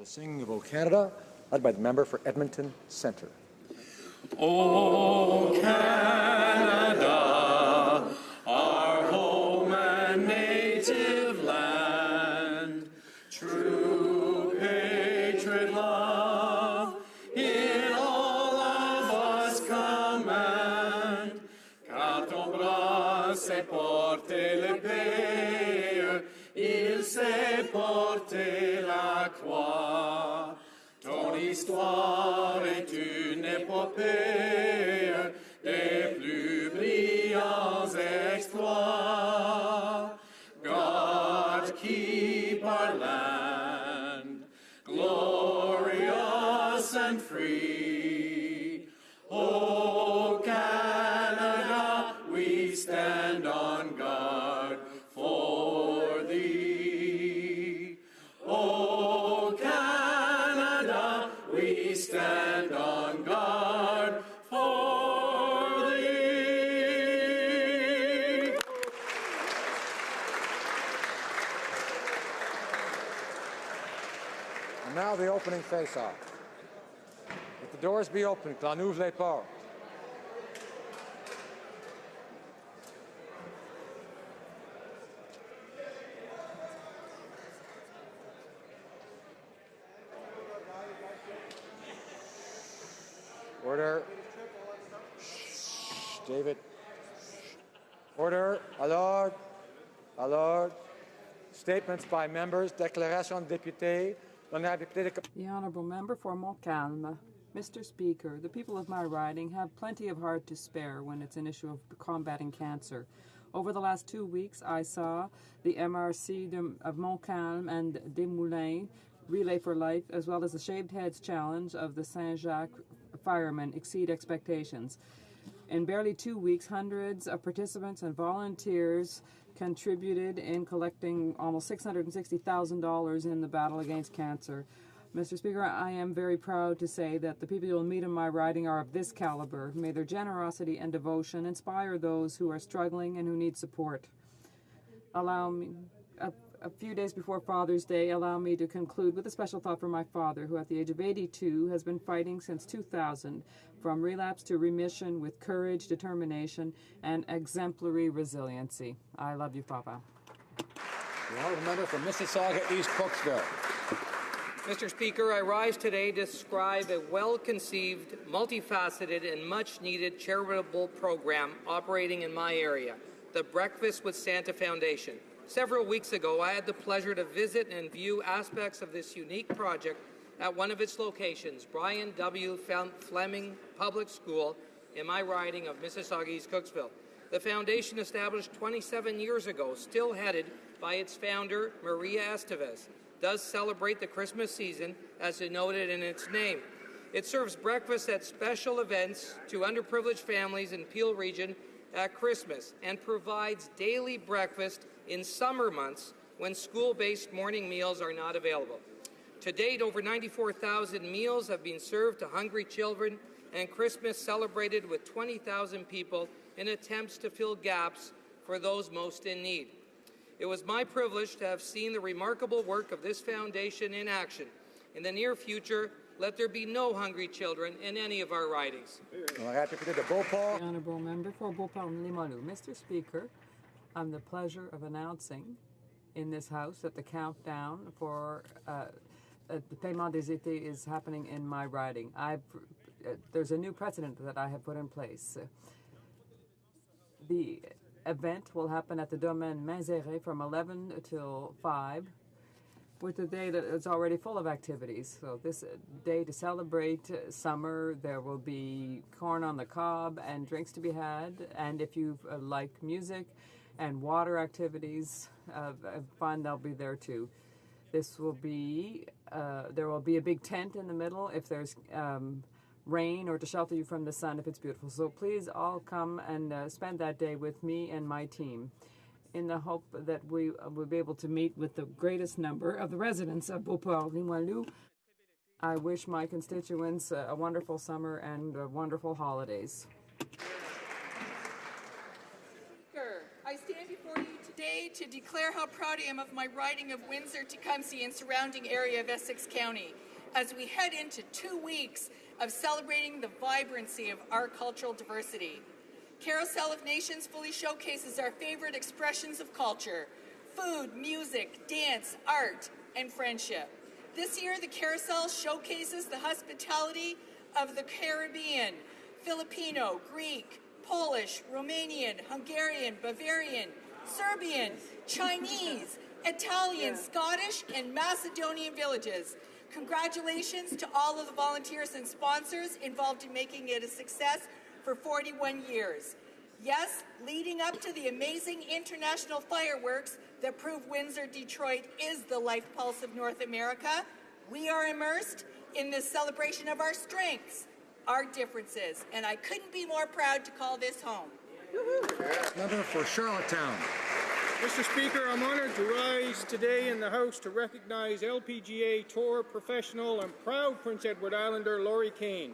The singing of O Canada, led by the member for Edmonton Centre. O Canada, our home and native land, true patriot love in all of us command. Car ton bras s'est porté l'épée, il s'est porté la croix. Ton histoire est une épopée des plus brillants exploits. God keep our land glorious and free. O Canada, we stand on guard for thee. O Canada, we stand on guard for thee. And now the opening face-off. Let the doors be open, qu'on ouvre les portes. Order. Shh, David. Order. Alors. Statements by members. Déclaration de députés. The Honourable Member for Montcalm. Mr. Speaker, the people of my riding have plenty of heart to spare when it's an issue of combating cancer. Over the last 2 weeks, I saw the MRC of Montcalm and Desmoulins Relay for Life, as well as the Shaved Heads Challenge of the Saint-Jacques firemen exceed expectations. In barely 2 weeks, hundreds of participants and volunteers contributed in collecting almost $660,000 in the battle against cancer. Mr. Speaker, I am very proud to say that the people you will meet in my riding are of this caliber. May their generosity and devotion inspire those who are struggling and who need support. Allow me, a few days before Father's Day, allow me to conclude with a special thought for my father, who at the age of 82 has been fighting since 2000, from relapse to remission with courage, determination, and exemplary resiliency. I love you, Papa. The Honourable Member for Mississauga East Cooksville. Mr. Speaker, I rise today to describe a well-conceived, multifaceted, and much-needed charitable program operating in my area, the Breakfast with Santa Foundation. Several weeks ago, I had the pleasure to visit and view aspects of this unique project at one of its locations, Brian W. Fleming Public School in my riding of Mississauga East Cooksville. The foundation, established 27 years ago, still headed by its founder, Maria Estevez, does celebrate the Christmas season, as denoted in its name. It serves breakfast at special events to underprivileged families in Peel Region at Christmas and provides daily breakfast in summer months when school-based morning meals are not available. To date, over 94,000 meals have been served to hungry children, and Christmas celebrated with 20,000 people in attempts to fill gaps for those most in need. It was my privilege to have seen the remarkable work of this foundation in action. In the near future, let there be no hungry children in any of our ridings. The Honourable Member for Beauport-Limoilou. Mr. Speaker, I have the pleasure of announcing in this House that the countdown for the Paiement des Étés is happening in my riding. There's a new precedent that I have put in place. The event will happen at the Domaine Maizeret from 11 till 5, with a day that is already full of activities. So this day to celebrate summer, there will be corn on the cob and drinks to be had. And if you like music and water activities, fun, they'll be there too. This will be, there will be a big tent in the middle if there's rain, or to shelter you from the sun if it's beautiful. So please all come and spend that day with me and my team, in the hope that we will be able to meet with the greatest number of the residents of Beauport-Limoilou. I wish my constituents a wonderful summer and wonderful holidays. Speaker, I stand before you today to to declare how proud I am of my riding of Windsor-Tecumseh and surrounding area of Essex County as we head into 2 weeks of celebrating the vibrancy of our cultural diversity. Carousel of Nations fully showcases our favorite expressions of culture: food, music, dance, art, and friendship. This year, the Carousel showcases the hospitality of the Caribbean: Filipino, Greek, Polish, Romanian, Hungarian, Bavarian, Serbian, Chinese, Italian, Scottish, and Macedonian villages. Congratulations to all of the volunteers and sponsors involved in making it a success for 41 years. Yes, leading up to the amazing international fireworks that prove Windsor, Detroit is the life pulse of North America, we are immersed in this celebration of our strengths, our differences, and I couldn't be more proud to call this home. Member for Charlottetown. Mr. Speaker, I'm honored to rise today in the House to recognize LPGA Tour professional and proud Prince Edward Islander Laurie Kane.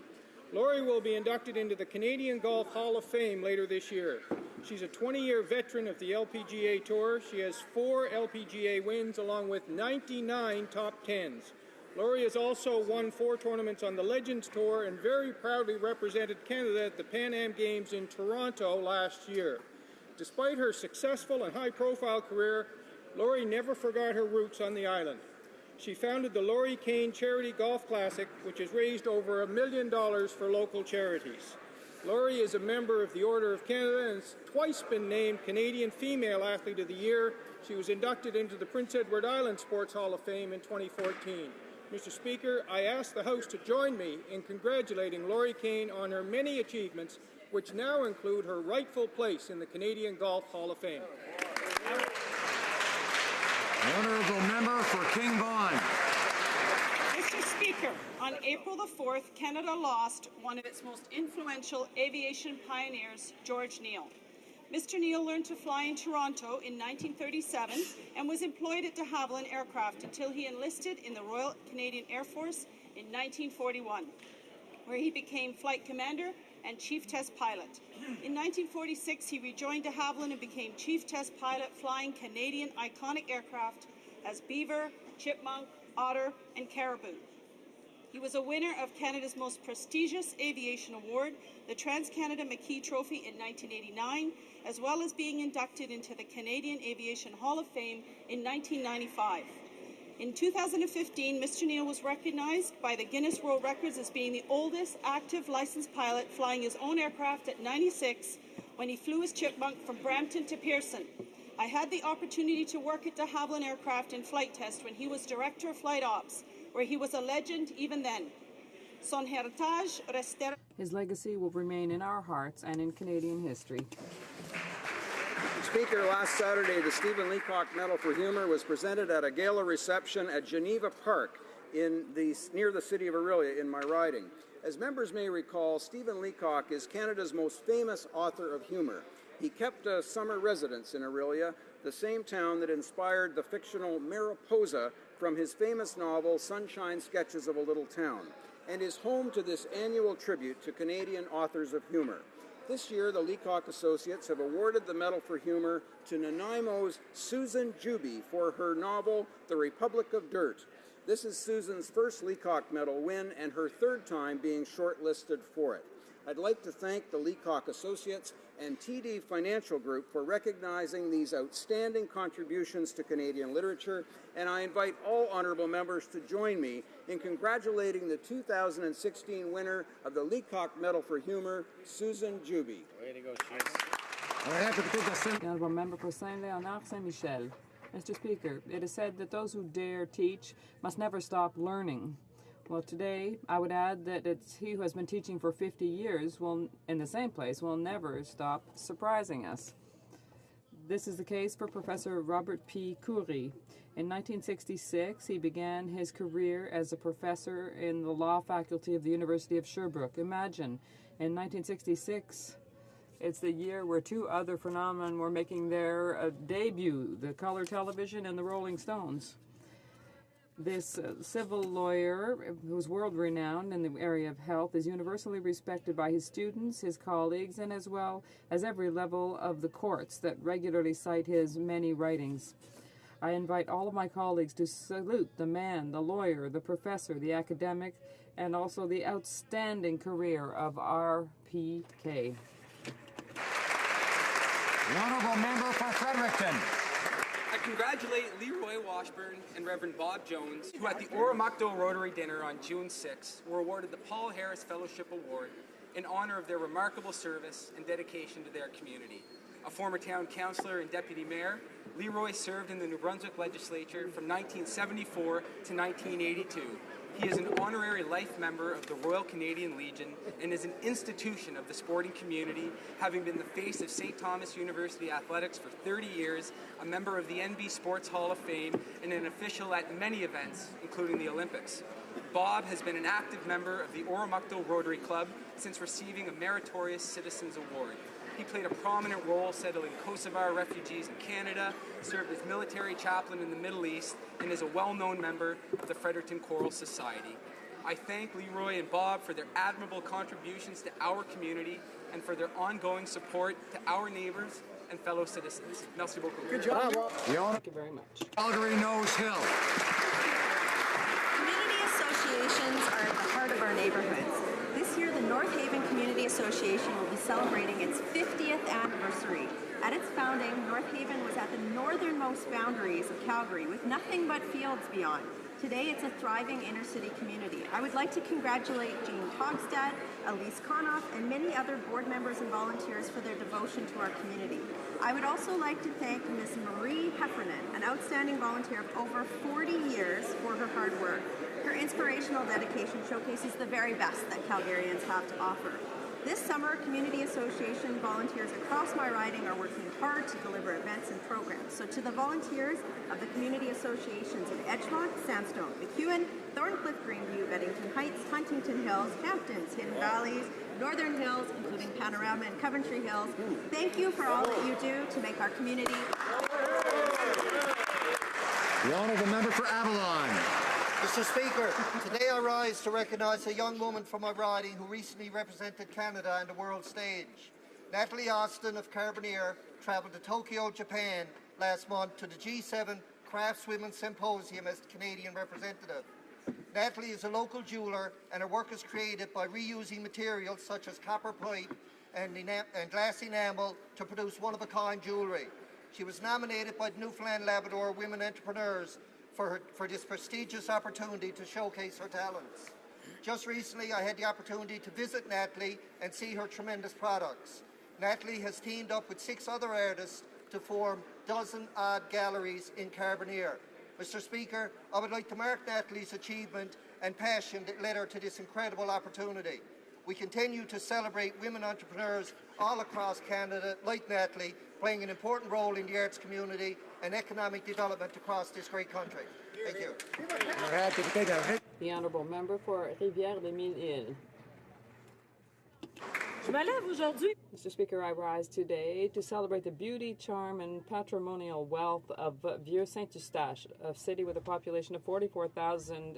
Laurie will be inducted into the Canadian Golf Hall of Fame later this year. She's a 20-year veteran of the LPGA Tour. She has 4 LPGA wins along with 99 top 10s. Laurie has also won 4 tournaments on the Legends Tour and very proudly represented Canada at the Pan Am Games in Toronto last year. Despite her successful and high-profile career, Laurie never forgot her roots on the island. She founded the Laurie Kane Charity Golf Classic, which has raised over $1 million for local charities. Laurie is a member of the Order of Canada and has twice been named Canadian Female Athlete of the Year. She was inducted into the Prince Edward Island Sports Hall of Fame in 2014. Mr. Speaker, I ask the House to join me in congratulating Laurie Kane on her many achievements, which now include her rightful place in the Canadian Golf Hall of Fame. Honourable Member for King Vaughan. Mr. Speaker, on April the 4th, Canada lost one of its most influential aviation pioneers, George Neal. Mr. Neal learned to fly in Toronto in 1937 and was employed at de Havilland Aircraft until he enlisted in the Royal Canadian Air Force in 1941, where he became flight commander and chief test pilot. In 1946, he rejoined de Havilland and became chief test pilot, flying Canadian iconic aircraft as Beaver, Chipmunk, Otter, and Caribou. He was a winner of Canada's most prestigious aviation award, the Trans-Canada McKee Trophy in 1989, as well as being inducted into the Canadian Aviation Hall of Fame in 1995. In 2015, Mr. Neal was recognized by the Guinness World Records as being the oldest active licensed pilot flying his own aircraft at 96 when he flew his Chipmunk from Brampton to Pearson. I had the opportunity to work at de Havilland Aircraft in flight test when he was Director of Flight Ops, where he was a legend even then. Son heritage restera. His legacy will remain in our hearts and in Canadian history. Speaker, last Saturday, the Stephen Leacock Medal for Humour was presented at a gala reception at Geneva Park near the city of Orillia in my riding. As members may recall, Stephen Leacock is Canada's most famous author of humour. He kept a summer residence in Orillia, the same town that inspired the fictional Mariposa from his famous novel Sunshine Sketches of a Little Town, and is home to this annual tribute to Canadian authors of humour. This year, the Leacock Associates have awarded the Medal for Humour to Nanaimo's Susan Juby for her novel The Republic of Dirt. This is Susan's first Leacock Medal win and her 3rd time being shortlisted for it. I'd like to thank the Leacock Associates and TD Financial Group for recognizing these outstanding contributions to Canadian literature, and I invite all honourable members to join me in congratulating the 2016 winner of the Leacock Medal for Humour, Susan Juby. Way to go, Susan. The Honourable Member for Saint-Léonard Saint-Michel. Mr. Speaker, it is said that those who dare teach must never stop learning. Well, today, I would add that it's he who has been teaching for 50 years in the same place will never stop surprising us. This is the case for Professor Robert P. Coury. In 1966, he began his career as a professor in the law faculty of the University of Sherbrooke. Imagine, in 1966, it's the year where 2 other phenomena were making their debut, the color television and the Rolling Stones. This civil lawyer, who's world-renowned in the area of health, is universally respected by his students, his colleagues, and as well as every level of the courts that regularly cite his many writings. I invite all of my colleagues to salute the man, the lawyer, the professor, the academic, and also the outstanding career of RPK. The honourable member for Fredericton. I congratulate Leroy Washburn and Reverend Bob Jones, who at the Oromocto Rotary Dinner on June 6 were awarded the Paul Harris Fellowship Award in honor of their remarkable service and dedication to their community. A former town councillor and deputy mayor, Leroy served in the New Brunswick legislature from 1974 to 1982. He is an honorary life member of the Royal Canadian Legion and is an institution of the sporting community, having been the face of St. Thomas University athletics for 30 years, a member of the NB Sports Hall of Fame, and an official at many events, including the Olympics. Bob has been an active member of the Oromocto Rotary Club since receiving a Meritorious Citizens Award. He played a prominent role settling Kosovar refugees in Canada, served as military chaplain in the Middle East, and is a well-known member of the Fredericton Choral Society. I thank Leroy and Bob for their admirable contributions to our community and for their ongoing support to our neighbours and fellow citizens. Merci beaucoup. Good job. Thank you very much. Calgary Nose Hill. Community associations are at the heart of our neighborhoods. This year, the North Haven Community Association will be celebrating its 50th anniversary. At its founding, North Haven was at the northernmost boundaries of Calgary with nothing but fields beyond. Today, it's a thriving inner-city community. I would like to congratulate Jean Togstad, Elise Konoff, and many other board members and volunteers for their devotion to our community. I would also like to thank Ms. Marie Heffernan, an outstanding volunteer of over 40 years, for her hard work. Her inspirational dedication showcases the very best that Calgarians have to offer. This summer, Community Association volunteers across my riding are working hard to deliver events and programs. So to the volunteers of the Community Associations in Edgemont, Sandstone, McEwen, Thorncliffe, Greenview, Beddington Heights, Huntington Hills, Hamptons, Hidden Valleys, Northern Hills, including Panorama and Coventry Hills, thank you for all that you do to make our community. The honourable member for Avalon. Mr. Speaker, today I rise to recognise a young woman from my riding who recently represented Canada on the world stage. Natalie Austin of Carbonear travelled to Tokyo, Japan last month to the G7 Craftswomen Symposium as the Canadian representative. Natalie is a local jeweller and her work is created by reusing materials such as copper plate and glass enamel to produce one-of-a-kind jewellery. She was nominated by the Newfoundland Labrador Women Entrepreneurs for this prestigious opportunity to showcase her talents. Just recently, I had the opportunity to visit Natalie and see her tremendous products. Natalie has teamed up with 6 other artists to form dozen-odd galleries in Carbonear. Mr. Speaker, I would like to mark Natalie's achievement and passion that led her to this incredible opportunity. We continue to celebrate women entrepreneurs all across Canada, like Natalie, playing an important role in the arts community and economic development across this great country. Thank you. The honourable member for Rivière-des-Mille-Îles. Mr. Speaker, I rise today to celebrate the beauty, charm, and patrimonial wealth of Vieux-Saint-Eustache, a city with a population of 44,000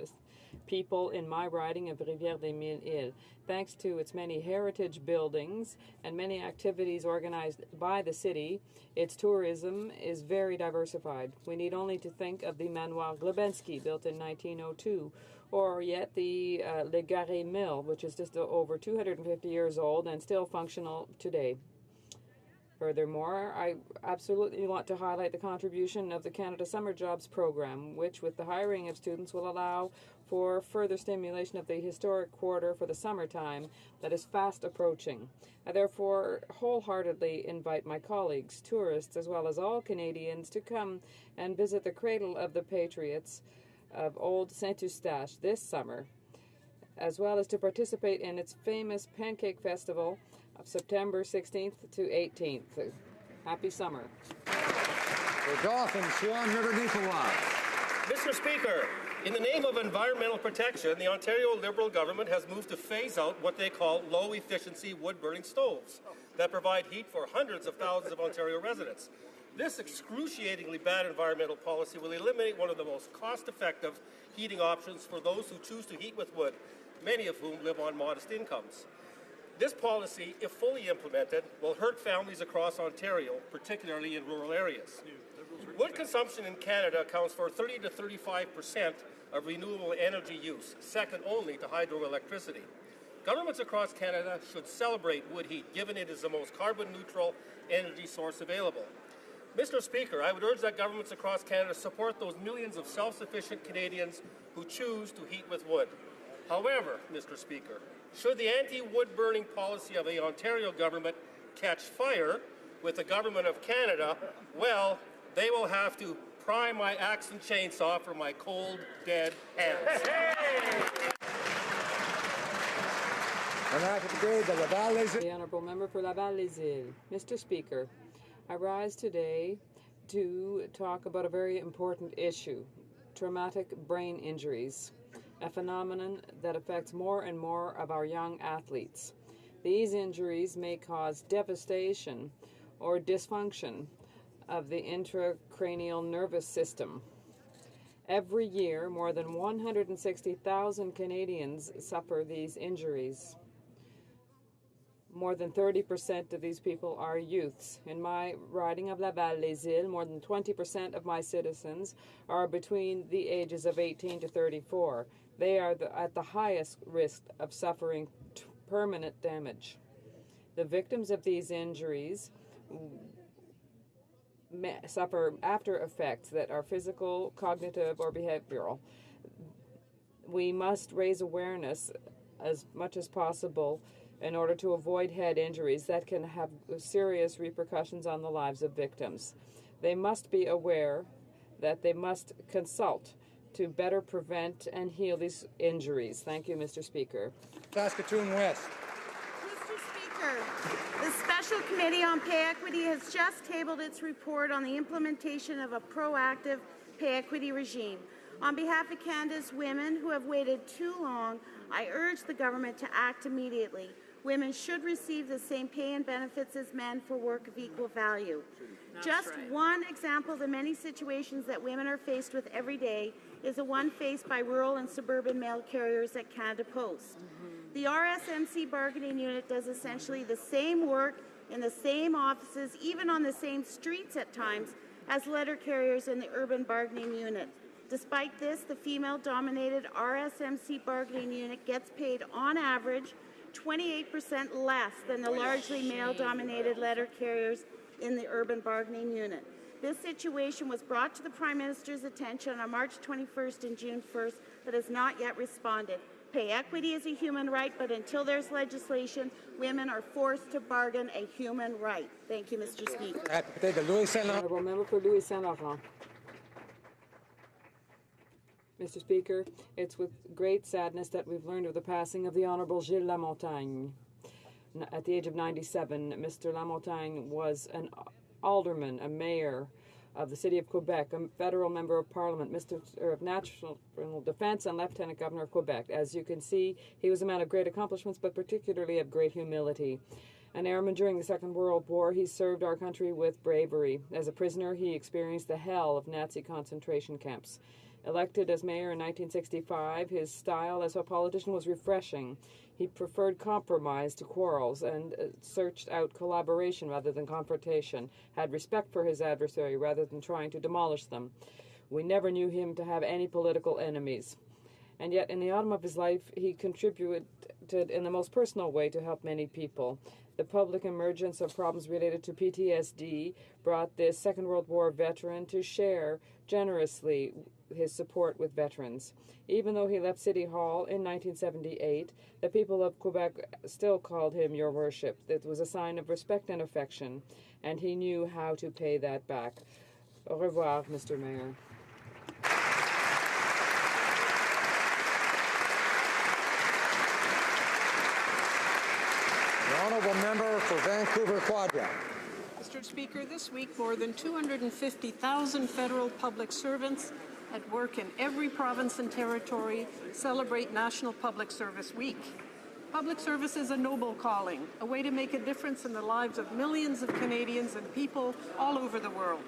people in my riding of Rivière-des-Mille-Îles. Thanks to its many heritage buildings and many activities organized by the city, its tourism is very diversified. We need only to think of the Manoir Glebensky, built in 1902, or yet the Le Garret Mill, which is just over 250 years old and still functional today. Furthermore, I absolutely want to highlight the contribution of the Canada Summer Jobs Program, which, with the hiring of students, will allow for further stimulation of the historic quarter for the summertime that is fast approaching. I therefore wholeheartedly invite my colleagues, tourists, as well as all Canadians to come and visit the cradle of the Patriots of Old Saint-Eustache this summer, as well as to participate in its famous Pancake Festival of September 16th to 18th. Happy summer. For Dauphin, Swan River, Neepawa. Mr. Speaker, in the name of environmental protection, the Ontario Liberal government has moved to phase out what they call low-efficiency wood-burning stoves that provide heat for hundreds of thousands of Ontario residents. This excruciatingly bad environmental policy will eliminate one of the most cost-effective heating options for those who choose to heat with wood, many of whom live on modest incomes. This policy, if fully implemented, will hurt families across Ontario, particularly in rural areas. Wood consumption in Canada accounts for 30 to 35% of renewable energy use, second only to hydroelectricity. Governments across Canada should celebrate wood heat, given it is the most carbon-neutral energy source available. Mr. Speaker, I would urge that governments across Canada support those millions of self-sufficient Canadians who choose to heat with wood. However, Mr. Speaker, should the anti-wood burning policy of the Ontario government catch fire with the Government of Canada, well, they will have to pry my axe and chainsaw from my cold, dead hands. The Honourable Member for Laval-les-Îles. Mr. Speaker, I rise today to talk about a very important issue, traumatic brain injuries, a phenomenon that affects more and more of our young athletes. These injuries may cause devastation or dysfunction of the intracranial nervous system. Every year, more than 160,000 Canadians suffer these injuries. More than 30% of these people are youths. In my riding of Laval-les-Îles, more than 20% of my citizens are between the ages of 18 to 34. They are at the highest risk of suffering permanent damage. The victims of these injuries suffer after effects that are physical, cognitive, or behavioral. We must raise awareness as much as possible in order to avoid head injuries that can have serious repercussions on the lives of victims. They must be aware that they must consult to better prevent and heal these injuries. Thank you, Mr. Speaker. Saskatoon West. Mr. Speaker, the Special Committee on Pay Equity has just tabled its report on the implementation of a proactive pay equity regime. On behalf of Canada's women who have waited too long, I urge the government to act immediately. Women should receive the same pay and benefits as men for work of equal value. Just one example of the many situations that women are faced with every day is the one faced by rural and suburban mail carriers at Canada Post. The RSMC bargaining unit does essentially the same work in the same offices, even on the same streets at times, as letter carriers in the urban bargaining unit. Despite this, the female-dominated RSMC bargaining unit gets paid, on average, 28% less than the largely male-dominated letter carriers in the urban bargaining unit. This situation was brought to the Prime Minister's attention on March 21st and June 1st, but has not yet responded. Pay equity is a human right, but until there's legislation, women are forced to bargain a human right. Thank you, Mr. Speaker. Honourable Member for Louis Saint Laurent. Mr. Speaker, it's with great sadness that we've learned of the passing of the Honourable Gilles Lamontagne. At the age of 97, Mr. Lamontagne was an alderman, a mayor of the City of Quebec, a federal member of Parliament, Minister of National Defence, and Lieutenant Governor of Quebec. As you can see, he was a man of great accomplishments, but particularly of great humility. An airman during the Second World War, he served our country with bravery. As a prisoner, he experienced the hell of Nazi concentration camps. Elected as mayor in 1965, his style as a politician was refreshing. He preferred compromise to quarrels and searched out collaboration rather than confrontation, had respect for his adversary rather than trying to demolish them. We never knew him to have any political enemies. And yet, in the autumn of his life, he contributed in the most personal way to help many people. The public emergence of problems related to PTSD brought this Second World War veteran to share generously his support with veterans. Even though he left City Hall in 1978, the people of Quebec still called him Your Worship. It was a sign of respect and affection, and he knew how to pay that back. Au revoir, Mr. Mayor. The Honourable Member for Vancouver Quadra. Mr. Speaker, this week more than 250,000 federal public servants at work in every province and territory celebrate National Public Service Week. Public service is a noble calling, a way to make a difference in the lives of millions of Canadians and people all over the world.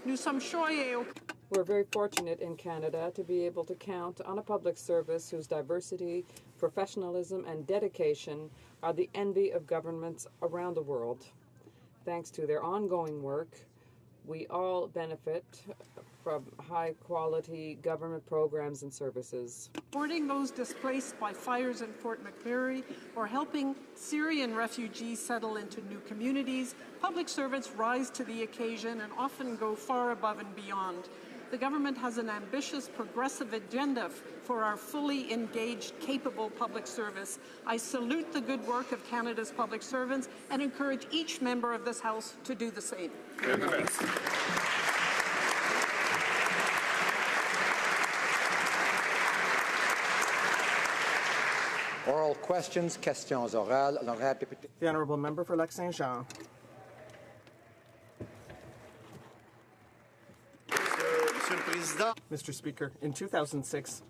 Nous sommes choyés. We're very fortunate in Canada to be able to count on a public service whose diversity, professionalism, and dedication are the envy of governments around the world. Thanks to their ongoing work, we all benefit from high-quality government programs and services. Supporting those displaced by fires in Fort McMurray or helping Syrian refugees settle into new communities, public servants rise to the occasion and often go far above and beyond. The government has an ambitious, progressive agenda for our fully engaged, capable public service. I salute the good work of Canada's public servants and encourage each member of this House to do the same. Oral questions, questions orales. The Honourable Member for Lac-Saint-Jean. Mr. Speaker, in 2006,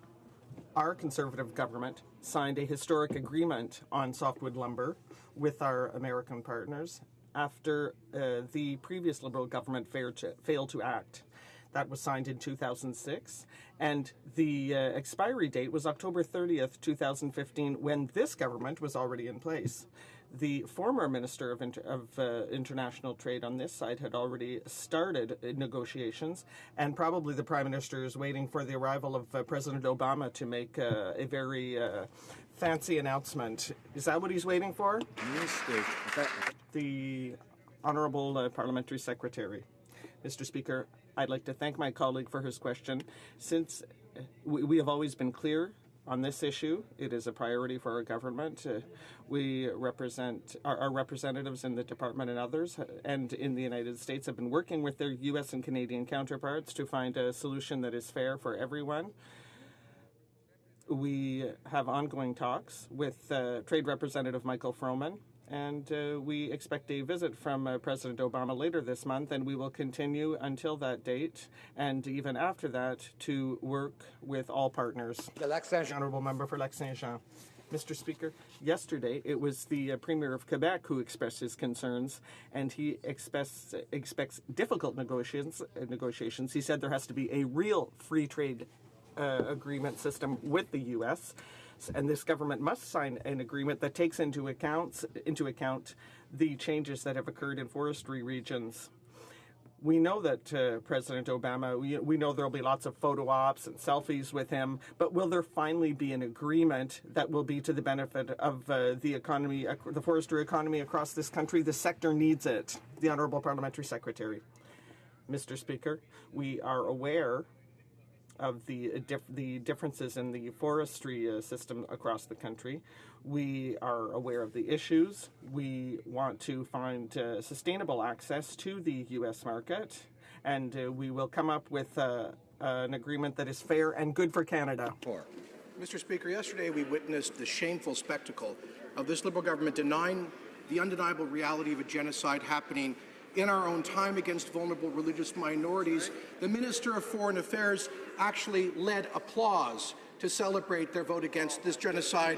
our Conservative government signed a historic agreement on softwood lumber with our American partners after the previous Liberal government failed to act. That was signed in 2006, and the expiry date was October 30th, 2015, when this government was already in place. The former Minister of International Trade on this side had already started negotiations, and probably the Prime Minister is waiting for the arrival of President Obama to make a very fancy announcement. Is that what he's waiting for? The Honourable Parliamentary Secretary. Mr. Speaker, I'd like to thank my colleague for his question. Since we have always been clear on this issue, it is a priority for our government. We represent our representatives in the department and others, and in the United States, have been working with their U.S. and Canadian counterparts to find a solution that is fair for everyone. We have ongoing talks with Trade Representative Michael Froman, and we expect a visit from President Obama later this month, and we will continue until that date and even after that to work with all partners. The Honourable Member for Lac-Saint-Jean. Mr. Speaker, yesterday it was the Premier of Quebec who expressed his concerns, and he expects difficult negotiations. He said there has to be a real free trade agreement system with the U.S., and this government must sign an agreement that takes into account the changes that have occurred in forestry regions. We know that President Obama, we know there will be lots of photo ops and selfies with him, but will there finally be an agreement that will be to the benefit of the economy, the forestry economy across this country? The sector needs it. The Honourable Parliamentary Secretary. Mr. Speaker, we are aware of the differences in the forestry system across the country. We are aware of the issues. We want to find sustainable access to the U.S. market, and we will come up with an agreement that is fair and good for Canada. Mr. Speaker, yesterday we witnessed the shameful spectacle of this Liberal government denying the undeniable reality of a genocide happening in our own time against vulnerable religious minorities. The Minister of Foreign Affairs actually led applause to celebrate their vote against this genocide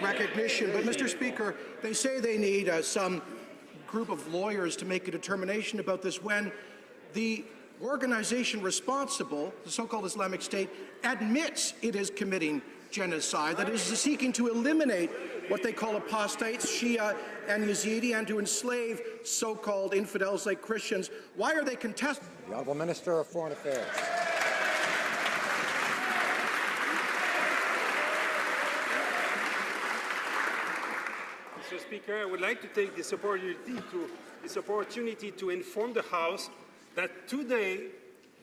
recognition. But, Mr. Speaker, they say they need some group of lawyers to make a determination about this when the organization responsible, the so-called Islamic State, admits it is committing genocide, that is seeking to eliminate what they call apostates, Shia and Yazidi, and to enslave so-called infidels like Christians. Why are they contesting? The Honourable Minister of Foreign Affairs. Mr. Speaker, I would like to take this opportunity to inform the House that today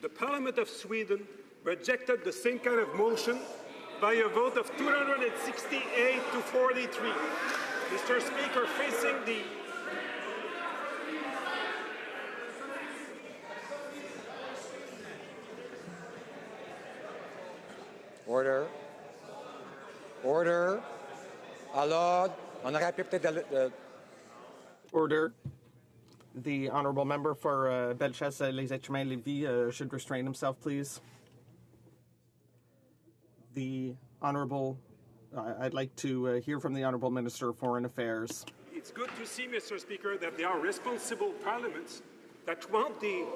the Parliament of Sweden rejected the same kind of motion by a vote of 268 to 43. Mr. Speaker, facing the Order. Order. Alors, on aurait pu peut-être... Order. The Honourable Member for Bellechasse-les-Etchemins-Lévis should restrain himself, please. The Honourable I'd like to hear from the Honourable Minister of Foreign Affairs. It's good to see, Mr. Speaker, that there are responsible parliaments that want the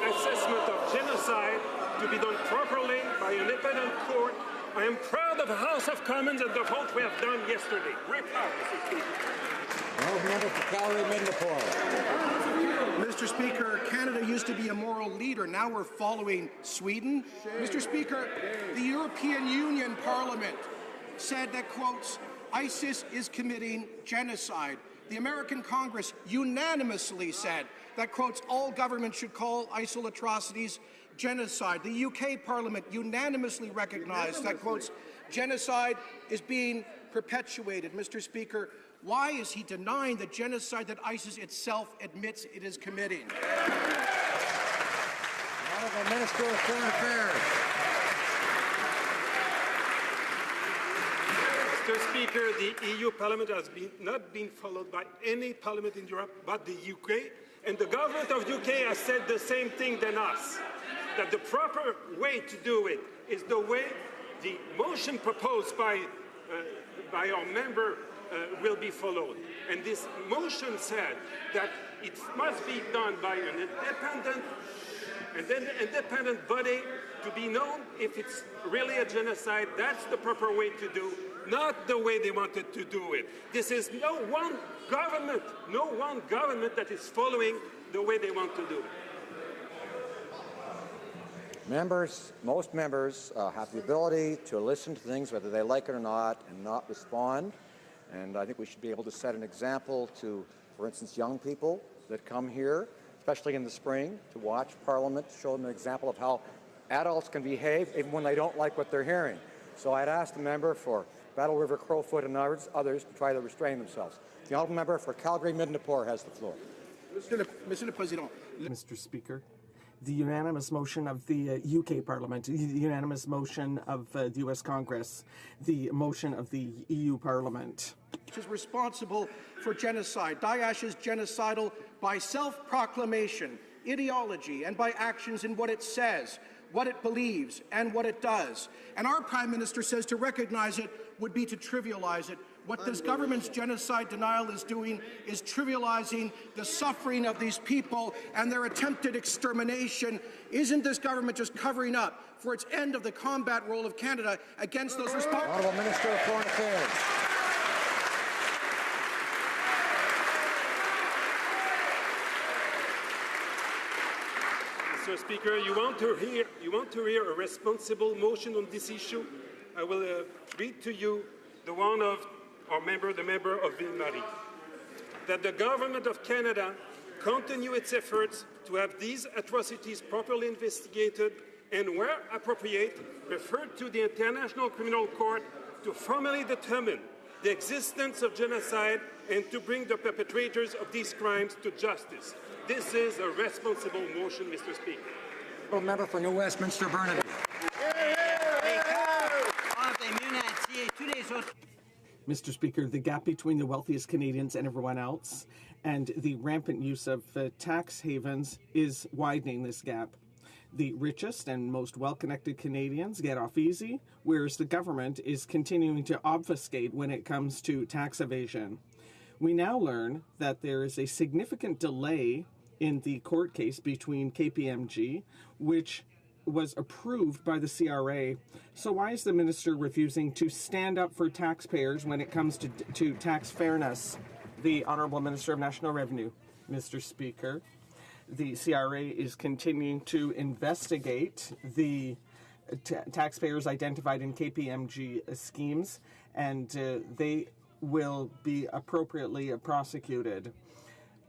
assessment of genocide to be done properly by an independent court. I am proud of the House of Commons and the vote we have done yesterday. Very proud, Mr. Speaker. Member for Calgary-Midnapore. Mr. Speaker, Canada used to be a moral leader. Now we're following Sweden. Mr. Speaker, the European Union Parliament said that, quotes, ISIS is committing genocide. The American Congress unanimously said that, quotes, all governments should call ISIL atrocities genocide. The UK Parliament unanimously recognized that, quotes, genocide is being perpetuated. Mr. Speaker, why is he denying the genocide that ISIS itself admits it is committing? Honourable Minister of Foreign Affairs. Mr. Speaker, the EU Parliament has not been followed by any parliament in Europe but the UK, and the government of UK has said the same thing than us, that the proper way to do it is the way the motion proposed by our member will be followed. And this motion said that it must be done by an independent body to be known if it's really a genocide. That's the proper way to do, not the way they wanted to do it. This is no one government that is following the way they want to do it. Most members have the ability to listen to things whether they like it or not and not respond. And I think we should be able to set an example to, for instance, young people that come here, especially in the spring, to watch Parliament, show them an example of how adults can behave even when they don't like what they're hearing. So I'd ask the member for Battle River, Crowfoot, and others to try to restrain themselves. The honourable member for Calgary-Midnapore has the floor. Mr. Speaker, the unanimous motion of the UK Parliament, the unanimous motion of the US Congress, the motion of the EU Parliament. Which is responsible for genocide. Daesh is genocidal by self-proclamation, ideology, and by actions in what it says, what it believes, and what it does. And our Prime Minister says to recognize it would be to trivialize it. What this government's genocide denial is doing is trivializing the suffering of these people and their attempted extermination. Isn't this government just covering up for its end of the combat role of Canada against those responsible? Honourable Minister of Foreign Affairs. Mr. Speaker, you want to hear a responsible motion on this issue? I will read to you the one of our member, the member of Ville-Marie. That the Government of Canada continue its efforts to have these atrocities properly investigated and, where appropriate, referred to the International Criminal Court to formally determine the existence of genocide and to bring the perpetrators of these crimes to justice. This is a responsible motion, Mr. Speaker. Honourable member for New Westminster, Burnaby. Mr. Speaker, the gap between the wealthiest Canadians and everyone else and the rampant use of tax havens is widening this gap. The richest and most well-connected Canadians get off easy, whereas the government is continuing to obfuscate when it comes to tax evasion. We now learn that there is a significant delay in the court case between KPMG, which was approved by the CRA. So why is the minister refusing to stand up for taxpayers when it comes to tax fairness? The Honourable Minister of National Revenue. Mr. Speaker, the CRA is continuing to investigate the taxpayers identified in KPMG schemes, and they will be appropriately prosecuted.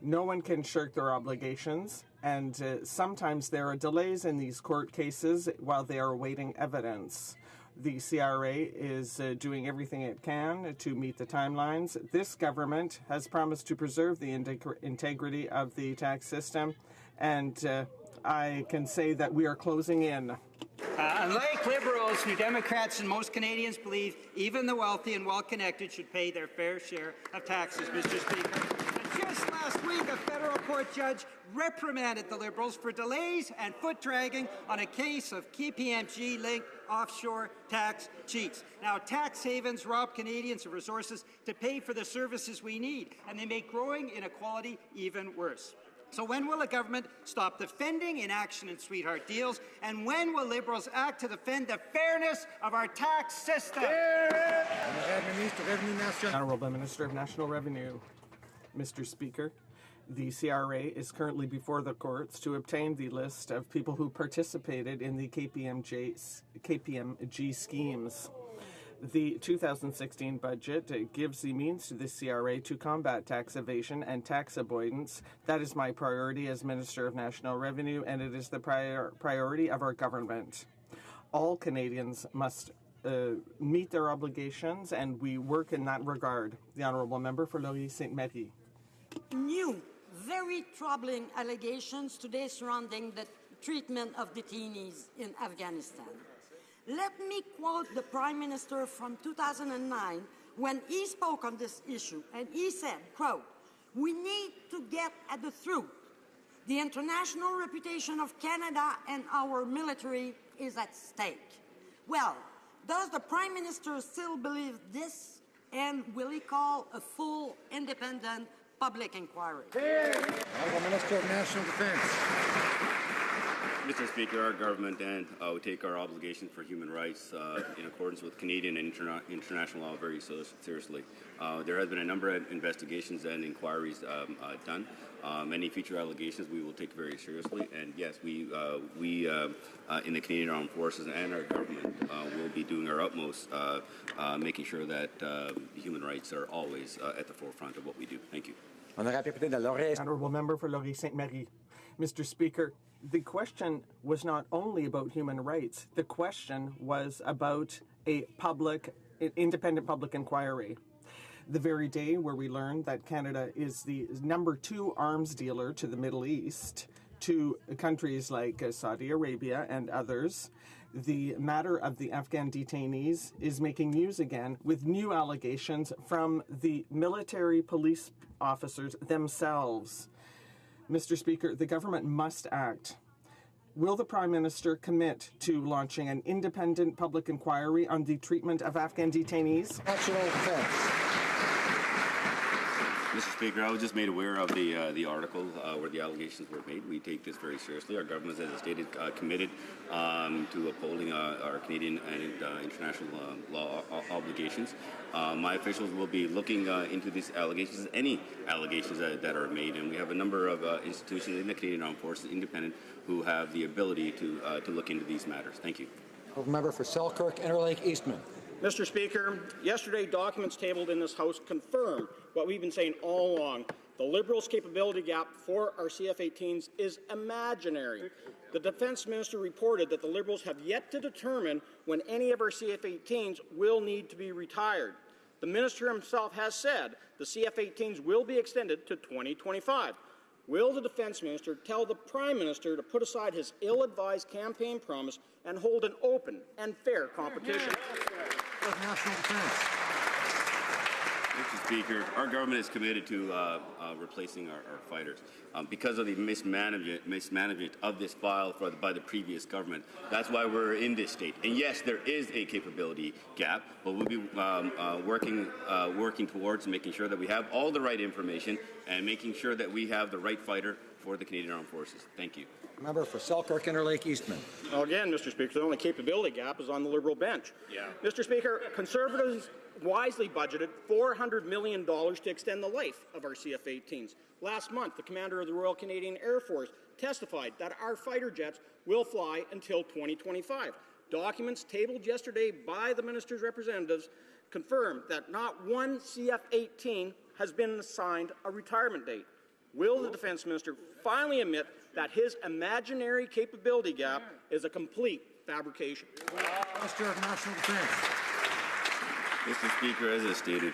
No one can shirk their obligations, and sometimes there are delays in these court cases while they are awaiting evidence. The CRA is doing everything it can to meet the timelines. This government has promised to preserve the integrity of the tax system, and I can say that we are closing in. Unlike Liberal bills New Democrats and most Canadians believe even the wealthy and well-connected should pay their fair share of taxes, Mr. Speaker. And just last week, a federal court judge reprimanded the Liberals for delays and foot-dragging on a case of KPMG-linked offshore tax cheats. Now, tax havens rob Canadians of resources to pay for the services we need, and they make growing inequality even worse. So when will the government stop defending inaction and sweetheart deals? And when will Liberals act to defend the fairness of our tax system? Honourable Minister of National Revenue. Mr. Speaker, the CRA is currently before the courts to obtain the list of people who participated in the KPMG schemes. The 2016 budget gives the means to the CRA to combat tax evasion and tax avoidance. That is my priority as Minister of National Revenue, and it is the priority of our government. All Canadians must meet their obligations, and we work in that regard. The Honourable Member for Laurier-Sainte-Marie. New, very troubling allegations today surrounding the treatment of detainees in Afghanistan. Let me quote the Prime Minister from 2009 when he spoke on this issue, and he said, quote, "We need to get at the truth. The international reputation of Canada and our military is at stake." Well, does the Prime Minister still believe this, and will he call a full, independent public inquiry? Honourable Minister of National Defence. Mr. Speaker, our government and we take our obligation for human rights in accordance with Canadian and international law very seriously. There has been a number of investigations and inquiries done. Many future allegations we will take very seriously. And yes, we in the Canadian Armed Forces and our government will be doing our utmost making sure that human rights are always at the forefront of what we do. Thank you. Honourable Member for Laurier-Sainte-Marie. Mr. Speaker, the question was not only about human rights. The question was about a independent public inquiry. The very day where we learned that Canada is the #2 arms dealer to the Middle East, to countries like Saudi Arabia and others, the matter of the Afghan detainees is making news again with new allegations from the military police officers themselves. Mr. Speaker, the government must act. Will the Prime Minister commit to launching an independent public inquiry on the treatment of Afghan detainees? National Defence. Mr. Speaker, I was just made aware of the article where the allegations were made. We take this very seriously. Our government, as I stated, committed to upholding our Canadian and international law obligations. My officials will be looking into these allegations, any allegations that are made, and we have a number of institutions in the Canadian Armed Forces, independent, who have the ability to look into these matters. Thank you. Member for Selkirk, Interlake, Eastman. Mr. Speaker, yesterday documents tabled in this House confirm what we've been saying all along. The Liberals' capability gap for our CF-18s is imaginary. The Defence Minister reported that the Liberals have yet to determine when any of our CF-18s will need to be retired. The Minister himself has said the CF-18s will be extended to 2025. Will the Defence Minister tell the Prime Minister to put aside his ill-advised campaign promise and hold an open and fair competition? National Defence. Mr. Speaker, our government is committed to replacing our fighters. Because of the mismanagement of this file by the previous government, that's why we're in this state. And yes, there is a capability gap, but we'll be working towards making sure that we have all the right information and making sure that we have the right fighter for the Canadian Armed Forces. Thank you. Member for Selkirk, Interlake, Eastman. Well, again, Mr. Speaker, the only capability gap is on the Liberal bench. Yeah. Mr. Speaker, Conservatives wisely budgeted $400 million to extend the life of our CF-18s. Last month, the commander of the Royal Canadian Air Force testified that our fighter jets will fly until 2025. Documents tabled yesterday by the minister's representatives confirmed that not one CF-18 has been assigned a retirement date. Will the Defence Minister finally admit that his imaginary capability gap is a complete fabrication? Minister of National Defence. Mr. Speaker, as I stated,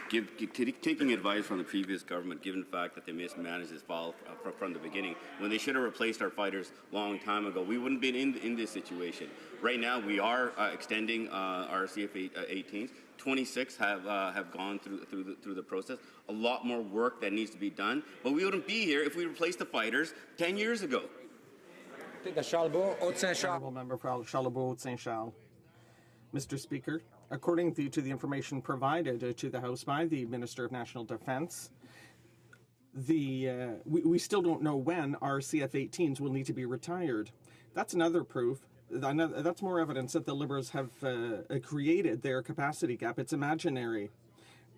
taking advice from the previous government, given the fact that they mismanaged this file from the beginning, when they should have replaced our fighters a long time ago, we wouldn't have been in this situation. Right now, we are extending our CF-18s. 26 have gone through the process. A lot more work that needs to be done, but we wouldn't be here if we replaced the fighters 10 years ago. Honorable member for Charlebourg-Saint-Charles. Mr. Speaker, according to the information provided to the House by the Minister of National Defence, we still don't know when our CF-18s will need to be retired. That's another proof. That's more evidence that the Liberals have created their capacity gap. It's imaginary.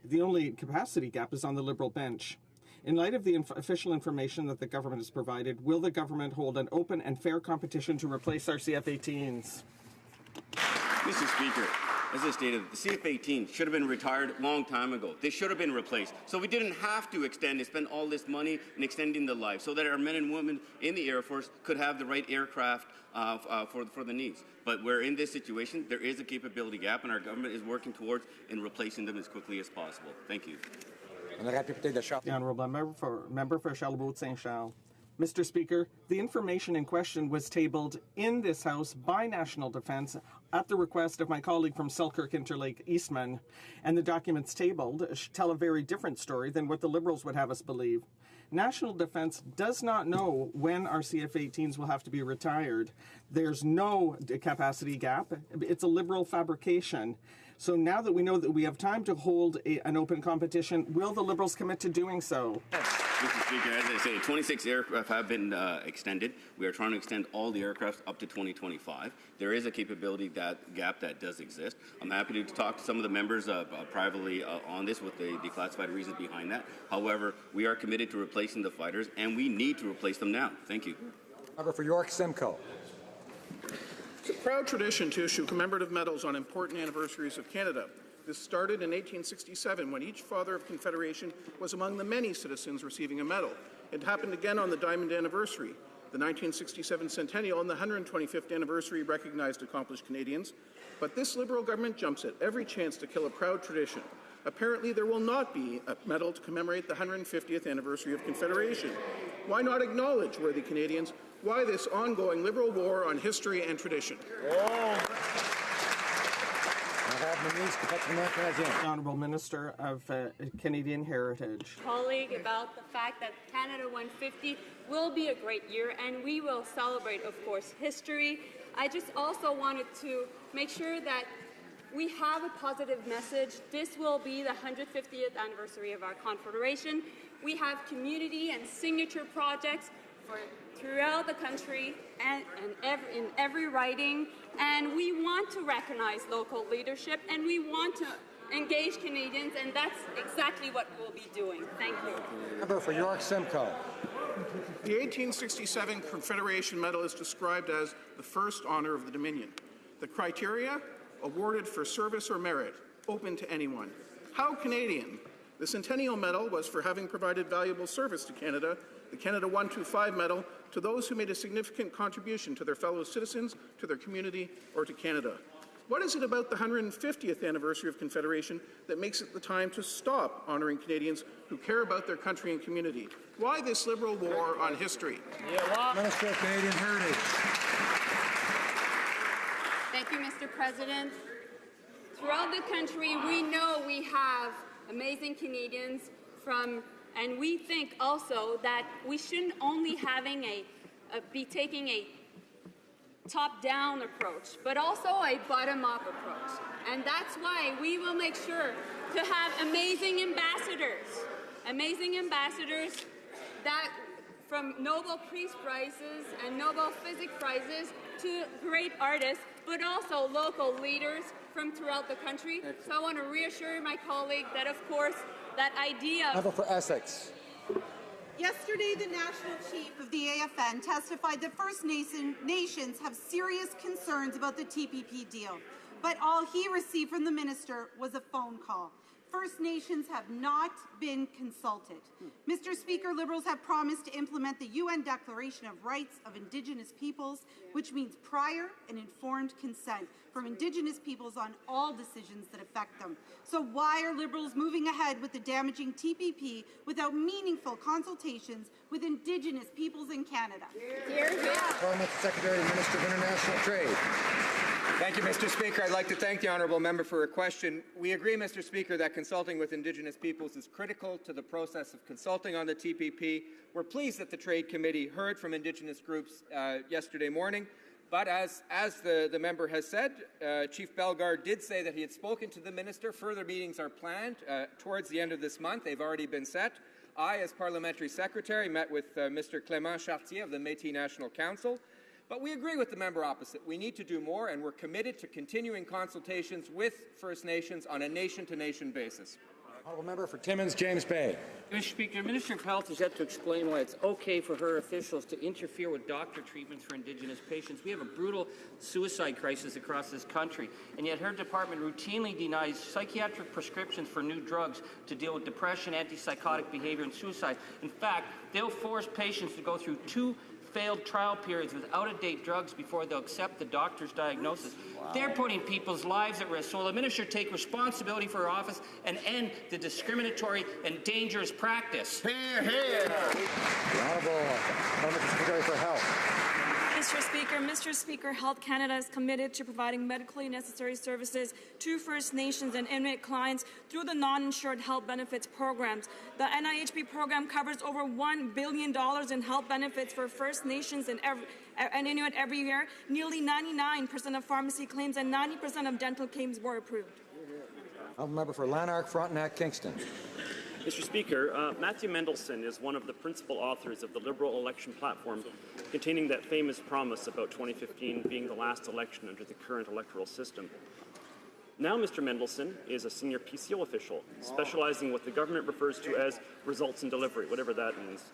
The only capacity gap is on the Liberal bench. In light of the official information that the government has provided, will the government hold an open and fair competition to replace our CF-18s? Mr. Speaker, as I stated, the CF-18 should have been retired a long time ago. They should have been replaced. So we didn't have to extend and spend all this money in extending the life so that our men and women in the Air Force could have the right aircraft for the needs. But we're in this situation. There is a capability gap, and our government is working towards in replacing them as quickly as possible. Thank you. The honourable member for Charlebourg-Saint-Charles. Mr. Speaker, the information in question was tabled in this House by National Defence at the request of my colleague from Selkirk-Interlake Eastman, and the documents tabled tell a very different story than what the Liberals would have us believe. National Defence does not know when our CF-18s will have to be retired. There's no capacity gap. It's a Liberal fabrication. So now that we know that we have time to hold an open competition, will the Liberals commit to doing so? Mr. Speaker, as I say, 26 aircraft have been extended. We are trying to extend all the aircraft up to 2025. There is a capability gap that does exist. I'm happy to talk to some of the members privately on this with the declassified reasons behind that. However, we are committed to replacing the fighters, and we need to replace them now. Thank you. Member for York Simcoe. It's a proud tradition to issue commemorative medals on important anniversaries of Canada. This started in 1867 when each Father of Confederation was among the many citizens receiving a medal. It happened again on the Diamond Anniversary. The 1967 centennial and the 125th anniversary recognized accomplished Canadians, but this Liberal government jumps at every chance to kill a proud tradition. Apparently, there will not be a medal to commemorate the 150th anniversary of Confederation. Why not acknowledge, worthy Canadians, why this ongoing Liberal war on history and tradition? The Honourable Minister of Canadian Heritage. Colleague about the fact that Canada 150 will be a great year, and we will celebrate, of course, history. I just also wanted to make sure that we have a positive message. This will be the 150th anniversary of our Confederation. We have community and signature projects throughout the country and in every riding, and we want to recognize local leadership, and we want to engage Canadians, and that's exactly what we'll be doing. Thank you. Member for York Simcoe. The 1867 Confederation Medal is described as the first honour of the Dominion. The criteria? Awarded for service or merit, open to anyone. How Canadian? The Centennial Medal was for having provided valuable service to Canada, the Canada 125 Medal to those who made a significant contribution to their fellow citizens, to their community, or to Canada. What is it about the 150th anniversary of Confederation that makes it the time to stop honouring Canadians who care about their country and community? Why this Liberal war on history? Minister of Canadian Heritage. Thank you, Mr. President. Throughout the country, we know we have amazing Canadians and we think also that we shouldn't only be taking a top-down approach, but also a bottom-up approach. And that's why we will make sure to have amazing ambassadors that from Nobel Peace Prizes and Nobel Physics Prizes to great artists, but also local leaders from throughout the country. So I want to reassure my colleague that, of course, that idea of... Member for Essex. Yesterday, the National Chief of the AFN testified that First Nations have serious concerns about the TPP deal, but all he received from the minister was a phone call. First Nations have not been consulted. Mr. Speaker, Liberals have promised to implement the UN Declaration of Rights of Indigenous Peoples, which means prior and informed consent from Indigenous peoples on all decisions that affect them. So why are Liberals moving ahead with the damaging TPP without meaningful consultations with Indigenous peoples in Canada? Parliament Secretary and Minister of International Trade. Thank you, Mr. Speaker. I'd like to thank the honourable member for her question. We agree, Mr. Speaker, that consulting with Indigenous peoples is critical to the process of consulting on the TPP. We're pleased that the Trade Committee heard from Indigenous groups yesterday morning. But as the member has said, Chief Bellegarde did say that he had spoken to the minister. Further meetings are planned towards the end of this month. They've already been set. I, as Parliamentary Secretary, met with Mr. Clément Chartier of the Métis National Council. But we agree with the member opposite. We need to do more, and we're committed to continuing consultations with First Nations on a nation-to-nation basis. Honourable member for Timmins, James Bay. Mr. Speaker, the Minister of Health has yet to explain why it's okay for her officials to interfere with doctor treatments for Indigenous patients. We have a brutal suicide crisis across this country, and yet her department routinely denies psychiatric prescriptions for new drugs to deal with depression, antipsychotic behavior, and suicide. In fact, they'll force patients to go through 2 failed trial periods with out-of-date drugs before they'll accept the doctor's diagnosis. Wow. They're putting people's lives at risk. So will the minister take responsibility for her office and end the discriminatory and dangerous practice? Hear, hear. The Honourable Parliamentary Secretary for Health. Mr. Speaker, Health Canada is committed to providing medically necessary services to First Nations and Inuit clients through the non-insured health benefits programs. The NIHB program covers over $1 billion in health benefits for First Nations and Inuit every year. Nearly 99% of pharmacy claims and 90% of dental claims were approved. Honourable member for Lanark, Frontenac, Kingston. Mr. Speaker, Matthew Mendelson is one of the principal authors of the Liberal election platform containing that famous promise about 2015 being the last election under the current electoral system. Now Mr. Mendelson is a senior PCO official, specializing in what the government refers to as results and delivery, whatever that means.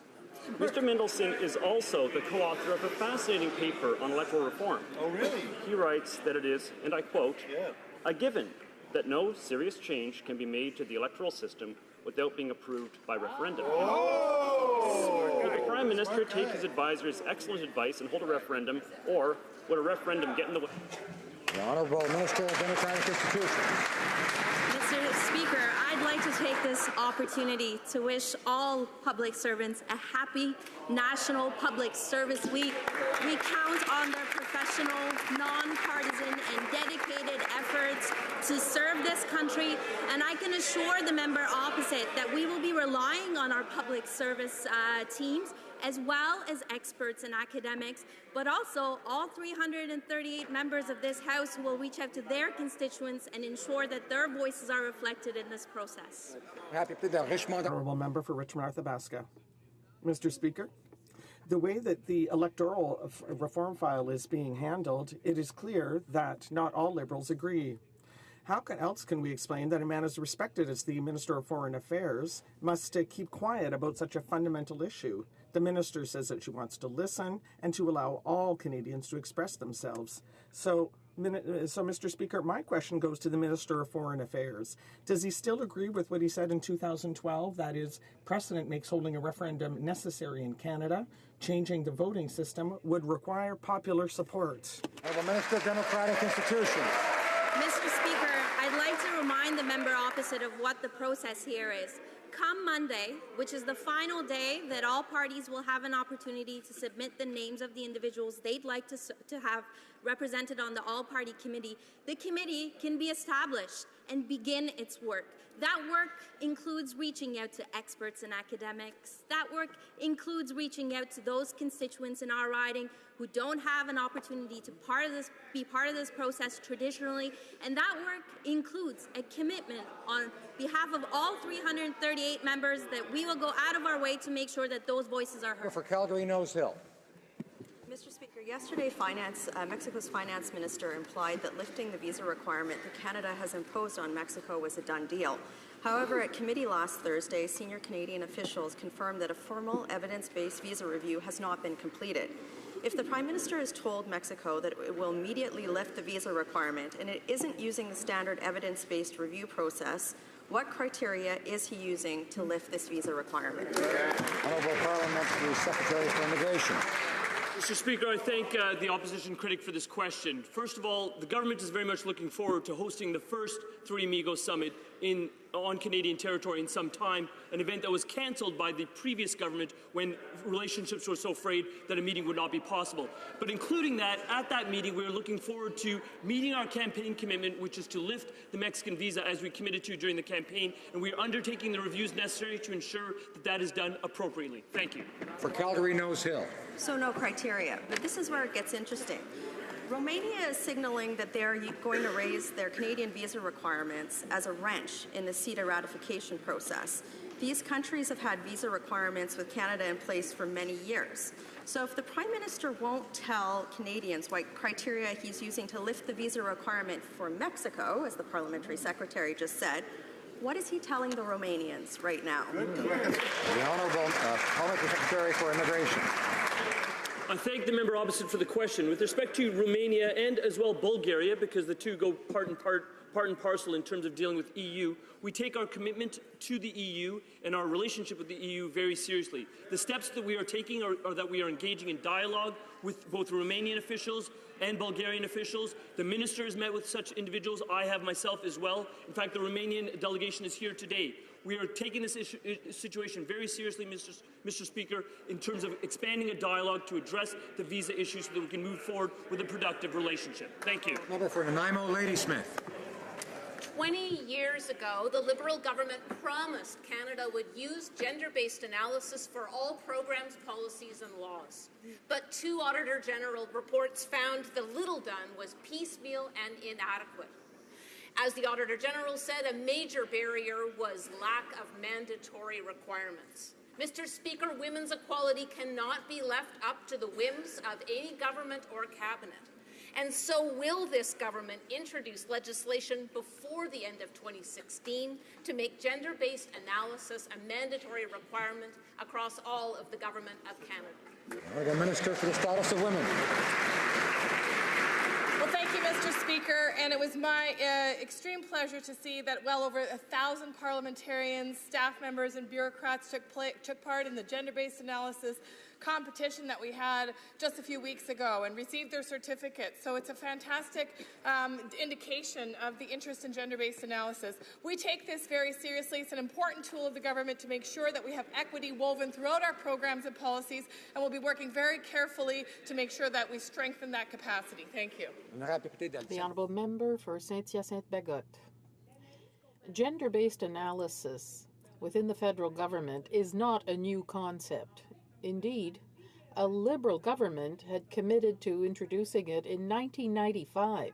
Mr. Mendelson is also the co-author of a fascinating paper on electoral reform. Oh, really? He writes that it is, and I quote, a given that no serious change can be made to the electoral system without being approved by referendum. Would the Prime Minister take his advisor's excellent advice and hold a referendum, or would a referendum get in the way? The Honourable Minister of Democratic Institutions. Mr. Speaker, I'd like to take this opportunity to wish all public servants a happy National Public Service Week. We count on their professional, non-partisan, and dedicated efforts to serve this country, and I can assure the member opposite that we will be relying on our public service teams as well as experts and academics, but also all 338 members of this House who will reach out to their constituents and ensure that their voices are reflected in this process. Honourable member for Richmond Arthabaska. Mr. Speaker, the way that the electoral reform file is being handled, it is clear that not all Liberals agree. How else can we explain that a man as respected as the Minister of Foreign Affairs must keep quiet about such a fundamental issue? The minister says that she wants to listen and to allow all Canadians to express themselves. So, Mr. Speaker, my question goes to the Minister of Foreign Affairs. Does he still agree with what he said in 2012? That is, precedent makes holding a referendum necessary in Canada. Changing the voting system would require popular support. Honourable Minister of Democratic Institutions. Mr. Speaker, I'd like to remind the member opposite of what the process here is. Come Monday, which is the final day that all parties will have an opportunity to submit the names of the individuals they'd like to have represented on the all-party committee, the committee can be established and begin its work. That work includes reaching out to experts and academics. That work includes reaching out to those constituents in our riding who don't have an opportunity to be part of this process traditionally. And that work includes a commitment on behalf of all 338 members that we will go out of our way to make sure that those voices are heard. For Calgary Nose Hill. Mr. Speaker, yesterday Mexico's finance minister implied that lifting the visa requirement that Canada has imposed on Mexico was a done deal. However, at committee last Thursday, senior Canadian officials confirmed that a formal evidence-based visa review has not been completed. If the Prime Minister has told Mexico that it will immediately lift the visa requirement and it isn't using the standard evidence-based review process, What criteria is he using to lift this visa requirement? Honourable Parliamentary Secretary for Immigration. Mr. Speaker, I thank the opposition critic for this question. First of all, the government is very much looking forward to hosting the first Three Amigos Summit on Canadian territory in some time, an event that was cancelled by the previous government when relationships were so frayed that a meeting would not be possible. But including that, at that meeting, we are looking forward to meeting our campaign commitment, which is to lift the Mexican visa as we committed to during the campaign, and we are undertaking the reviews necessary to ensure that that is done appropriately. Thank you. For Calgary Nose Hill. So no criteria, but this is where it gets interesting. Romania is signaling that they're going to raise their Canadian visa requirements as a wrench in the CETA ratification process. These countries have had visa requirements with Canada in place for many years. So if the Prime Minister won't tell Canadians what criteria he's using to lift the visa requirement for Mexico, as the Parliamentary Secretary just said, what is he telling the Romanians right now? The Honourable Parliamentary Secretary for Immigration. I thank the member opposite for the question. With respect to Romania and as well Bulgaria, because the two go part and parcel in terms of dealing with EU, we take our commitment to the EU and our relationship with the EU very seriously. The steps that we are taking are that we are engaging in dialogue with both Romanian officials and Bulgarian officials. The minister has met with such individuals. I have myself as well. In fact, the Romanian delegation is here today. We are taking this situation very seriously, Mr. Speaker, in terms of expanding a dialogue to address the visa issue so that we can move forward with a productive relationship. Thank you. Member for Nanaimo, Ladysmith. 20 years ago, the Liberal government promised Canada would use gender-based analysis for all programs, policies and laws. But 2 Auditor General reports found the little done was piecemeal and inadequate. As the Auditor General said, a major barrier was lack of mandatory requirements. Mr. Speaker, women's equality cannot be left up to the whims of any government or cabinet. And so will this government introduce legislation before the end of 2016 to make gender-based analysis a mandatory requirement across all of the government of Canada? The Minister for the Status of Women. Well, thank you, Mr. Speaker, and it was my extreme pleasure to see that well over 1,000 parliamentarians, staff members, and bureaucrats took part in the gender-based analysis competition that we had just a few weeks ago and received their certificates. So it's a fantastic indication of the interest in gender-based analysis. We take this very seriously. It's an important tool of the government to make sure that we have equity woven throughout our programs and policies, and we'll be working very carefully to make sure that we strengthen that capacity. Thank you. The Honourable Member for Saint-Hyacinthe-Bagotte. Gender-based analysis within the federal government is not a new concept. Indeed, a Liberal government had committed to introducing it in 1995.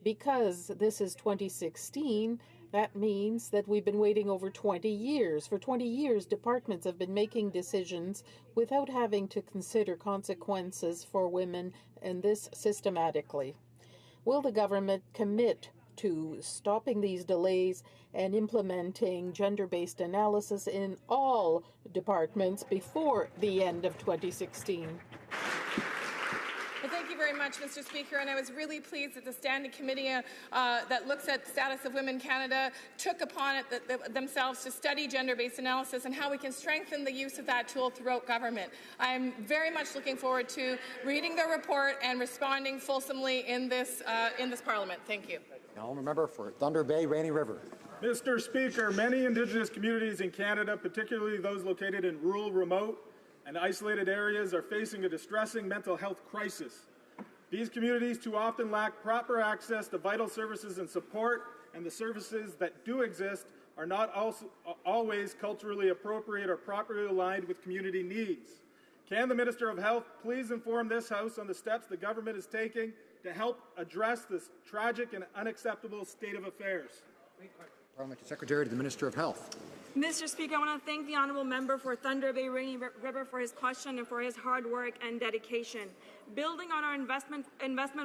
Because this is 2016, that means that we've been waiting over 20 years. For 20 years, departments have been making decisions without having to consider consequences for women, and this systematically. Will the government commit to stopping these delays and implementing gender-based analysis in all departments before the end of 2016? Well, thank you very much, Mr. Speaker, and I was really pleased that the Standing Committee that looks at the status of women in Canada took upon it themselves to study gender-based analysis and how we can strengthen the use of that tool throughout government. I'm very much looking forward to reading the report and responding fulsomely in this Parliament. Thank you. Now, member for Thunder Bay, Rainy River. Mr. Speaker, many Indigenous communities in Canada, particularly those located in rural, remote, and isolated areas, are facing a distressing mental health crisis. These communities too often lack proper access to vital services and support, and the services that do exist are not always culturally appropriate or properly aligned with community needs. Can the Minister of Health please inform this House on the steps the government is taking to help address this tragic and unacceptable state of affairs? Parliamentary Secretary to the Minister of Health. Mr. Speaker, I want to thank the honourable member for Thunder Bay Rainy River for his question and for his hard work and dedication. Building on our investment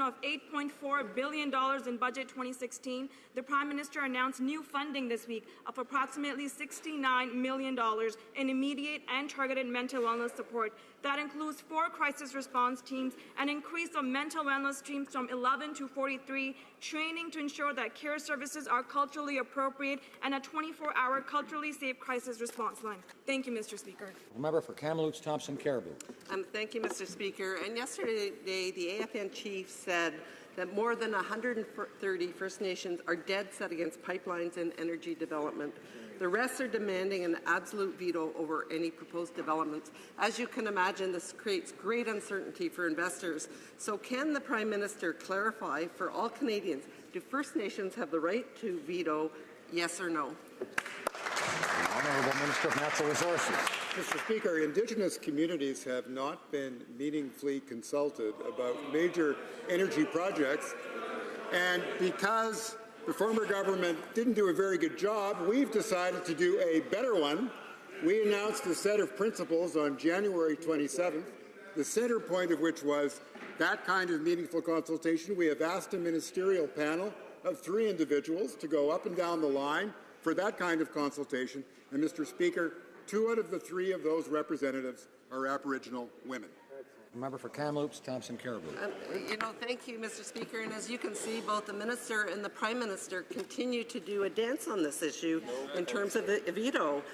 of $8.4 billion in budget 2016, the Prime Minister announced new funding this week of approximately $69 million in immediate and targeted mental wellness support. That includes 4 crisis response teams, an increase of mental wellness teams from 11 to 43, training to ensure that care services are culturally appropriate, and a 24-hour culturally safe crisis response line. Thank you, Mr. Speaker. Member for Kamloops Thompson Caribou. Thank you, Mr. Speaker. And yesterday, the AFN chief said that more than 130 First Nations are dead set against pipelines and energy development. The rest are demanding an absolute veto over any proposed developments. As you can imagine, this creates great uncertainty for investors. So can the Prime Minister clarify for all Canadians, do First Nations have the right to veto, yes or no? Honourable Minister of Natural Resources. Mr. Speaker, Indigenous communities have not been meaningfully consulted about major energy projects, and because the former government didn't do a very good job, we've decided to do a better one. We announced a set of principles on January 27th, the center point of which was that kind of meaningful consultation. We have asked a ministerial panel of 3 individuals to go up and down the line for that kind of consultation. And Mr. Speaker, 2 out of the 3 of those representatives are Aboriginal women. Member for Kamloops Thompson Caribou. Thank you, Mr. Speaker. And as you can see, both the Minister and the Prime Minister continue to do a dance on this issue in terms of the veto.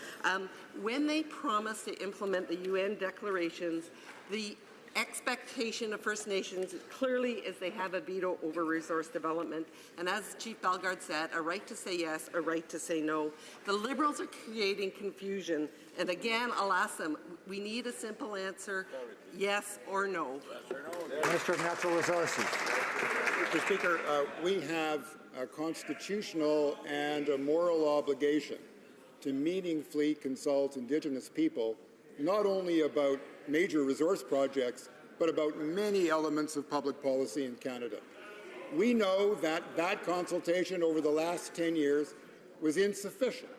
When they promise to implement the UN declarations, the expectation of First Nations clearly is they have a veto over resource development. And as Chief Bellegarde said, a right to say yes, a right to say no. The Liberals are creating confusion. And again, I'll ask them, we need a simple answer, yes or no. Minister of Natural Resources. Mr. Speaker, we have a constitutional and a moral obligation to meaningfully consult Indigenous people, not only about major resource projects, but about many elements of public policy in Canada. We know that that consultation over the last 10 years was insufficient.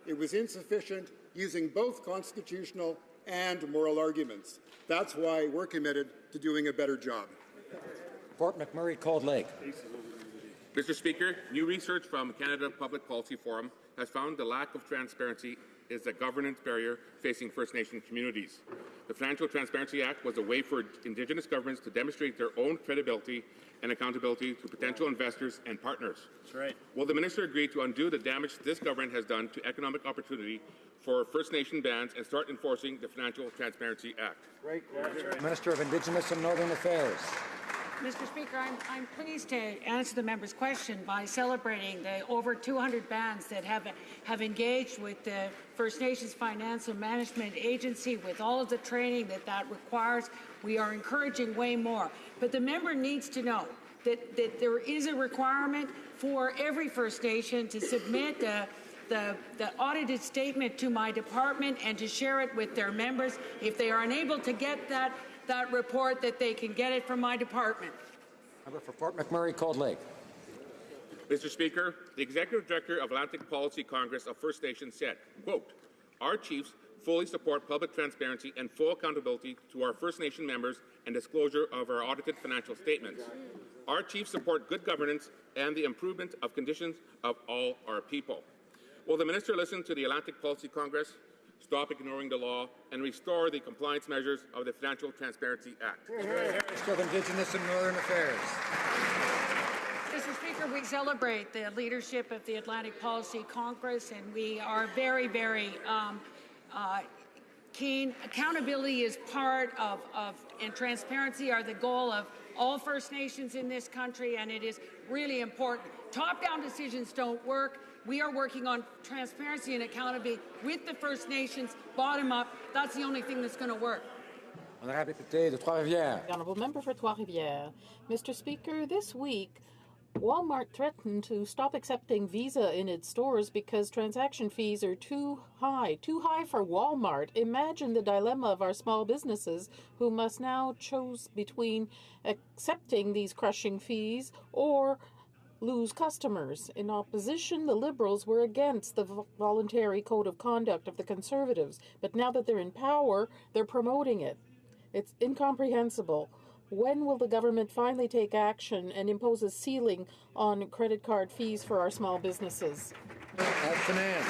It was insufficient using both constitutional and moral arguments. That's why we're committed to doing a better job. Fort McMurray Cold Lake. Mr. Speaker, new research from Canada Public Policy Forum has found the lack of transparency is a governance barrier facing First Nation communities. The Financial Transparency Act was a way for Indigenous governments to demonstrate their own credibility and accountability to potential investors and partners. That's right. Will the Minister agree to undo the damage this government has done to economic opportunity for First Nation bands and start enforcing the Financial Transparency Act? Minister of Indigenous and Northern Affairs. Mr. Speaker, I'm pleased to answer the member's question by celebrating the over 200 bands that have engaged with the First Nations Financial Management Agency with all of the training that requires. We are encouraging way more. But the member needs to know that there is a requirement for every First Nation to submit the audited statement to my department and to share it with their members. If they are unable to get that report, that they can get it from my department. Member for Fort McMurray Cold Lake. Mr. Speaker, the Executive Director of Atlantic Policy Congress of First Nations said, quote, "Our chiefs fully support public transparency and full accountability to our First Nation members and disclosure of our audited financial statements. Our chiefs support good governance and the improvement of conditions of all our people." Will the Minister listen to the Atlantic Policy Congress, stop ignoring the law, and restore the compliance measures of the Financial Transparency Act? Minister of Indigenous and Northern Affairs. Mr. Speaker, we celebrate the leadership of the Atlantic Policy Congress, and we are very, very keen. Accountability is part of, and transparency are the goal of all First Nations in this country, and it is really important. Top-down decisions don't work. We are working on transparency and accountability with the First Nations, bottom up. That's the only thing that's going to work. Honorable député de Trois-Rivières. The Honourable Member for Trois-Rivières. Mr. Speaker, this week, Walmart threatened to stop accepting Visa in its stores because transaction fees are too high for Walmart. Imagine the dilemma of our small businesses who must now choose between accepting these crushing fees or lose customers. In opposition, the Liberals were against the voluntary code of conduct of the Conservatives, but now that they're in power, they're promoting it. It's incomprehensible. When will the government finally take action and impose a ceiling on credit card fees for our small businesses? Finance.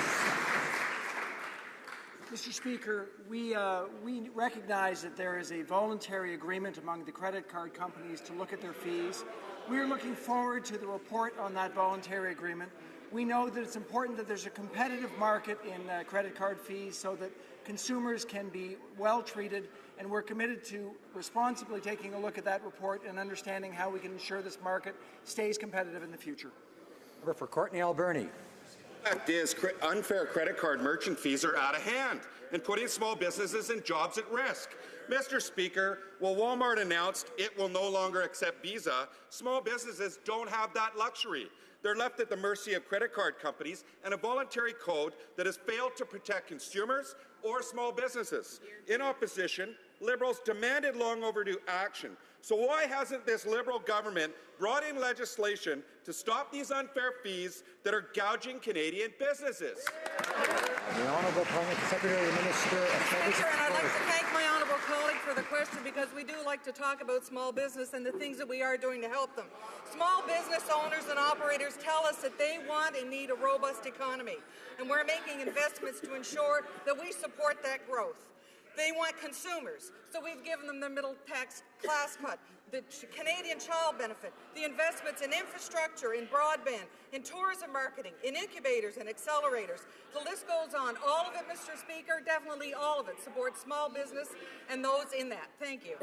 Mr. Speaker, we recognize that there is a voluntary agreement among the credit card companies to look at their fees. We are looking forward to the report on that voluntary agreement. We know that it's important that there's a competitive market in credit card fees so that consumers can be well treated, and we're committed to responsibly taking a look at that report and understanding how we can ensure this market stays competitive in the future. For Courtney Alberni. The fact is, unfair credit card merchant fees are out of hand and putting small businesses and jobs at risk. Mr. Speaker, while Walmart announced it will no longer accept Visa, small businesses don't have that luxury. They're left at the mercy of credit card companies and a voluntary code that has failed to protect consumers or small businesses. In opposition, Liberals demanded long overdue action. So why hasn't this Liberal government brought in legislation to stop these unfair fees that are gouging Canadian businesses? The Honourable Parliamentary Secretary, the Minister of Services. And I'd like to thank my honourable colleague for the question, because we do like to talk about small business and the things that we are doing to help them. Small business owners and operators tell us that they want and need a robust economy, and we're making investments to ensure that we support that growth. They want consumers, so we've given them the middle tax class cut, the Canadian Child Benefit, the investments in infrastructure, in broadband, in tourism marketing, in incubators and accelerators. The list goes on. All of it, Mr. Speaker, definitely all of it, supports small business and those in that. Thank you.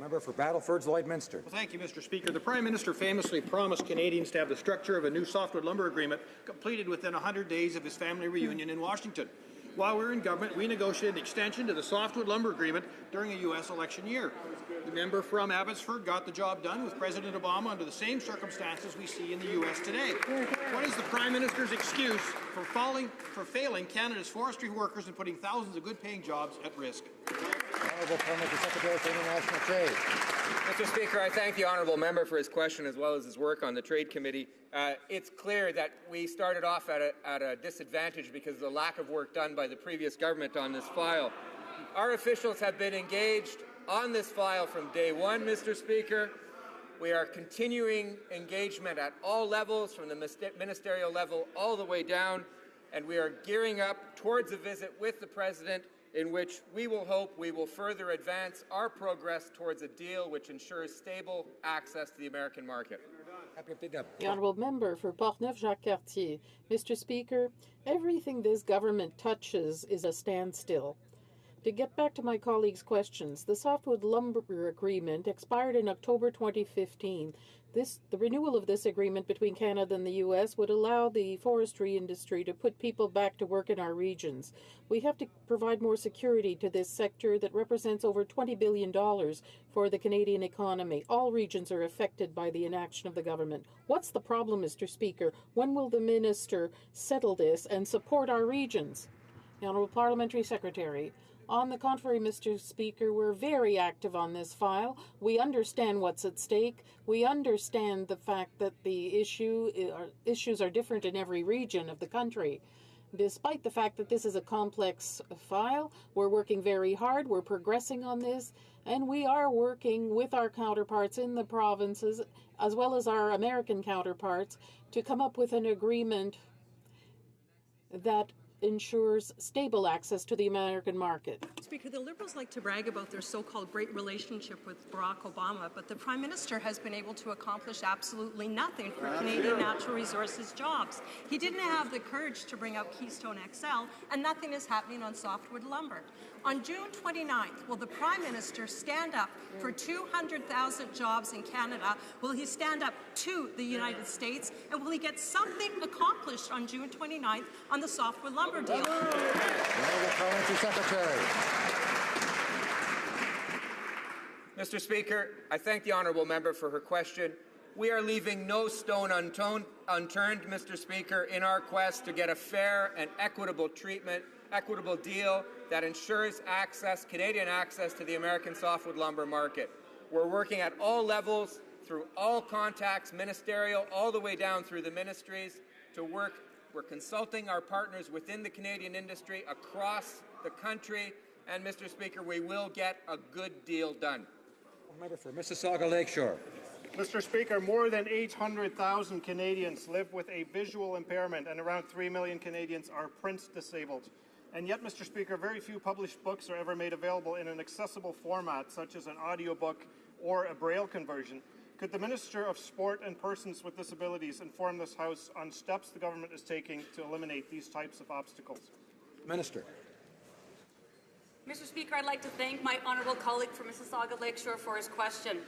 Member for Battleford's Lloydminster. Well, thank you, Mr. Speaker. The Prime Minister famously promised Canadians to have the structure of a new softwood lumber agreement completed within 100 days of his family reunion in Washington. While we were in government, we negotiated an extension to the softwood lumber agreement during a U.S. election year. The member from Abbotsford got the job done with President Obama under the same circumstances we see in the U.S. today. What is the Prime Minister's excuse for failing Canada's forestry workers and putting thousands of good-paying jobs at risk? Honourable Parliamentary Secretary for International Trade. Mr. Speaker, I thank the honourable member for his question as well as his work on the Trade Committee. It's clear that we started off at a disadvantage because of the lack of work done by the previous government on this file. Our officials have been engaged on this file from day one, Mr. Speaker. We are continuing engagement at all levels, from the ministerial level all the way down, and we are gearing up towards a visit with the President in which we will further advance our progress towards a deal which ensures stable access to the American market. The Honourable Member for Portneuf-Jacques-Cartier. Mr. Speaker, everything this government touches is a standstill. To get back to my colleagues' questions, the softwood lumber agreement expired in October 2015. The renewal of this agreement between Canada and the U.S. would allow the forestry industry to put people back to work in our regions. We have to provide more security to this sector that represents over $20 billion for the Canadian economy. All regions are affected by the inaction of the government. What's the problem, Mr. Speaker? When will the Minister settle this and support our regions? The Honourable Parliamentary Secretary. On the contrary, Mr. Speaker, we're very active on this file. We understand what's at stake. We understand the fact that the issues are different in every region of the country. Despite the fact that this is a complex file, we're working very hard. We're progressing on this, and we are working with our counterparts in the provinces, as well as our American counterparts, to come up with an agreement that ensures stable access to the American market. Speaker, the Liberals like to brag about their so-called great relationship with Barack Obama, but the Prime Minister has been able to accomplish absolutely nothing for Canadian natural resources jobs. He didn't have the courage to bring out Keystone XL, and nothing is happening on softwood lumber. On June 29th, will the Prime Minister stand up for 200,000 jobs in Canada? Will he stand up to the United States? And will he get something accomplished on June 29th on the softwood lumber deal? Honourable Parliamentary Secretary. Mr. Speaker, I thank the honourable member for her question. We are leaving no stone unturned, Mr. Speaker, in our quest to get a fair and equitable deal that ensures Canadian access to the American softwood lumber market. We're working at all levels, through all contacts, ministerial, all the way down through the ministries, to work. We're consulting our partners within the Canadian industry across the country, and Mr. Speaker, we will get a good deal done. Member for Mississauga Lakeshore. Mr. Speaker, more than 800,000 Canadians live with a visual impairment, and around 3 million Canadians are print disabled. And yet, Mr. Speaker, very few published books are ever made available in an accessible format, such as an audiobook or a Braille conversion. Could the Minister of Sport and Persons with Disabilities inform this House on steps the government is taking to eliminate these types of obstacles? Minister. Mr. Speaker, I'd like to thank my honourable colleague from Mississauga Lakeshore for his question.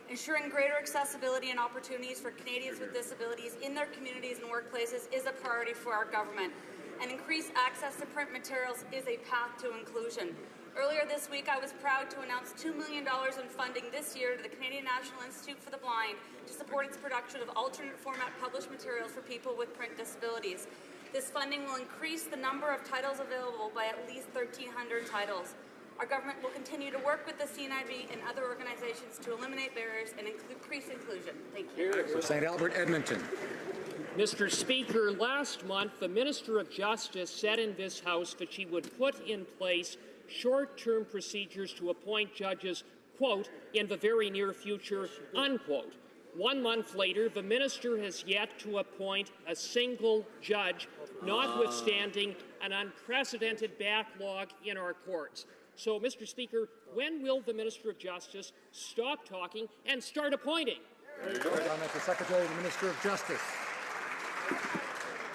Ensuring greater accessibility and opportunities for Canadians with disabilities in their communities and workplaces is a priority for our government, and increased access to print materials is a path to inclusion. Earlier this week, I was proud to announce $2 million in funding this year to the Canadian National Institute for the Blind to support its production of alternate format published materials for people with print disabilities. This funding will increase the number of titles available by at least 1,300 titles. Our government will continue to work with the CNIB and other organizations to eliminate barriers and increase inclusion. Thank you. For St. Albert, Edmonton. Mr. Speaker, last month, the Minister of Justice said in this House that she would put in place short-term procedures to appoint judges, quote, in the very near future, unquote. 1 month later, the minister has yet to appoint a single judge, notwithstanding an unprecedented backlog in our courts. So, Mr. Speaker, when will the Minister of Justice stop talking and start appointing? Mr. Secretary to the Minister of Justice.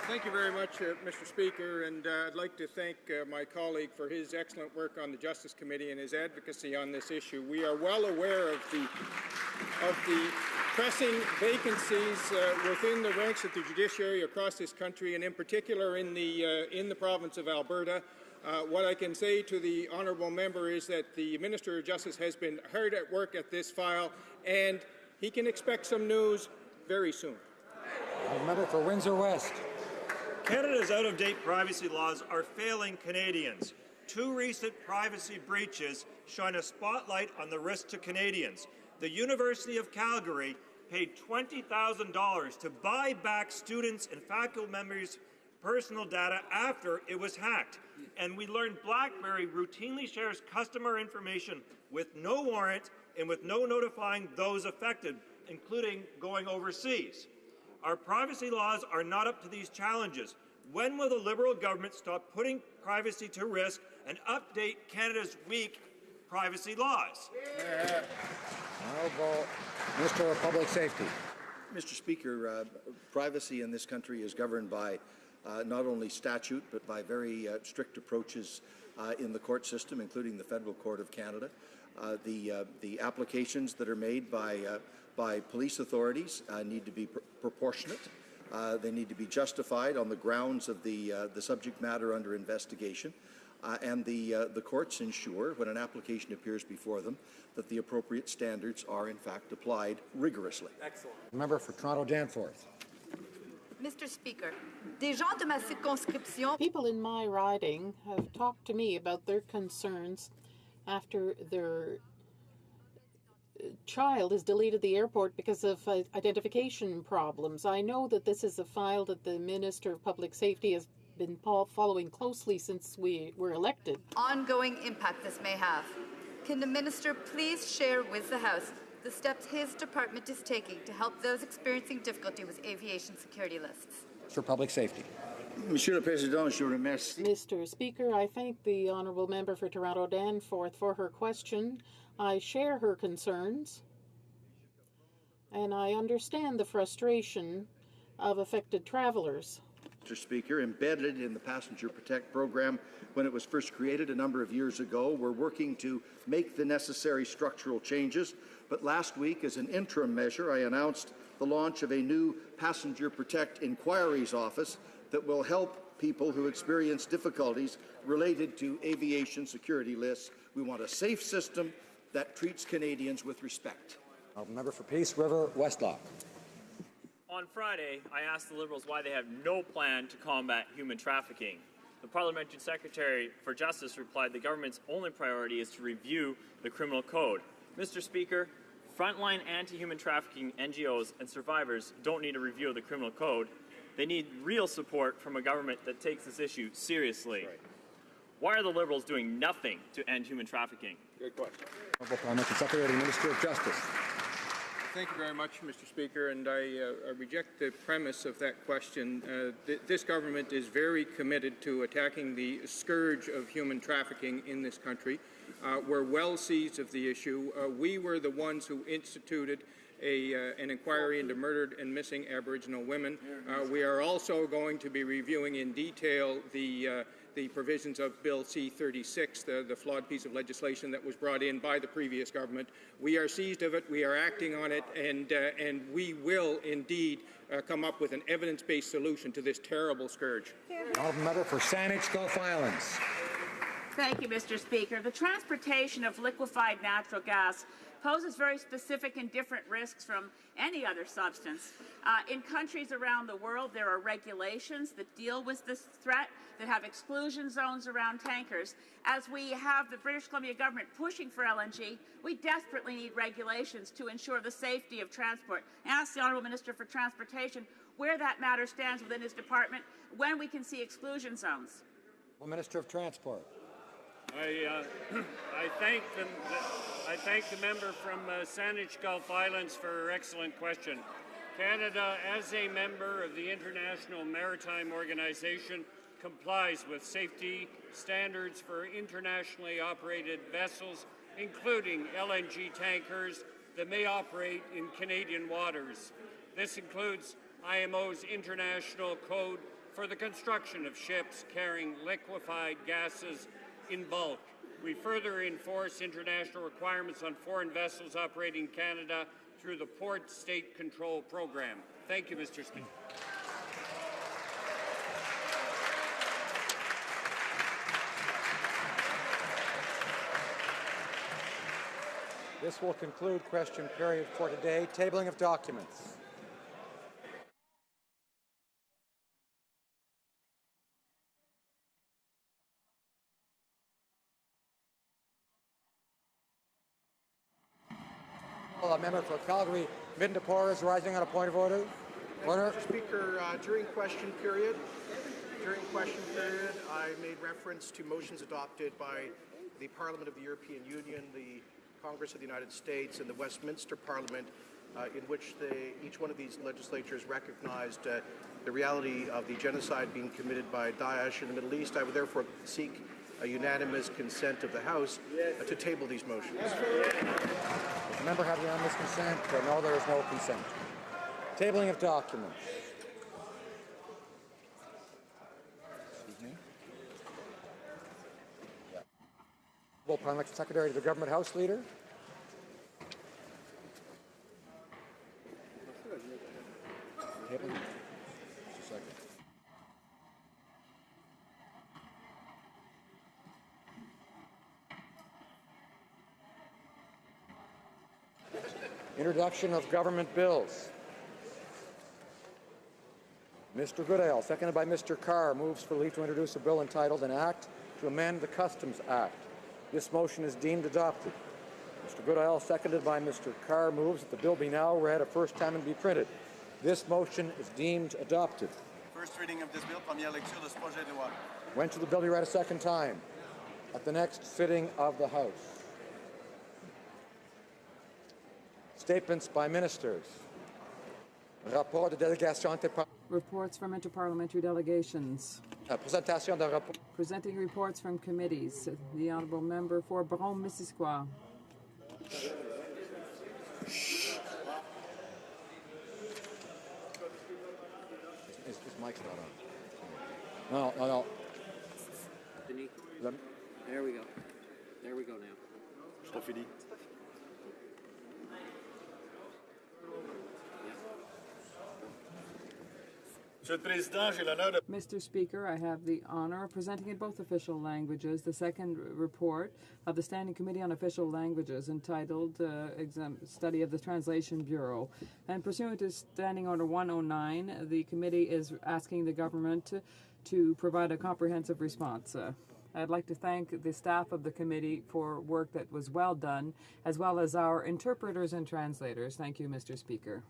Thank you very much, Mr. Speaker, and I'd like to thank my colleague for his excellent work on the Justice Committee and his advocacy on this issue. We are well aware of the pressing vacancies within the ranks of the judiciary across this country, and in particular in the province of Alberta. What I can say to the honourable member is that the Minister of Justice has been hard at work at this file, and he can expect some news very soon. Member for Windsor West. Canada's out-of-date privacy laws are failing Canadians. 2 recent privacy breaches shine a spotlight on the risk to Canadians. The University of Calgary paid $20,000 to buy back students' and faculty members' personal data after it was hacked. And we learned BlackBerry routinely shares customer information with no warrant and with no notifying those affected, including going overseas. Our privacy laws are not up to these challenges. When will the Liberal government stop putting privacy to risk and update Canada's weak privacy laws? Honourable Minister of Public Safety. Mr. Speaker, privacy in this country is governed by not only statute, but by very strict approaches in the court system, including the Federal Court of Canada. The applications that are made by police authorities need to be proportionate. They need to be justified on the grounds of the subject matter under investigation. And the courts ensure, when an application appears before them, that the appropriate standards are in fact applied rigorously. Excellent. Member for Toronto Danforth. Mr. Speaker, des gens de ma circonscription. People in my riding have talked to me about their concerns after their child is delayed at the airport because of identification problems. I know that this is a file that the Minister of Public Safety has been following closely since we were elected. Ongoing impact this may have. Can the Minister please share with the House the steps his department is taking to help those experiencing difficulty with aviation security lists? For Public Safety. Monsieur le Président, je vous remercie. Mr. Speaker, I thank the honourable member for Toronto Danforth for her question. I share her concerns, and I understand the frustration of affected travellers. Mr. Speaker, embedded in the Passenger Protect program when it was first created a number of years ago, we're working to make the necessary structural changes. But last week, as an interim measure, I announced the launch of a new Passenger Protect Inquiries Office that will help people who experience difficulties related to aviation security lists. We want a safe system that treats Canadians with respect. Member for Peace River, Westlock. On Friday, I asked the Liberals why they have no plan to combat human trafficking. The Parliamentary Secretary for Justice replied the government's only priority is to review the criminal code. Mr. Speaker, frontline anti-human trafficking NGOs and survivors don't need a review of the criminal code. They need real support from a government that takes this issue seriously. Right. Why are the Liberals doing nothing to end human trafficking? Good question. Honourable Parliamentary Secretary, Minister of Justice. Thank you very much, Mr. Speaker, and I reject the premise of that question. This government is very committed to attacking the scourge of human trafficking in this country. We're well seized of the issue. We were the ones who instituted an inquiry into murdered and missing Aboriginal women. We are also going to be reviewing in detail the provisions of Bill C-36, the flawed piece of legislation that was brought in by the previous government. We are seized of it, we are acting on it, and we will indeed come up with an evidence-based solution to this terrible scourge. Honourable Member for Saanich Gulf Islands. Thank you, Mr. Speaker. The transportation of liquefied natural gas poses very specific and different risks from any other substance. In countries around the world, there are regulations that deal with this threat, that have exclusion zones around tankers. As we have the British Columbia government pushing for LNG, we desperately need regulations to ensure the safety of transport. I ask the Honourable Minister for Transportation where that matter stands within his department, when we can see exclusion zones. Well, Minister of Transport. I thank the member from Saanich Gulf Islands for her excellent question. Canada, as a member of the International Maritime Organization, complies with safety standards for internationally operated vessels, including LNG tankers that may operate in Canadian waters. This includes IMO's International Code for the construction of ships carrying liquefied gases in bulk. We further enforce international requirements on foreign vessels operating in Canada through the Port State Control Program. Thank you, Mr. Speaker. This will conclude question period for today. Tabling of documents. A member for Calgary Midnapore is rising on a point of order. Mr. Speaker, during question period, I made reference to motions adopted by the Parliament of the European Union, the Congress of the United States, and the Westminster Parliament, in which each one of these legislatures recognized the reality of the genocide being committed by Daesh in the Middle East. I would therefore seek a unanimous consent of the House to table these motions. Does the member have unanimous consent? No, there is no consent. Tabling of documents. Parliamentary Secretary to the Government House Leader. Tabling. Just a second. Introduction of government bills. Mr. Goodale, seconded by Mr. Carr, moves for leave to introduce a bill entitled An Act to Amend the Customs Act. This motion is deemed adopted. Mr. Goodale, seconded by Mr. Carr, moves that the bill be now read a first time and be printed. This motion is deemed adopted. First reading of this bill, première lecture de ce projet de loi. When shall the bill be read a second time? At the next sitting of the House. Statements by ministers. Rapport de délégation Reports from interparliamentary delegations. Présentation d'un rapport. Presenting reports from committees. The Honourable Member for Brome-Missisquoi. His mic's not on. No. Denis, there we go. There we go now. C'est fini. Mr. Speaker, I have the honor of presenting in both official languages the second report of the Standing Committee on Official Languages entitled Study of the Translation Bureau. And pursuant to Standing Order 109, the committee is asking the government to provide a comprehensive response. I'd like to thank the staff of the committee for work that was well done, as well as our interpreters and translators. Thank you, Mr. Speaker.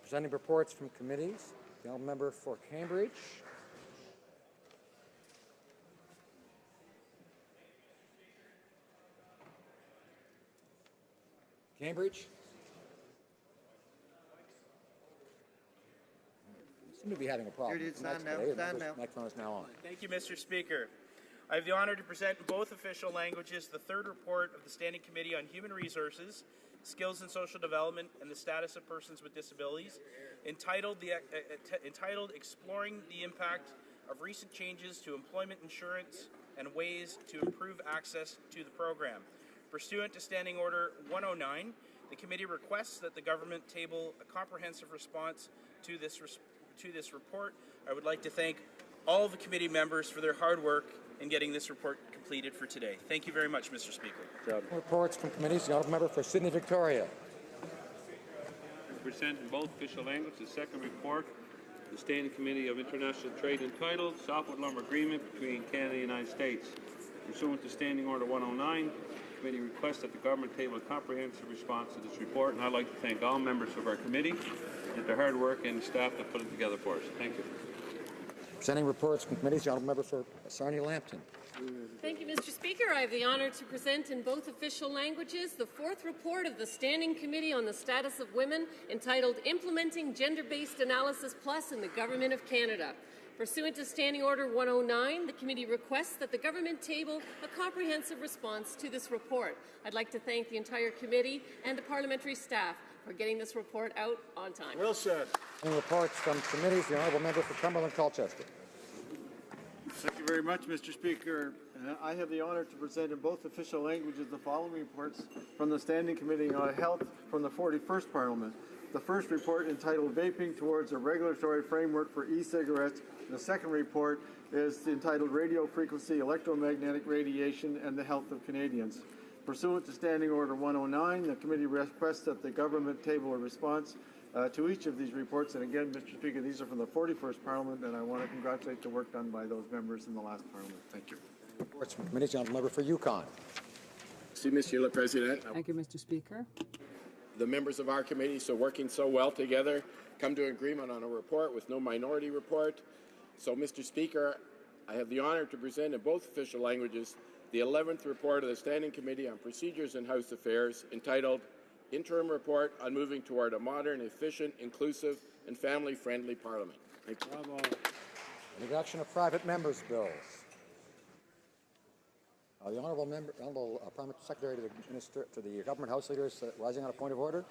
Presenting reports from committees. The honourable member for Cambridge. Cambridge? We seem to be having a problem. Here it is, Tonight's stand now, today. The stand now. microphone is now on. Thank you, Mr. Speaker. I have the honor to present in both official languages the third report of the Standing Committee on Human Resources, Skills and Social Development, and the Status of Persons with Disabilities, entitled Exploring the Impact of Recent Changes to Employment Insurance and Ways to Improve Access to the Program. Pursuant to Standing Order 109, the committee requests that the government table a comprehensive response to this report. I would like to thank all the committee members for their hard work in getting this report completed for today. Thank you very much, Mr. Speaker. Reports from committees. The honourable member for Sydney, Victoria. Present in both official languages the second report of the Standing Committee of International Trade entitled Southwood Lumber Agreement between Canada and the United States. Pursuant to Standing Order 109, the committee requests that the government table a comprehensive response to this report, and I'd like to thank all members of our committee and their hard work and staff that put it together for us. Thank you. Presenting reports from committees. The honourable member for Sarnia-Lambton. Thank you, Mr. Speaker. I have the honour to present in both official languages the fourth report of the Standing Committee on the Status of Women, entitled Implementing Gender-Based Analysis Plus in the Government of Canada. Pursuant to Standing Order 109, the committee requests that the government table a comprehensive response to this report. I'd like to thank the entire committee and the parliamentary staff for getting this report out on time. Well said. Any reports from committees? The honourable member for Cumberland-Colchester. Thank you very much, Mr. Speaker. I have the honour to present in both official languages the following reports from the Standing Committee on Health from the 41st Parliament. The first report, entitled Vaping Towards a Regulatory Framework for E-Cigarettes. The second report is entitled Radio Frequency Electromagnetic Radiation and the Health of Canadians. Pursuant to Standing Order 109, the committee requests that the government table a response to each of these reports. And again, Mr. Speaker, these are from the 41st Parliament, and I want to congratulate the work done by those members in the last Parliament. Thank you. Reports from committees. The honourable member for Yukon. Monsieur le Président. Thank you, Mr. Speaker. The members of our committee, working so well together, come to agreement on a report with no minority report. So, Mr. Speaker, I have the honour to present in both official languages the 11th report of the Standing Committee on Procedures and House Affairs, entitled Interim Report on Moving Toward a Modern, Efficient, Inclusive and Family-Friendly Parliament. Thank you. Bravo. Introduction of private members' bills. The Honourable Parliamentary Secretary to the Government House Leader is rising on a point of order.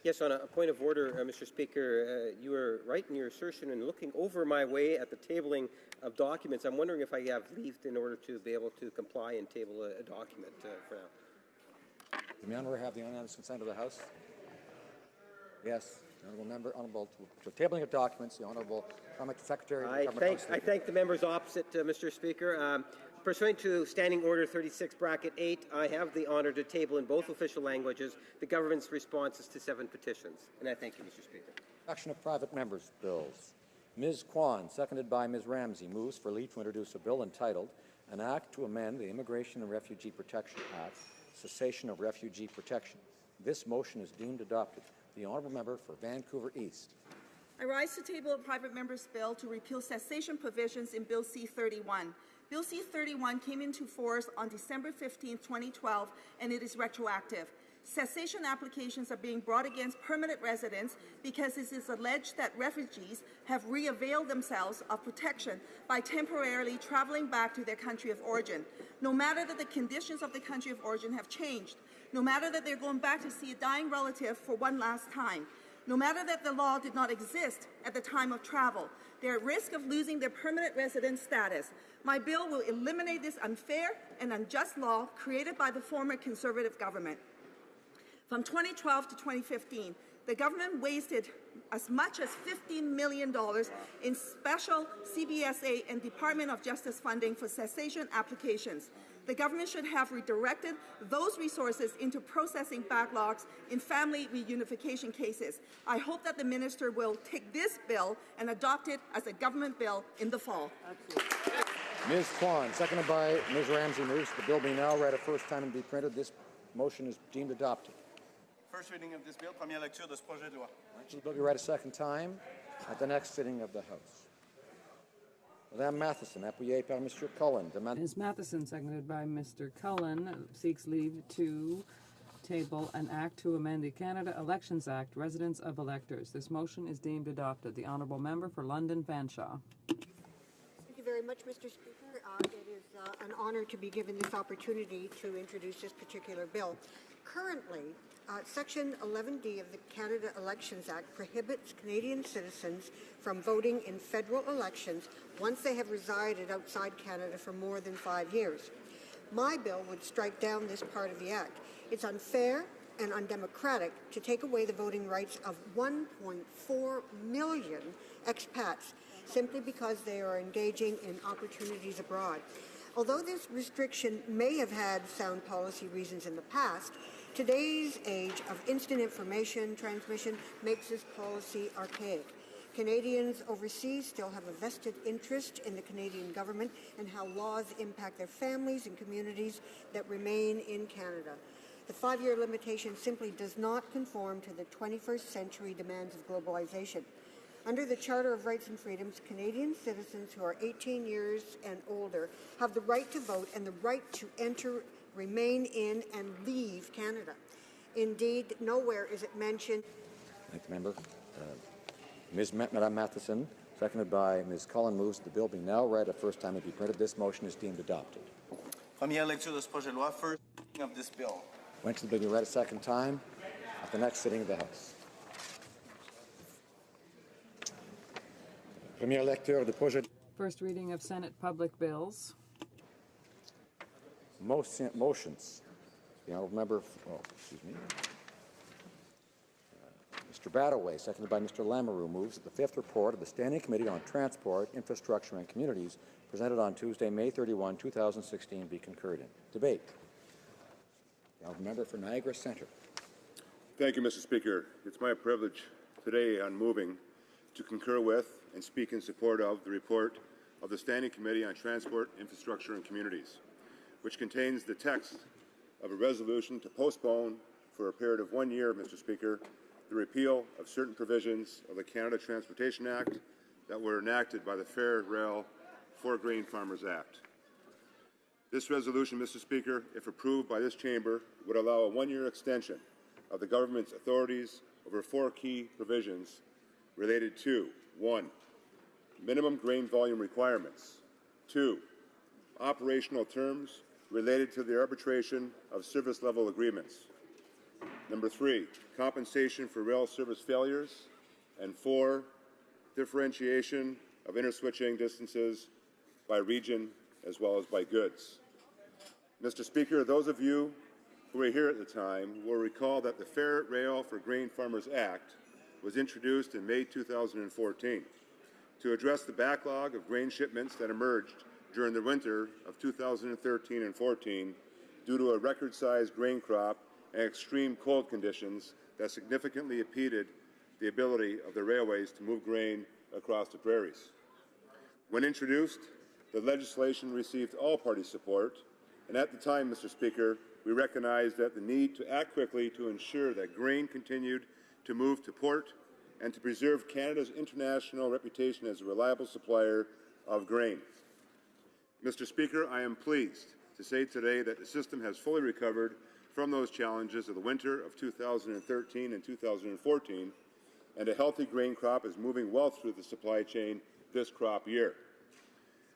Yes, on a point of order, Mr. Speaker, you were right in your assertion and looking over my way at the tabling of documents. I'm wondering if I have leave in order to be able to comply and table a document for now. Does the honour have the unanimous consent of the House? Yes. The honourable to tabling of documents, the Honourable Parliamentary Secretary of the Government House Leader. I thank the members opposite, Mr. Speaker. Pursuant to Standing Order 36(8), I have the honour to table in both official languages the government's responses to 7 petitions. And I thank you, Mr. Speaker. Action of private members' bills. Ms. Kwan, seconded by Ms. Ramsey, moves for leave to introduce a bill entitled An Act to Amend the Immigration and Refugee Protection Act, Cessation of Refugee Protection. This motion is deemed adopted. The honourable member for Vancouver East. I rise to table a private member's bill to repeal cessation provisions in Bill C-31. Bill C-31 came into force on December 15, 2012, and it is retroactive. Cessation applications are being brought against permanent residents because it is alleged that refugees have re-availed themselves of protection by temporarily traveling back to their country of origin. No matter that the conditions of the country of origin have changed, no matter that they're going back to see a dying relative for one last time, no matter that the law did not exist at the time of travel, they're at risk of losing their permanent resident status. My bill will eliminate this unfair and unjust law created by the former Conservative government. From 2012 to 2015, the government wasted as much as $15 million in special CBSA and Department of Justice funding for cessation applications. The government should have redirected those resources into processing backlogs in family reunification cases. I hope that the minister will take this bill and adopt it as a government bill in the fall. Ms. Kwan, seconded by Ms. Ramsey, moves the bill be now read a first time and be printed. This motion is deemed adopted. First reading of this bill, première lecture de ce projet de loi. The bill be read a second time at the next sitting of the House. Madame Matheson, appuyée par Mr. Cullen. Ms. Matheson, seconded by Mr. Cullen, seeks leave to table an act to amend the Canada Elections Act, Residence of Electors. This motion is deemed adopted. The Honourable Member for London Fanshawe. Thank you very much, Mr. Speaker. It is an honour to be given this opportunity to introduce this particular bill. Currently, Section 11D of the Canada Elections Act prohibits Canadian citizens from voting in federal elections once they have resided outside Canada for more than 5 years. My bill would strike down this part of the Act. It's unfair and undemocratic to take away the voting rights of 1.4 million expats simply because they are engaging in opportunities abroad. Although this restriction may have had sound policy reasons in the past, today's age of instant information transmission makes this policy archaic. Canadians overseas still have a vested interest in the Canadian government and how laws impact their families and communities that remain in Canada. The 5-year limitation simply does not conform to the 21st century demands of globalization. Under the Charter of Rights and Freedoms, Canadian citizens who are 18 years and older have the right to vote and the right to enter, remain in, and leave Canada. Indeed, nowhere is it mentioned. Thank you, Member. Madame Matheson, seconded by Ms. Cullen, moves that the bill be now read a first time and be printed. This motion is deemed adopted. Première lecture de ce projet de loi, first reading of this bill. When shall the bill be read a second time at the next sitting of the House? Première lecture de projet. First reading of Senate public bills. Motions. The Honourable Member, Mr. Badaway, seconded by Mr. Lamoureux, moves that the fifth report of the Standing Committee on Transport, Infrastructure and Communities, presented on Tuesday, May 31, 2016, be concurred in. Debate. The Honourable Member for Niagara Centre. Thank you, Mr. Speaker. It's my privilege today on moving to concur with and speak in support of the report of the Standing Committee on Transport, Infrastructure and Communities, which contains the text of a resolution to postpone for a period of 1 year, Mr. Speaker, the repeal of certain provisions of the Canada Transportation Act that were enacted by the Fair Rail for Grain Farmers Act. This resolution, Mr. Speaker, if approved by this chamber, would allow a 1-year extension of the government's authorities over 4 key provisions related to 1. Minimum grain volume requirements. 2. Operational terms related to the arbitration of service level agreements. Number 3, compensation for rail service failures. And 4, differentiation of interswitching distances by region as well as by goods. Mr. Speaker, those of you who were here at the time will recall that the Fair Rail for Grain Farmers Act was introduced in May 2014 to address the backlog of grain shipments that emerged during the winter of 2013 and 14 due to a record-sized grain crop and extreme cold conditions that significantly impeded the ability of the railways to move grain across the prairies. When introduced, the legislation received all-party support, and at the time, Mr. Speaker, we recognized that the need to act quickly to ensure that grain continued to move to port and to preserve Canada's international reputation as a reliable supplier of grain. Mr. Speaker, I am pleased to say today that the system has fully recovered from those challenges of the winter of 2013 and 2014, and a healthy grain crop is moving well through the supply chain this crop year.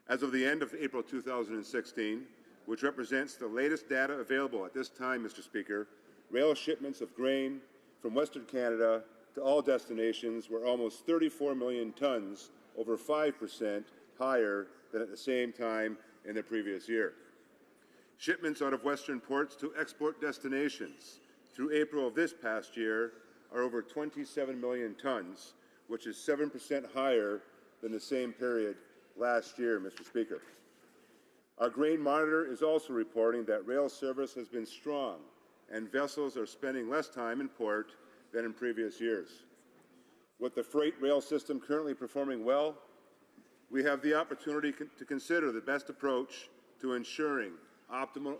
As of the end of April 2016, which represents the latest data available at this time, Mr. Speaker, rail shipments of grain from Western Canada to all destinations were almost 34 million tons, over 5% higher than at the same time in the previous year. Shipments out of Western ports to export destinations through April of this past year are over 27 million tons, which is 7% higher than the same period last year, Mr. Speaker. Our grain monitor is also reporting that rail service has been strong and vessels are spending less time in port than in previous years. With the freight rail system currently performing well, we have the opportunity to consider the best approach to ensuring optimal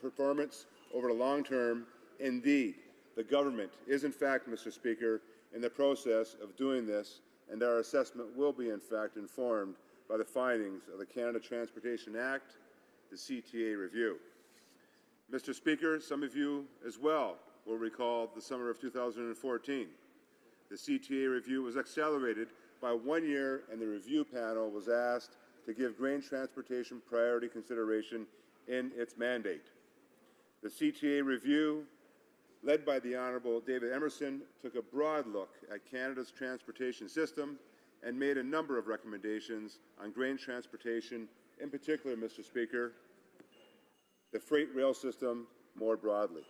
performance over the long term. Indeed, the government is in fact, Mr. Speaker, in the process of doing this, and our assessment will be in fact informed by the findings of the Canada Transportation Act, the CTA review. Mr. Speaker, some of you as well will recall the summer of 2014. The CTA review was accelerated by 1 year, and the review panel was asked to give grain transportation priority consideration in its mandate. The CTA review, led by the Honourable David Emerson, took a broad look at Canada's transportation system and made a number of recommendations on grain transportation, in particular, Mr. Speaker, the freight rail system more broadly.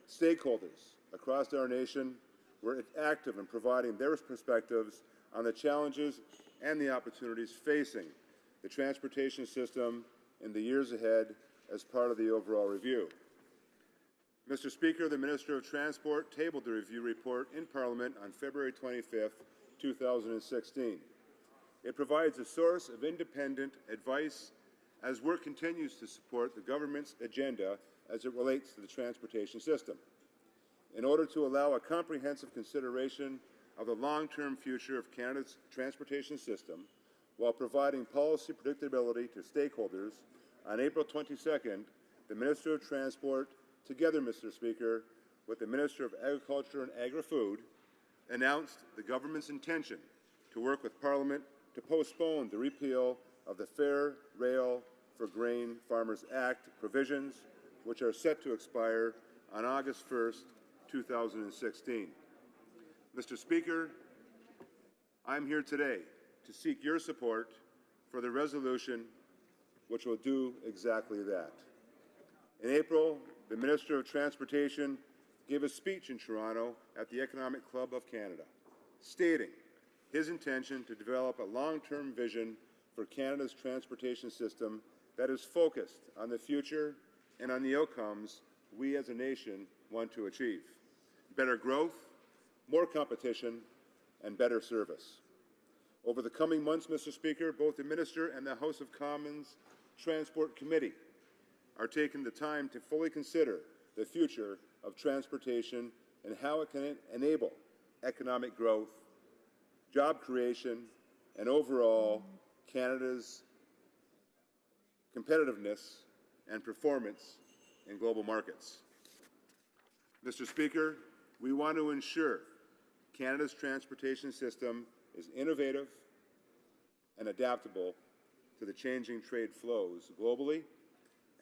Stakeholders across our nation were active in providing their perspectives on the challenges and the opportunities facing the transportation system in the years ahead as part of the overall review. Mr. Speaker, the Minister of Transport tabled the review report in Parliament on February 25, 2016. It provides a source of independent advice as work continues to support the government's agenda as it relates to the transportation system. In order to allow a comprehensive consideration of the long-term future of Canada's transportation system, while providing policy predictability to stakeholders, on April 22nd, the Minister of Transport, together, Mr. Speaker, with the Minister of Agriculture and Agri-Food, announced the government's intention to work with Parliament to postpone the repeal of the Fair Rail for Grain Farmers Act provisions, which are set to expire on August 1st, 2016. Mr. Speaker, I'm here today to seek your support for the resolution which will do exactly that. In April, the Minister of Transportation gave a speech in Toronto at the Economic Club of Canada, stating his intention to develop a long-term vision for Canada's transportation system that is focused on the future and on the outcomes we as a nation want to achieve: better growth, more competition, and better service. Over the coming months, Mr. Speaker, both the Minister and the House of Commons Transport Committee are taking the time to fully consider the future of transportation and how it can enable economic growth, job creation, and overall Canada's competitiveness and performance in global markets. Mr. Speaker, we want to ensure Canada's transportation system is innovative and adaptable to the changing trade flows globally,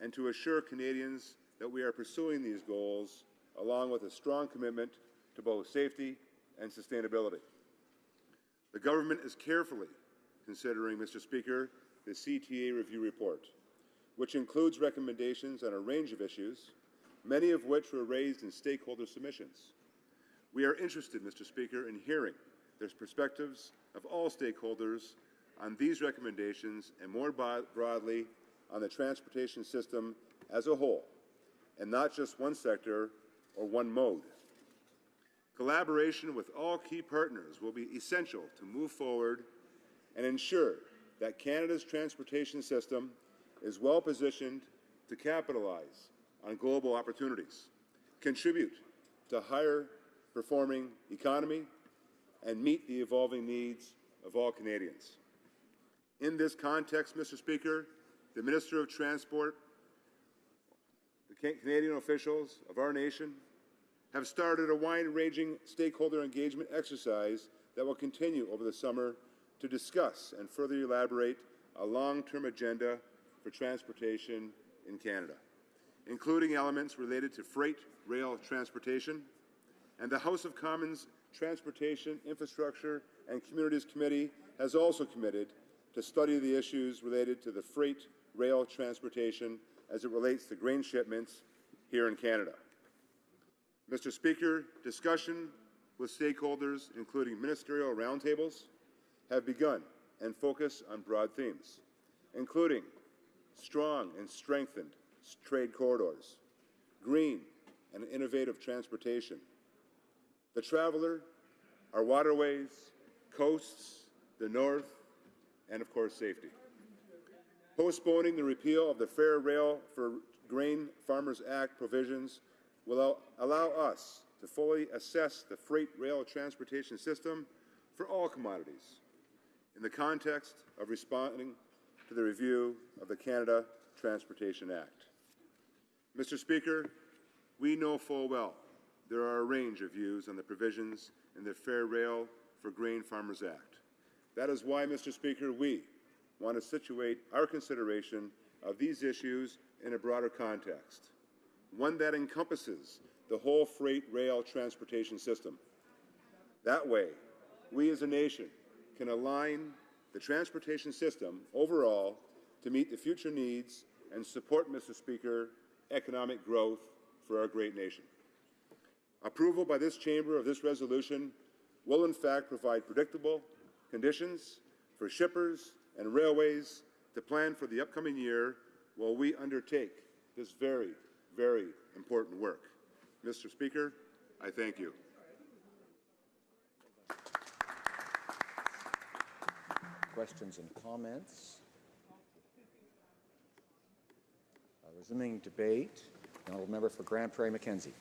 and to assure Canadians that we are pursuing these goals along with a strong commitment to both safety and sustainability. The government is carefully considering, Mr. Speaker, the CTA review report, which includes recommendations on a range of issues, many of which were raised in stakeholder submissions. We are interested, Mr. Speaker, in hearing the perspectives of all stakeholders on these recommendations and more broadly on the transportation system as a whole, and not just one sector or one mode. Collaboration with all key partners will be essential to move forward and ensure that Canada's transportation system is well positioned to capitalize on global opportunities, contribute to a higher performing economy, and meet the evolving needs of all Canadians. In this context, Mr. Speaker, the Minister of Transport, the Canadian officials of our nation have started a wide-ranging stakeholder engagement exercise that will continue over the summer to discuss and further elaborate a long-term agenda for transportation in Canada, including elements related to freight rail transportation. And the House of Commons Transportation, Infrastructure and Communities Committee has also committed to study the issues related to the freight rail transportation as it relates to grain shipments here in Canada. Mr. Speaker, discussion with stakeholders, including ministerial roundtables, have begun and focus on broad themes, including strong and strengthened trade corridors, green and innovative transportation, the traveler, our waterways, coasts, the north, and of course safety. Postponing the repeal of the Fair Rail for Grain Farmers Act provisions will allow us to fully assess the freight rail transportation system for all commodities in the context of responding to the review of the Canada Transportation Act. Mr. Speaker, we know full well there are a range of views on the provisions in the Fair Rail for Grain Farmers Act. That is why, Mr. Speaker, we want to situate our consideration of these issues in a broader context, one that encompasses the whole freight rail transportation system. That way, we as a nation can align the transportation system overall to meet the future needs and support, Mr. Speaker, economic growth for our great nation. Approval by this chamber of this resolution will in fact provide predictable conditions for shippers and railways to plan for the upcoming year while we undertake this very, very important work. Mr. Speaker, I thank you. Questions and comments? Resuming debate, the honourable member for Grand Prairie Mackenzie.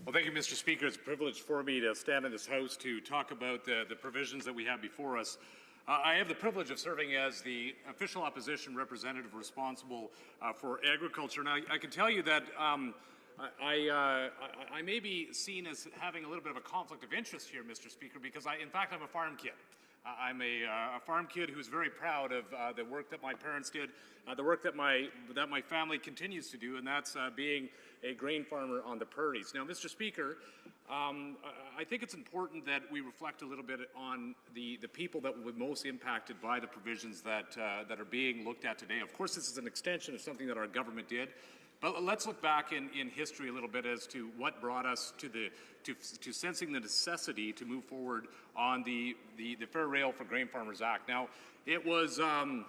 Well, thank you, Mr. Speaker. It's a privilege for me to stand in this House to talk about the provisions that we have before us. I have the privilege of serving as the official opposition representative responsible for agriculture. Now, I can tell you that I may be seen as having a little bit of a conflict of interest here, Mr. Speaker, because in fact, I'm a farm kid. I'm a farm kid who's very proud of the work that my parents did, the work that my family continues to do, and that's being a grain farmer on the prairies. Now, Mr. Speaker, I think it's important that we reflect a little bit on the people that will be most impacted by the provisions that are being looked at today. Of course, this is an extension of something that our government did. But let's look back in history a little bit as to what brought us to sensing the necessity to move forward on the Fair Rail for Grain Farmers Act. Now, it was, I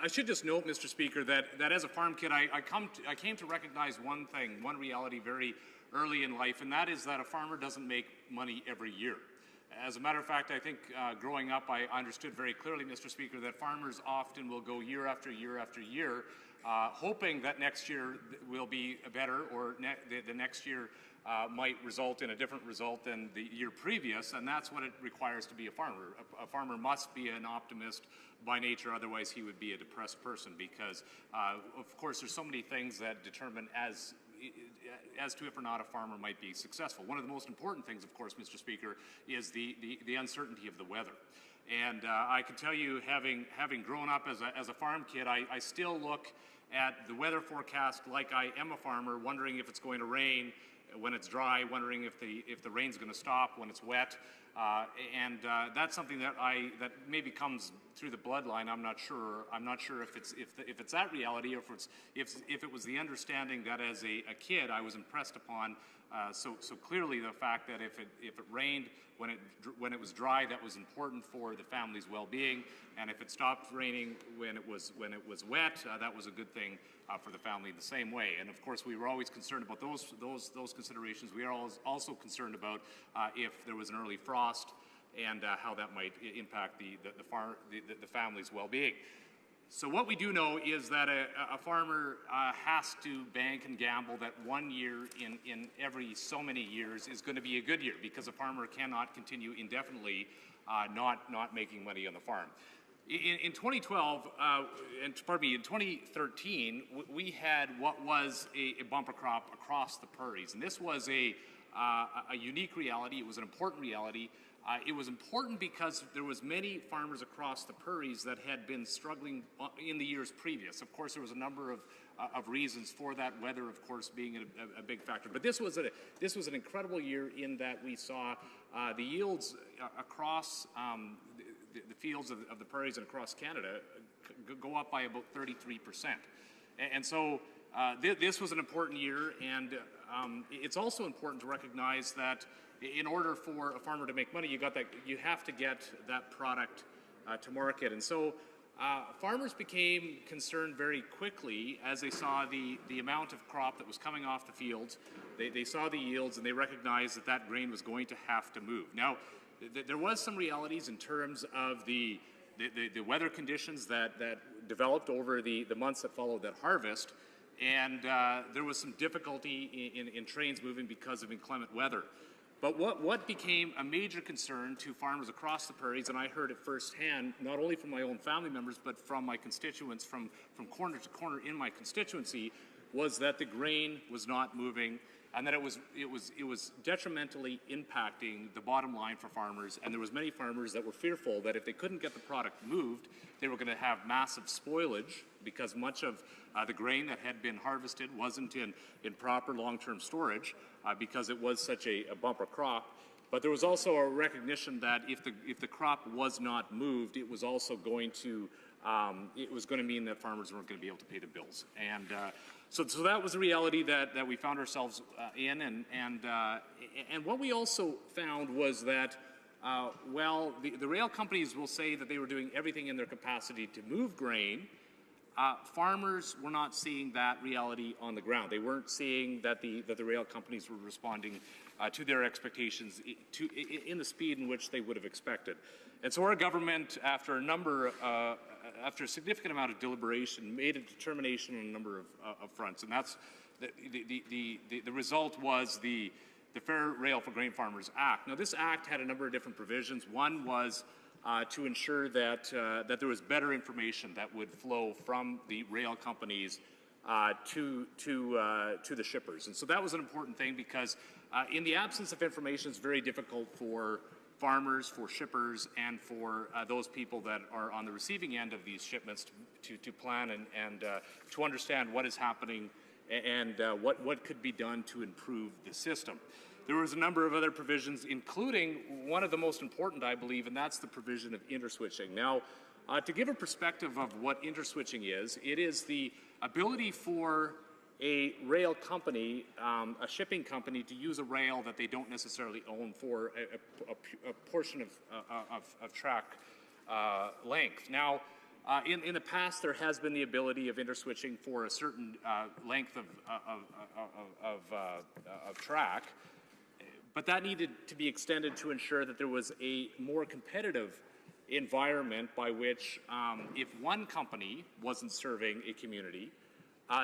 should just note, Mr. Speaker, that as a farm kid, I came to recognize one thing, one reality very early in life, and that is that a farmer doesn't make money every year. As a matter of fact, I think growing up, I understood very clearly, Mr. Speaker, that farmers often will go year after year after year, hoping that next year will be better, or the next year might result in a different result than the year previous, and that's what it requires to be a farmer. A farmer must be an optimist by nature, otherwise he would be a depressed person, because of course there's so many things that determine as to if or not a farmer might be successful. One of the most important things, of course, Mr. Speaker, is the uncertainty of the weather. And I can tell you, having grown up as a farm kid, I still look at the weather forecast like I am a farmer, wondering if it's going to rain when it's dry, wondering if the rain's going to stop when it's wet. And that's something that maybe comes through the bloodline. I'm not sure. I'm not sure if it's that reality, or if it was the understanding that as a kid I was impressed upon so clearly, the fact that if it rained when it was dry, that was important for the family's well-being, and if it stopped raining when it was wet, that was a good thing for the family the same way. And of course, we were always concerned about those considerations. We are also concerned about if there was an early frost and how that might impact the family's well-being. So what we do know is that a farmer has to bank and gamble that 1 year in every so many years is going to be a good year, because a farmer cannot continue indefinitely not making money on the farm. In 2012, in 2013, we had what was a bumper crop across the prairies, and this was a unique reality. It was an important reality. It was important because there was many farmers across the prairies that had been struggling in the years previous. Of course, there was a number of reasons for that, weather, of course, being a big factor. But this was an incredible year in that we saw the yields across the fields of the prairies and across Canada go up by about 33%. And so this was an important year, and it's also important to recognize that in order for a farmer to make money, you have to get that product to market. And so farmers became concerned very quickly as they saw the amount of crop that was coming off the fields. They saw the yields, and they recognized that grain was going to have to move. Now, there was some realities in terms of the weather conditions that developed over the months that followed that harvest, and there was some difficulty in trains moving because of inclement weather. But what became a major concern to farmers across the prairies, and I heard it firsthand, not only from my own family members, but from my constituents from corner to corner in my constituency, was that the grain was not moving, and that it was detrimentally impacting the bottom line for farmers. And there was many farmers that were fearful that if they couldn't get the product moved, they were going to have massive spoilage, because much of the grain that had been harvested wasn't in proper long-term storage, because it was such a bumper crop. But there was also a recognition that if the crop was not moved, it was also going to mean that farmers weren't going to be able to pay the bills. And so that was the reality that we found ourselves in. And what we also found was that the rail companies will say that they were doing everything in their capacity to move grain. Farmers were not seeing that reality on the ground. They weren't seeing that the rail companies were responding to their expectations in the speed in which they would have expected. And so our government, after a significant amount of deliberation, made a determination on a number of fronts, and that's the result was the Fair Rail for Grain Farmers Act. Now, this act had a number of different provisions. One was to ensure that there was better information that would flow from the rail companies to the shippers. And so that was an important thing, because in the absence of information, it's very difficult for farmers, for shippers, and for those people that are on the receiving end of these shipments to plan and to understand what is happening and what could be done to improve the system. There was a number of other provisions, including one of the most important, I believe, and that's the provision of interswitching. Now, to give a perspective of what interswitching is, it is the ability for a rail company, a shipping company, to use a rail that they don't necessarily own for a portion of track length. Now, in the past, there has been the ability of interswitching for a certain length of track, but that needed to be extended to ensure that there was a more competitive environment by which, if one company wasn't serving a community,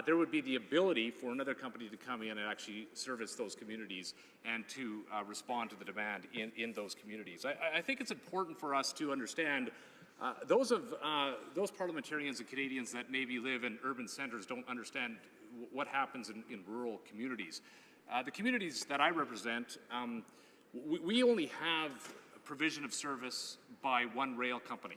there would be the ability for another company to come in and actually service those communities and to respond to the demand in those communities. I think it's important for us to understand those parliamentarians and Canadians that maybe live in urban centres don't understand what happens in rural communities. The communities that I represent, we only have provision of service by one rail company.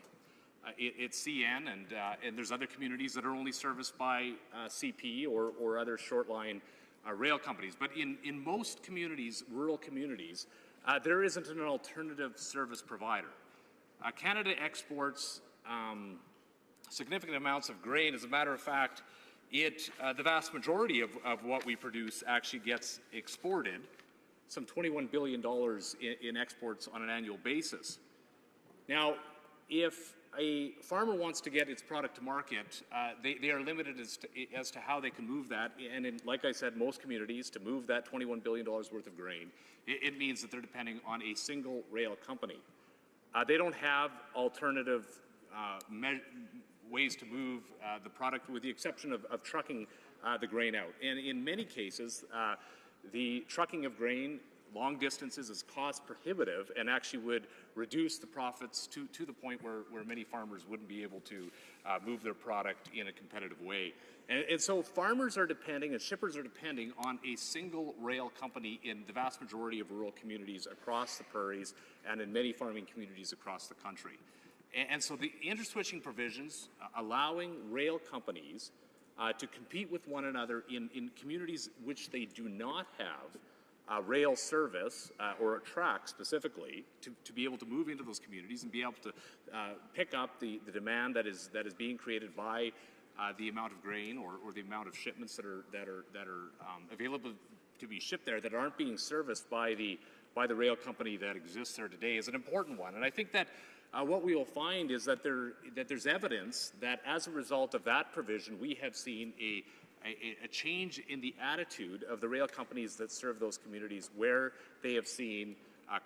It's CN, and there's other communities that are only serviced by CP or other short-line rail companies. But in most communities, rural communities, there isn't an alternative service provider. Canada exports significant amounts of grain. As a matter of fact, the vast majority of what we produce actually gets exported, some $21 billion in exports on an annual basis. Now, if a farmer wants to get its product to market, they are limited as to how they can move that. And like I said, most communities, to move that $21 billion worth of grain, it means that they're depending on a single rail company. They don't have alternative ways to move the product, with the exception of trucking the grain out. And in many cases, the trucking of grain long distances is cost prohibitive and actually would reduce the profits to the point where many farmers wouldn't be able to move their product in a competitive way. And so farmers are depending and shippers are depending on a single rail company in the vast majority of rural communities across the prairies and in many farming communities across the country. And so the interswitching provisions allowing rail companies to compete with one another in communities which they do not have rail service or a track specifically to be able to move into those communities and be able to pick up the demand that is being created by the amount of grain or the amount of shipments that are available to be shipped there that aren't being serviced by the rail company that exists there today is an important one. And I think that what we will find is that there's evidence that as a result of that provision, we have seen a change in the attitude of the rail companies that serve those communities, where they have seen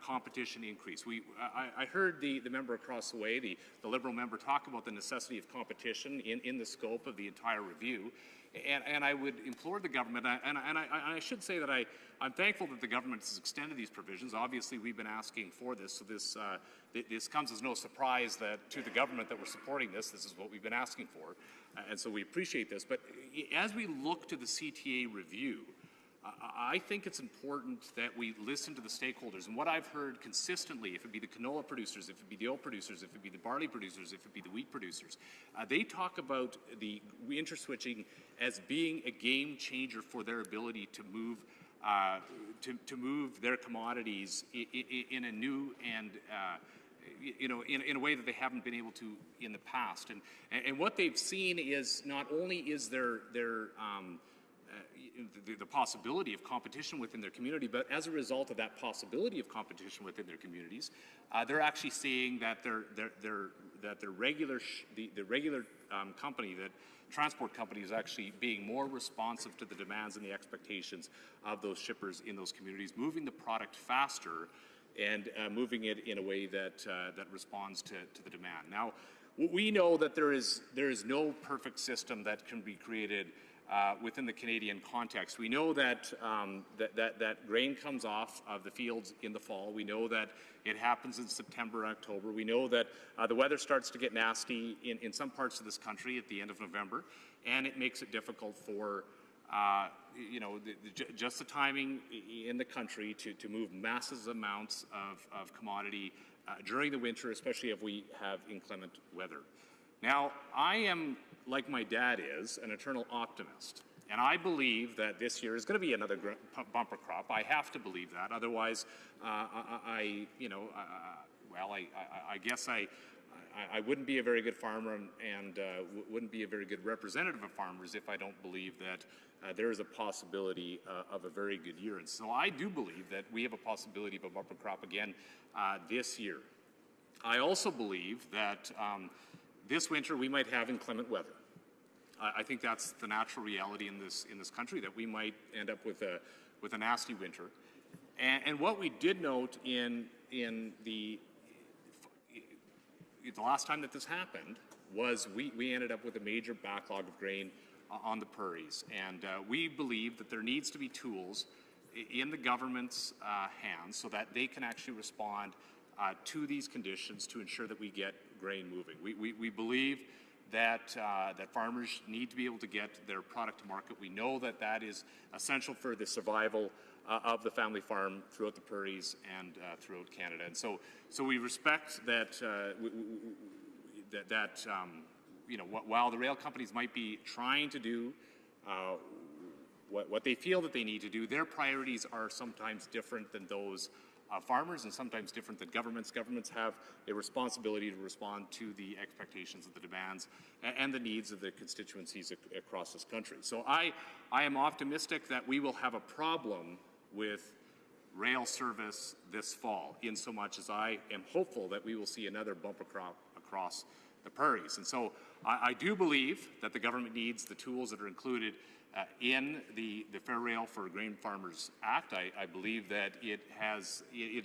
competition increase. I heard the member across the way, the Liberal member, talk about the necessity of competition in the scope of the entire review. And I would implore the government, and I should say that I'm thankful that the government has extended these provisions. Obviously, we've been asking for this, so this comes as no surprise that to the government that we're supporting this. This is what we've been asking for, and so we appreciate this. But as we look to the CTA review, I think it's important that we listen to the stakeholders. And what I've heard consistently, if it be the canola producers, if it be the oat producers, if it be the barley producers, if it be the wheat producers, they talk about the interswitching as being a game changer for their ability to move their commodities in a new and in a way that they haven't been able to in the past. And what they've seen is not only is the possibility of competition within their community, but as a result of that possibility of competition within their communities, they're actually seeing that the regular company, that transport company, is actually being more responsive to the demands and the expectations of those shippers in those communities, moving the product faster and moving it in a way that responds to the demand. Now, we know that there is no perfect system that can be created within the Canadian context. We know that that grain comes off of the fields in the fall. We know that it happens in September, October. We know that the weather starts to get nasty in some parts of this country at the end of November, and it makes it difficult for just the timing in the country to move massive amounts of commodity during the winter, especially if we have inclement weather. Now, I am, like my dad is, an eternal optimist, and I believe that this year is going to be another bumper crop. I have to believe that, otherwise, I guess I wouldn't be a very good farmer and wouldn't be a very good representative of farmers if I don't believe that there is a possibility of a very good year. And so I do believe that we have a possibility of a bumper crop again this year. I also believe that this winter we might have inclement weather. I think that's the natural reality in this country, that we might end up with a nasty winter. And what we did note in the last time that this happened was we ended up with a major backlog of grain on the prairies. And we believe that there needs to be tools in the government's hands so that they can actually respond to these conditions to ensure that we get grain moving. We believe that farmers need to be able to get their product to market. We know that that is essential for the survival of the family farm throughout the prairies and throughout Canada. And so we respect that while the rail companies might be trying to do what they feel that they need to do, their priorities are sometimes different than those farmers and sometimes different than governments. Governments have a responsibility to respond to the expectations of the demands and the needs of the constituencies across this country. So I am optimistic that we will have a problem with rail service this fall, in so much as I am hopeful that we will see another bumper crop across the prairies. And so I do believe that the government needs the tools that are included in the Fair Rail for Grain Farmers Act. I believe that it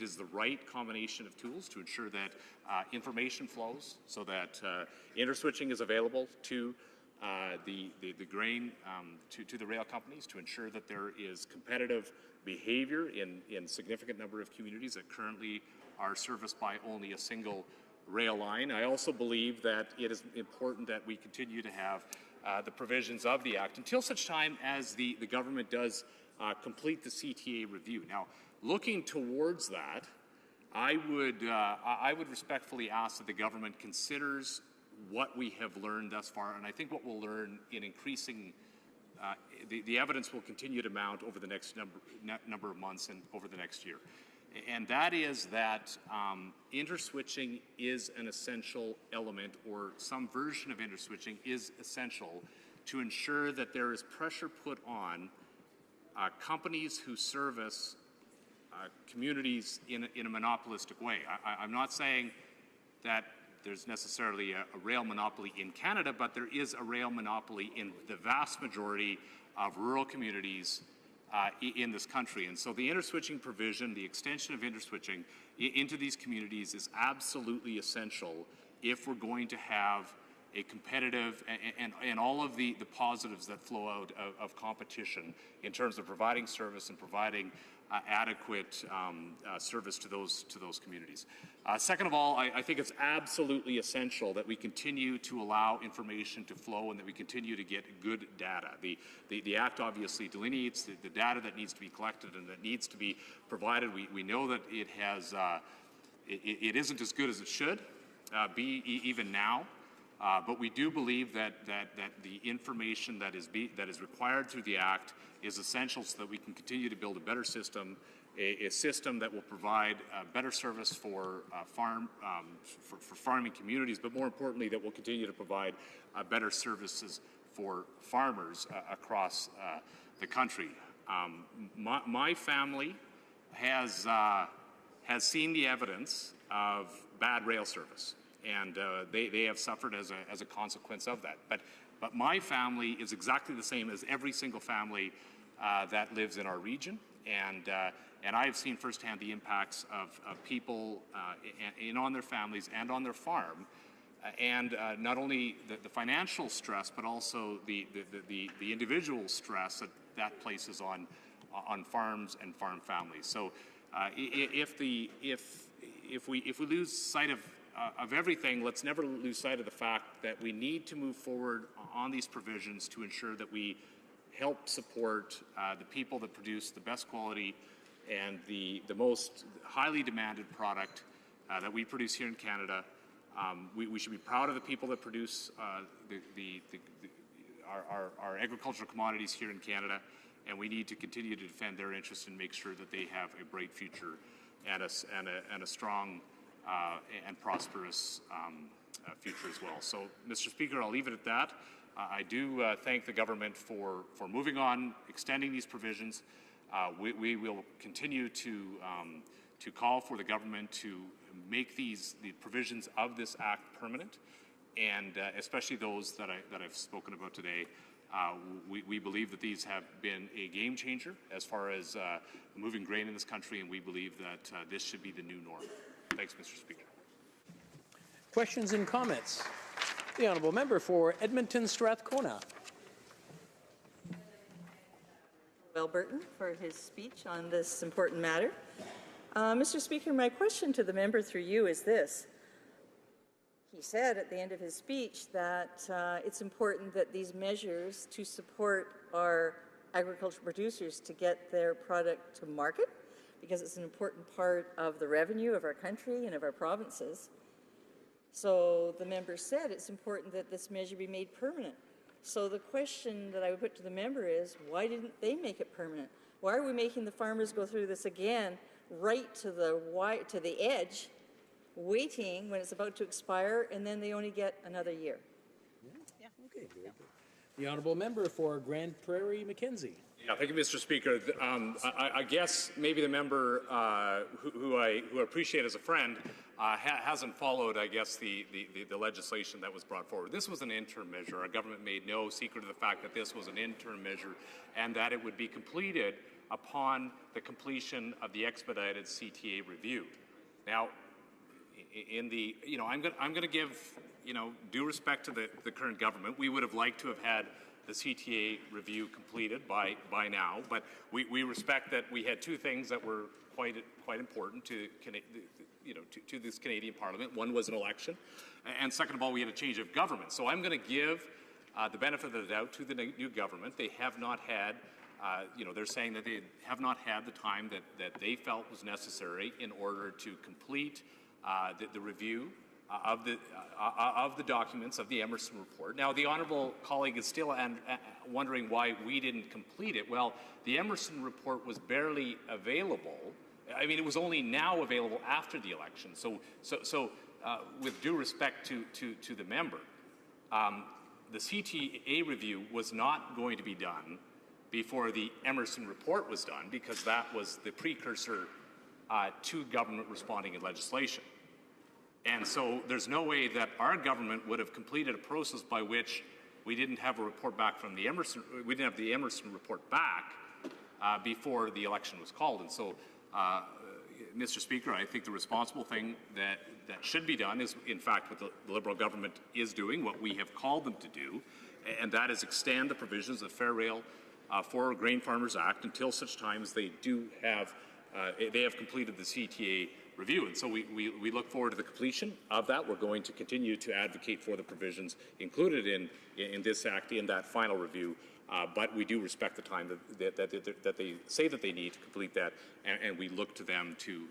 is the right combination of tools to ensure that information flows, so that interswitching is available to the grain, to the rail companies, to ensure that there is competitive behavior in significant number of communities that currently are serviced by only a single rail line. I also believe that it is important that we continue to have the provisions of the Act until such time as the government does complete the CTA review. Now, looking towards that, I would respectfully ask that the government considers what we have learned thus far, and I think what we'll learn in increasing the evidence will continue to mount over the next number of months and over the next year. And that is that interswitching is an essential element, or some version of interswitching is essential to ensure that there is pressure put on companies who service communities in a monopolistic way. I'm not saying that there's necessarily a rail monopoly in Canada, but there is a rail monopoly in the vast majority of rural communities in this country. And so the interswitching provision, the extension of interswitching into these communities is absolutely essential if we're going to have a competitive and all of the positives that flow out of competition in terms of providing service and providing adequate service to those communities. Second of all, I think it's absolutely essential that we continue to allow information to flow and that we continue to get good data. The Act obviously delineates the data that needs to be collected and that needs to be provided. We know that it has it isn't as good as it should be even now. But we do believe that the information that is required through the Act is essential so that we can continue to build a better system, a system that will provide better service for farming communities, but more importantly, that will continue to provide better services for farmers across the country. My family has seen the evidence of bad rail service. And they have suffered as a consequence of that. But my family is exactly the same as every single family that lives in our region. And I have seen firsthand the impacts of people on their families and on their farm. And not only the financial stress, but also the individual stress that places on farms and farm families. So if we lose sight of everything, let's never lose sight of the fact that we need to move forward on these provisions to ensure that we help support the people that produce the best quality and the most highly demanded product that we produce here in Canada. We should be proud of the people that produce our agricultural commodities here in Canada, and we need to continue to defend their interests and make sure that they have a bright future and a strong and prosperous future as well. So, Mr. Speaker, I'll leave it at that. I do thank the government for moving on, extending these provisions. We will continue to call for the government to make the provisions of this Act permanent, and especially those that I've spoken about today. We believe that these have been a game changer as far as moving grain in this country, and we believe that this should be the new norm. Thanks, Mr. Speaker. Questions and comments? The honourable member for Edmonton Strathcona. Burton for his speech on this important matter. Mr. Speaker, my question to the member through you is this. He said at the end of his speech that it's important that these measures to support our agricultural producers to get their product to market, because it's an important part of the revenue of our country and of our provinces. So the member said it's important that this measure be made permanent. So the question that I would put to the member is, why didn't they make it permanent? Why are we making the farmers go through this again, right to the edge, waiting when it's about to expire, and then they only get another year? Yeah. Okay. The honourable member for Grand Prairie Mackenzie. Yeah, thank you, Mr. Speaker. I guess maybe the member who I appreciate as a friend hasn't followed, I guess, the legislation that was brought forward. This was an interim measure. Our government made no secret of the fact that this was an interim measure and that it would be completed upon the completion of the expedited CTA review. Now, I'm going to give due respect to the current government. We would have liked to have had the CTA review completed by now, but we respect that we had two things that were quite important to this Canadian Parliament. One was an election, and second of all, we had a change of government. So I'm going to give the benefit of the doubt to the new government. They have not had, they're saying that they have not had the time that they felt was necessary in order to complete the review of the documents of the Emerson report. Now, the honourable colleague is still wondering why we didn't complete it. Well, the Emerson report was barely available. I mean, it was only now available after the election. So with due respect to the member, the CTA review was not going to be done before the Emerson report was done, because that was the precursor to government responding in legislation. And so there's no way that our government would have completed a process by which we didn't have a report back from the Emerson, we didn't have the Emerson report back before the election was called. And so, Mr. Speaker, I think the responsible thing that should be done is, in fact, what the Liberal government is doing, what we have called them to do, and that is extend the provisions of Fair Rail for Grain Farmers Act until such time as they have completed the CTA review. And so we look forward to the completion of that. We're going to continue to advocate for the provisions included in this Act in that final review. But we do respect the time that they say that they need to complete that, and we look to them to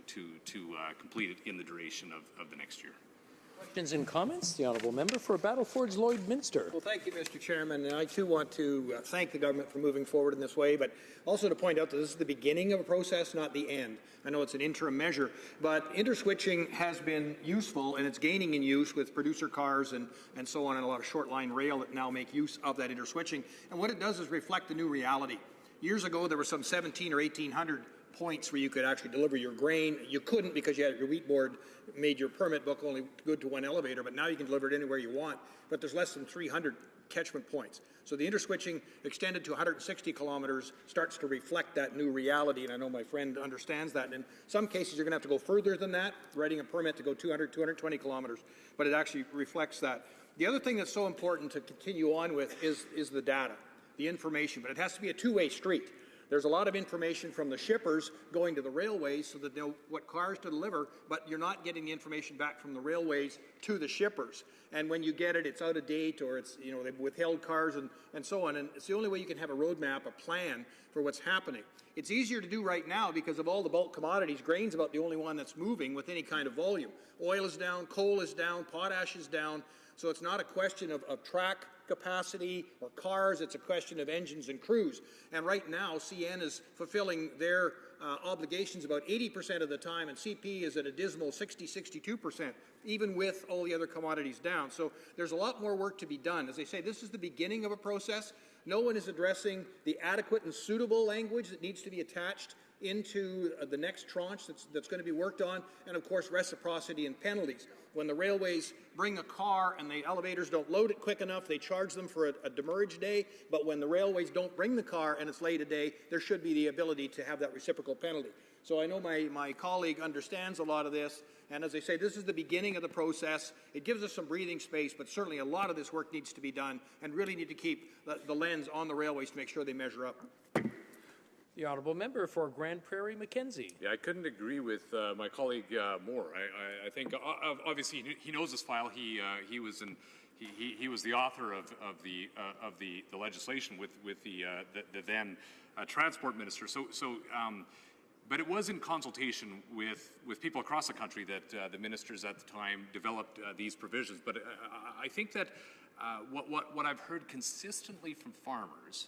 complete it in the duration of the next year. Questions and comments? The honourable member for Battle Fords Lloyd-Minster. Well, thank you, Mr. Chairman. And I, too, want to thank the government for moving forward in this way, but also to point out that this is the beginning of a process, not the end. I know it's an interim measure, but interswitching has been useful, and it's gaining in use with producer cars and so on, and a lot of short-line rail that now make use of that interswitching. And what it does is reflect the new reality. Years ago, there were some 1,700 or 1,800 points where you could actually deliver your grain. You couldn't because you had your wheat board made your permit book only good to one elevator, but now you can deliver it anywhere you want. But there's less than 300 catchment points. So the interswitching extended to 160 kilometers starts to reflect that new reality, and I know my friend understands that. And in some cases, you're going to have to go further than that, writing a permit to go 200, 220 kilometers, but it actually reflects that. The other thing that's so important to continue on with is the data, the information, but it has to be a two-way street. There's a lot of information from the shippers going to the railways so that they know what cars to deliver, but you're not getting the information back from the railways to the shippers. And when you get it, it's out of date, or it's, they've withheld cars and so on. And it's the only way you can have a roadmap, a plan for what's happening. It's easier to do right now because of all the bulk commodities. Grain's about the only one that's moving with any kind of volume. Oil is down, coal is down, potash is down. So it's not a question of track capacity or cars, it's a question of engines and crews. And right now, CN is fulfilling their obligations about 80% of the time, and CP is at a dismal 60-62%, even with all the other commodities down. So there's a lot more work to be done. As I say, this is the beginning of a process. No one is addressing the adequate and suitable language that needs to be attached into the next tranche that's going to be worked on, and of course reciprocity and penalties. When the railways bring a car and the elevators don't load it quick enough, they charge them for a demurrage day, but when the railways don't bring the car and it's late a day, there should be the ability to have that reciprocal penalty. So I know my colleague understands a lot of this, and as I say, this is the beginning of the process. It gives us some breathing space, but certainly a lot of this work needs to be done, and really need to keep the lens on the railways to make sure they measure up. The honourable member for Grand Prairie Mackenzie. Yeah, I couldn't agree with my colleague more. I think obviously he knows this file. He was the author of the legislation with the then transport minister. But it was in consultation with people across the country that the ministers at the time developed these provisions. But I think that what I've heard consistently from farmers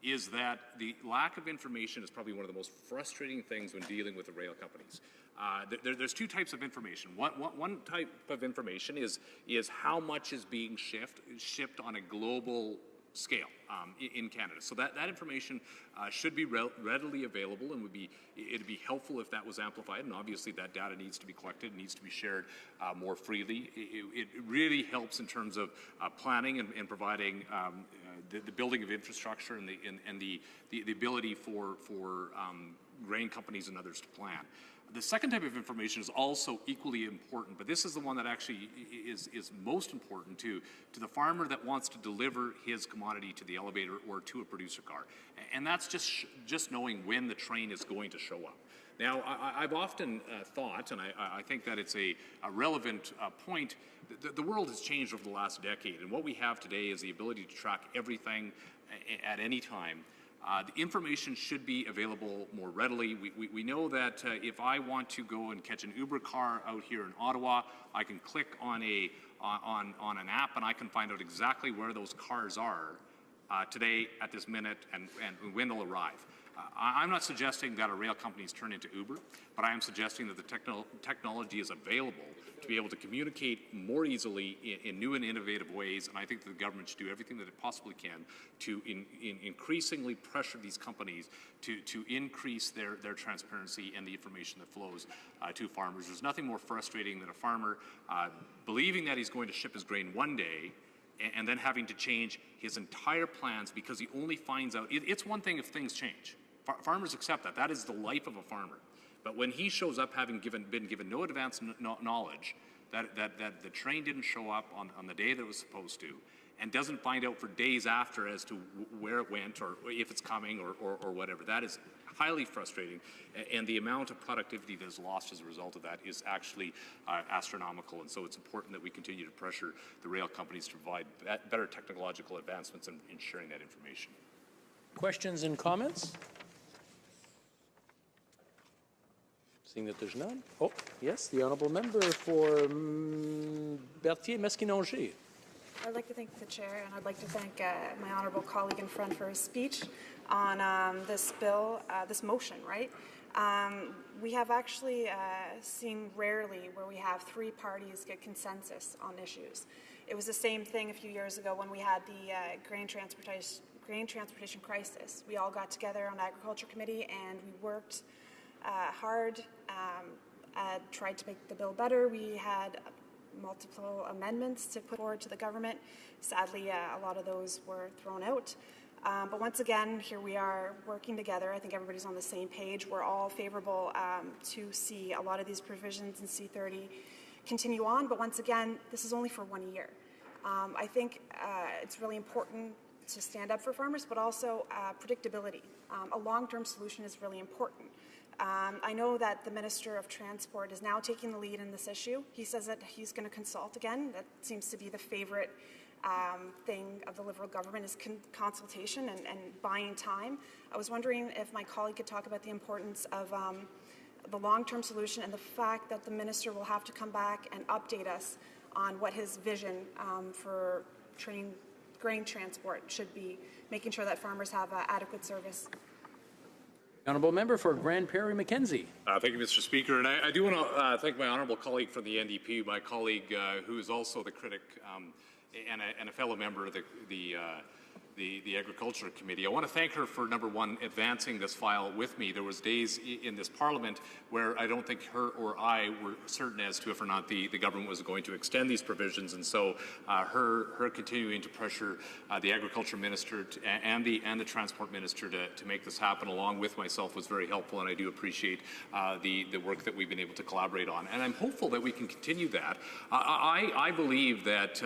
is that the lack of information is probably one of the most frustrating things when dealing with the rail companies. There's two types of information. One type of information is how much is being shipped on a global scale in Canada. So that information should be readily available, and it'd be helpful if that was amplified. And obviously, that data needs to be collected, needs to be shared more freely. It really helps in terms of planning and providing the building of infrastructure and the ability for grain companies and others to plan. The second type of information is also equally important, but this is the one that actually is most important to the farmer that wants to deliver his commodity to the elevator or to a producer car. And that's just knowing when the train is going to show up. Now, I've often thought, and I think that it's a relevant point, the world has changed over the last decade, and what we have today is the ability to track everything at any time. The information should be available more readily. We know that if I want to go and catch an Uber car out here in Ottawa, I can click on an app and I can find out exactly where those cars are today, at this minute, and when they'll arrive. I'm not suggesting that our rail companies turn into Uber, but I am suggesting that the technology is available to be able to communicate more easily in new and innovative ways, and I think that the government should do everything that it possibly can to increasingly pressure these companies to increase their transparency and the information that flows to farmers. There's nothing more frustrating than a farmer believing that he's going to ship his grain one day and then having to change his entire plans because he only finds out. It's one thing if things change. Farmers accept that. That is the life of a farmer. But when he shows up having been given no advance knowledge that the train didn't show up on the day that it was supposed to, and doesn't find out for days after as to where it went or if it's coming or whatever, that is highly frustrating. And the amount of productivity that is lost as a result of that is actually astronomical. And so it's important that we continue to pressure the rail companies to provide better technological advancements in sharing that information. Questions and comments? Seeing that there's none. Oh, yes, the honourable member for Berthier-Maskinongé. I'd like to thank the chair, and I'd like to thank my honourable colleague and friend for his speech on this bill, this motion, right? We have actually seen rarely where we have three parties get consensus on issues. It was the same thing a few years ago when we had the grain transportation crisis. We all got together on Agriculture Committee and we worked hard, tried to make the bill better. We had multiple amendments to put forward to the government. Sadly, a lot of those were thrown out. But once again, here we are working together. I think everybody's on the same page. We're all favorable to see a lot of these provisions in C30 continue on. But once again, this is only for 1 year. I think it's really important to stand up for farmers, but also predictability. A long-term solution is really important. I know that the Minister of Transport is now taking the lead in this issue. He says that he's going to consult again. That seems to be the favorite thing of the Liberal government is consultation and buying time. I was wondering if my colleague could talk about the importance of the long-term solution and the fact that the Minister will have to come back and update us on what his vision for grain transport should be, making sure that farmers have adequate service. Honourable member for Grand Prairie Mackenzie. Thank you, Mr. Speaker. And I do want to thank my honourable colleague from the NDP, my colleague who is also the critic and a fellow member of the Agriculture Committee. I want to thank her for, number one, advancing this file with me. There was days in this Parliament where I don't think her or I were certain as to if or not the government was going to extend these provisions, and so her continuing to pressure the Agriculture Minister and the Transport Minister to make this happen along with myself was very helpful, and I do appreciate the work that we've been able to collaborate on. And I'm hopeful that we can continue that. I believe that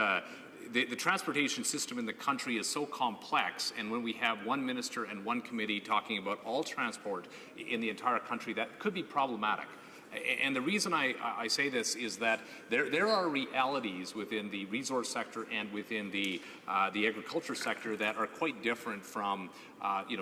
the transportation system in the country is so complex, and when we have one minister and one committee talking about all transport in the entire country, that could be problematic. And the reason I say this is that there are realities within the resource sector and within the agriculture sector that are quite different from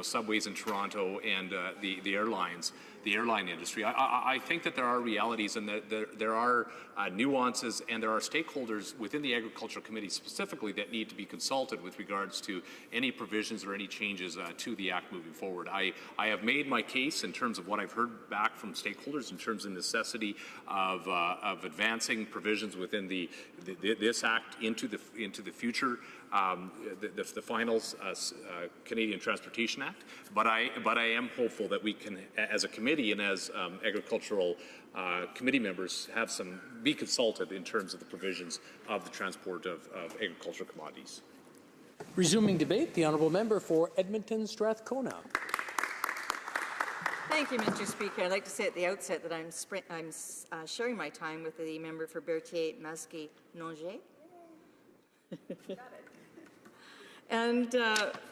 subways in Toronto and the airline industry. I think that there are realities and that there are nuances and there are stakeholders within the Agriculture Committee specifically that need to be consulted with regards to any provisions or any changes to the Act moving forward. I have made my case in terms of what I've heard back from stakeholders in terms of the necessity of advancing provisions within this Act into the future. The final Canadian Transportation Act, but I am hopeful that we can, as a committee and as agricultural committee members, be consulted in terms of the provisions of the transport of agricultural commodities. Resuming debate, the honourable member for Edmonton Strathcona. Thank you, Mr. Speaker. I'd like to say at the outset that I'm sharing my time with the member for Berthier-Maskinongé. And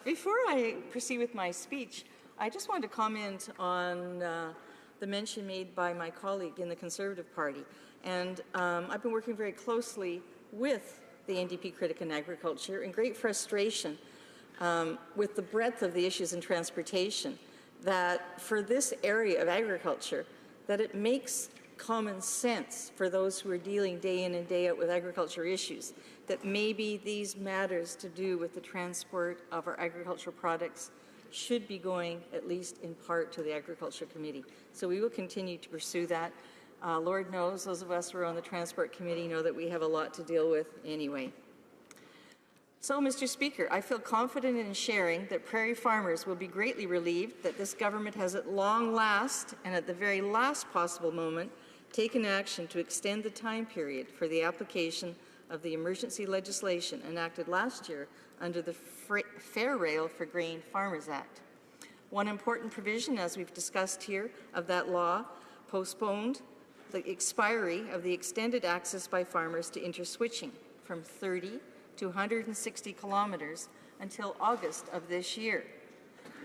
before I proceed with my speech, I just wanted to comment on the mention made by my colleague in the Conservative Party. And I've been working very closely with the NDP critic in agriculture in great frustration with the breadth of the issues in transportation, that for this area of agriculture, that it makes common sense for those who are dealing day in and day out with agriculture issues, that maybe these matters to do with the transport of our agricultural products should be going, at least in part, to the Agriculture Committee. So we will continue to pursue that. Lord knows, those of us who are on the Transport Committee know that we have a lot to deal with anyway. So, Mr. Speaker, I feel confident in sharing that prairie farmers will be greatly relieved that this government has at long last, and at the very last possible moment, taken action to extend the time period for the application of the emergency legislation enacted last year under the Fair Rail for Grain Farmers Act. One important provision, as we've discussed here, of that law postponed the expiry of the extended access by farmers to interswitching from 30 to 160 kilometres until August of this year.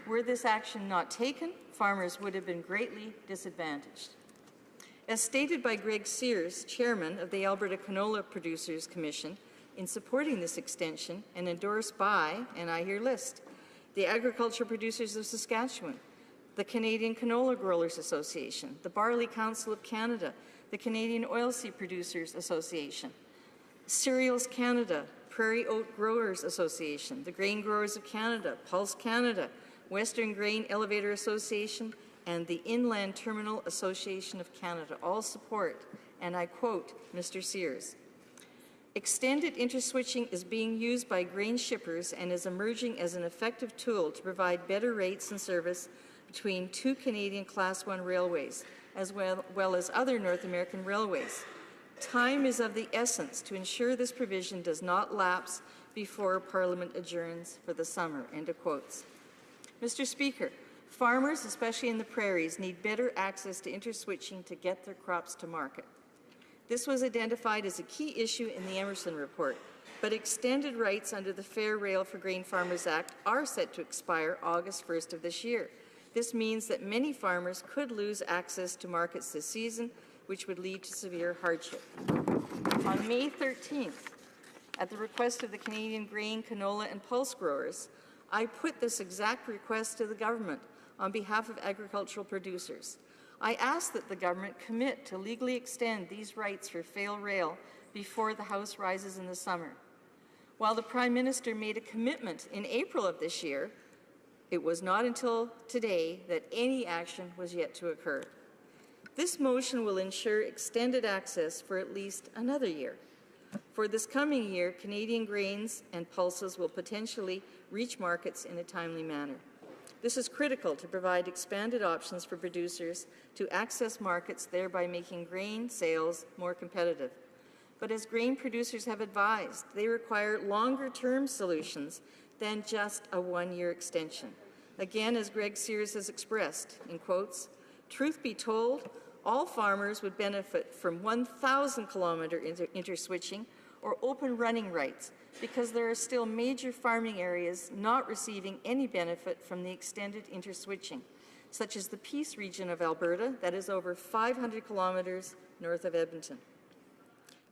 Were this action not taken, farmers would have been greatly disadvantaged. As stated by Greg Sears, chairman of the Alberta Canola Producers Commission, in supporting this extension and endorsed by, and I here list, the Agriculture Producers of Saskatchewan, the Canadian Canola Growers Association, the Barley Council of Canada, the Canadian Oilseed Producers Association, Cereals Canada, Prairie Oat Growers Association, the Grain Growers of Canada, Pulse Canada, Western Grain Elevator Association, and the Inland Terminal Association of Canada all support, and I quote Mr. Sears, "Extended interswitching is being used by grain shippers and is emerging as an effective tool to provide better rates and service between two Canadian Class 1 railways, as well as other North American railways. Time is of the essence to ensure this provision does not lapse before Parliament adjourns for the summer." End of quotes. Mr. Speaker, farmers, especially in the prairies, need better access to interswitching to get their crops to market. This was identified as a key issue in the Emerson report, but extended rights under the Fair Rail for Grain Farmers Act are set to expire August 1st of this year. This means that many farmers could lose access to markets this season, which would lead to severe hardship. On May 13th, at the request of the Canadian Grain, Canola and Pulse growers, I put this exact request to the government on behalf of agricultural producers. I asked that the government commit to legally extend these rights for Fair Rail before the House rises in the summer. While the Prime Minister made a commitment in April of this year, it was not until today that any action was yet to occur. This motion will ensure extended access for at least another year. For this coming year, Canadian grains and pulses will potentially reach markets in a timely manner. This is critical to provide expanded options for producers to access markets, thereby making grain sales more competitive. But as grain producers have advised, they require longer-term solutions than just a one-year extension. Again, as Greg Sears has expressed, in quotes, "Truth be told, all farmers would benefit from 1,000 kilometre interswitching or open running rights, because there are still major farming areas not receiving any benefit from the extended interswitching, such as the Peace region of Alberta that is over 500 kilometres north of Edmonton."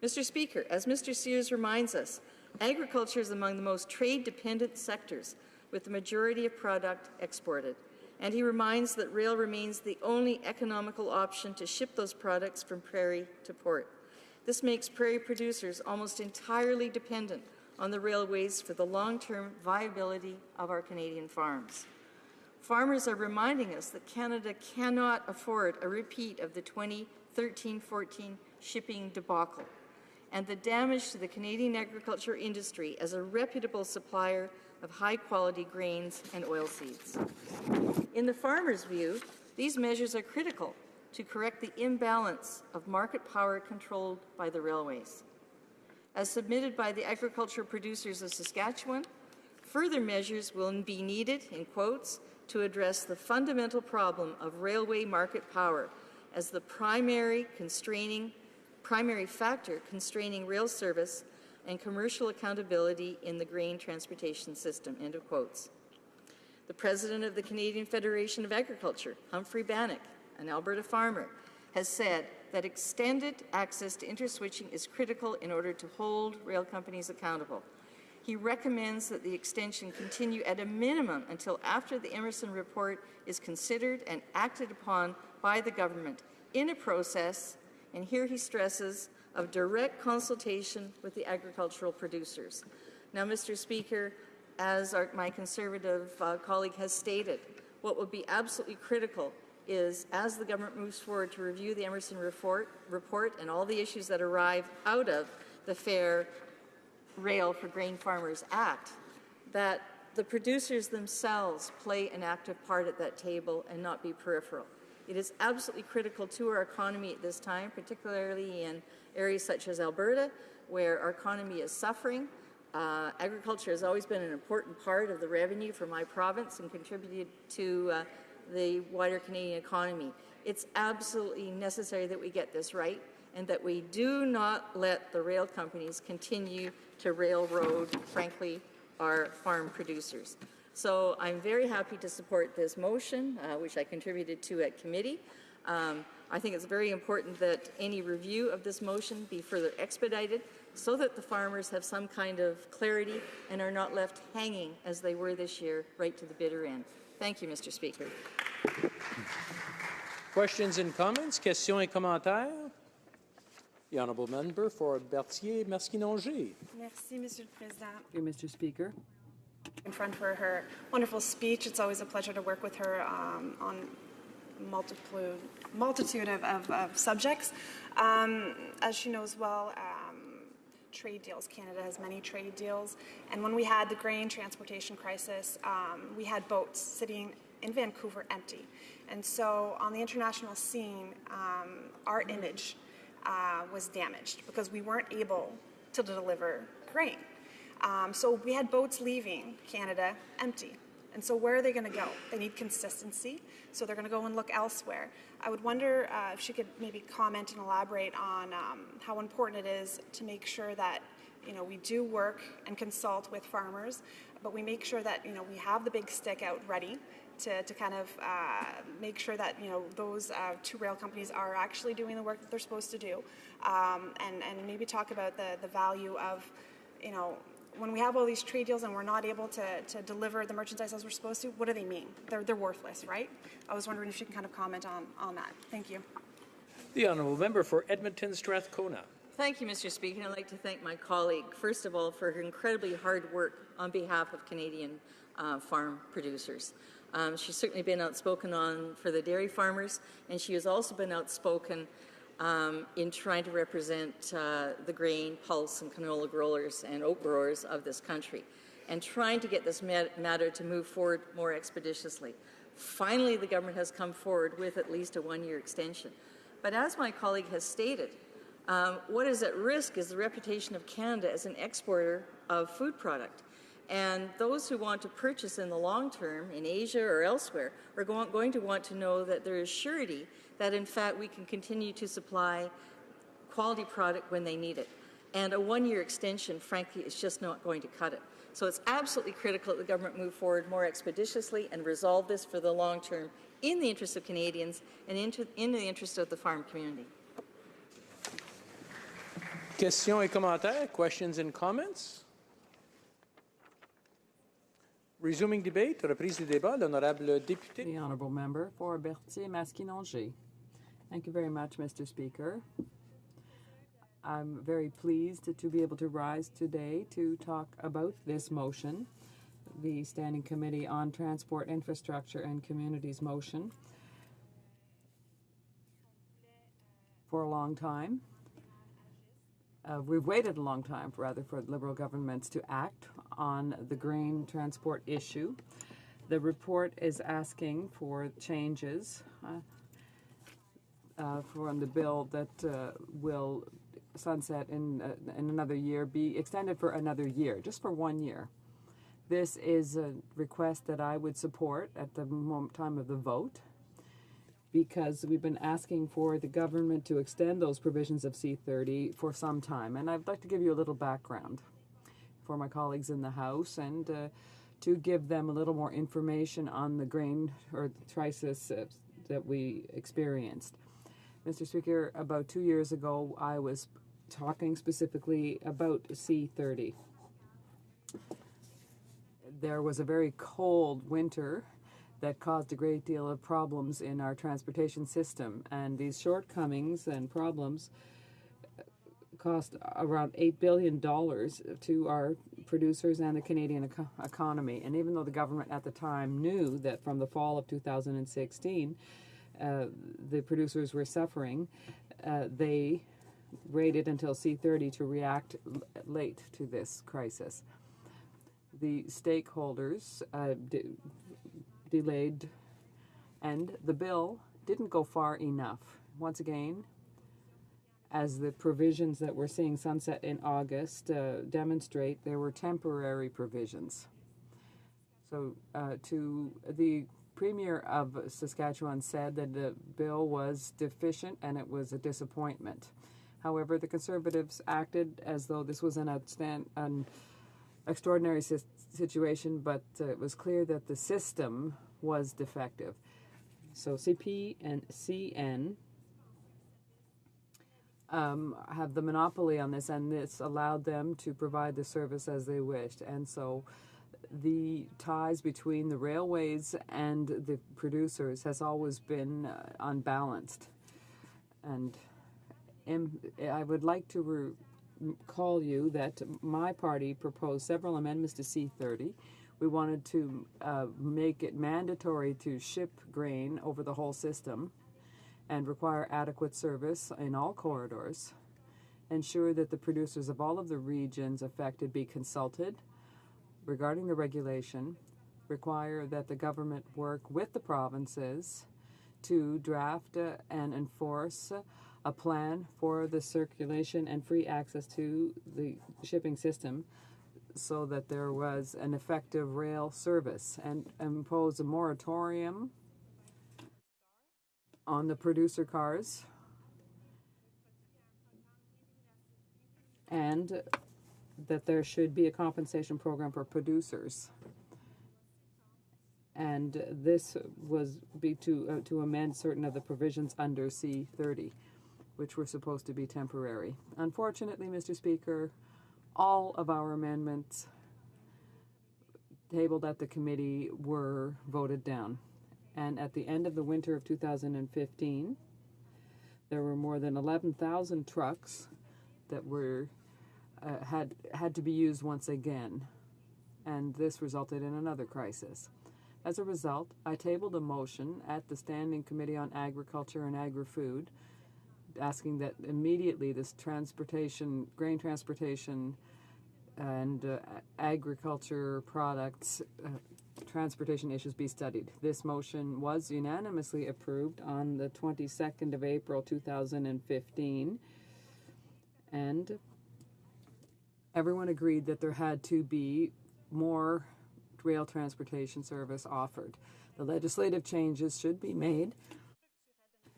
Mr. Speaker, as Mr. Sears reminds us, agriculture is among the most trade-dependent sectors, with the majority of product exported. And he reminds that rail remains the only economical option to ship those products from prairie to port. This makes prairie producers almost entirely dependent on the railways for the long-term viability of our Canadian farms. Farmers are reminding us that Canada cannot afford a repeat of the 2013-14 shipping debacle and the damage to the Canadian agriculture industry as a reputable supplier of high-quality grains and oilseeds. In the farmers' view, these measures are critical to correct the imbalance of market power controlled by the railways. As submitted by the Agriculture Producers of Saskatchewan, further measures will be needed, in quotes, to address the fundamental problem of railway market power as the primary factor constraining rail service and commercial accountability in the grain transportation system, end of quotes. The president of the Canadian Federation of Agriculture, Humphrey Bannock, an Alberta farmer, has said that extended access to interswitching is critical in order to hold rail companies accountable. He recommends that the extension continue at a minimum until after the Emerson report is considered and acted upon by the government in a process, and here he stresses, of direct consultation with the agricultural producers. Now, Mr. Speaker, as my Conservative colleague has stated, what will be absolutely critical is, as the government moves forward to review the Emerson report and all the issues that arrive out of the Fair Rail for Grain Farmers Act, that the producers themselves play an active part at that table and not be peripheral. It is absolutely critical to our economy at this time, particularly in areas such as Alberta, where our economy is suffering Agriculture has always been an important part of the revenue for my province and contributed to the wider Canadian economy. It's absolutely necessary that we get this right and that we do not let the rail companies continue to railroad, frankly, our farm producers. So I'm very happy to support this motion, which I contributed to at committee. I think it's very important that any review of this motion be further expedited so that the farmers have some kind of clarity and are not left hanging as they were this year right to the bitter end. Thank you, Mr. Speaker. Questions and comments? Questions et commentaires? The honourable member for Berthier-Maskinongé. Merci, Monsieur le Président. Thank you, Mr. Speaker. In front for her wonderful speech. It's always a pleasure to work with her on multitude of subjects. As she knows well, trade deals. Canada has many trade deals. And when we had the grain transportation crisis, we had boats sitting in Vancouver empty. And so on the international scene, our image was damaged because we weren't able to deliver grain. So we had boats leaving Canada empty. And so where are they going to go? They need consistency, so they're going to go and look elsewhere. I would wonder if she could maybe comment and elaborate on how important it is to make sure that we do work and consult with farmers, but we make sure that we have the big stick out ready to kind of make sure that those two rail companies are actually doing the work that they're supposed to do, and maybe talk about the value of when we have all these trade deals and we're not able to deliver the merchandise as we're supposed to, what do they mean? They're worthless, right? I was wondering if you can kind of comment on that. Thank you. The honourable member for Edmonton Strathcona. Thank you, Mr. Speaker. I'd like to thank my colleague, first of all, for her incredibly hard work on behalf of Canadian farm producers. She's certainly been outspoken for the dairy farmers, and she has also been outspoken in trying to represent the grain, pulse, and canola growers and oat growers of this country, and trying to get this matter to move forward more expeditiously. Finally, the government has come forward with at least a one-year extension. But as my colleague has stated, what is at risk is the reputation of Canada as an exporter of food product. And those who want to purchase in the long term in Asia or elsewhere are going to want to know that there is surety that, in fact, we can continue to supply quality product when they need it. And a one-year extension, frankly, is just not going to cut it. So it's absolutely critical that the government move forward more expeditiously and resolve this for the long term in the interest of Canadians and in the interest of the farm community. Questions et commentaires? Questions and comments? Resuming debate, reprise du débat, l'honorable député. The honourable member for Berthier-Maskinongé. Thank you very much, Mr. Speaker. I'm very pleased to be able to rise today to talk about this motion, the Standing Committee on Transport, Infrastructure and Communities motion. For a long time, we've waited a long time, for Liberal governments to act on the grain transport issue. The report is asking for changes from the bill that will sunset in another year, be extended for another year, just for 1 year. This is a request that I would support at the time of the vote, because we've been asking for the government to extend those provisions of C30 for some time. And I'd like to give you a little background for my colleagues in the House and to give them a little more information on the grain or the crisis that we experienced. Mr. Speaker, about 2 years ago, I was talking specifically about C30. There was a very cold winter that caused a great deal of problems in our transportation system, and these shortcomings and problems cost around $8 billion to our producers and the Canadian economy. And even though the government at the time knew that from the fall of 2016 the producers were suffering, they waited until C30 to react late to this crisis. The stakeholders delayed, and the bill didn't go far enough. Once again, as the provisions that we're seeing sunset in August demonstrate, there were temporary provisions. So to the Premier of Saskatchewan said that the bill was deficient and it was a disappointment. However, the Conservatives acted as though this was an extraordinary situation, but it was clear that the system was defective. So CP and CN have the monopoly on this, and this allowed them to provide the service as they wished. And so the ties between the railways and the producers has always been unbalanced. And I would like to recall you that my party proposed several amendments to C30. We wanted to make it mandatory to ship grain over the whole system and require adequate service in all corridors, ensure that the producers of all of the regions affected be consulted regarding the regulation, require that the government work with the provinces to draft and enforce a plan for the circulation and free access to the shipping system so that there was an effective rail service, and impose a moratorium on the producer cars, and that there should be a compensation program for producers. And this was to amend certain of the provisions under C30, which were supposed to be temporary. Unfortunately, Mr. Speaker, all of our amendments tabled at the committee were voted down. And at the end of the winter of 2015, there were more than 11,000 trucks that were had to be used once again, and this resulted in another crisis. As a result, I tabled a motion at the Standing Committee on Agriculture and Agri-Food, asking that immediately this grain transportation and agriculture products transportation issues be studied. This motion was unanimously approved on the 22nd of April 2015, and everyone agreed that there had to be more rail transportation service offered. The legislative changes should be made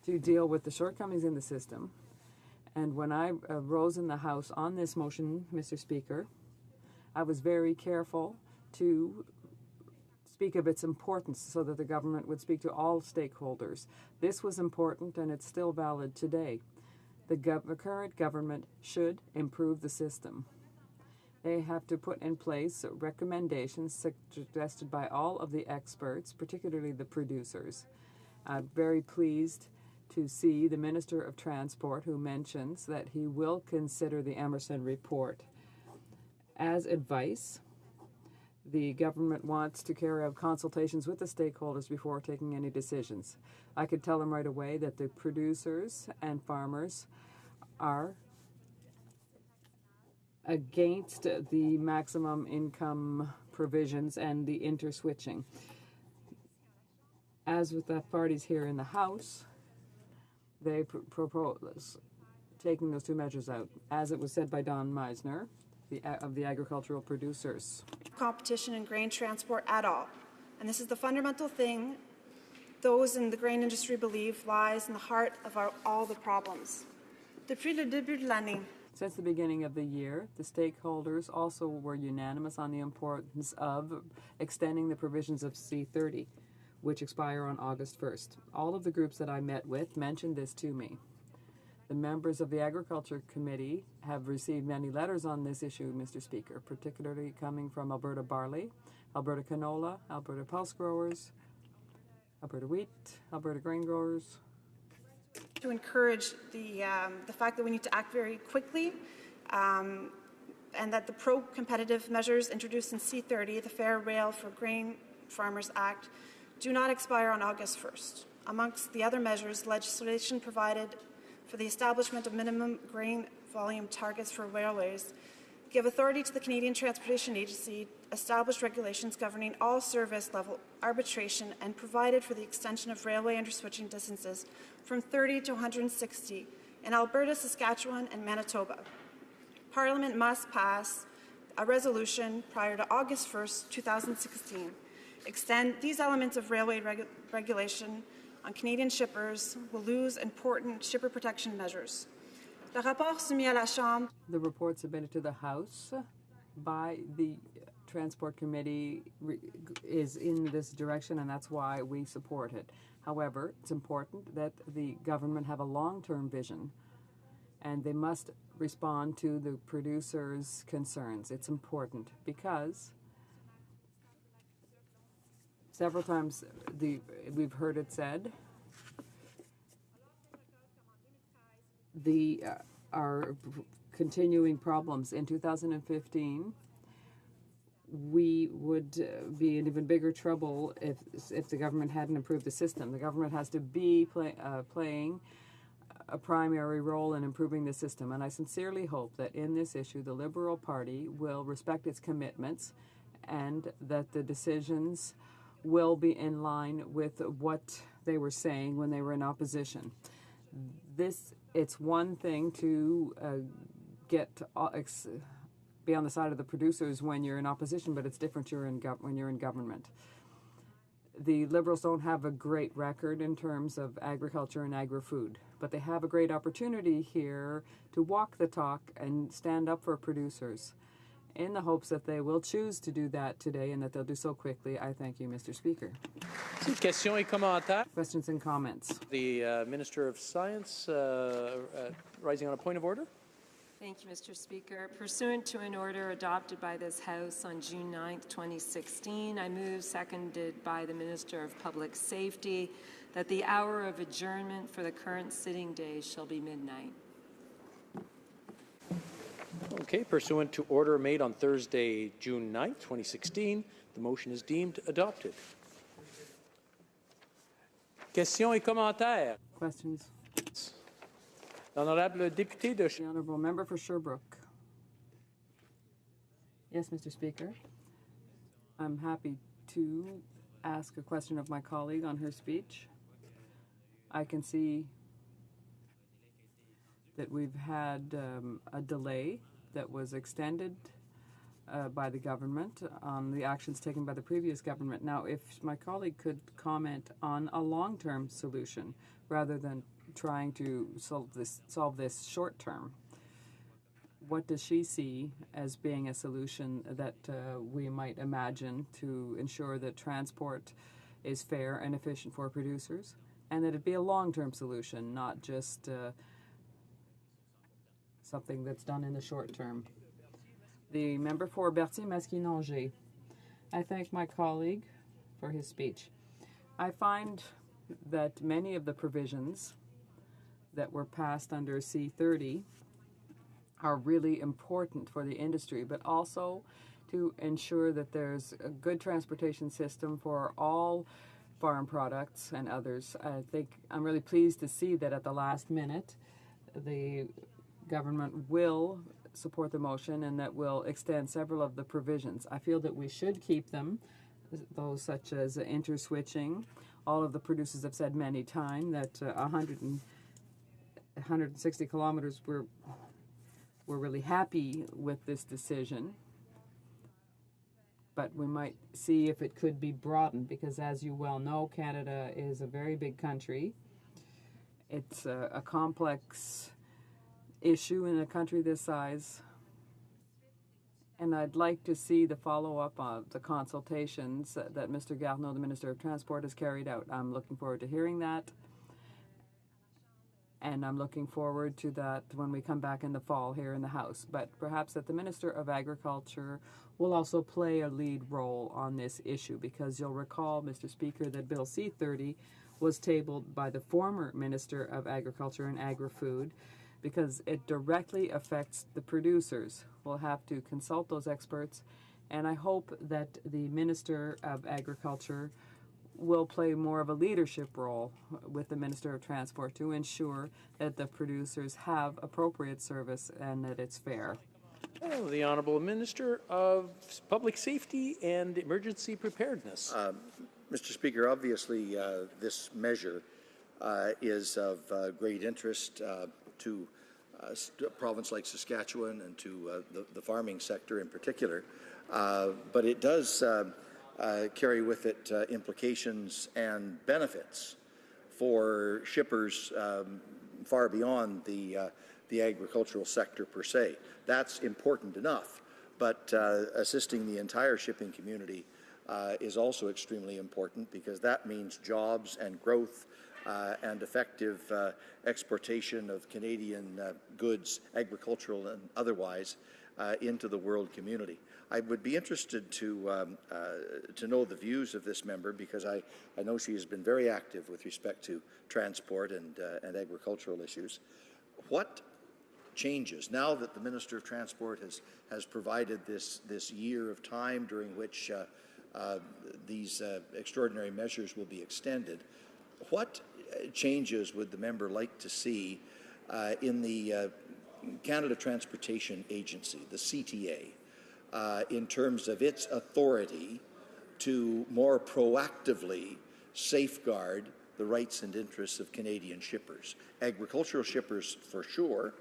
to deal with the shortcomings in the system. And when I rose in the House on this motion, Mr. Speaker, I was very careful to speak of its importance so that the government would speak to all stakeholders. This was important, and it's still valid today. The current government should improve the system. They have to put in place recommendations suggested by all of the experts, particularly the producers. I'm very pleased to see the Minister of Transport, who mentions that he will consider the Emerson report as advice. The government wants to carry out consultations with the stakeholders before taking any decisions. I could tell them right away that the producers and farmers are against the maximum income provisions and the interswitching. As with the parties here in the House, they propose taking those two measures out, as it was said by Don Meisner of the agricultural producers. Competition in grain transport at all. And this is the fundamental thing those in the grain industry believe lies in the heart of all the problems. Depuis le début de l'année, since the beginning of the year, the stakeholders also were unanimous on the importance of extending the provisions of C30, which expire on August 1st. All of the groups that I met with mentioned this to me. The members of the Agriculture Committee have received many letters on this issue, Mr. Speaker, particularly coming from Alberta Barley, Alberta Canola, Alberta Pulse Growers, Alberta Wheat, Alberta Grain Growers. To encourage the fact that we need to act very quickly, and that the pro-competitive measures introduced in C30, the Fair Rail for Grain Farmers Act, do not expire on August 1st. Amongst the other measures, legislation provided for the establishment of minimum grain volume targets for railways, give authority to the Canadian Transportation Agency, establish regulations governing all service level arbitration, and provided for the extension of railway interswitching distances from 30 to 160 in Alberta, Saskatchewan, and Manitoba. Parliament must pass a resolution prior to August 1st, 2016. Extend these elements of railway regulation on Canadian shippers will lose important shipper protection measures. Le rapport soumis à la Chambre. The report submitted to the House by the Transport Committee is in this direction, and that's why we support it. However, it's important that the government have a long-term vision, and they must respond to the producers' concerns. It's important because several times we've heard it said our continuing problems in 2015. We would be in even bigger trouble if the government hadn't improved the system. The government has to be playing a primary role in improving the system, and I sincerely hope that in this issue the Liberal Party will respect its commitments and that the decisions will be in line with what they were saying when they were in opposition. It's one thing to be on the side of the producers when you're in opposition, but it's different when you're in government. The Liberals don't have a great record in terms of agriculture and agri-food, but they have a great opportunity here to walk the talk and stand up for producers. In the hopes that they will choose to do that today and that they'll do so quickly, I thank you, Mr. Speaker. Questions et commentaires? Questions and comments. The Minister of Science, rising on a point of order. Thank you, Mr. Speaker. Pursuant to an order adopted by this House on June 9th, 2016, I move, seconded by the Minister of Public Safety, that the hour of adjournment for the current sitting day shall be midnight. Okay, pursuant to order made on Thursday, June 9th, 2016, the motion is deemed adopted. Questions et commentaires? Questions. L'honorable député de The honourable member for Sherbrooke. Yes, Mr. Speaker. I'm happy to ask a question of my colleague on her speech. I can see that we've had a delay that was extended by the government on the actions taken by the previous government. Now, if my colleague could comment on a long-term solution rather than trying to solve this short term, what does she see as being a solution that we might imagine to ensure that transport is fair and efficient for producers, and that it be a long-term solution, not just something that's done in the short term? The member for Berthier-Maskinongé. I thank my colleague for his speech. I find that many of the provisions that were passed under C30 are really important for the industry, but also to ensure that there's a good transportation system for all farm products and others. I think I'm really pleased to see that at the last minute the government will support the motion and that will extend several of the provisions. I feel that we should keep them, those such as interswitching. All of the producers have said many times that 160 kilometers we're really happy with this decision, but we might see if it could be broadened because, as you well know, Canada is a very big country. It's a complex issue in a country this size, and I'd like to see the follow-up of the consultations that Mr. Garneau, the Minister of Transport, has carried out. I'm looking forward to hearing that, and I'm looking forward to that when we come back in the fall here in the House. But perhaps that the Minister of Agriculture will also play a lead role on this issue, because you'll recall, Mr. Speaker, that Bill C-30 was tabled by the former Minister of Agriculture and Agri-Food because it directly affects the producers. We'll have to consult those experts, and I hope that the Minister of Agriculture will play more of a leadership role with the Minister of Transport to ensure that the producers have appropriate service and that it's fair. Oh, the Honourable Minister of Public Safety and Emergency Preparedness. Mr. Speaker, obviously this measure is of great interest to a province like Saskatchewan and to the farming sector in particular. But it does carry with it implications and benefits for shippers far beyond the agricultural sector per se. That's important enough, but assisting the entire shipping community is also extremely important, because that means jobs and growth and effective exportation of Canadian goods, agricultural and otherwise, into the world community. I would be interested to know the views of this member, because I know she has been very active with respect to transport and agricultural issues. What changes now that the Minister of Transport has provided this year of time during which these extraordinary measures will be extended? What changes would the member like to see in the Canada Transportation Agency, the CTA, in terms of its authority to more proactively safeguard the rights and interests of Canadian shippers, agricultural shippers for sure,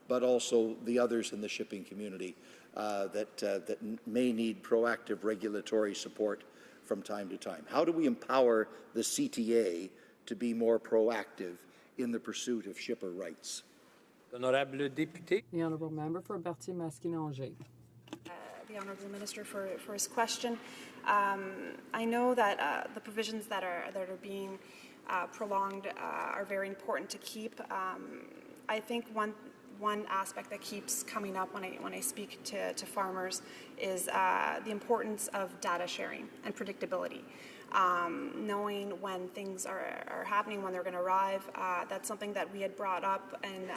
but also the others in the shipping community that may need proactive regulatory support from time to time? How do we empower the CTA to be more proactive in the pursuit of shipper rights? Honorable député. The honourable member for Berthier-Maskinongé. The honourable minister for his question. I know that the provisions that are being prolonged are very important to keep. I think one aspect that keeps coming up when I speak to farmers is the importance of data sharing and predictability. Knowing when things are happening, when they're going to arrive. That's something that we had brought up, and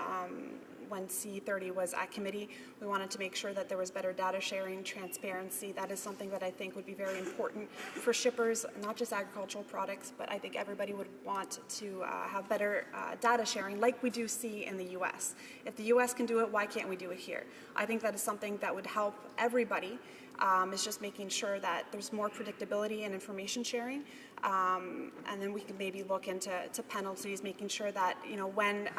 when C30 was at committee, we wanted to make sure that there was better data sharing, transparency. That is something that I think would be very important for shippers, not just agricultural products, but I think everybody would want to have better data sharing like we do see in the U.S. If the U.S. can do it, why can't we do it here? I think that is something that would help everybody. Is just making sure that there's more predictability and information sharing, and then we can maybe look into penalties, making sure that when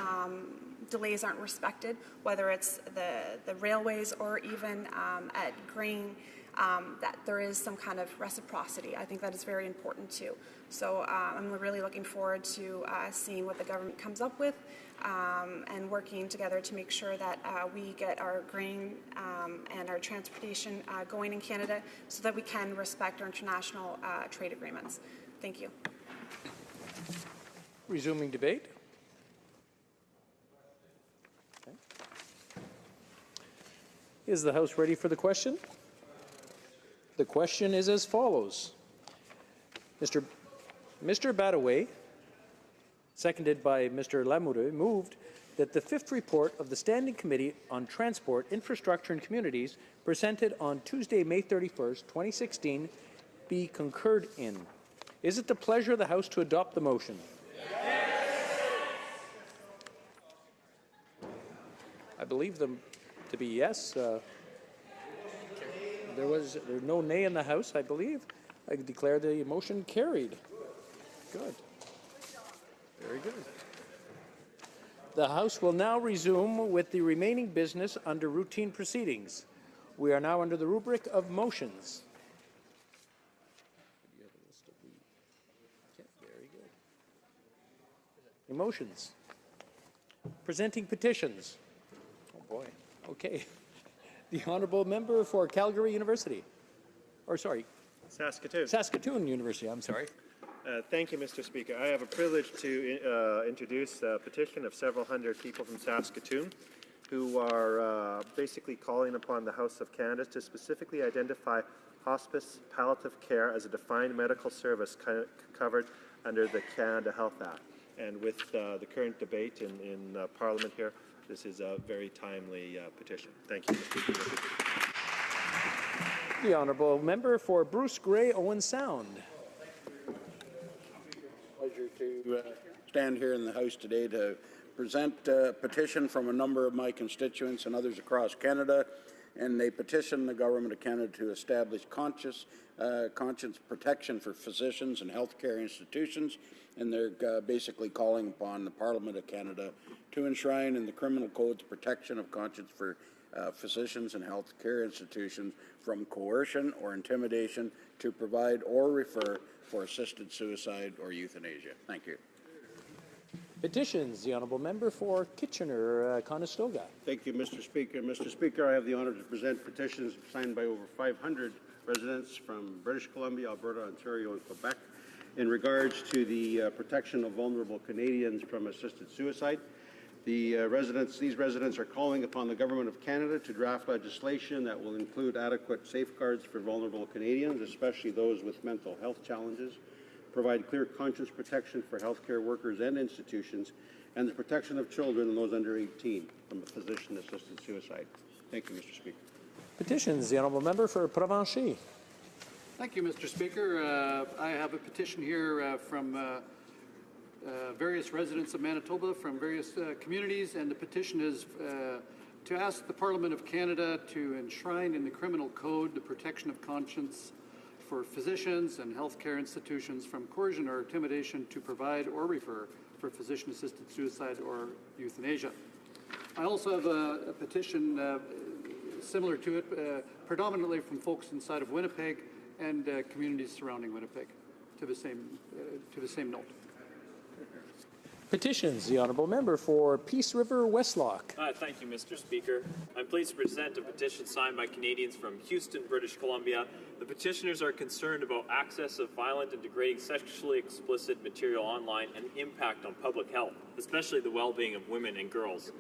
delays aren't respected, whether it's the railways or even at grain, that there is some kind of reciprocity. I think that is very important too. So I'm really looking forward to seeing what the government comes up with and working together to make sure that we get our grain and our transportation going in Canada so that we can respect our international trade agreements. Thank you. Resuming debate. Okay. Is the House ready for the question? The question is as follows. Mr. Badaway, seconded by Mr. Lamoureux, moved that the fifth report of the Standing Committee on Transport, Infrastructure and Communities, presented on Tuesday, May 31st, 2016, be concurred in. Is it the pleasure of the House to adopt the motion? Yes. I believe them to be yes. There's no nay in the House, I believe. I declare the motion carried. Good. Very good. The House will now resume with the remaining business under routine proceedings. We are now under the rubric of motions. Very good. Motions. Presenting petitions. Oh boy. Okay. The honourable member for Calgary University. Or sorry. Saskatoon. Saskatoon University, I'm sorry. Thank you, Mr. Speaker. I have a privilege to introduce a petition of several hundred people from Saskatoon who are basically calling upon the House of Canada to specifically identify hospice palliative care as a defined medical service covered under the Canada Health Act. And with the current debate in Parliament here, this is a very timely petition. Thank you, Mr. Speaker. The honourable member for Bruce Grey Owen Sound. Pleasure to stand here in the House today to present a petition from a number of my constituents and others across Canada and they petition the Government of Canada to establish conscience protection for physicians and healthcare institutions, and they're basically calling upon the Parliament of Canada to enshrine in the Criminal Code's protection of conscience for physicians and healthcare institutions from coercion or intimidation to provide or refer for assisted suicide or euthanasia. Thank you. Petitions. The honourable member for Kitchener-Conestoga. Thank you, Mr. Speaker. Mr. Speaker, I have the honour to present petitions signed by over 500 residents from British Columbia, Alberta, Ontario, and Quebec in regards to the protection of vulnerable Canadians from assisted suicide. These residents are calling upon the Government of Canada to draft legislation that will include adequate safeguards for vulnerable Canadians, especially those with mental health challenges, provide clear conscience protection for healthcare workers and institutions, and the protection of children and those under 18 from physician-assisted suicide. Thank you, Mr. Speaker. Petitions. The honourable member for Provencher. Thank you, Mr. Speaker. I have a petition here from various residents of Manitoba from various communities, and the petition is to ask the Parliament of Canada to enshrine in the Criminal Code the protection of conscience for physicians and healthcare institutions from coercion or intimidation to provide or refer for physician-assisted suicide or euthanasia. I also have a petition similar to it, predominantly from folks inside of Winnipeg and communities surrounding Winnipeg, to the same note. Petitions. The honourable member for Peace River Westlock. Thank you, Mr. Speaker. I'm pleased to present a petition signed by Canadians from Houston, British Columbia. The petitioners are concerned about access of violent and degrading sexually explicit material online and impact on public health, especially the well-being of women and girls.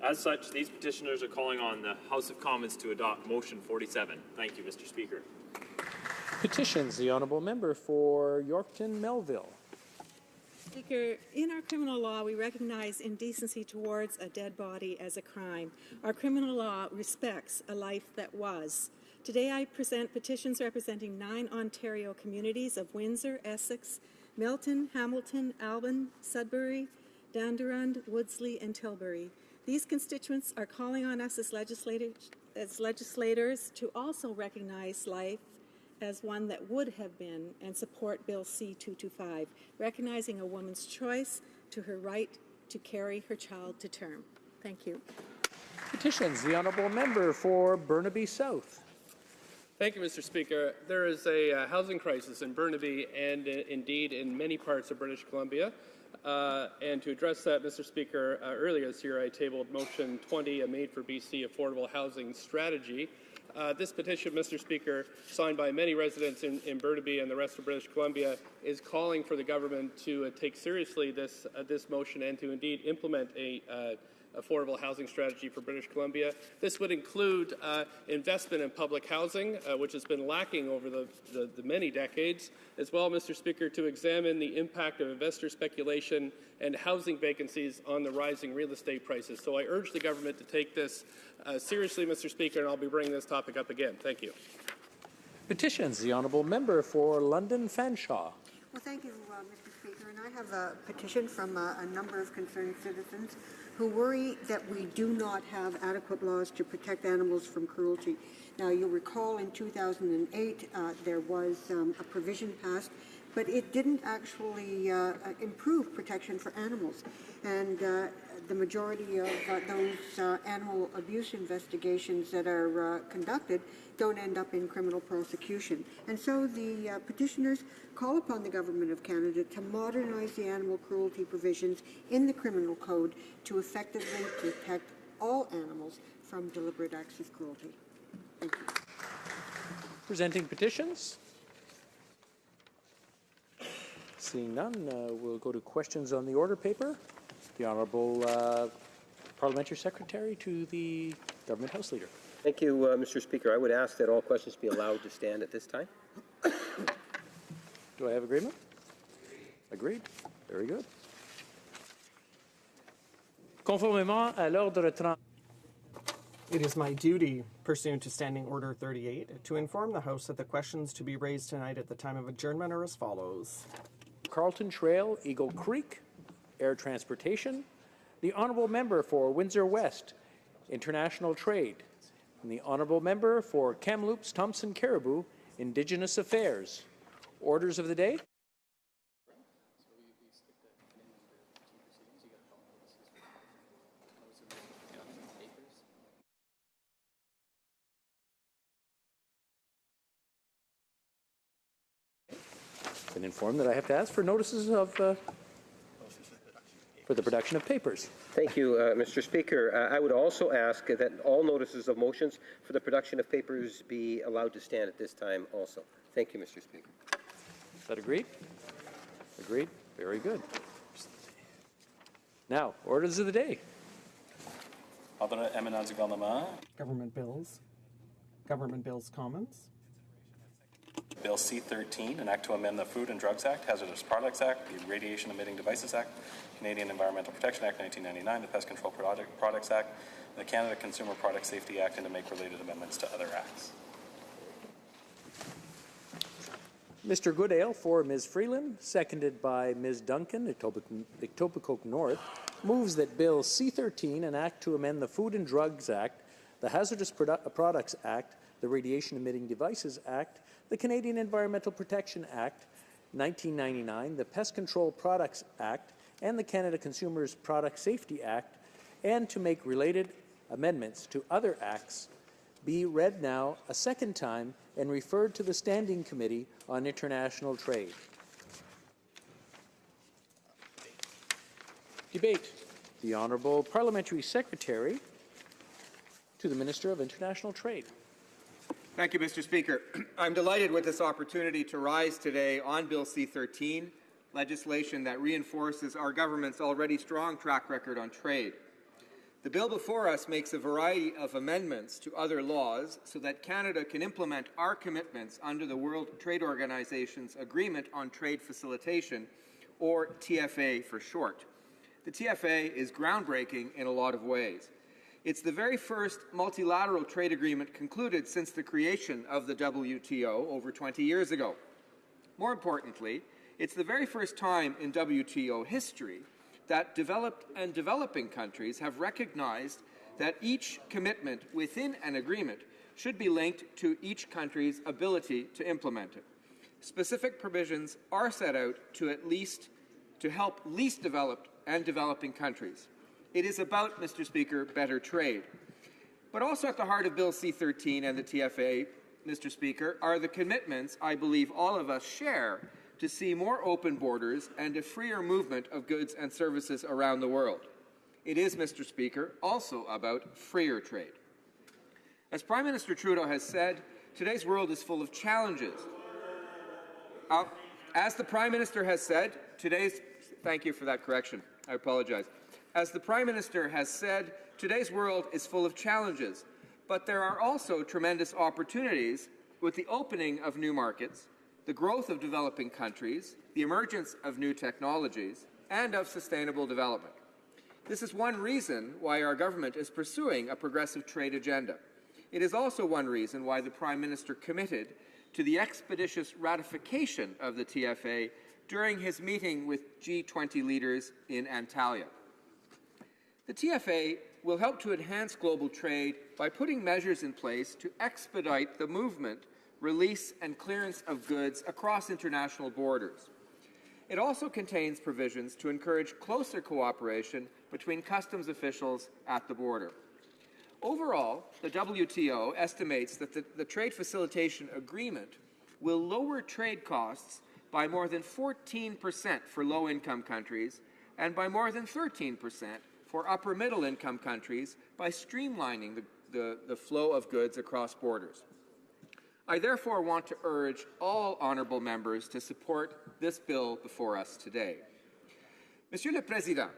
As such, these petitioners are calling on the House of Commons to adopt Motion 47. Thank you, Mr. Speaker. Petitions. The honourable member for Yorkton Melville. Speaker, in our criminal law, we recognize indecency towards a dead body as a crime. Our criminal law respects a life that was. Today, I present petitions representing 9 Ontario communities of Windsor, Essex, Milton, Hamilton, Alban, Sudbury, Danderond, Woodsley, and Tilbury. These constituents are calling on us as legislators to also recognize life as one that would have been and support Bill C-225, recognizing a woman's choice to her right to carry her child to term. Thank you. Petitions. The honourable member for Burnaby South. Thank you, Mr. Speaker. There is a housing crisis in Burnaby and indeed in many parts of British Columbia. And to address that, Mr. Speaker, earlier this year I tabled Motion 20, a Made for BC Affordable Housing Strategy. This petition, Mr. Speaker, signed by many residents in Burnaby and the rest of British Columbia, is calling for the government to take seriously this motion and to indeed implement a affordable housing strategy for British Columbia. This would include investment in public housing, which has been lacking over the many decades, as well, Mr. Speaker, to examine the impact of investor speculation and housing vacancies on the rising real estate prices. So I urge the government to take this seriously, Mr. Speaker, and I'll be bringing this topic up again. Thank you. Petitions. The honourable member for London Fanshawe. Well, thank you, Mr. Speaker. And I have a petition from a number of concerned citizens who worry that we do not have adequate laws to protect animals from cruelty. Now, you'll recall in 2008 there was a provision passed, but it didn't actually improve protection for animals. And the majority of those animal abuse investigations that are conducted don't end up in criminal prosecution. And so the petitioners call upon the Government of Canada to modernize the animal cruelty provisions in the Criminal Code to effectively protect all animals from deliberate acts of cruelty. Thank you. Presenting petitions. Seeing none, we'll go to questions on the order paper. The Honourable Parliamentary Secretary to the Government House Leader. Thank you, Mr. Speaker. I would ask that all questions be allowed to stand at this time. Do I have agreement? Agreed. Very good. Conformément à l'ordre 30. It is my duty, pursuant to Standing Order 38, to inform the House that the questions to be raised tonight at the time of adjournment are as follows. Carlton Trail, Eagle Creek, Air Transportation, the Honourable Member for Windsor West, International Trade, and the honourable member for Kamloops Thompson Caribou, Indigenous Affairs. Orders of the day. Been informed that I have to ask for notices of for the production of papers. Thank you, Mr. Speaker. I would also ask that all notices of motions for the production of papers be allowed to stand at this time also. Thank you, Mr. Speaker. Is that agreed? Agreed. Very good. Now, orders of the day. Government bills. Government bills comments. Bill C-13, an act to amend the Food and Drugs Act, Hazardous Products Act, the Radiation Emitting Devices Act, Canadian Environmental Protection Act 1999, the Pest Control Products Act, and the Canada Consumer Product Safety Act, and to make related amendments to other acts. Mr. Goodale for Ms. Freeland, seconded by Ms. Duncan, Etobicoke North, moves that Bill C-13, an act to amend the Food and Drugs Act, the Hazardous Products Act, the Radiation Emitting Devices Act, the Canadian Environmental Protection Act 1999, the Pest Control Products Act, and the Canada Consumers Product Safety Act, and to make related amendments to other acts, be read now a second time and referred to the Standing Committee on International Trade. Debate. The Honourable Parliamentary Secretary to the Minister of International Trade. Thank you, Mr. Speaker. I'm delighted with this opportunity to rise today on Bill C-13, legislation that reinforces our government's already strong track record on trade. The bill before us makes a variety of amendments to other laws so that Canada can implement our commitments under the World Trade Organization's Agreement on Trade Facilitation, or TFA for short. The TFA is groundbreaking in a lot of ways. It's the very first multilateral trade agreement concluded since the creation of the WTO over 20 years ago. More importantly, it's the very first time in WTO history that developed and developing countries have recognized that each commitment within an agreement should be linked to each country's ability to implement it. Specific provisions are set out to help least developed and developing countries. It is about, Mr. Speaker, better trade. But also at the heart of Bill C-13 and the TFA, Mr. Speaker, are the commitments I believe all of us share to see more open borders and a freer movement of goods and services around the world. It is, Mr. Speaker, also about freer trade. As Prime Minister Trudeau has said, today's world is full of challenges. As the Prime Minister has said, thank you for that correction. I apologize. As the Prime Minister has said, today's world is full of challenges, but there are also tremendous opportunities with the opening of new markets, the growth of developing countries, the emergence of new technologies, and of sustainable development. This is one reason why our government is pursuing a progressive trade agenda. It is also one reason why the Prime Minister committed to the expeditious ratification of the TFA during his meeting with G20 leaders in Antalya. The TFA will help to enhance global trade by putting measures in place to expedite the movement, release, and clearance of goods across international borders. It also contains provisions to encourage closer cooperation between customs officials at the border. Overall, the WTO estimates that the Trade Facilitation Agreement will lower trade costs by more than 14% for low-income countries and by more than 13% for upper middle-income countries by streamlining the flow of goods across borders. I therefore want to urge all honourable members to support this bill before us today. Monsieur le Président,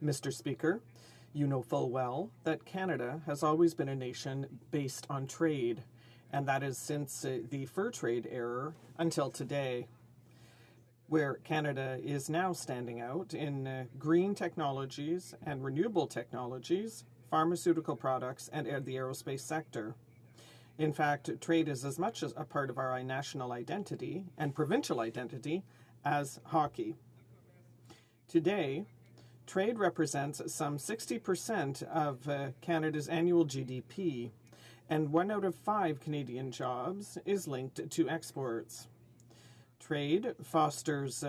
Mr. Speaker, you know full well that Canada has always been a nation based on trade, and that is since the fur trade era until today, where Canada is now standing out in green technologies and renewable technologies, pharmaceutical products, and the aerospace sector. In fact, trade is as much as a part of our national identity and provincial identity as hockey. Today, Trade represents some 60% of Canada's annual GDP, and 1 out of 5 Canadian jobs is linked to exports. Trade fosters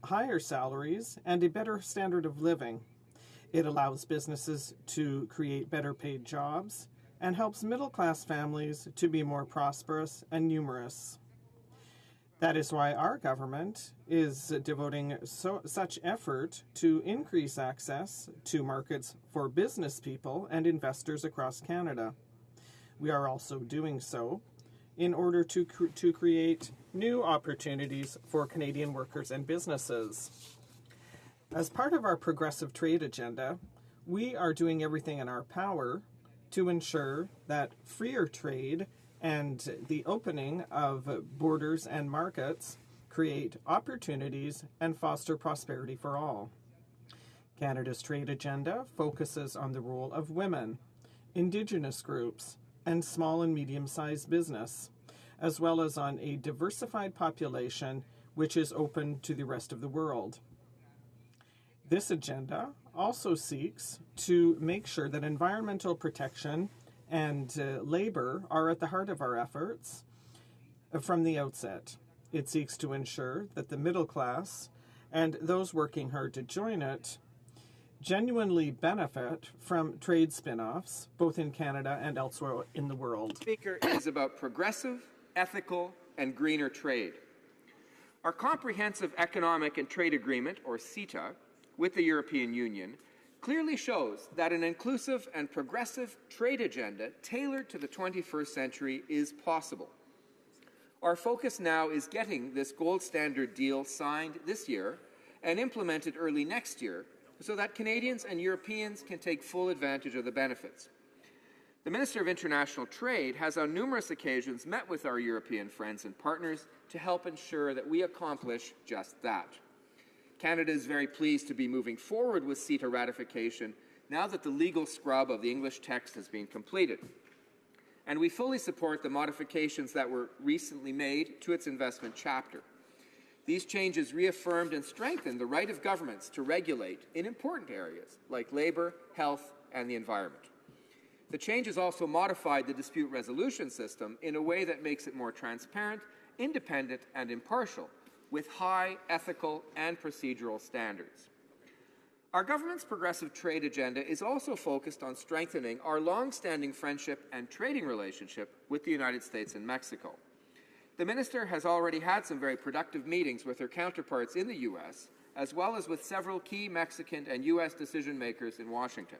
higher salaries and a better standard of living. It allows businesses to create better paid jobs and helps middle-class families to be more prosperous and numerous. That is why our government is devoting such effort to increase access to markets for business people and investors across Canada. We are also doing so in order to create new opportunities for Canadian workers and businesses. As part of our progressive trade agenda, we are doing everything in our power to ensure that freer trade and the opening of borders and markets create opportunities and foster prosperity for all. Canada's trade agenda focuses on the role of women, Indigenous groups, and small and medium-sized business, as well as on a diversified population which is open to the rest of the world. This agenda also seeks to make sure that environmental protection and labor are at the heart of our efforts from the outset. It seeks to ensure that the middle class and those working hard to join it genuinely benefit from trade spin-offs, both in Canada and elsewhere in the world. Speaker, is about progressive, ethical, and greener trade. Our Comprehensive Economic and Trade Agreement, or CETA, with the European Union clearly shows that an inclusive and progressive trade agenda tailored to the 21st century is possible. Our focus now is getting this gold standard deal signed this year and implemented early next year so that Canadians and Europeans can take full advantage of the benefits. The Minister of International Trade has on numerous occasions met with our European friends and partners to help ensure that we accomplish just that. Canada is very pleased to be moving forward with CETA ratification now that the legal scrub of the English text has been completed. And we fully support the modifications that were recently made to its investment chapter. These changes reaffirmed and strengthened the right of governments to regulate in important areas like labour, health, and the environment. The changes also modified the dispute resolution system in a way that makes it more transparent, independent, and impartial, with high ethical and procedural standards. Our government's progressive trade agenda is also focused on strengthening our long-standing friendship and trading relationship with the United States and Mexico. The Minister has already had some very productive meetings with her counterparts in the U.S., as well as with several key Mexican and U.S. decision-makers in Washington.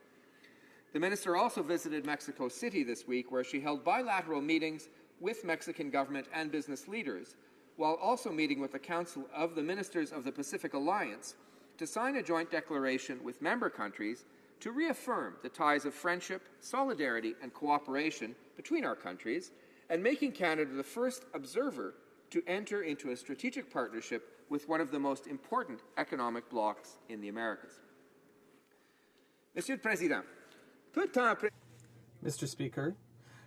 The Minister also visited Mexico City this week, where she held bilateral meetings with Mexican government and business leaders, while also meeting with the Council of the Ministers of the Pacific Alliance to sign a joint declaration with member countries to reaffirm the ties of friendship, solidarity, and cooperation between our countries, and making Canada the first observer to enter into a strategic partnership with one of the most important economic blocs in the Americas. Monsieur le Président, peu de temps après... Mr. Speaker,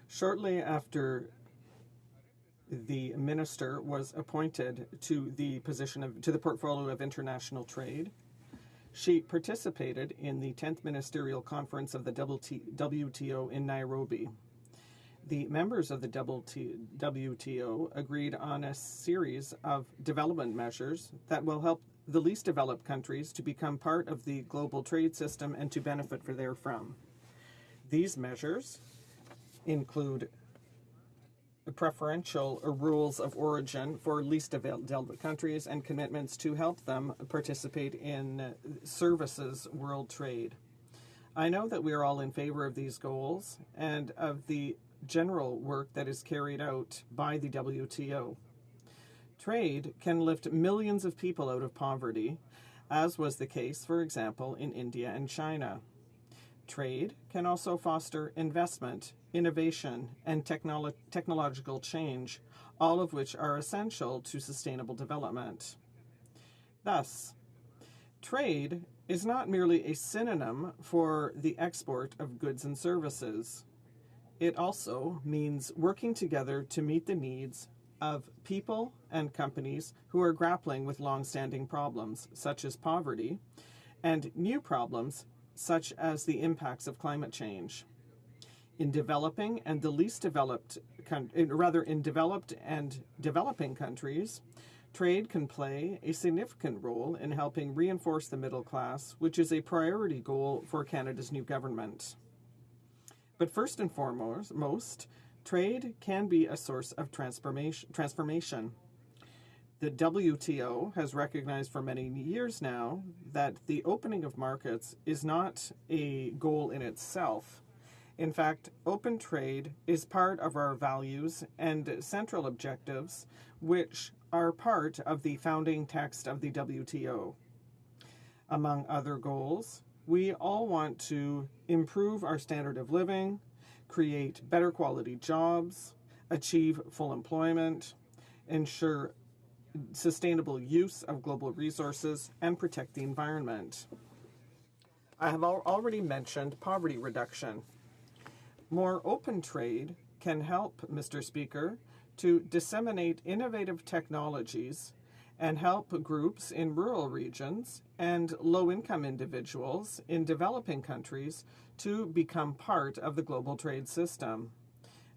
shortly after the minister was appointed to the portfolio of international trade, she participated in the 10th Ministerial Conference of the WTO in Nairobi. The members of the WTO agreed on a series of development measures that will help the least developed countries to become part of the global trade system and to benefit therefrom. These measures include preferential rules of origin for least developed countries and commitments to help them participate in services world trade. I know that we are all in favor of these goals and of the general work that is carried out by the WTO. Trade can lift millions of people out of poverty, as was the case, for example, in India and China. Trade can also foster investment, innovation, and technological change, all of which are essential to sustainable development. Thus, trade is not merely a synonym for the export of goods and services. It also means working together to meet the needs of people and companies who are grappling with long-standing problems, such as poverty, and new problems such as the impacts of climate change. In developing and the least developed, in developed and developing countries, trade can play a significant role in helping reinforce the middle class, which is a priority goal for Canada's new government. But first and foremost, trade can be a source of transformation. The WTO has recognized for many years now that the opening of markets is not a goal in itself. In fact, open trade is part of our values and central objectives, which are part of the founding text of the WTO. Among other goals, we all want to improve our standard of living, create better quality jobs, achieve full employment, ensure sustainable use of global resources, and protect the environment. I have already mentioned poverty reduction. More open trade can help, Mr. Speaker, to disseminate innovative technologies and help groups in rural regions and low-income individuals in developing countries to become part of the global trade system.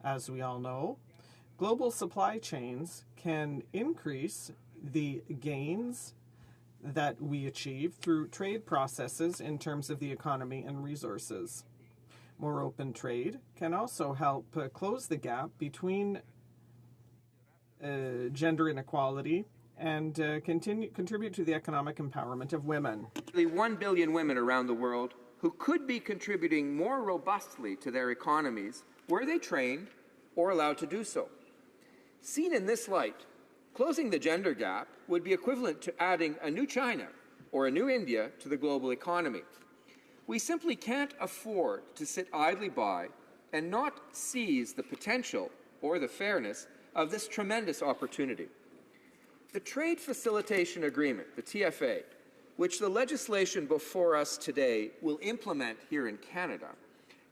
As we all know, global supply chains can increase the gains that we achieve through trade processes in terms of the economy and resources. More open trade can also help close the gap between gender inequality and contribute to the economic empowerment of women. The 1 billion women around the world who could be contributing more robustly to their economies were they trained or allowed to do so. Seen in this light, closing the gender gap would be equivalent to adding a new China or a new India to the global economy. We simply can't afford to sit idly by and not seize the potential or the fairness of this tremendous opportunity. The Trade Facilitation Agreement, the TFA, which the legislation before us today will implement here in Canada,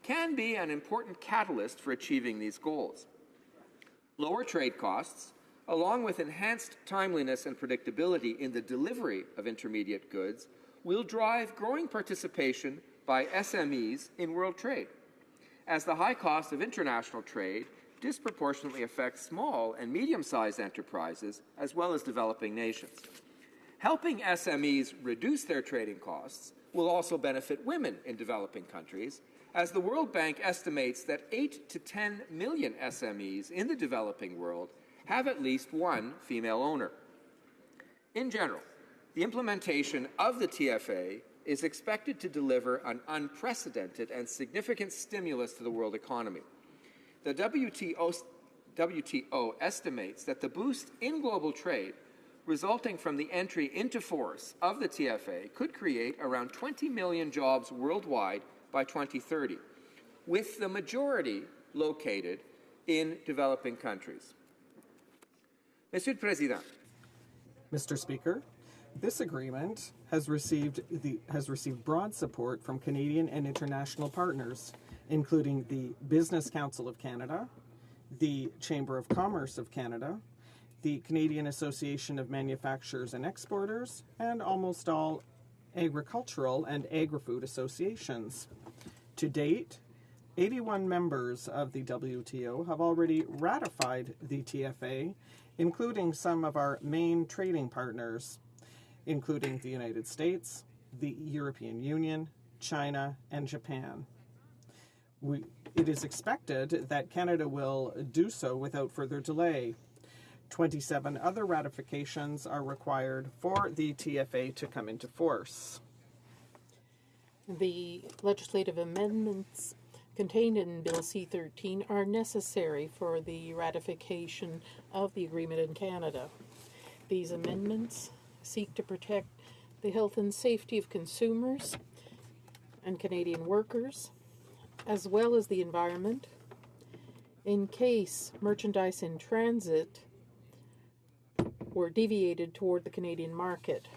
can be an important catalyst for achieving these goals. Lower trade costs, along with enhanced timeliness and predictability in the delivery of intermediate goods, will drive growing participation by SMEs in world trade, as the high cost of international trade disproportionately affects small and medium-sized enterprises as well as developing nations. Helping SMEs reduce their trading costs will also benefit women in developing countries, as the World Bank estimates that 8 to 10 million SMEs in the developing world have at least one female owner. In general, the implementation of the TFA is expected to deliver an unprecedented and significant stimulus to the world economy. The WTO estimates that the boost in global trade resulting from the entry into force of the TFA could create around 20 million jobs worldwide by 2030, with the majority located in developing countries. Monsieur le Président. Mr. Speaker, this agreement has received broad support from Canadian and international partners, including the Business Council of Canada, the Chamber of Commerce of Canada, the Canadian Association of Manufacturers and Exporters, and almost all agricultural and agri-food associations. To date, 81 members of the WTO have already ratified the TFA, including some of our main trading partners, including the United States, the European Union, China, and Japan. It is expected that Canada will do so without further delay. 27 other ratifications are required for the TFA to come into force. The legislative amendments contained in Bill C-13 are necessary for the ratification of the agreement in Canada. These amendments seek to protect the health and safety of consumers and Canadian workers, as well as the environment, in case merchandise in transit were deviated toward the Canadian market.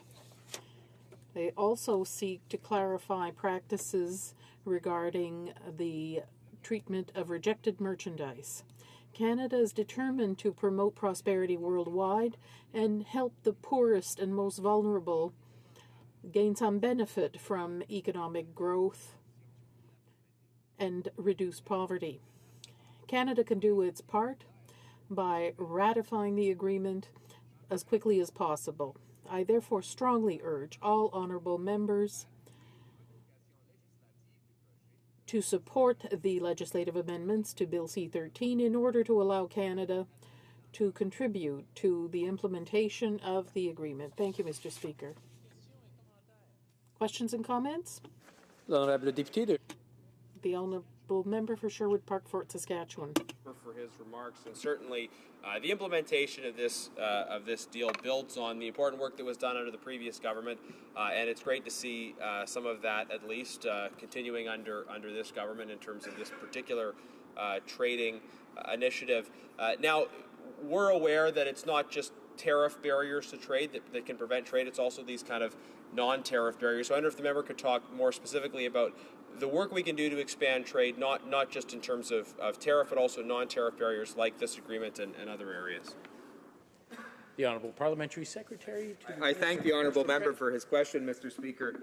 They also seek to clarify practices regarding the treatment of rejected merchandise. Canada is determined to promote prosperity worldwide and help the poorest and most vulnerable gain some benefit from economic growth and reduce poverty. Canada can do its part by ratifying the agreement as quickly as possible. I therefore strongly urge all honourable members to support the legislative amendments to Bill C-13 in order to allow Canada to contribute to the implementation of the agreement. Thank you, Mr. Speaker. Questions and comments? L'honorable député. The honourable member for Sherwood Park, Fort Saskatchewan. For his remarks, and certainly the implementation of this deal builds on the important work that was done under the previous government, and it's great to see some of that at least continuing under this government in terms of this particular trading initiative. Now, we're aware that it's not just tariff barriers to trade that can prevent trade, it's also these kind of non-tariff barriers. So I wonder if the member could talk more specifically about the work we can do to expand trade, not just in terms of tariff, but also non-tariff barriers like this agreement and other areas. The Honourable Parliamentary Secretary. I thank the honourable member for his question, Mr. Speaker.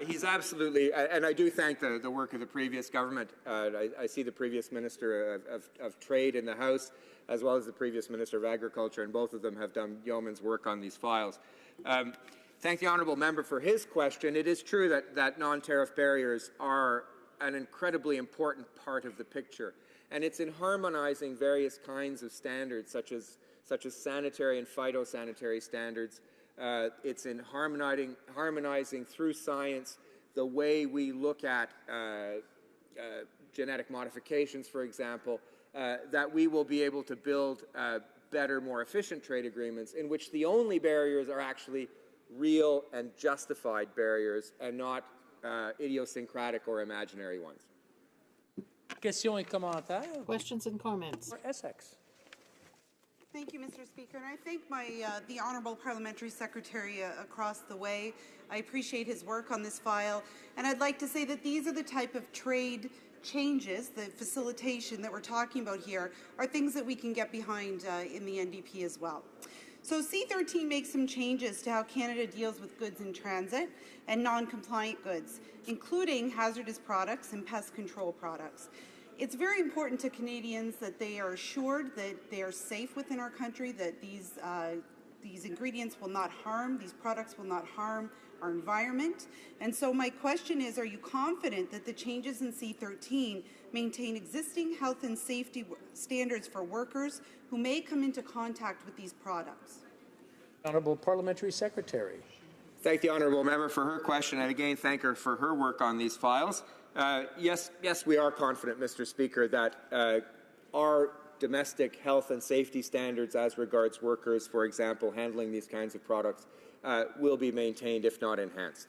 He's absolutely, and I do thank the work of the previous government. I see the previous Minister of Trade in the House, as well as the previous Minister of Agriculture, and both of them have done yeoman's work on these files. Thank the honourable member for his question. It is true that non-tariff barriers are an incredibly important part of the picture, and it's in harmonizing various kinds of standards, such as sanitary and phytosanitary standards. It's in harmonizing through science the way we look at genetic modifications, for example, that we will be able to build better, more efficient trade agreements in which the only barriers are actually real and justified barriers and not idiosyncratic or imaginary ones. Questions et commentaires? Questions and comments? For Essex. Thank you, Mr. Speaker, and I thank the Honourable Parliamentary Secretary across the way. I appreciate his work on this file, and I'd like to say that these are the type of trade changes, the facilitation that we're talking about here, are things that we can get behind in the NDP as well. So C-13 makes some changes to how Canada deals with goods in transit and non-compliant goods, including hazardous products and pest control products. It's very important to Canadians that they are assured that they are safe within our country, that these ingredients will not harm, these products will not harm our environment. And so my question is, are you confident that the changes in C-13 maintain existing health and safety standards for workers who may come into contact with these products? Honourable Parliamentary Secretary. Thank the honourable member for her question, and again thank her for her work on these files. Yes, we are confident, Mr. Speaker, that our domestic health and safety standards as regards workers, for example, handling these kinds of products, will be maintained, if not enhanced.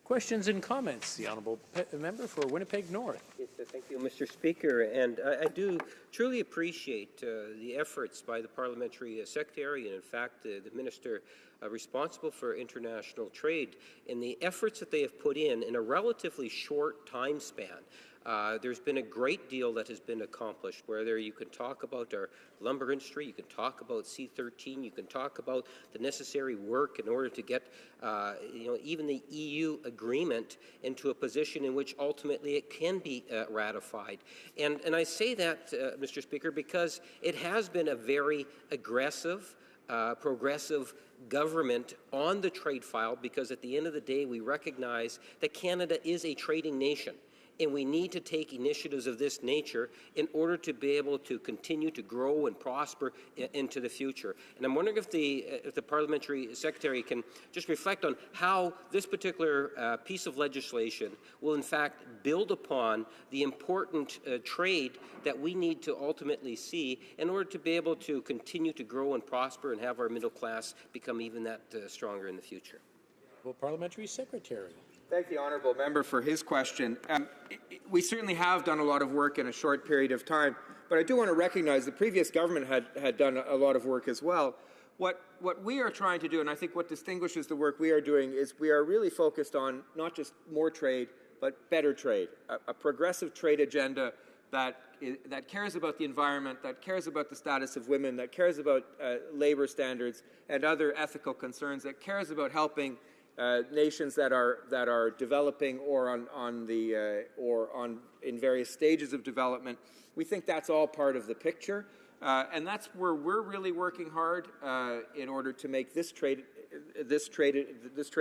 Questions and comments? The Honourable Member for Winnipeg North. Yes, thank you, Mr. Speaker. And I do truly appreciate the efforts by the Parliamentary Secretary and, in fact, the Minister responsible for international trade and the efforts that they have put in a relatively short time span. There's been a great deal that has been accomplished, whether you can talk about our lumber industry, you can talk about C-13, you can talk about the necessary work in order to get even the EU agreement into a position in which ultimately it can be ratified. And I say that, Mr. Speaker, because it has been a very aggressive, progressive government on the trade file, because at the end of the day we recognize that Canada is a trading nation. And we need to take initiatives of this nature in order to be able to continue to grow and prosper into the future. And I'm wondering if the Parliamentary Secretary can just reflect on how this particular piece of legislation will in fact build upon the important trade that we need to ultimately see in order to be able to continue to grow and prosper and have our middle class become even that stronger in the future. Well, Parliamentary Secretary. Thank the honourable member for his question. We certainly have done a lot of work in a short period of time, but I do want to recognize the previous government had done a lot of work as well. What we are trying to do, and I think what distinguishes the work we are doing, is we are really focused on not just more trade, but better trade, a progressive trade agenda that cares about the environment, that cares about the status of women, that cares about labour standards and other ethical concerns, that cares about helping nations that are developing or in various stages of development. We think that's all part of the picture, and that's where we're really working hard in order to make this trade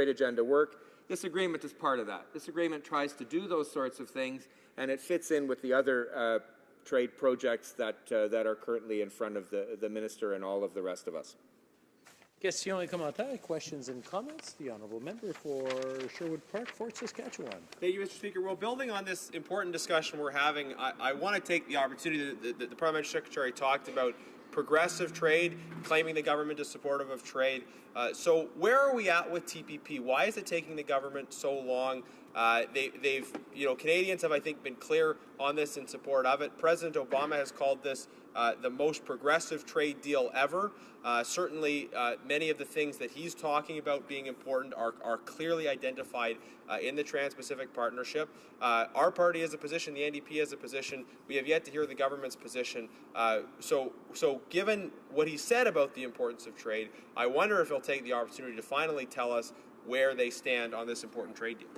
agenda work. This agreement is part of that. This agreement tries to do those sorts of things, and it fits in with the other trade projects that are currently in front of the minister and all of the rest of us. Questions et commentaires, questions and comments. The honourable member for Sherwood Park, Fort Saskatchewan. Thank you, Mr. Speaker. Well, building on this important discussion we're having, I want to take the opportunity that the Parliamentary Secretary talked about progressive trade, claiming the government is supportive of trade. So where are we at with TPP? Why is it taking the government so long? Canadians have, I think, been clear on this in support of it. President Obama has called this the most progressive trade deal ever. Certainly, many of the things that he's talking about being important are clearly identified in the Trans-Pacific Partnership. Our party has a position, the NDP has a position. We have yet to hear the government's position. So given what he said about the importance of trade, I wonder if he'll take the opportunity to finally tell us where they stand on this important trade deal.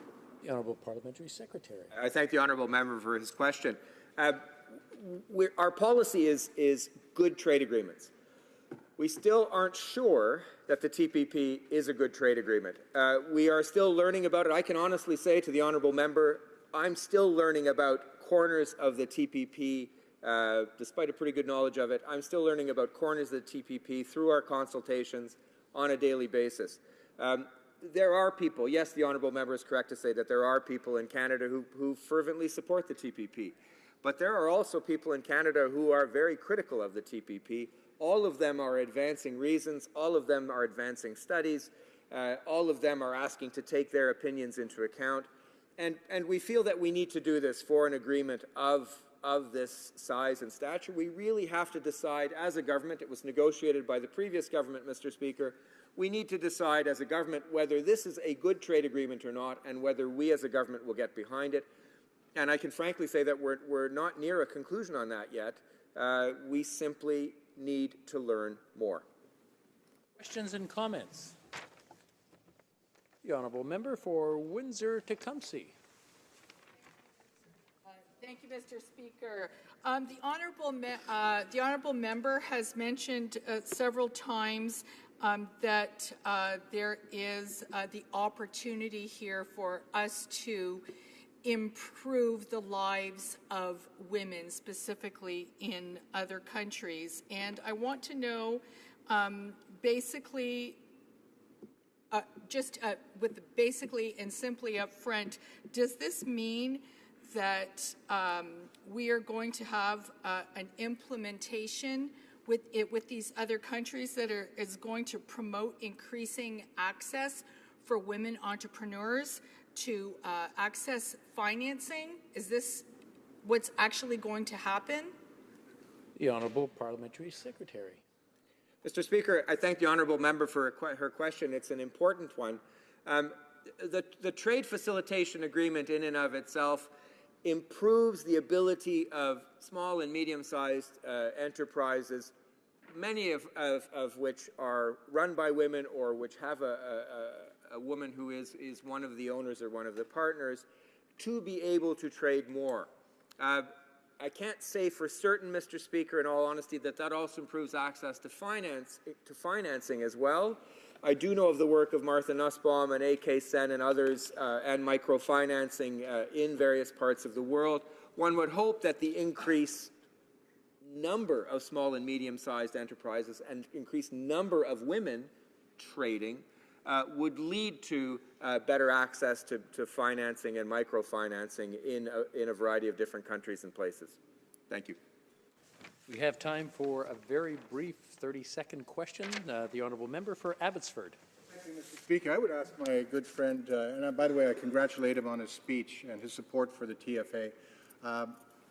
The Honourable Parliamentary Secretary. I thank the honourable member for his question. Our policy is good trade agreements. We still aren't sure that the TPP is a good trade agreement. We are still learning about it. I can honestly say to the honourable member, I'm still learning about corners of the TPP, despite a pretty good knowledge of it. I'm still learning about corners of the TPP through our consultations on a daily basis. There are people, yes, the honourable member is correct to say that there are people in Canada who fervently support the TPP. But there are also people in Canada who are very critical of the TPP. All of them are advancing reasons. All of them are advancing studies. All of them are asking to take their opinions into account. And we feel that we need to do this for an agreement of this size and stature. We really have to decide as a government. It was negotiated by the previous government, Mr. Speaker. We need to decide as a government whether this is a good trade agreement or not, and whether we as a government will get behind it. And I can frankly say that we're not near a conclusion on that yet. We simply need to learn more. Questions and comments. The honourable member for Windsor-Tecumseh. Thank you, Mr. Speaker. The honourable member has mentioned several times that there is the opportunity here for us to improve the lives of women, specifically in other countries. And I want to know, basically and simply up front, does this mean that we are going to have an implementation with these other countries that is going to promote increasing access for women entrepreneurs to access financing? Is this what's actually going to happen? The Honourable Parliamentary Secretary. Mr. Speaker, I thank the honourable member for her question. It's an important one. The trade facilitation agreement in and of itself improves the ability of small and medium-sized enterprises, many of which are run by women or which have a woman who is one of the owners or one of the partners, to be able to trade more. I can't say for certain, Mr. Speaker, in all honesty, that also improves access to financing as well. I do know of the work of Martha Nussbaum and A.K. Sen and others and microfinancing in various parts of the world. One would hope that the increased number of small and medium-sized enterprises and increased number of women trading would lead to better access to financing and microfinancing in a variety of different countries and places. Thank you. We have time for a very brief 30-second question. The honourable member for Abbotsford. Thank you, Mr. Speaker. I would ask my good friend, and by the way, I congratulate him on his speech and his support for the TFA.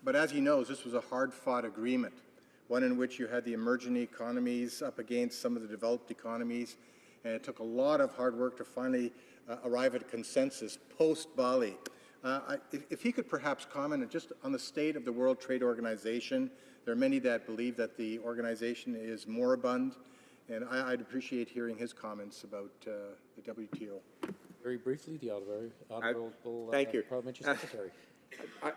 But as he knows, this was a hard-fought agreement, one in which you had the emerging economies up against some of the developed economies, and it took a lot of hard work to finally arrive at a consensus post-Bali. If he could perhaps comment just on the state of the World Trade Organization. There are many that believe that the organization is moribund, and I'd appreciate hearing his comments about the WTO. Very briefly, the Honourable thank you. Parliamentary Secretary.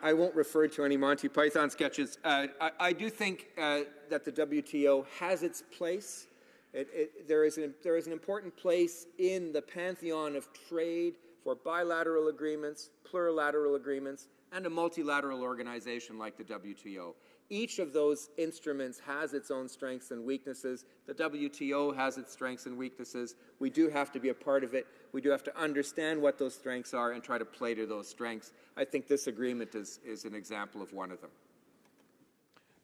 I won't refer to any Monty Python sketches. I do think that the WTO has its place. There is an important place in the pantheon of trade for bilateral agreements, plurilateral agreements, and a multilateral organization like the WTO. Each of those instruments has its own strengths and weaknesses. The WTO has its strengths and weaknesses. We do have to be a part of it. We do have to understand what those strengths are and try to play to those strengths. I think this agreement is an example of one of them.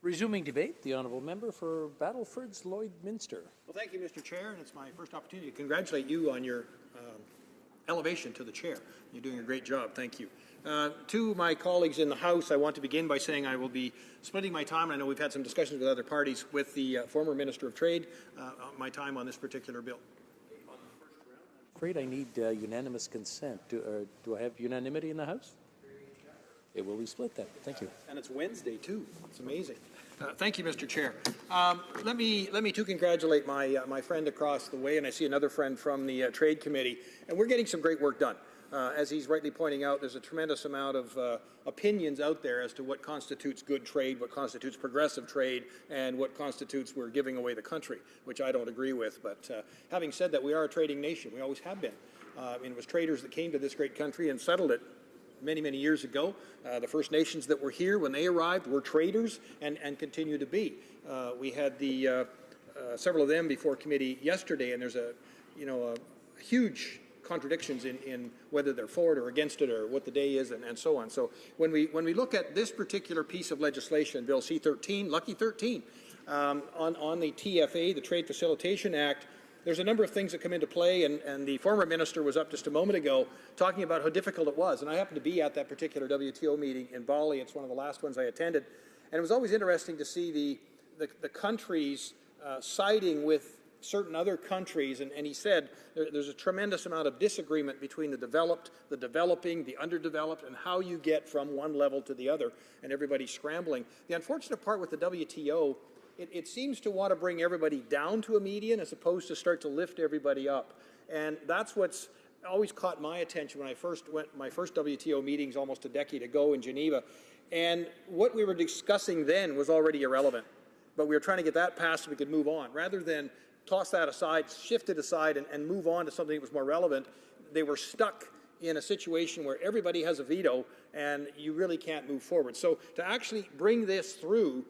Resuming debate, the Honourable Member for Battleford's Lloydminster. Well, thank you, Mr. Chair, and it's my first opportunity to congratulate you on your elevation to the chair. You're doing a great job. Thank you. To my colleagues in the House, I want to begin by saying I will be splitting my time, and I know we've had some discussions with other parties, with the former Minister of Trade, my time on this particular bill. I'm afraid I need unanimous consent. Do I have unanimity in the House? It will be split then. Thank you. And it's Wednesday, too. It's amazing. Thank you, Mr. Chair. Let me too congratulate my friend across the way, and I see another friend from the Trade Committee, and we're getting some great work done. As he's rightly pointing out, there's a tremendous amount of opinions out there as to what constitutes good trade, what constitutes progressive trade, and what constitutes we're giving away the country, which I don't agree with. But having said that, we are a trading nation. We always have been. It was traders that came to this great country and settled it many, many years ago. The First Nations that were here when they arrived were traders and continue to be. We had several of them before committee yesterday, and there's a huge contradictions in whether they're for it or against it or what the day is and so on. So when we look at this particular piece of legislation, Bill C-13, Lucky 13, on the TFA, the Trade Facilitation Act, there's a number of things that come into play, and the former minister was up just a moment ago talking about how difficult it was. And I happened to be at that particular WTO meeting in Bali. It's one of the last ones I attended. And it was always interesting to see the countries siding with certain other countries. And he said there's a tremendous amount of disagreement between the developed, the developing, the underdeveloped, and how you get from one level to the other, and everybody's scrambling. The unfortunate part with the WTO, it seems to want to bring everybody down to a median as opposed to start to lift everybody up. And that's what's always caught my attention when I first went, my first WTO meetings almost a decade ago in Geneva. And what we were discussing then was already irrelevant. But we were trying to get that passed so we could move on. Rather than toss that aside, shift it aside, and move on to something that was more relevant, they were stuck in a situation where everybody has a veto and you really can't move forward. So to actually bring this through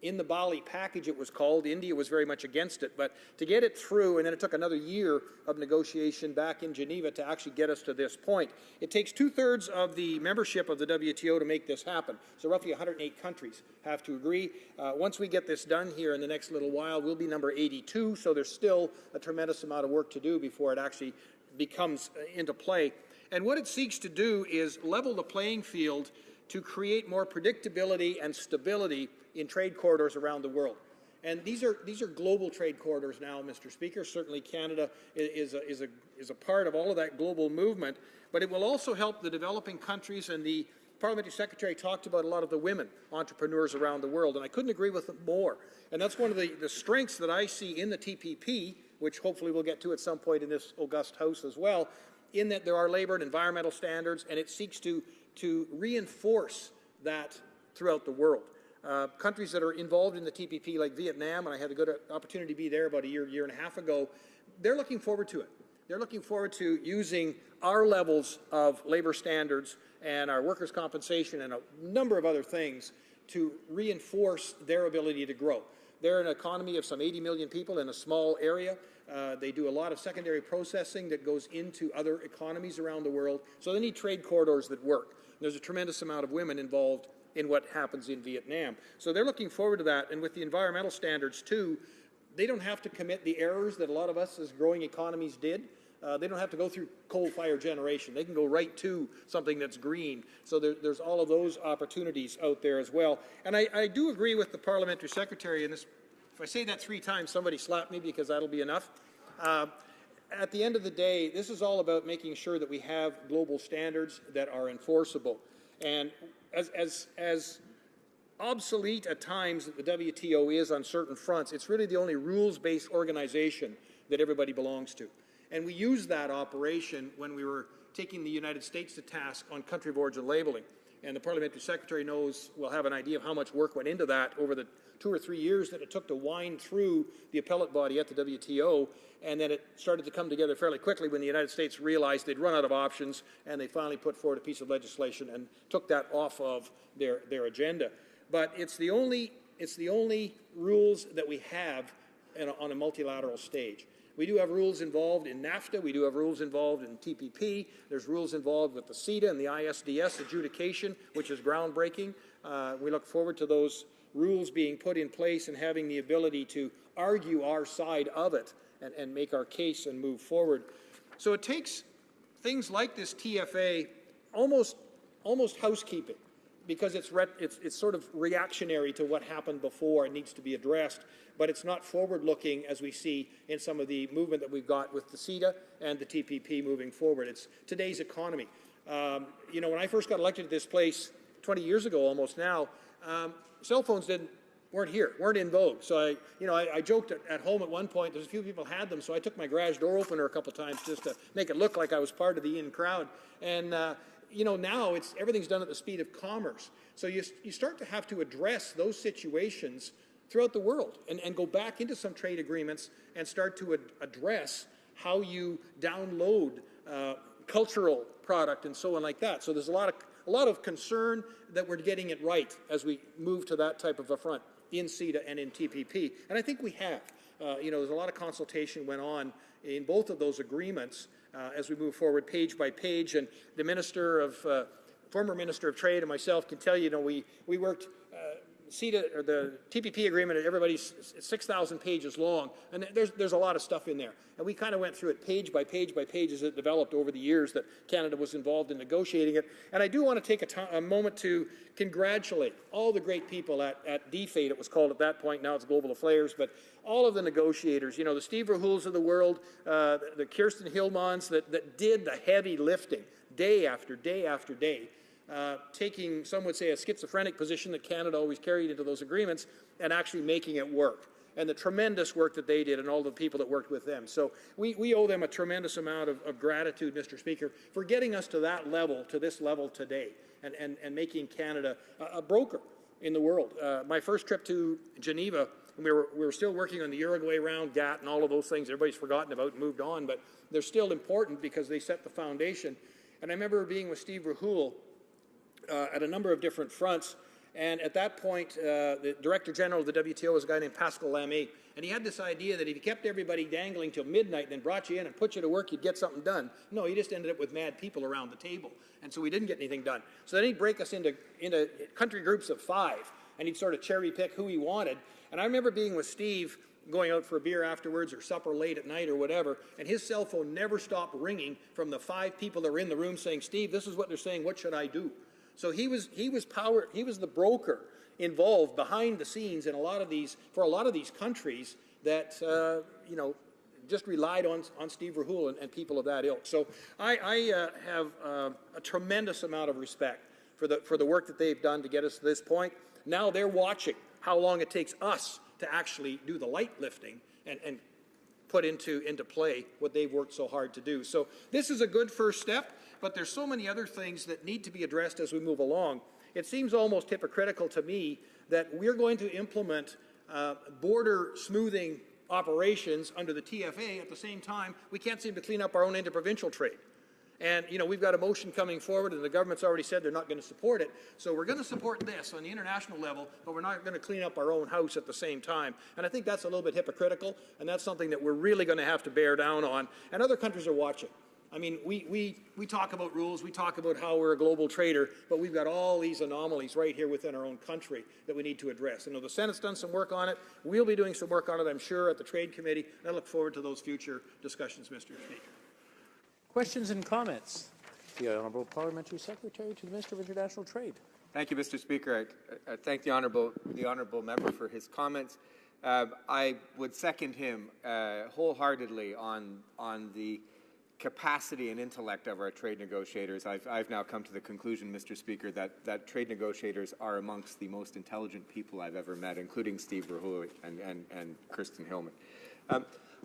in the Bali package, it was called. India was very much against it, but to get it through, and then it took another year of negotiation back in Geneva to actually get us to this point. It takes 2/3 of the membership of the WTO to make this happen. So roughly 108 countries have to agree. Once we get this done here in the next little while, we'll be number 82, so there's still a tremendous amount of work to do before it actually becomes into play. And what it seeks to do is level the playing field to create more predictability and stability in trade corridors around the world. And these are global trade corridors now, Mr. Speaker. Certainly Canada is a part of all of that global movement, but it will also help the developing countries, and the Parliamentary Secretary talked about a lot of the women entrepreneurs around the world, and I couldn't agree with them more. And that's one of the strengths that I see in the TPP, which hopefully we'll get to at some point in this august House as well, in that there are labor and environmental standards, and it seeks to reinforce that throughout the world. Countries that are involved in the TPP, like Vietnam, and I had a good opportunity to be there about a year and a half ago, they're looking forward to it. They're looking forward to using our levels of labor standards and our workers' compensation and a number of other things to reinforce their ability to grow. They're an economy of some 80 million people in a small area. They do a lot of secondary processing that goes into other economies around the world. So they need trade corridors that work. There's a tremendous amount of women involved in what happens in Vietnam. So they're looking forward to that. And with the environmental standards, too, they don't have to commit the errors that a lot of us as growing economies did. They don't have to go through coal-fired generation. They can go right to something that's green. So there's all of those opportunities out there as well. And I do agree with the Parliamentary Secretary in this. If I say that 3 times, somebody slap me because that'll be enough. At the end of the day, this is all about making sure that we have global standards that are enforceable. And as obsolete at times that the WTO is on certain fronts, it's really the only rules-based organization that everybody belongs to. And we used that operation when we were taking the United States to task on country of origin labeling. And the parliamentary secretary will have an idea of how much work went into that over the 2 or 3 years that it took to wind through the appellate body at the WTO, and then it started to come together fairly quickly when the United States realized they'd run out of options, and they finally put forward a piece of legislation and took that off of their agenda. But it's the only rules that we have on a multilateral stage. We do have rules involved in NAFTA. We do have rules involved in TPP. There's rules involved with the CETA and the ISDS adjudication, which is groundbreaking. We look forward to those rules being put in place and having the ability to argue our side of it and make our case and move forward. So it takes things like this TFA almost housekeeping, because it's sort of reactionary to what happened before and needs to be addressed, but it's not forward-looking as we see in some of the movement that we've got with the CETA and the TPP moving forward. It's today's economy. You know, when I first got elected to this place 20 years ago almost now, cell phones weren't in vogue. So I joked at home at one point, there's a few people had them, so I took my garage door opener a couple times just to make it look like I was part of the in crowd. And you know, now everything's done at the speed of commerce. So you start to have to address those situations throughout the world and go back into some trade agreements and start to address how you download cultural product and so on like that. So there's a lot of concern that we're getting it right as we move to that type of a front in CETA and in TPP. And I think we have. You know, there's a lot of consultation went on in both of those agreements as we move forward page by page. And the former Minister of Trade and myself can tell you, we worked CETA, or the TPP agreement, everybody's 6,000 pages long, and there's a lot of stuff in there. And we kind of went through it page by page by page as it developed over the years that Canada was involved in negotiating it. And I do want to take a moment to congratulate all the great people at DFATE, it was called at that point, now it's Global Affairs, but all of the negotiators, you know, the Steve Rahuls of the world, the Kirsten Hillmans that did the heavy lifting day after day after day. Taking, some would say, a schizophrenic position that Canada always carried into those agreements and actually making it work. And the tremendous work that they did and all the people that worked with them. So we owe them a tremendous amount of gratitude, Mr. Speaker, for getting us to that level, to this level today, and making Canada a broker in the world. My first trip to Geneva, we were still working on the Uruguay round, GATT, and all of those things everybody's forgotten about and moved on, but they're still important because they set the foundation. And I remember being with Steve Rahul at a number of different fronts, and at that point, the Director General of the WTO was a guy named Pascal Lamy, and he had this idea that if he kept everybody dangling till midnight and then brought you in and put you to work, you'd get something done. No, he just ended up with mad people around the table, and so we didn't get anything done. So then he'd break us into country groups of 5, and he'd sort of cherry pick who he wanted. And I remember being with Steve, going out for a beer afterwards or supper late at night or whatever, and his cell phone never stopped ringing from the 5 people that were in the room saying, "Steve, this is what they're saying, what should I do?" So he was the broker involved behind the scenes in for a lot of these countries that just relied on Steve Rahul and people of that ilk. So I have a tremendous amount of respect for the work that they've done to get us to this point. Now they're watching how long it takes us to actually do the light lifting and put into play what they've worked so hard to do. So this is a good first step. But there's so many other things that need to be addressed as we move along. It seems almost hypocritical to me that we're going to implement border smoothing operations under the TFA at the same time we can't seem to clean up our own interprovincial trade. And, we've got a motion coming forward, and the government's already said they're not going to support it. So we're going to support this on the international level, but we're not going to clean up our own house at the same time. And I think that's a little bit hypocritical, and that's something that we're really going to have to bear down on. And other countries are watching. I mean, we talk about rules, we talk about how we're a global trader, but we've got all these anomalies right here within our own country that we need to address. I know the Senate's done some work on it. We'll be doing some work on it, I'm sure, at the Trade Committee. I look forward to those future discussions, Mr. Speaker. Questions and comments? The Honourable Parliamentary Secretary to the Minister of International Trade. Thank you, Mr. Speaker. I thank the honourable member for his comments. I would second him wholeheartedly on the capacity and intellect of our trade negotiators. I've now come to the conclusion, Mr. Speaker, that trade negotiators are amongst the most intelligent people I've ever met, including Steve Rahul and Kirsten Hillman.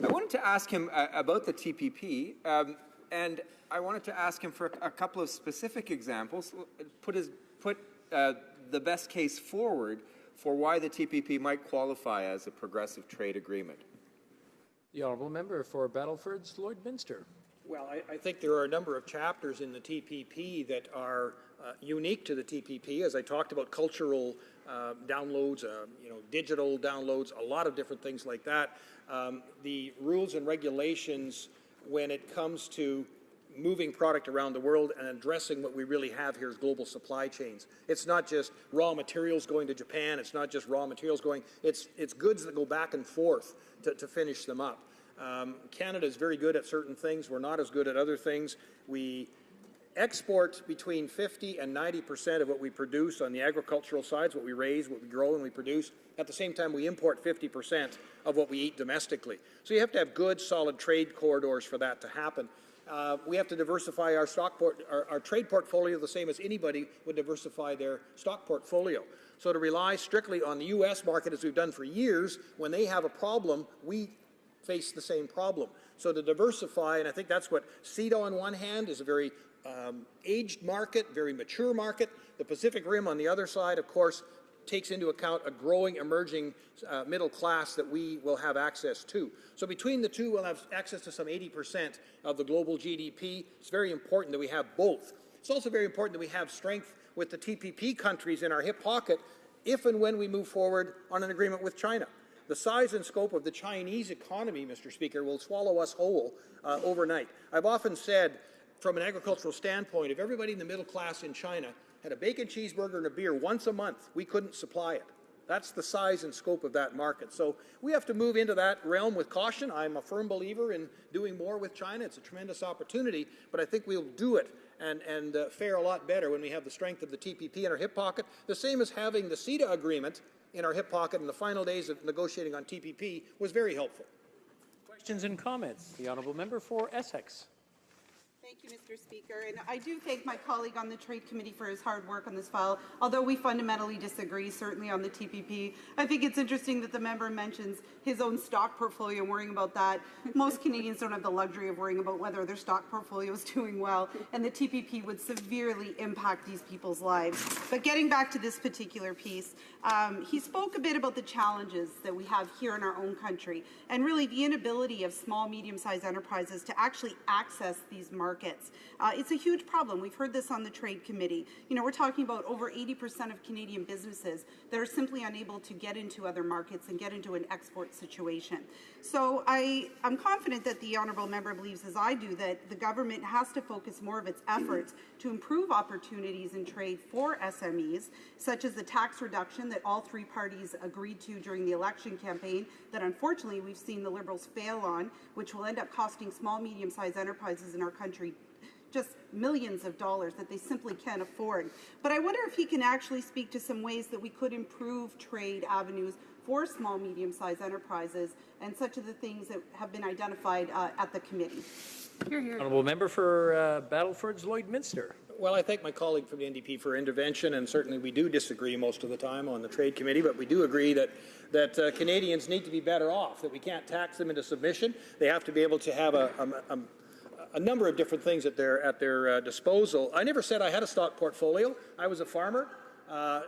I wanted to ask him about the TPP, and I wanted to ask him for a couple of specific examples, put the best case forward for why the TPP might qualify as a progressive trade agreement. The honourable member for Battleford's Lloydminster. Well, I think there are a number of chapters in the TPP that are unique to the TPP. As I talked about, cultural downloads, digital downloads, a lot of different things like that. The rules and regulations when it comes to moving product around the world and addressing what we really have here is global supply chains. It's not just raw materials going to Japan. It's not just raw materials going. It's goods that go back and forth to finish them up. Canada is very good at certain things. We're not as good at other things. We export between 50 and 90% of what we produce on the agricultural sides, what we raise, what we grow, and we produce. At the same time, we import 50% of what we eat domestically. So you have to have good, solid trade corridors for that to happen. We have to diversify our trade portfolio the same as anybody would diversify their stock portfolio. So to rely strictly on the U.S. market, as we've done for years, when they have a problem, we face the same problem. So to diversify, and I think that's what CETA on one hand is a very aged market, very mature market. The Pacific Rim on the other side, of course, takes into account a growing, emerging middle class that we will have access to. So between the two, we'll have access to some 80% of the global GDP. It's very important that we have both. It's also very important that we have strength with the TPP countries in our hip pocket if and when we move forward on an agreement with China. The size and scope of the Chinese economy, Mr. Speaker, will swallow us whole overnight. I've often said, from an agricultural standpoint, if everybody in the middle class in China had a bacon cheeseburger and a beer once a month, we couldn't supply it. That's the size and scope of that market. So we have to move into that realm with caution. I'm a firm believer in doing more with China. It's a tremendous opportunity, but I think we'll do it and fare a lot better when we have the strength of the TPP in our hip pocket, the same as having the CETA agreement in our hip pocket in the final days of negotiating on TPP was very helpful. Questions and comments? The honourable member for Essex. Thank you, Mr. Speaker. And I do thank my colleague on the Trade Committee for his hard work on this file. Although we fundamentally disagree, certainly on the TPP, I think it's interesting that the member mentions his own stock portfolio and worrying about that. Most Canadians don't have the luxury of worrying about whether their stock portfolio is doing well, and the TPP would severely impact these people's lives. But getting back to this particular piece, he spoke a bit about the challenges that we have here in our own country, and really the inability of small, medium-sized enterprises to actually access these markets. It's a huge problem. We've heard this on the Trade Committee. You know, we're talking about over 80% of Canadian businesses that are simply unable to get into other markets and get into an export situation. So I'm confident that the honourable member believes, as I do, that the government has to focus more of its efforts to improve opportunities in trade for SMEs, such as the tax reduction that all three parties agreed to during the election campaign that unfortunately we've seen the Liberals fail on, which will end up costing small, medium-sized enterprises in our country just millions of dollars that they simply can't afford. But I wonder if he can actually speak to some ways that we could improve trade avenues for small, medium-sized enterprises and such of the things that have been identified at the committee. Honourable member for Battleford's Lloydminster. Well, I thank my colleague from the NDP for intervention, and certainly we do disagree most of the time on the Trade Committee, but we do agree that Canadians need to be better off, that we can't tax them into submission. They have to be able to have a number of different things at their disposal. I never said I had a stock portfolio. I was a farmer.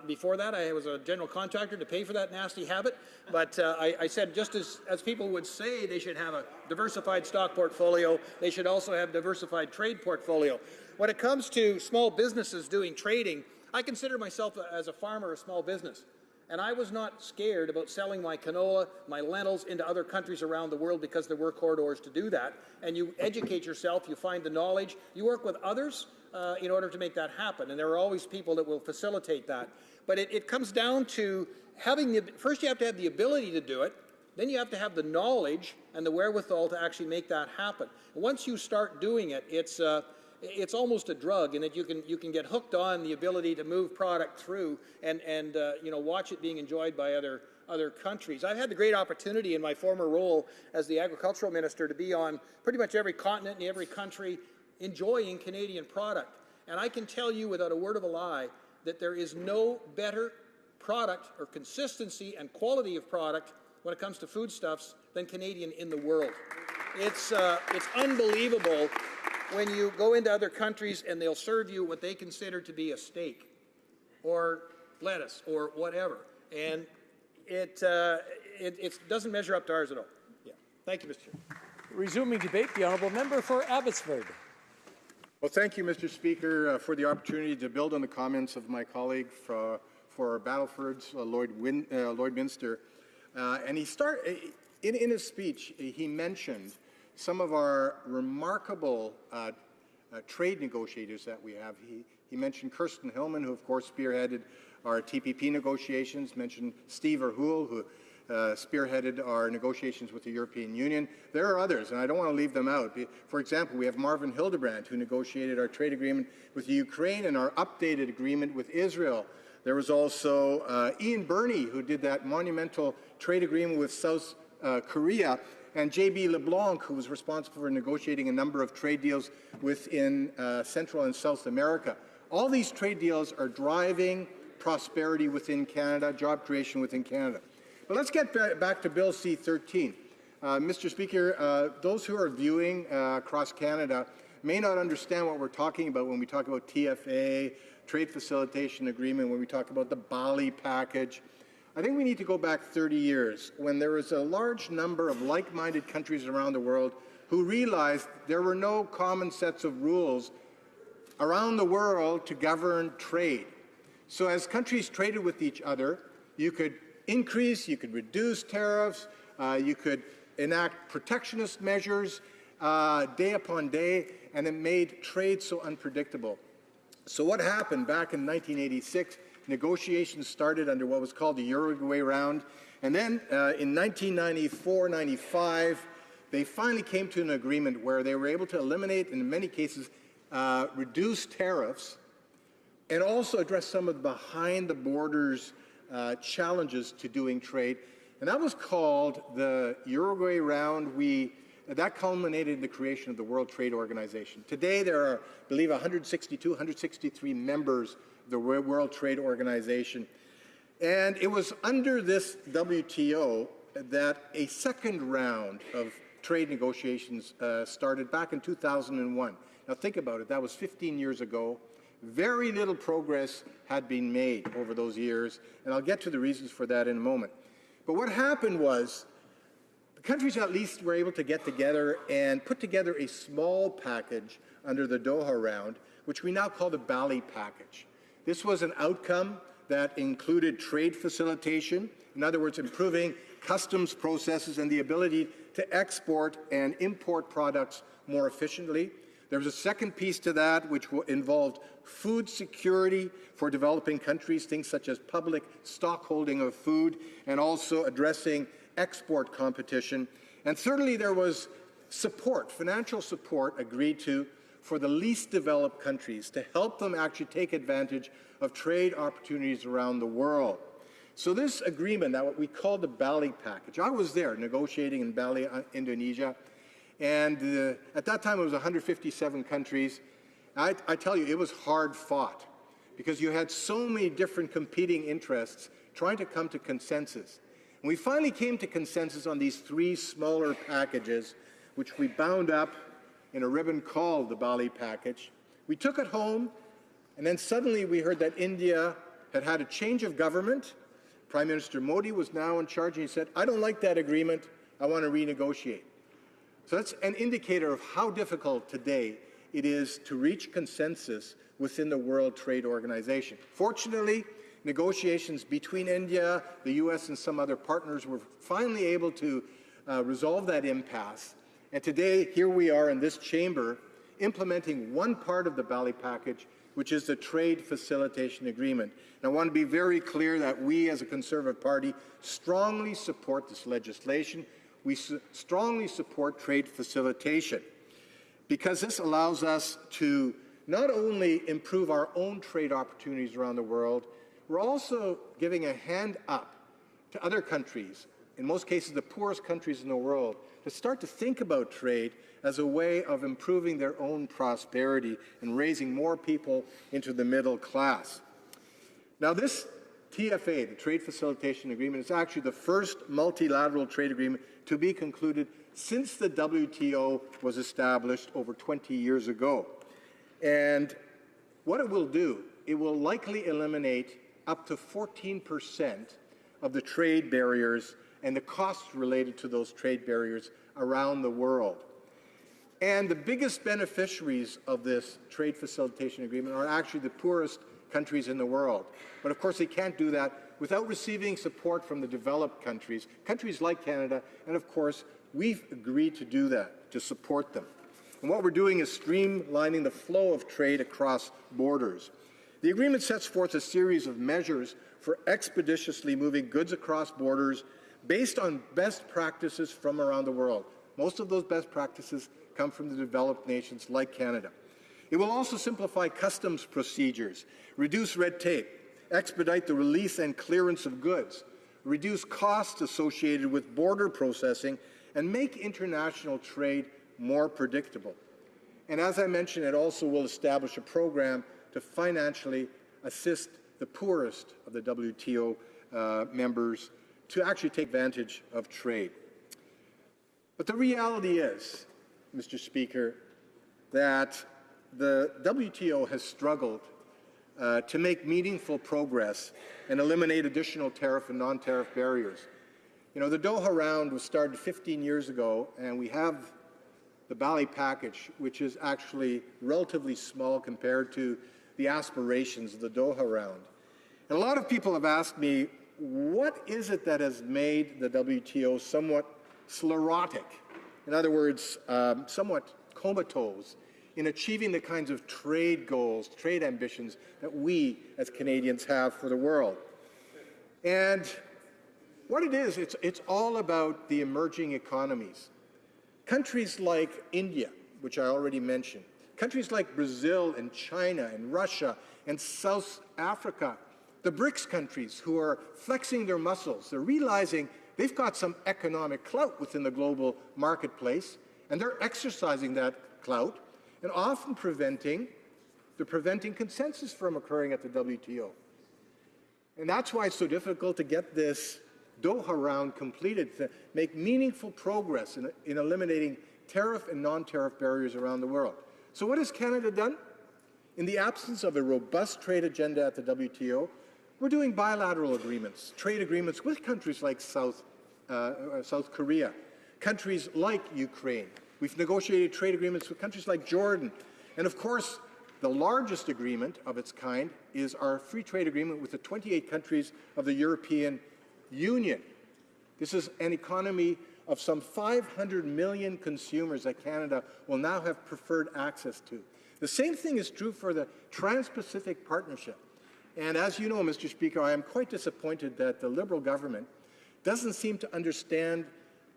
Before that, I was a general contractor to pay for that nasty habit. But I said, just as people would say they should have a diversified stock portfolio, they should also have diversified trade portfolio. When it comes to small businesses doing trading, I consider myself as a farmer a small business. And I was not scared about selling my canola, my lentils into other countries around the world because there were corridors to do that. And you educate yourself, you find the knowledge, you work with others in order to make that happen. And there are always people that will facilitate that. But it comes down to first you have to have the ability to do it, then you have to have the knowledge and the wherewithal to actually make that happen. And once you start doing it, it's almost a drug in that you can get hooked on the ability to move product through and watch it being enjoyed by other countries. I've had the great opportunity in my former role as the agricultural minister to be on pretty much every continent and every country enjoying Canadian product. And I can tell you without a word of a lie that there is no better product or consistency and quality of product when it comes to foodstuffs than Canadian in the world. It's unbelievable when you go into other countries and they'll serve you what they consider to be a steak or lettuce or whatever. And it doesn't measure up to ours at all. Yeah. Thank you, Mr. Chair. Resuming debate, the honourable member for Abbotsford. Well, thank you, Mr. Speaker, for the opportunity to build on the comments of my colleague for Battleford's, Lloydminster. And in his speech, he mentioned some of our remarkable trade negotiators that we have. He mentioned Kirsten Hillman, who, of course, spearheaded our TPP negotiations, mentioned Steve Verhoeven, who spearheaded our negotiations with the European Union. There are others, and I don't want to leave them out. For example, we have Marvin Hildebrand, who negotiated our trade agreement with the Ukraine and our updated agreement with Israel. There was also Ian Burney, who did that monumental trade agreement with South Korea, and J.B. LeBlanc, who was responsible for negotiating a number of trade deals within Central and South America. All these trade deals are driving prosperity within Canada, job creation within Canada. But let's get back to Bill C-13. Mr. Speaker, those who are viewing across Canada may not understand what we're talking about when we talk about TFA, Trade Facilitation Agreement, when we talk about the Bali package. I think we need to go back 30 years when there was a large number of like-minded countries around the world who realized there were no common sets of rules around the world to govern trade. So as countries traded with each other, you could increase, you could reduce tariffs, you could enact protectionist measures day upon day, and it made trade so unpredictable. So what happened back in 1986? Negotiations started under what was called the Uruguay Round, and then in 1994-95, they finally came to an agreement where they were able to eliminate, and in many cases, reduce tariffs, and also address some of the behind-the-borders challenges to doing trade. And that was called the Uruguay Round. That culminated in the creation of the World Trade Organization. Today, there are, I believe, 163 members of the World Trade Organization. And it was under this WTO that a second round of trade negotiations started back in 2001. Now, think about it. That was 15 years ago. Very little progress had been made over those years, and I'll get to the reasons for that in a moment. But what happened was the countries at least were able to get together and put together a small package under the Doha Round, which we now call the Bali package. This was an outcome that included trade facilitation, in other words, improving customs processes and the ability to export and import products more efficiently. There was a second piece to that, which involved food security for developing countries, things such as public stockholding of food, and also addressing export competition. And thirdly, there was support, financial support agreed to for the least developed countries to help them actually take advantage of trade opportunities around the world. So this agreement, that what we call the Bali package, I was there negotiating in Bali, Indonesia, and at that time it was 157 countries. I tell you, it was hard fought because you had so many different competing interests trying to come to consensus. And we finally came to consensus on these three smaller packages, which we bound up in a ribbon called the Bali package. We took it home, and then suddenly we heard that India had had a change of government. Prime Minister Modi was now in charge, and he said, I don't like that agreement. I want to renegotiate. So that's an indicator of how difficult today it is to reach consensus within the World Trade Organization. Fortunately, negotiations between India, the U.S., and some other partners were finally able to resolve that impasse. And today, here we are in this chamber implementing one part of the Bali package, which is the Trade Facilitation Agreement. And I want to be very clear that we, as a Conservative Party, strongly support this legislation. We strongly support trade facilitation because this allows us to not only improve our own trade opportunities around the world, we're also giving a hand up to other countries, in most cases the poorest countries in the world, to start to think about trade as a way of improving their own prosperity and raising more people into the middle class. Now, this TFA, the Trade Facilitation Agreement, is actually the first multilateral trade agreement to be concluded since the WTO was established over 20 years ago. And what it will do, it will likely eliminate up to 14% of the trade barriers and the costs related to those trade barriers around the world. And the biggest beneficiaries of this trade facilitation agreement are actually the poorest countries in the world. But of course, they can't do that without receiving support from the developed countries, countries like Canada, and of course, we've agreed to do that, to support them. And what we're doing is streamlining the flow of trade across borders. The agreement sets forth a series of measures for expeditiously moving goods across borders based on best practices from around the world. Most of those best practices come from the developed nations like Canada. It will also simplify customs procedures, reduce red tape, expedite the release and clearance of goods, reduce costs associated with border processing, and make international trade more predictable. And as I mentioned, it also will establish a program to financially assist the poorest of the WTO members to actually take advantage of trade. But the reality is, Mr. Speaker, that the WTO has struggled to make meaningful progress and eliminate additional tariff and non-tariff barriers. You know, the Doha round was started 15 years ago, and we have the Bali package, which is actually relatively small compared to the aspirations of the Doha round. And a lot of people have asked me, what is it that has made the WTO somewhat sclerotic? In other words, somewhat comatose in achieving the kinds of trade goals, trade ambitions that we as Canadians have for the world. And what it is, it's all about the emerging economies. Countries like India, which I already mentioned, countries like Brazil and China and Russia and South Africa, the BRICS countries who are flexing their muscles, they're realizing they've got some economic clout within the global marketplace, and they're exercising that clout and often preventing consensus from occurring at the WTO. And that's why it's so difficult to get this Doha round completed, to make meaningful progress in eliminating tariff and non-tariff barriers around the world. So what has Canada done? In the absence of a robust trade agenda at the WTO, we're doing bilateral agreements, trade agreements with countries like South Korea, countries like Ukraine. We've negotiated trade agreements with countries like Jordan. And of course, the largest agreement of its kind is our free trade agreement with the 28 countries of the European Union. This is an economy of some 500 million consumers that Canada will now have preferred access to. The same thing is true for the Trans-Pacific Partnership. And as you know, Mr. Speaker, I am quite disappointed that the Liberal government doesn't seem to understand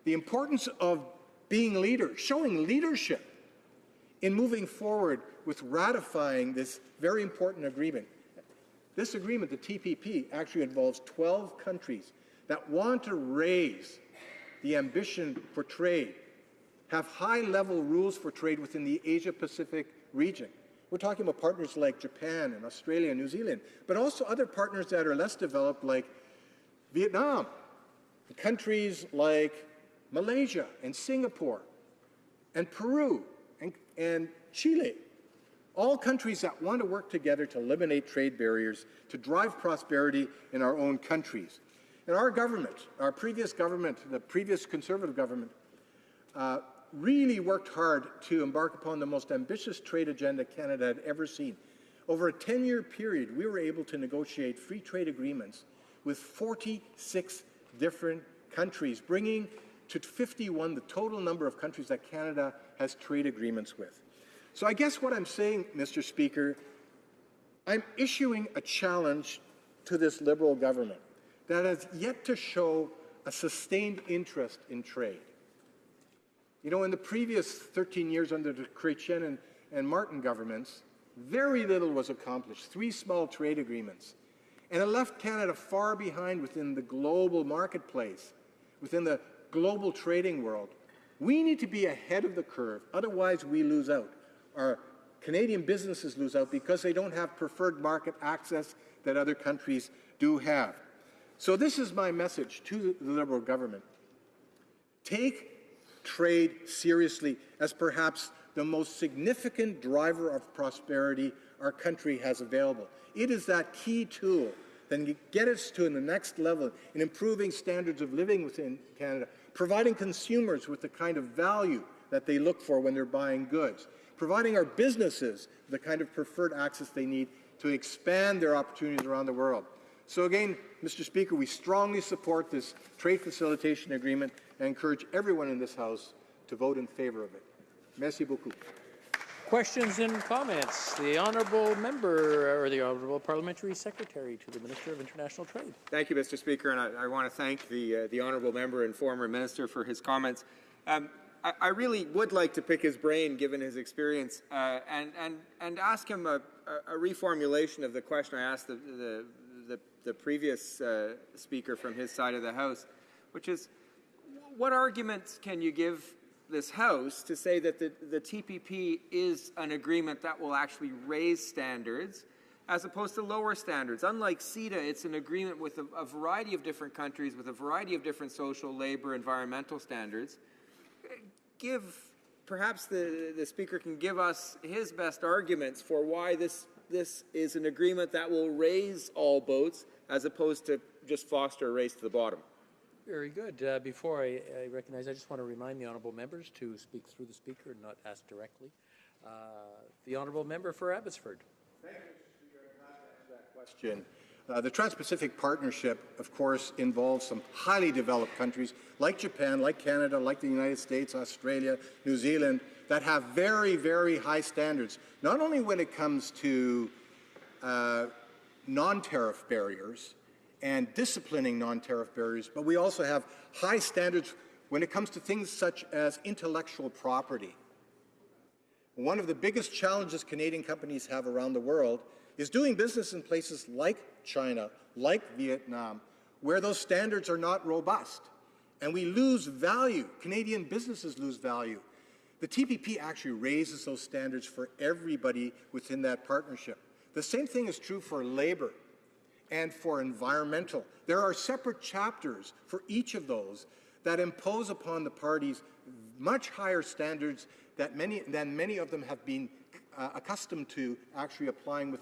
the importance of being leaders, showing leadership in moving forward with ratifying this very important agreement. This agreement, the TPP, actually involves 12 countries that want to raise the ambition for trade, have high-level rules for trade within the Asia-Pacific region. We're talking about partners like Japan and Australia and New Zealand, but also other partners that are less developed like Vietnam, countries like Malaysia and Singapore and Peru and Chile. All countries that want to work together to eliminate trade barriers, to drive prosperity in our own countries. And our government, our previous government, the previous Conservative government, really worked hard to embark upon the most ambitious trade agenda Canada had ever seen. Over a 10-year period, we were able to negotiate free trade agreements with 46 different countries, bringing to 51 the total number of countries that Canada has trade agreements with. So I guess what I'm saying, Mr. Speaker, I'm issuing a challenge to this Liberal government that has yet to show a sustained interest in trade. You know, in the previous 13 years under the Chrétien and Martin governments, very little was accomplished, 3 small trade agreements. And it left Canada far behind within the global marketplace, within the global trading world. We need to be ahead of the curve, otherwise we lose out. Our Canadian businesses lose out because they don't have preferred market access that other countries do have. So this is my message to the Liberal government. take trade seriously as perhaps the most significant driver of prosperity our country has available. It is that key tool that can get us to the next level in improving standards of living within Canada, providing consumers with the kind of value that they look for when they're buying goods, providing our businesses the kind of preferred access they need to expand their opportunities around the world. So again, Mr. Speaker, we strongly support this trade facilitation agreement and encourage everyone in this House to vote in favour of it. Merci beaucoup. Questions and comments? The honourable member, or the honourable parliamentary secretary to the Minister of International Trade. Thank you, Mr. Speaker, and I want to thank the honourable member and former minister for his comments. I really would like to pick his brain, given his experience, and ask him a reformulation of the question I asked the previous speaker from his side of the House, which is, what arguments can you give this House to say that the TPP is an agreement that will actually raise standards as opposed to lower standards? Unlike CETA, it's an agreement with a variety of different countries with a variety of different social, labor, environmental standards. Perhaps the Speaker can give us his best arguments for why this is an agreement that will raise all boats as opposed to just foster a race to the bottom. Very good. Before I recognize, I just want to remind the honourable members to speak through the Speaker and not ask directly. The honourable member for Abbotsford. Thank you, Mr. Speaker. I'm glad to answer that question. The Trans-Pacific Partnership, of course, involves some highly developed countries like Japan, like Canada, like the United States, Australia, New Zealand, that have very, very high standards, not only when it comes to non-tariff barriers and disciplining non-tariff barriers, but we also have high standards when it comes to things such as intellectual property. One of the biggest challenges Canadian companies have around the world is doing business in places like China, like Vietnam, where those standards are not robust. And we lose value. Canadian businesses lose value. The TPP actually raises those standards for everybody within that partnership. The same thing is true for labor and for environmental. There are separate chapters for each of those that impose upon the parties much higher standards than many of them have been accustomed to actually applying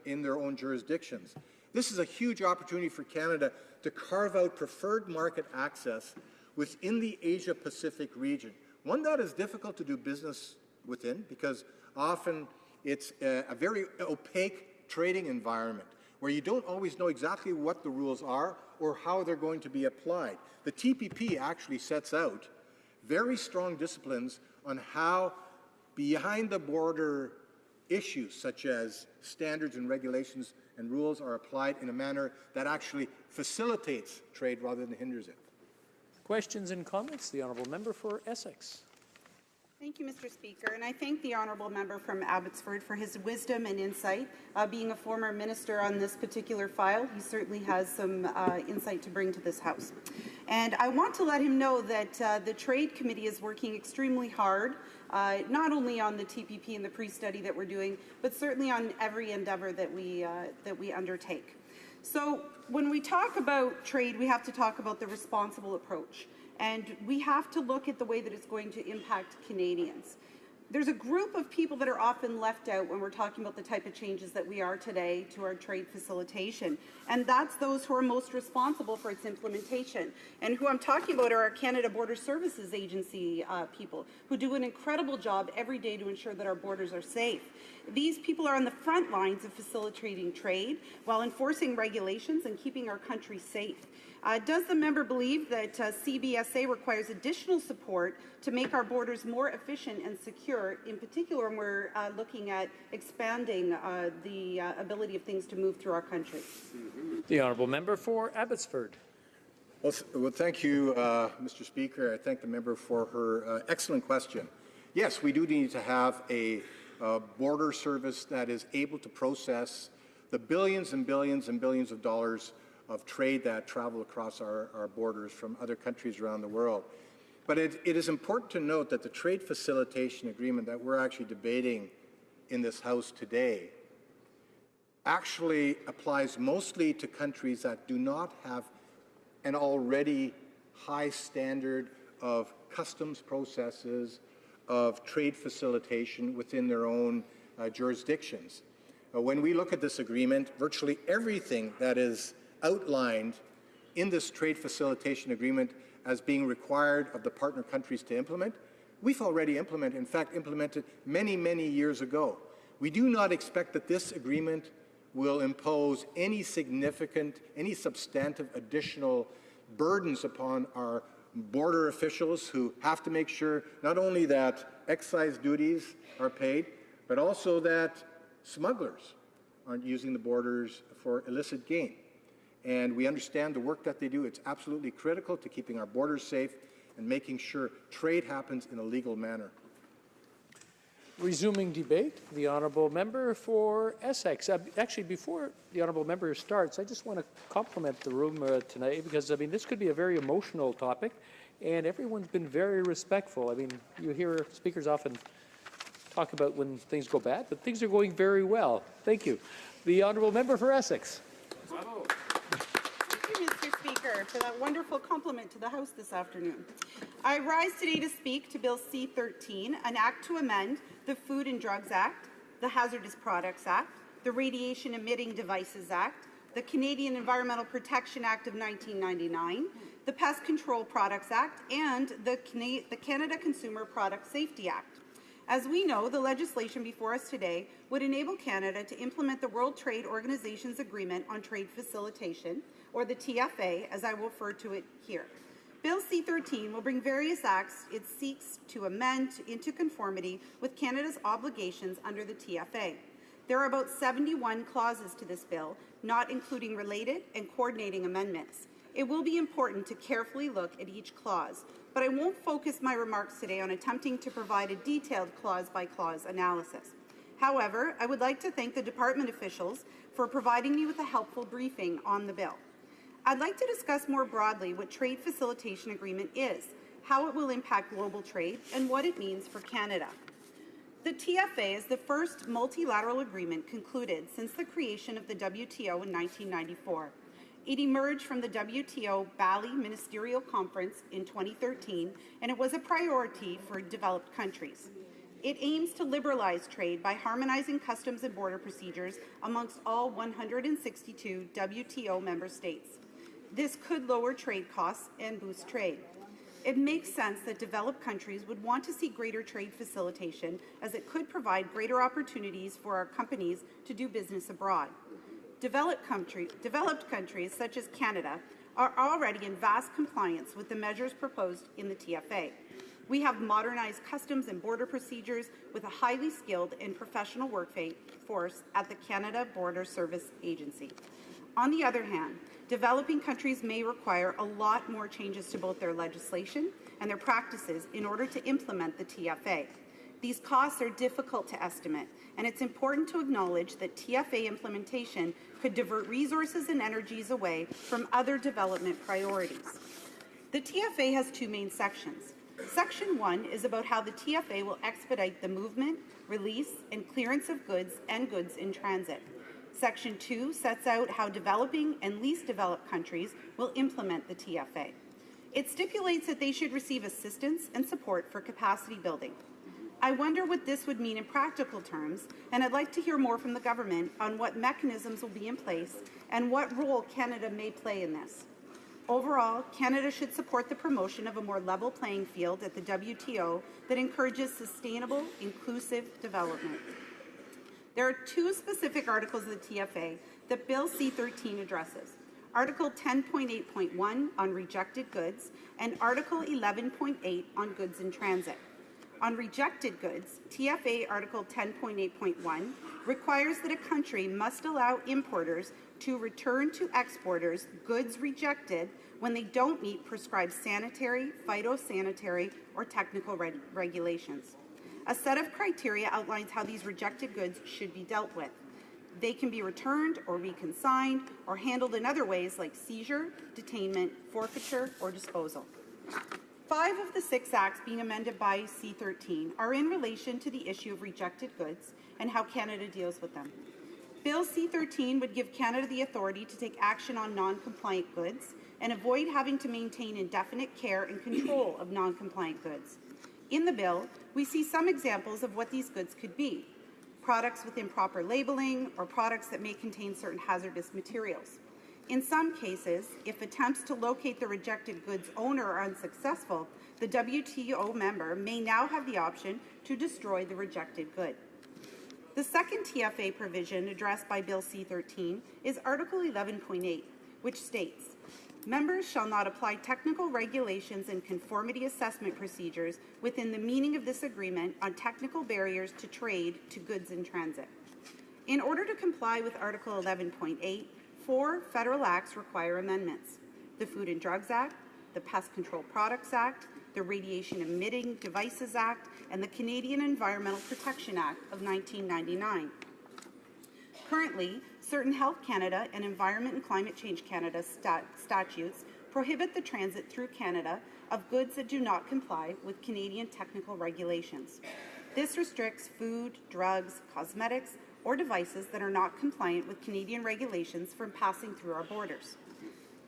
in their own jurisdictions. This is a huge opportunity for Canada to carve out preferred market access within the Asia-Pacific region, one that is difficult to do business within because often it's a very opaque trading environment where you don't always know exactly what the rules are or how they're going to be applied. The TPP actually sets out very strong disciplines on how behind-the-border issues such as standards and regulations and rules are applied in a manner that actually facilitates trade rather than hinders it. Questions and comments? The honourable member for Essex. Thank you, Mr. Speaker, and I thank the honourable member from Abbotsford for his wisdom and insight. Being a former minister on this particular file, he certainly has some insight to bring to this House. And I want to let him know that the Trade Committee is working extremely hard, not only on the TPP and the pre-study that we're doing, but certainly on every endeavour that we undertake. So when we talk about trade, we have to talk about the responsible approach. And we have to look at the way that it's going to impact Canadians. There's a group of people that are often left out when we're talking about the type of changes that we are today to our trade facilitation. And that's those who are most responsible for its implementation. And who I'm talking about are our Canada Border Services Agency people, who do an incredible job every day to ensure that our borders are safe. These people are on the front lines of facilitating trade while enforcing regulations and keeping our country safe. Does the member believe that CBSA requires additional support to make our borders more efficient and secure, in particular when we're looking at expanding the ability of things to move through our country? The honourable member for Abbotsford. Well, thank you, Mr. Speaker. I thank the member for her excellent question. Yes, we do need to have a border service that is able to process the billions and billions and billions of dollars of trade that travel across our borders from other countries around the world. But it is important to note that the trade facilitation agreement that we're actually debating in this House today actually applies mostly to countries that do not have an already high standard of customs processes, of trade facilitation within their own jurisdictions. When we look at this agreement, virtually everything that is outlined in this trade facilitation agreement as being required of the partner countries to implement, we've already implemented, in fact, implemented many, many years ago. We do not expect that this agreement will impose any significant, any substantive additional burdens upon our border officials who have to make sure not only that excise duties are paid, but also that smugglers aren't using the borders for illicit gain. And we understand the work that they do. It's absolutely critical to keeping our borders safe and making sure trade happens in a legal manner. Resuming debate, the honourable member for Essex. Actually, before the honourable member starts, I just want to compliment the room tonight because, I mean, this could be a very emotional topic, and everyone's been very respectful. I mean, you hear speakers often talk about when things go bad, but things are going very well. Thank you. The honourable member for Essex. Bravo. Thank you, Mr. Speaker, for that wonderful compliment to the House this afternoon. I rise today to speak to Bill C-13, an act to amend the Food and Drugs Act, the Hazardous Products Act, the Radiation Emitting Devices Act, the Canadian Environmental Protection Act of 1999, the Pest Control Products Act, and the Canada Consumer Product Safety Act. As we know, the legislation before us today would enable Canada to implement the World Trade Organization's Agreement on Trade Facilitation, or the TFA, as I will refer to it here. Bill C-13 will bring various acts it seeks to amend into conformity with Canada's obligations under the TFA. There are about 71 clauses to this bill, not including related and coordinating amendments. It will be important to carefully look at each clause, but I won't focus my remarks today on attempting to provide a detailed clause-by-clause analysis. However, I would like to thank the department officials for providing me with a helpful briefing on the bill. I'd like to discuss more broadly what Trade Facilitation Agreement is, how it will impact global trade, and what it means for Canada. The TFA is the first multilateral agreement concluded since the creation of the WTO in 1994. It emerged from the WTO Bali Ministerial Conference in 2013, and it was a priority for developed countries. It aims to liberalize trade by harmonizing customs and border procedures amongst all 162 WTO member states. This could lower trade costs and boost trade. It makes sense that developed countries would want to see greater trade facilitation, as it could provide greater opportunities for our companies to do business abroad. Developed countries, such as Canada, are already in vast compliance with the measures proposed in the TFA. We have modernized customs and border procedures with a highly skilled and professional workforce at the Canada Border Service Agency. On the other hand, developing countries may require a lot more changes to both their legislation and their practices in order to implement the TFA. These costs are difficult to estimate, and it's important to acknowledge that TFA implementation could divert resources and energies away from other development priorities. The TFA has two main sections. Section 1 is about how the TFA will expedite the movement, release, and clearance of goods and goods in transit. Section 2 sets out how developing and least developed countries will implement the TFA. It stipulates that they should receive assistance and support for capacity building. I wonder what this would mean in practical terms, and I'd like to hear more from the government on what mechanisms will be in place and what role Canada may play in this. Overall, Canada should support the promotion of a more level playing field at the WTO that encourages sustainable, inclusive development. There are two specific articles of the TFA that Bill C-13 addresses. Article 10.8.1 on rejected goods and Article 11.8 on goods in transit. On rejected goods, TFA Article 10.8.1 requires that a country must allow importers to return to exporters goods rejected when they don't meet prescribed sanitary, phytosanitary, or technical regulations. A set of criteria outlines how these rejected goods should be dealt with. They can be returned or reconsigned or handled in other ways like seizure, detainment, forfeiture, or disposal. 5 of the 6 acts being amended by C-13 are in relation to the issue of rejected goods and how Canada deals with them. Bill C-13 would give Canada the authority to take action on non-compliant goods and avoid having to maintain indefinite care and control of non-compliant goods. In the bill, we see some examples of what these goods could be: products with improper labeling or products that may contain certain hazardous materials. In some cases, if attempts to locate the rejected goods owner are unsuccessful, the WTO member may now have the option to destroy the rejected good. The second TFA provision addressed by Bill C-13 is Article 11.8, which states, members shall not apply technical regulations and conformity assessment procedures within the meaning of this agreement on technical barriers to trade to goods in transit. In order to comply with Article 11.8, 4 federal acts require amendments: the Food and Drugs Act, the Pest Control Products Act, the Radiation Emitting Devices Act, and the Canadian Environmental Protection Act of 1999. Currently, certain Health Canada and Environment and Climate Change Canada statutes prohibit the transit through Canada of goods that do not comply with Canadian technical regulations. This restricts food, drugs, cosmetics, or devices that are not compliant with Canadian regulations from passing through our borders.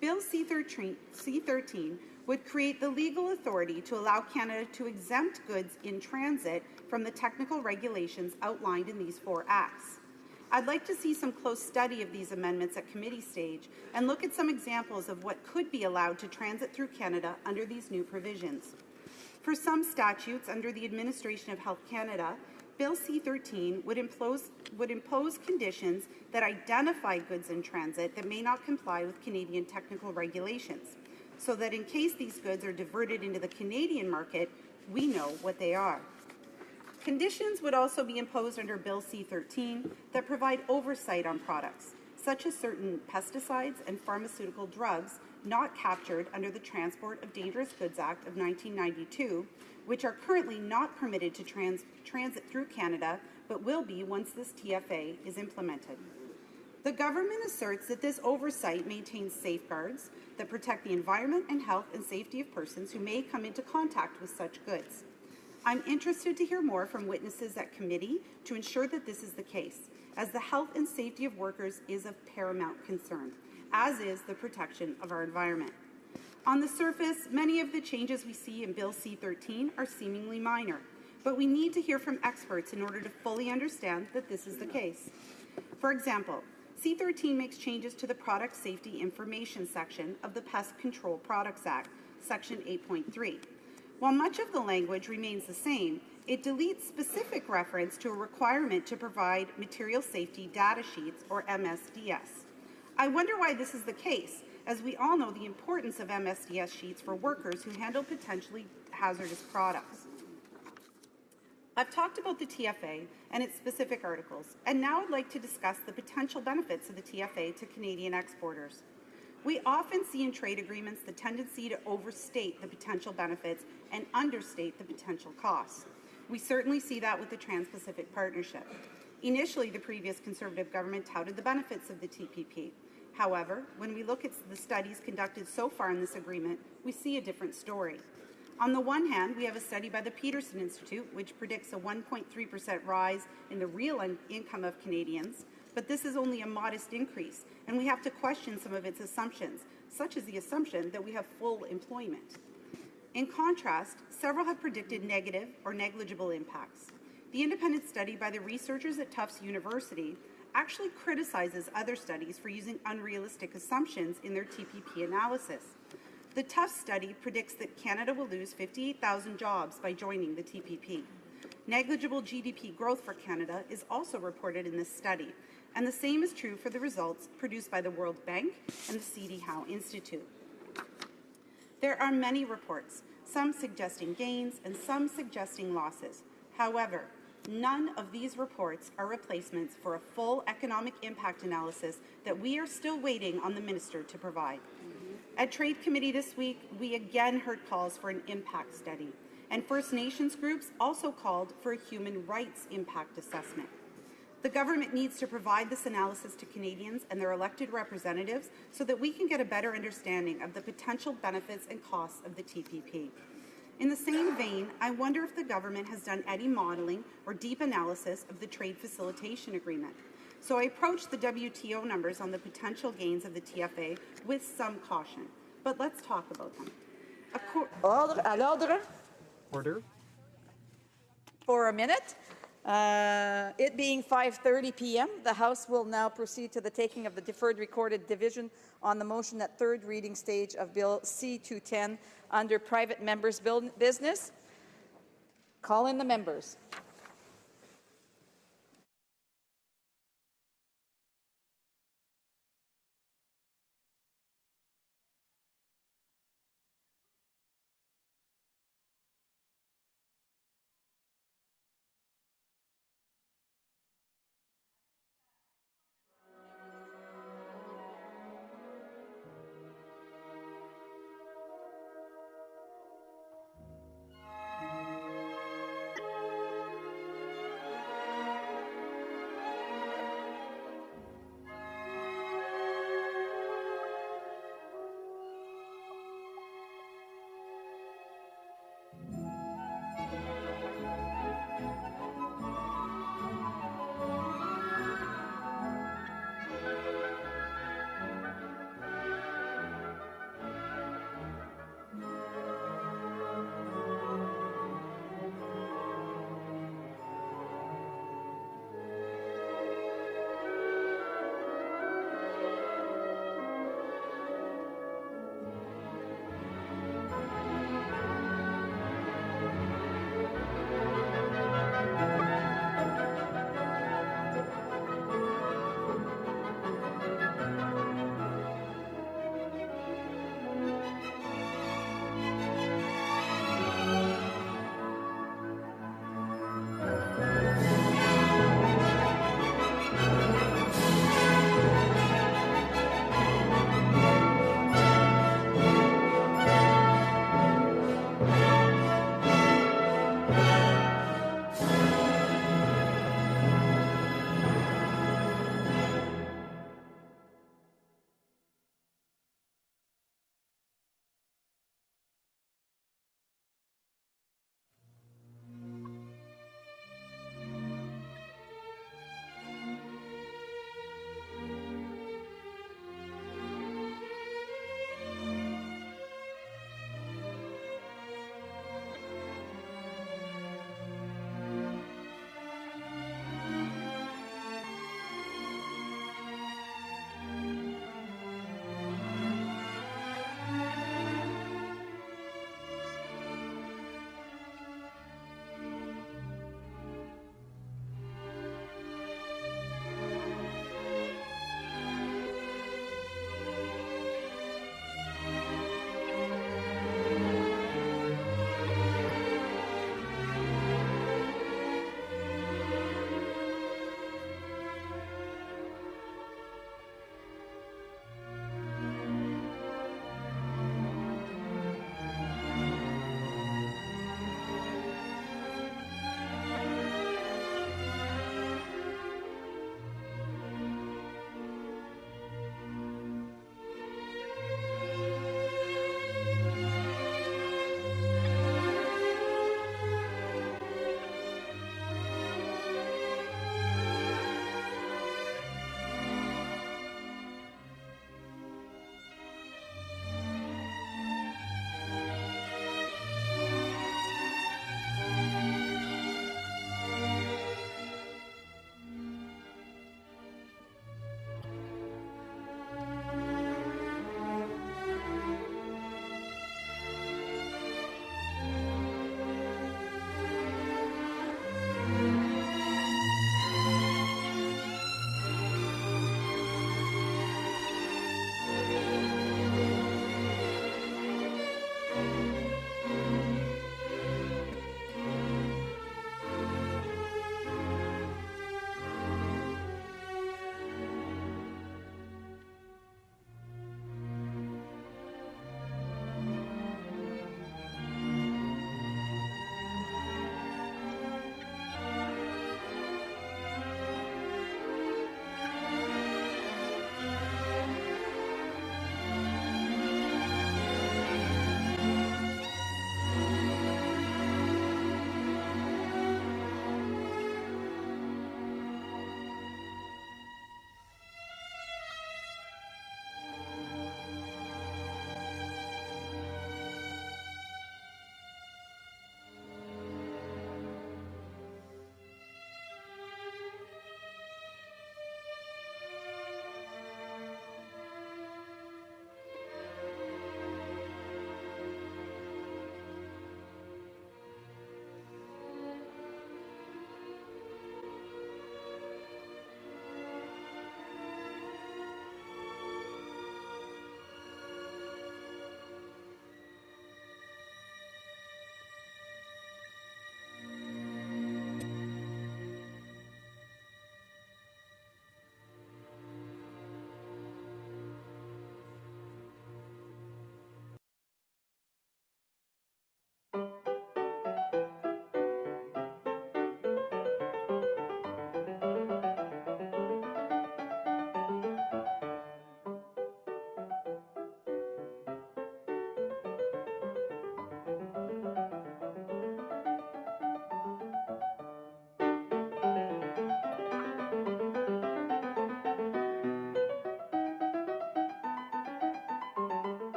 Bill C-13 would create the legal authority to allow Canada to exempt goods in transit from the technical regulations outlined in these 4 acts. I'd like to see some close study of these amendments at committee stage and look at some examples of what could be allowed to transit through Canada under these new provisions. For some statutes under the administration of Health Canada, Bill C-13 would impose conditions that identify goods in transit that may not comply with Canadian technical regulations, so that in case these goods are diverted into the Canadian market, we know what they are. Conditions would also be imposed under Bill C-13 that provide oversight on products, such as certain pesticides and pharmaceutical drugs not captured under the Transport of Dangerous Goods Act of 1992, which are currently not permitted to transit through Canada, but will be once this TFA is implemented. The government asserts that this oversight maintains safeguards that protect the environment and health and safety of persons who may come into contact with such goods. I'm interested to hear more from witnesses at committee to ensure that this is the case, as the health and safety of workers is of paramount concern, as is the protection of our environment. On the surface, many of the changes we see in Bill C-13 are seemingly minor, but we need to hear from experts in order to fully understand that this is the case. For example, C-13 makes changes to the Product Safety Information section of the Pest Control Products Act, Section 8.3. While much of the language remains the same, it deletes specific reference to a requirement to provide material safety data sheets, or MSDS. I wonder why this is the case, as we all know the importance of MSDS sheets for workers who handle potentially hazardous products. I've talked about the TFA and its specific articles, and now I'd like to discuss the potential benefits of the TFA to Canadian exporters. We often see in trade agreements the tendency to overstate the potential benefits and understate the potential costs. We certainly see that with the Trans-Pacific Partnership. Initially, the previous Conservative government touted the benefits of the TPP. However, when we look at the studies conducted so far in this agreement, we see a different story. On the one hand, we have a study by the Peterson Institute, which predicts a 1.3% rise in the real income of Canadians, but this is only a modest increase, and we have to question some of its assumptions, such as the assumption that we have full employment. In contrast, several have predicted negative or negligible impacts. The independent study by the researchers at Tufts University actually criticizes other studies for using unrealistic assumptions in their TPP analysis. The Tufts study predicts that Canada will lose 58,000 jobs by joining the TPP. Negligible GDP growth for Canada is also reported in this study, and the same is true for the results produced by the World Bank and the C.D. Howe Institute. There are many reports, some suggesting gains and some suggesting losses. However, none of these reports are replacements for a full economic impact analysis that we are still waiting on the Minister to provide. At Trade Committee this week, we again heard calls for an impact study, and First Nations groups also called for a human rights impact assessment. The government needs to provide this analysis to Canadians and their elected representatives so that we can get a better understanding of the potential benefits and costs of the TPP. In the same vein, I wonder if the government has done any modeling or deep analysis of the Trade Facilitation Agreement. So I approached the WTO numbers on the potential gains of the TFA with some caution. But let's talk about them. Order, à l'ordre. Order. For a minute. It being 5:30 p.m., the House will now proceed to the taking of the deferred recorded division on the motion that third reading stage of Bill C-210 under private members' business. Call in the members.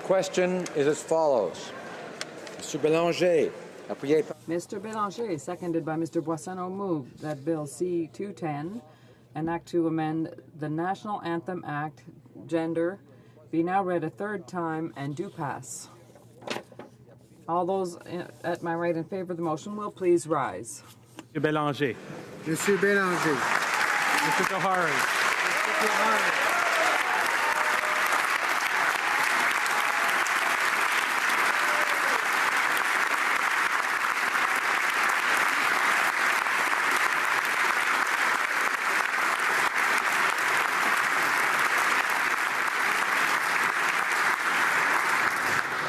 question is as follows. Mr. Bélanger, appuyé par... Mr. Bélanger, seconded by Mr. Boissonneau, moved that Bill C-210, an act to amend the National Anthem Act, gender, be now read a third time and do pass. All those at my right in favor of the motion will please rise. Mr. Bélanger. Mr. Bélanger. Mr. Kahari. Mr. Kahari.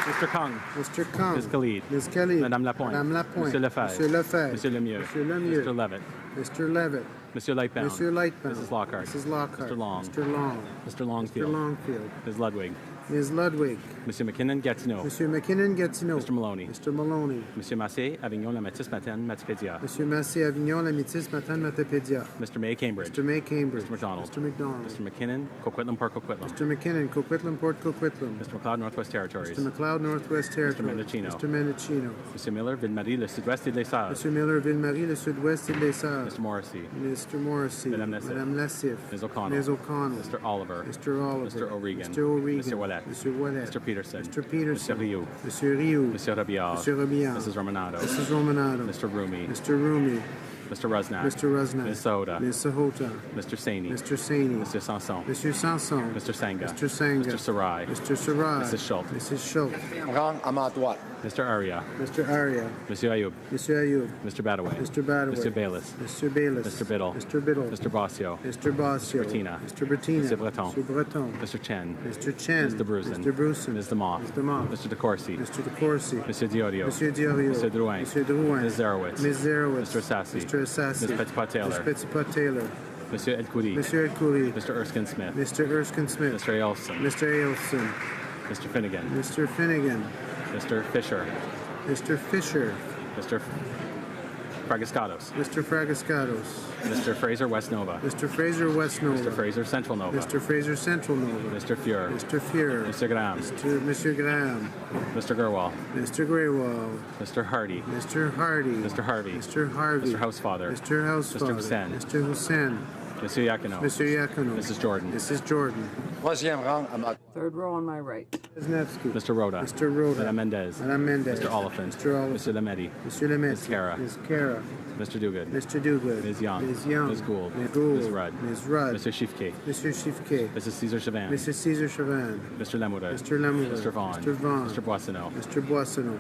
Mr. Kang. Mr. Kang. Ms. Khalid. Ms. Khalid. Madame Lapointe. Madame Lapointe. Monsieur Lefebvre. Monsieur Lefebvre. Monsieur Lemieux. Monsieur Lemieux. Mr. Levitt. Mr. Levitt. Monsieur Lightbound. Monsieur Lightbound. Mrs. Lockhart. Mrs. Lockhart. Mr. Long. Mr. Long. Mr. Longfield. Mr. Longfield. Ms. Ludwig. Ms. Ludwig. Monsieur McKinnon Gatineau. Monsieur McKinnon Gatineau. Mr. Maloney. Mr. Maloney. Monsieur Massé, Avignon, La Métis, Matane, Matipédia. Monsieur Massé, Avignon, La Métis, Matane, Matapédia. Mr. May, Cambridge. Mr. May, Cambridge. Mr. McDonald. Mr. McDonald. Mr. McKinnon, Coquitlam, Port Coquitlam. Mr. McKinnon, Coquitlam, Port Coquitlam. Mr. McLeod, Northwest Territories. Mr. McLeod, Northwest Territories. Mr. Mendocino. Mr. Mendocino. Monsieur Miller, Ville-Marie, Le Sud-Ouest et les Sarres. Monsieur Miller, Ville-Marie, Le Sud-Ouest et les Sarres. Mr. Morrissey. Mr. Morrissey. Madame Lessif. Madame Lessif. Ms. O'Connell. Ms. O'Connell. Mr. Oliver. Mr. Oliver. Mr. O'Regan. Mr. O'Regan. Mr. Ouellet. Mr. Ouellet. Mr. Peterson. Mr. Peterson. Mr. Rioux. Mr. Rioux. Monsieur Robillard. Mr. Robillard. Mrs. Romanado. Mrs. Romanado. Mr. Rumi. Mr. Rumi. Mr. Rusnak. Mr. Rusnak. Ms. Sahota. Ms. Sahota. Mr. Saini. Mr. Saini. Mr. Sanson. Monsieur Sanson. Mr. Sangha. Mr. Sangha. Mr. Sarai. Mr. Sarai. Mrs. Schultz. Mrs. Schultz. Rang à ma droite. Mr. Aria. Mr. Aria. Monsieur Ayoub. Monsieur Ayoub. Mr. Badaway. Mr. Badaway. Mr. Bayless. Mr. Bayless. Mr. Biddle. Mr. Biddle. Mr. Bossio. Mr. Bossio. Mr. Bertina. Mr. Bertina. Mr. Breton. Mr. Breton. Mr. Chen. Mr. Chen. Mr. Brusen. Mr. Brusen. Ms. DeMoss. Ms. DeMoss. Mr. DeCourcy. Mr. DeCourcy. Monsieur Diorio. Monsieur Diorio. Mr. Drouin. Monsieur Drouin. Ms. Zarowitz. Ms. Zarowitz. Mr. Assassi. Mr. Assassi. Ms. Petitpas-Taylor. Ms. Petitpas-Taylor. Monsieur Elkouri. Monsieur Elkouri. Mr. Erskine Smith. Mr. Erskine Smith. Mr. Ailson. Mr. Ailson. Mr. Finnegan. Mr. Finnegan. Mr. Fisher. Mr. Fisher. Mr. Fragascatos. Mr. Fragascatos. Mr. Fraser West Nova. Mr. Fraser West Nova. Mr. Fraser Central Nova. Mr. Fraser Central Nova. Mr. Fuhr. Mr. Fuhr. Mr. Graham. Monsieur Graham. Mr. Gerwal. Mr. Greywall. Mr. Hardy. Mr. Hardy. Mr. Harvey. Mr. Harvey. Mr. Housefather. Mr. Housefather. Mr. Hussein. Mr. Hussein. Monsieur Yakino. Mr. Yakino. Mrs. Jordan. Mrs. Jordan. Troisième rang à ma... Third row on my right. Kuznetsky. Mr. Rhoda. Mr. Rhoda. Madame Mendez. Madame Mendez. Mr. Oliphant. Mr. Oliphant. Monsieur Lemedi. Monsieur Lemaitre. Ms. Cara. Ms. Cara. Mr. Duguid. Mr. Duguid. Ms. Young. Ms. Young. Ms. Gould. Ms. Gould. Ms. Rudd. Ms. Rudd. Mr. Shifke. Mr. Shifke. Mrs. Caesar Chavan. Mrs. Caesar Chavan. Mr. Lemoudre. Mr. Lemoudre. Mr. Vaughn. Mr. Vaughn. Mr. Boissonneau. Mr. Boissonneau.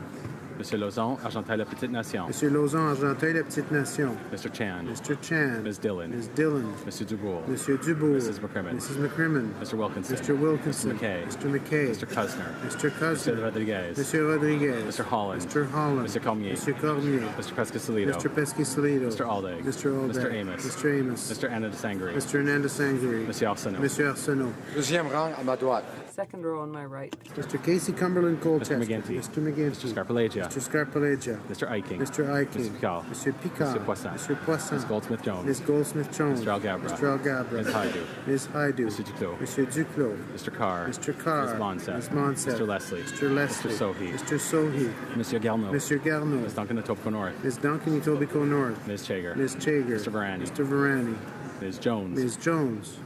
Monsieur Lauzon, Argenteuil La Petite Nation. Monsieur Lauzon, Argenteuil, La Petite Nation. Mr. Chan. Mr. Chan. Ms. Dillon. Ms. Dillon. Mr. Dubourg. Monsieur Dubourg. Mrs. McCrimmon. Mrs. McCrimmon. Mr. Wilkinson. Mr. Wilkinson. Mr. McKay. Mr. McKay. Mr. Cusner. Mr. Cusner. Mr. Rodriguez. Mr. Rodriguez. Mr. Holland. Mr. Holland. Mr. Cormier. Mr. Cormier. Mr. Pescasolido. Mr. Pescasolido. Mr. Aldag. Mr. Aldag. Mr. Amos. Mr. Amos. Mr. Anna de Sangre. Mr. Nanda Sangri. Monsieur Arsenault. Monsieur Arsenault. Deuxième rang à ma droite. Second row on my right. Mr. Casey Cumberland Colchester. Mr. McGinty. Mr. McGinty. Mr. Scarpalagia. Mr. Scarpalagia. Mr. Eiking. Mr. Eiking. Mr. Picard. Mr. Picard. Mr. Poisson. Mr. Poisson. Ms. Goldsmith-Jones. Ms. Goldsmith-Jones. Mr. Algabra. Mr. Algabra. Ms. Haidu. Ms. Haidu. Mr. Duclos. Mr. Duclos. Mr. Carr. Mr. Carr. Ms. Monset. Ms. Monset. Mr. Leslie. Mr. Leslie. Mr. Sohi. Mr. Sohi. Monsieur Garneau. Mr. Garneau. Ms. Duncan Etobicoke North. Ms. Duncan Etobicoke North. Ms. Chager. Ms. Chager. Mr. Varani. Mr. Varani. Ms. Jones. Ms. Jones.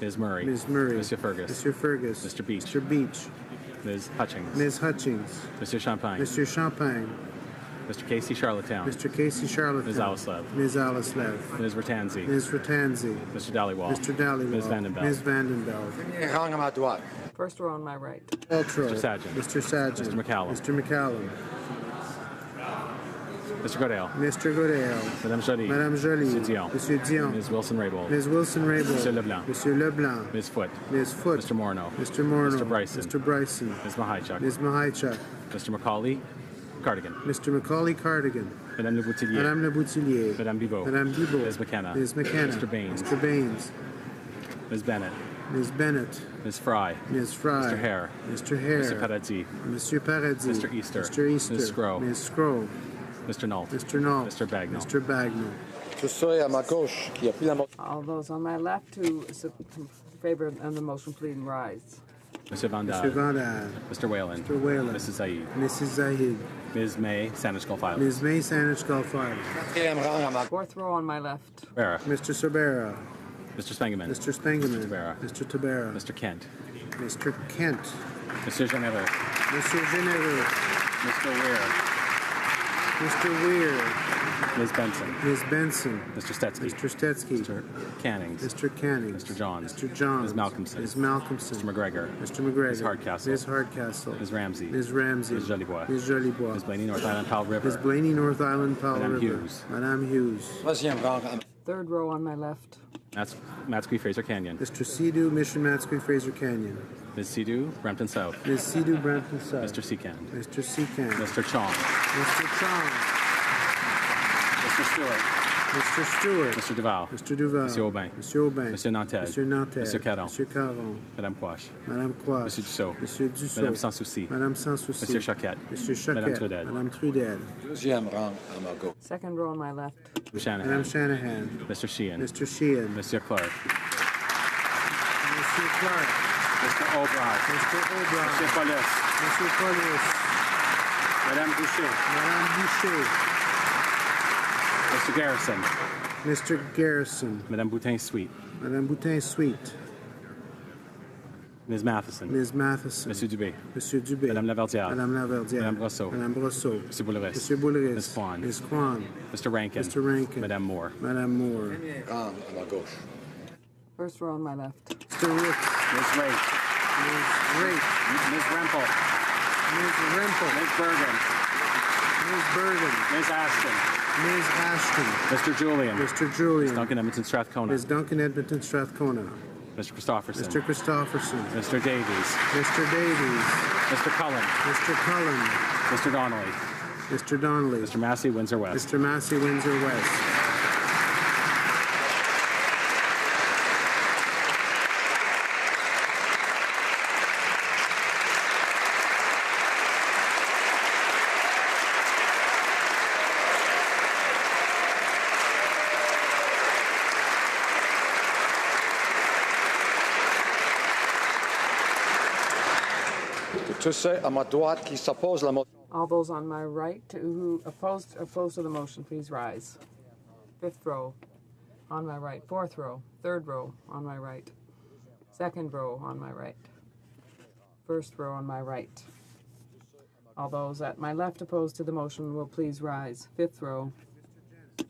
Ms. Murray. Ms. Murray. Mr. Fergus. Mr. Fergus. Mr. Beach. Mr. Beach. Ms. Hutchings. Ms. Hutchings. Mr. Champagne. Mr. Champagne. Mr. Casey Charlottetown. Mr. Casey Charlottetown. Ms. Alislev. Ms. Alislev. Ms. Ratanzi. Ms. Ratanzi. Mr. Dhaliwal. Mr. Dhaliwal. Ms. Vandenbelt. Ms. Vandenbelt. Premier rang à ma droite. First row on my right. Ultra. Mr. Sargent. Mr. Sargent. Mr. McCallum. Mr. McCallum. Mr. Goodale. Mr. Goodale. Madame Jolie. Madame Jolie. Monsieur Dion. Monsieur Dion. Ms. Wilson-Raybould. Ms. Wilson-Raybould. Monsieur Leblanc. Monsieur Leblanc. Ms. Foote. Ms. Foote. Mr. Morneau. Mr. Morneau. Mr. Bryson. Mr. Bryson. Ms. Mahaichuk. Ms. Mahaichuk. Mr. Macaulay Cardigan. Mr. Macaulay Cardigan. Madame Le Boutillier. Madame Le Boutillier. Madame Bibot. Madame Bibot. Ms. McKenna. Ms. McKenna. Mr. Baines. Mr. Baines. Ms. Bennett. Ms. Bennett. Ms. Fry. Ms. Fry. Mr. Hare. Mr. Hare. Mr. Paradis. Monsieur Paradis. Mr. Easter. Mr. Easter. Ms. Scrow. Ms. Scrow. Mr. Nault. Mr. Nault. Mr. Bagnall. Mr. Bagnall. Je serai à ma gauche qui appuie la motion. All those on my left who favor of the motion, please rise. Monsieur Van Monsieur Dahl. Van Dahl. Mr. Whalen. Mr. Whalen. Mrs. Zaid. Mrs. Zahid. Ms. May, Saanich Golf Ms. May Saanich Gulf Island. Fourth row on my left. Tabera. Mr. Sabera. Mr. Spengeman. Mr. Spengeman. Tabera. Mr. Tabera. Mr. Kent. Mr. Kent. Monsieur Geneva. Monsieur Geneva. Mr. Weir. Mr. Weir. Ms. Benson. Ms. Benson. Mr. Stetsky. Mr. Stetsky. Mr. Cannings. Mr. Canning. Mr. Johns. Mr. Johns. Ms. Malcolmson. Ms. Malcolmson. Mr. McGregor. Mr. McGregor. Ms. Hardcastle. Ms. Hardcastle. Ms. Ramsey. Ms. Ramsey. Ms. Jolibois. Ms. Jolibois. Ms. Blaney, North Island, Powell River. Ms. Blaney, North Island, Powell Madame River. Hughes. Madame Hughes. Third row on my left. Matsqui, Fraser Canyon. Mr. Sea-Doo, Mission Matsqui, Fraser Canyon. Ms. Sea-Doo, Brampton South. Ms. Sea-Doo, Brampton South. Mr. Seacand. Mr. Seacand. Mr. Chong. Mr. Chong. Mr. Stewart. Mr. Stewart. Mr. Duval. Mr. Duval. Monsieur Aubin. Monsieur Aubin. Monsieur Nantel. Monsieur Nantel. Monsieur Caron. Monsieur Caron. Madame Quash. Madame Quash. Monsieur Dussault. Monsieur Dussault. Madame Sans Souci. Madame Sans Souci. Monsieur Choquette. Monsieur Choquette. Madame Trudel. Madame Trudel. Second row on my left. Shanahan. Madame Shanahan. Mr. Sheehan. Mr. Sheehan. Monsieur Clark. Monsieur Clark. Mr. Albright. Mr. Albright. Monsieur Paulus. Monsieur Paulus. Madame Boucher. Madame Boucher. Mr. Garrison. Mr. Garrison. Madame Boutin Sweet. Madame Boutin Sweet. Ms. Matheson. Ms. Matheson. Monsieur Dubé. Monsieur Dubé. Madame Laverdière. Madame Laverdière. Madame Brosseau. Madame Brosseau. Monsieur Bouleris. Monsieur Bouleris. Ms. Kwan. Ms. Kwan. Mr. Rankin. Mr. Rankin. Madame Moore. Madame Moore. First row on my left. Mr. Rick. Ms. Raitt. Ms. Raitt. Ms. Rempel. Ms. Rempel. Ms. Bergen. Ms. Bergen. Ms. Ashton. Ms. Ashton. Mr. Julian. Mr. Julian. Ms. Duncan Edmonton Strathcona. Ms. Duncan Edmonton Strathcona. Mr. Christopherson. Mr. Christopherson. Mr. Davies. Mr. Davies. Mr. Cullen. Mr. Cullen. Mr. Donnelly. Mr. Donnelly. Mr. Massey, Windsor West. Mr. Massey, Windsor West. Tous ceux à ma droite qui s'opposent à la motion. All those on my right who opposed to the motion, please rise. Fifth row on my right. Fourth row. Third row on my right. Second row on my right. First row on my right. All those at my left opposed to the motion will please rise. Fifth row.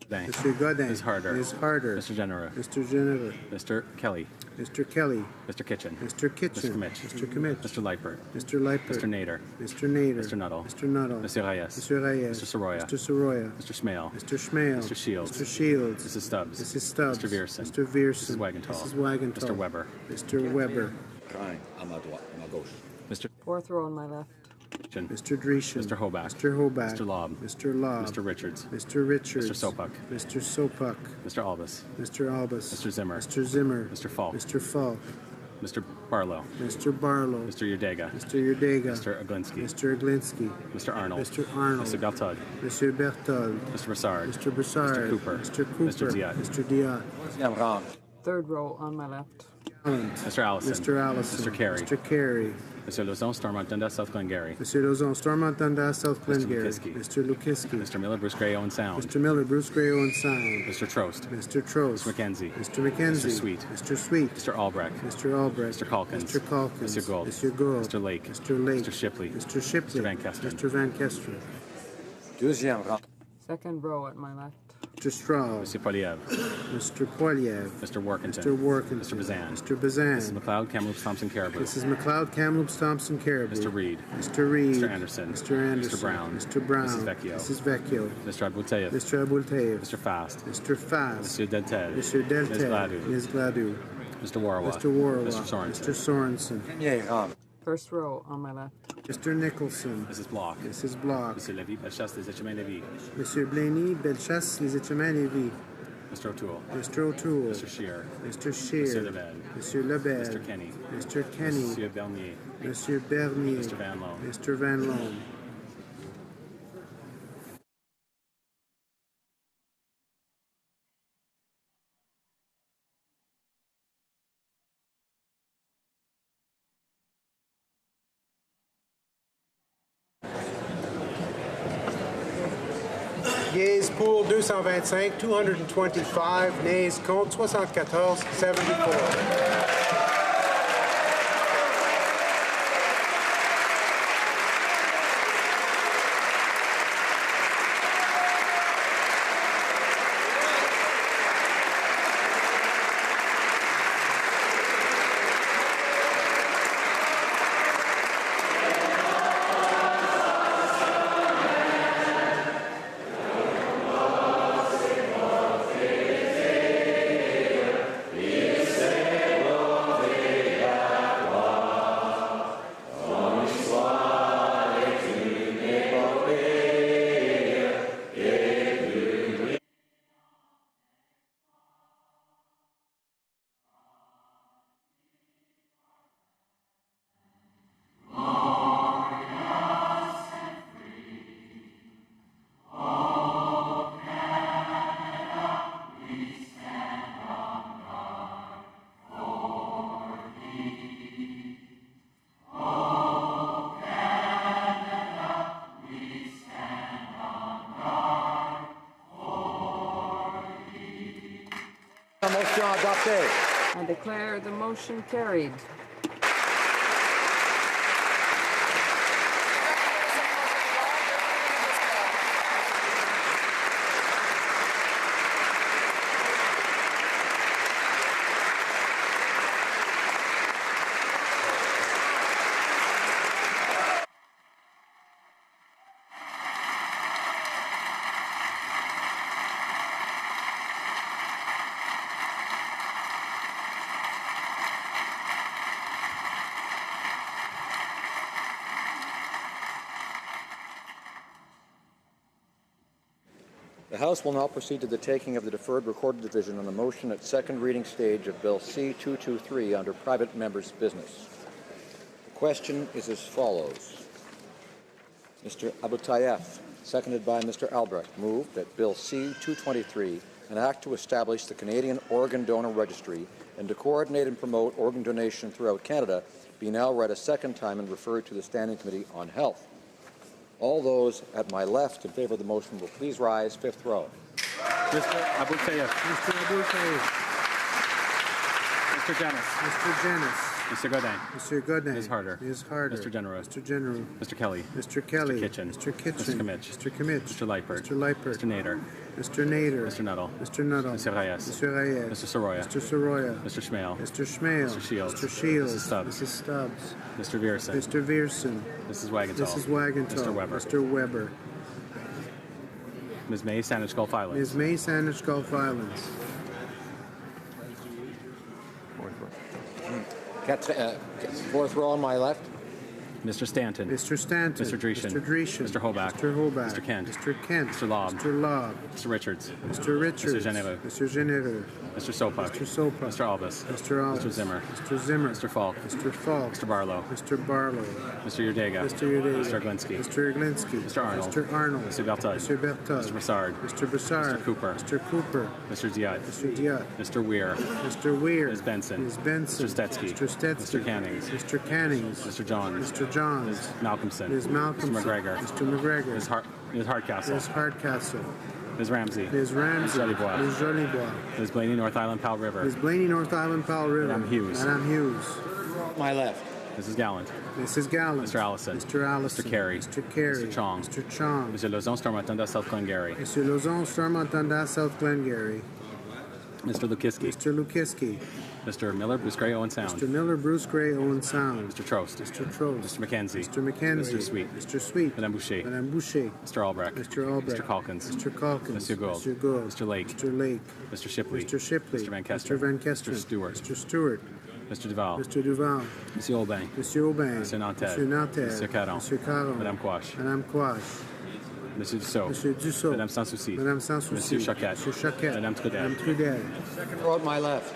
Godin. Mr. Godin. Ms. Harder. Ms. Harder. Mr. Genera. Mr. Geneva. Mr. Kelly. Mr. Kelly. Mr. Kitchen. Mr. Kitchen. Mr. Kimmich. Mr. Kimmich. Mr. Leipert. Mr. Leipert. Mr. Nader. Mr. Nader. Mr. Nuttall. Mr. Nuttall. Mr. Reyes. Mr. Reyes. Mr. Soroya. Mr. Soroya. Mr. Schmale. Mr. Schmale. Mr. Shields. Mr. Shields. Mrs. Stubbs. Mrs. Stubbs. Mr. Vierson. Mr. Vierson. Mrs. Wagenthal. Mrs. Wagenthal. Mr. Weber. Mr. Weber. Mr. Fourth row on my left. Kitchen. Mr. Dreeshen. Mr. Hobach. Mr. Hobach. Mr. Lobb. Mr. Lobb. Mr. Richards. Mr. Richards. Mr. Sopuck. Mr. Sopuck. Mr. Albus. Mr. Albus. Mr. Zimmer. Mr. Zimmer. Mr. Falk. Mr. Falk. Mr. Barlow. Mr. Barlow. Mr. Yerdega. Mr. Yerdega. Mr. Aglinsky. Mr. Aglinsky. Mr. Arnold. Mr. Arnold. Mr. Berthold. Mr. Berthold. Mr. Broussard. Mr. Broussard. Mr. Cooper. Mr. Cooper. Mr. Diat. Mr. Diat. Third row on my left. Mr. Allison. Mr. Allison. Mr. Carey. Mr. Carey. Mr. Lozon, Stormont, Dundas, South Glengarry. Mr. Lozon, Stormont, Dundas, South Glengarry. Lukiski. Mr. Lukiski. Mr. Miller, Bruce Gray, Owen Sound. Mr. Miller, Bruce Gray, Owen Sound. Mr. Trost. Mr. Trost. Mr. McKenzie. Mr. McKenzie. Mr. Sweet. Mr. Sweet. Mr. Albrecht. Mr. Albrecht. Mr. Calkins. Mr. Calkins. Mr. Gould. Mr. Gould. Mr. Lake. Mr. Lake. Mr. Shipley. Mr. Shipley. Mr. Van Kesteren. Mr. Van Kesteren. Deuxième rang. Second row at my left. Mr. Straw. Mr. Poliev. Mr. Poiliev. Mr. Workington. Mr. Workington. Mr. Bazan. Mr. Bazan. Mrs. McLeod, Kamloops, Thompson, Caribou. Mrs. McLeod, Kamloops, Thompson, Caribou. Mr. Reed. Mr. Reed. Mr. Anderson. Mr. Anderson. Mr. Brown. Mr. Brown. Mrs. Vecchio. Mrs. Vecchio. Mr. Abulteyev. Mr. Abulteyev. Mr. Fast. Mr. Fast. Monsieur Deltel. Mr. Deltel. Ms. Gladu. Ms. Gladu. Mr. Warwa. Mr. Warwa. Mr. Sorensen. Mr. Sorensen. Premier rang. First row on my left. Mr. Nicholson. Mrs. Block. Mrs. Block. Monsieur Levy, Bellechasse, Les Echemins Levy. Monsieur Blaney, Bellechasse, Les Echemins Lévis. Mr. O'Toole. Mr. O'Toole. Mr. Shear. Mr. Shear. Monsieur Lebel. Monsieur Lebel. Mr. Kenny. Mr. Kenny. Monsieur Bernier. Monsieur Bernier. Mr. Van Loan. Mr. Van Loan. Yeas pour 225, 225. Nays contre 74, 74. I declare the motion carried. The House will now proceed to the taking of the deferred recorded division on the motion at second reading stage of Bill C-223 under private members' business. The question is as follows. Mr. Abutayev, seconded by Mr. Albrecht, moved that Bill C-223, an act to establish the Canadian Organ Donor Registry and to coordinate and promote organ donation throughout Canada, be now read a second time and referred to the Standing Committee on Health. All those at my left in favor of the motion will please rise. Fifth row. Mr. Abutayev. Mr. Abutayev. Mr. Janis. Mr. Janis. Mr. Godin. Mr. Godin. Ms. Harder. Ms. Harder. Mr. General. Mr. General. Mr. Kelly. Mr. Kelly. Mr. Kitchen. Mr. Kitchen. Mr. Kimmich. Mr. Kimmich. Mr. Leipert. Mr. Leipert. Mr. Nader. Mr. Nader. Mr. Nuttall. Mr. Nuttall. Mr. Reyes. Mr. Reyes. Mr. Soroya. Mr. Soroya. Mr. Schmale. Mr. Schmale. Mr. Shields. Mr. Shields. Mrs. Stubbs. Mrs. Stubbs. Mr. Vierson. Mr. Vierson. Mrs. Wagenthal. Mrs. Wagenthal. Mr. Weber. Mr. Weber. Ms. May, Saanich Gulf Islands. Ms. May, Saanich Gulf Islands. Fourth row on my left. Mr. Stanton. Mr. Stanton. Mr. Dreeshen. Mr. Dreeshen. Mr. Hobach. Mr. Hobach. Mr. Kent. Mr. Kent. Mr. Lobb. Mr. Lobb. Mr. Richards. Mr. Richards. Mr. Genereux. Mr. Genereux. Mr. Sopak. Mr. Sopak. Mr. Albus. Mr. Albus. Mr. Zimmer. Mr. Zimmer. Mr. Falk. Mr. Falk. Mr. Barlow. Mr. Barlow. Mr. Yurdega. Mr. Yurdega. Mr. Glinski. Mr. Glinski. Mr. Arnold. Mr. Arnold. Mr. Bertud. Mr. Bertud. Mr. Broussard. Mr. Broussard. Mr. Cooper. Mr. Cooper. Mr. Diot. Mr. Diot. Mr. Weir. Mr. Weir. Ms. Benson. Ms. Benson. Mr. Stetsky. Mr. Stetsky. Mr. Cannings. Mr. Cannings. Mr. Johns. Mr. Johns. Ms. Malcolmson. Ms. Malcolmson. Mr. McGregor. Mr. McGregor. Ms. Hardcastle. Ms. Hardcastle. Ms. Ramsey. Ms. Ramsey. Ms. Jolibois. Ms. Jolibois. Ms. Blaney, North Island, Powell River. Ms. Blaney, North Island, Powell River. Madame Hughes. Madame Hughes. My left. Mrs. Gallant. Mrs. Gallant. Mr. Allison. Mr. Allison. Mr. Carey. Mr. Carey. Mr. Chong. Mr. Chong. Mr. Lozon, Stormont, South Glengarry. Mr. Lozon, Stormont, South Glengarry. Mr. Lukiski. Mr. Lukiski. Mr. Miller, Bruce Gray, Owen Sound. Mr. Miller, Bruce Gray, Owen Sound. Mr. Trost. Mr. Trost. Mr. McKenzie. Mr. McKenzie. Mr. Sweet. Mr. Sweet. Madame Boucher. Madame Boucher. Mr. Albrecht. Mr. Albrecht. Mr. Calkins. Mr. Calkins. Monsieur Gould. Mr. Gould. Mr. Lake. Mr. Lake. Mr. Shipley. Mr. Shipley. Mr. Van Kester. Mr. Van Kester. Mr. Stewart. Mr. Stewart. Mr. Duval. Mr. Duval. Monsieur Aubin. Monsieur Aubin. Monsieur Nantel. Monsieur Nantel. Monsieur Caron. Monsieur Caron. Madame Quash. Madame Quash. Monsieur Dussault. Monsieur Dussault. Madame Sanssouci. Madame Sanssouci. Monsieur Choquette. Monsieur Choquette. Madame Trudel. Madame Trudel. Second row on my left.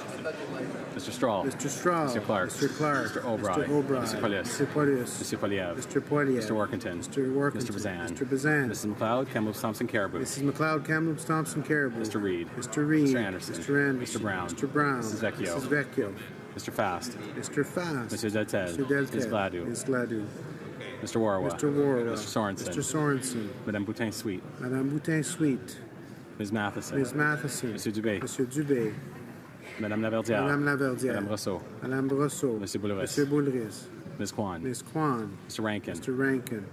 Mr. Strahl. Mr. Strahl. Mr. Clark. Mr. Clark. Mr. O'Brien. Mr. O'Brien. Mr. Polius. Mr. Polius. Monsieur Poliev. Mr. Poliev. Mr. Workington. Mr. Workington. Mr. Bazan. Mr. Bazan. Mrs. McLeod, Kamloops Thompson Caribou. Mrs. McLeod, Kamloops Thompson Caribou. Mr. Reed. Mr. Reed. Mr. Anderson. Mr. Anderson. Mr. Brown. Mr. Brown. Mrs. Vecchio. Mrs. Vecchio. Mr. Fast. Mr. Fast. Monsieur Deltel. Mr. Deltel. Ms. Gladue. Ms. Gladue. Mr. Warwa. Mr. Warwa. Mr. Sorensen. Mr. Sorensen. Madame Boutin-Sweet. Madame Boutin-Sweet. Ms. Matheson. Ms. Matheson. Monsieur Dubé. Monsieur Dubé. Madame Laverdière. Madame Laverdière. Madame Rousseau. Madame Brosseau. Monsieur Boulris. Monsieur Boulris. Ms. Kwan. Ms. Kwan. Mr. Rankin. Mr. Rankin.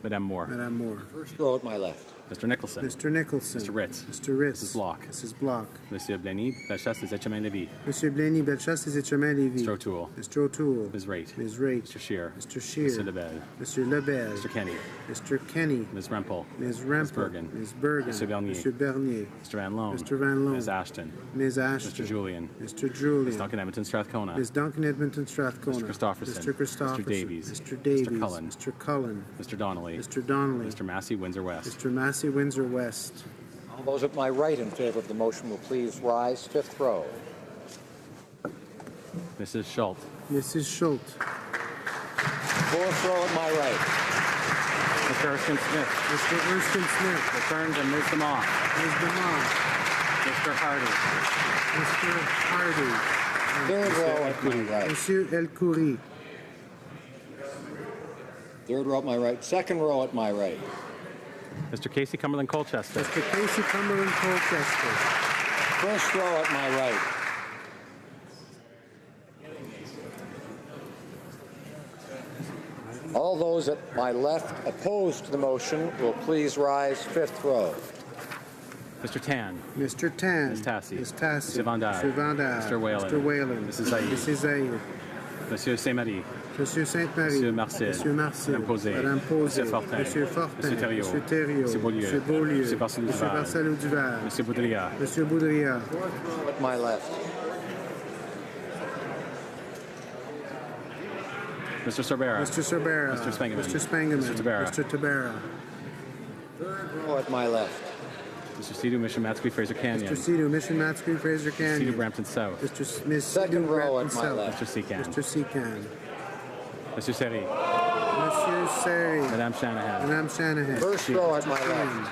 Madame Moore. Madame Moore. First row at my left. Mr. Nicholson. Mr. Nicholson. Mr. Ritz. Mr. Ritz. Mrs. Block. Mrs. Block. Monsieur Blenny, Bellechasse des Etchemins-Lévis. Monsieur Blaney, Bellechasse des Etchemins-Lévis. Mr. O'Toole. Mr. O'Toole. Ms. Raitt. Ms. Raitt. Mr. Scheer. Mr. Scheer. Monsieur Lebel. Monsieur Lebel. Mr. Kenny. Mr. Kenny. Ms. Rempel. Ms. Ms. Rempel. Bergen. Ms. Bergen. Monsieur Bernier. Monsieur Bernier. Mr. Van Loan. Mr. Van Loan. Ms. Ashton. Ms. Ashton. Mr. Julian. Mr. Julian. Ms. Duncan Edmonton Strathcona. Ms. Duncan Edmonton Strathcona. Mr. Christopherson. Mr. Christopherson. Mr. Davies. Mr. Davies. Mr. Cullen. Mr. Cullen. Mr. Donnelly. Mr. Donnelly. Mr. Massey, Windsor West. Mr. Massey, Windsor West. All those at my right in favor of the motion will please rise. Fifth row. Mrs. Schultz. Mrs. Schultz. Fourth row at my right. Mr. Erskine Smith. Mr. Erskine Smith. Returned and Ms. DeMoss. Ms. DeMont. Mr. Hardy. Mr. Hardy. Third row at my right. Monsieur El Khoury. Third row at my right. Second row at my right. Mr. Casey Cumberland Colchester. Mr. Casey Cumberland Colchester. First row at my right. All those at my left opposed to the motion will please rise. Fifth row. Mr. Tan. Mr. Tan. Ms. Tassi. Ms. Tassi. Mr. Van Dyke. Mr. Van Dyke. Mr. Whalen. Mr. Whalen. Mrs. Zaid. Mrs. Zaid. Monsieur Saint-Marie. Monsieur Sainte-Marie. Monsieur Marcel. Monsieur Marcel. Madame Posé. Madame Posé. Monsieur Fortin. Monsieur Fortin. Monsieur Thériault. Monsieur Thériault. Monsieur Beaulieu. Monsieur Beaulieu. Monsieur Barcelou Monsieur Duval. Barcelou Duval. Monsieur Boudria. Monsieur Boudria. At my left. Mr. Sorbera. Mr. Sorbera. Mr. Spangaman. Mr. Spangaman. Mr. Tabera. Mr. Tabera. Third row at my left. Mr. Seadu, Mission Matsqui, Fraser Canyon. Mr. Seadu, Mission Matsqui, Fraser Canyon. Seadu, Brampton South. Mr. Smith. Second row at my South. left. Mr. Secan. Mr. Secan. Monsieur Seri. Monsieur Seri. Madame Shanahan. Madame Shanahan. First row at my left.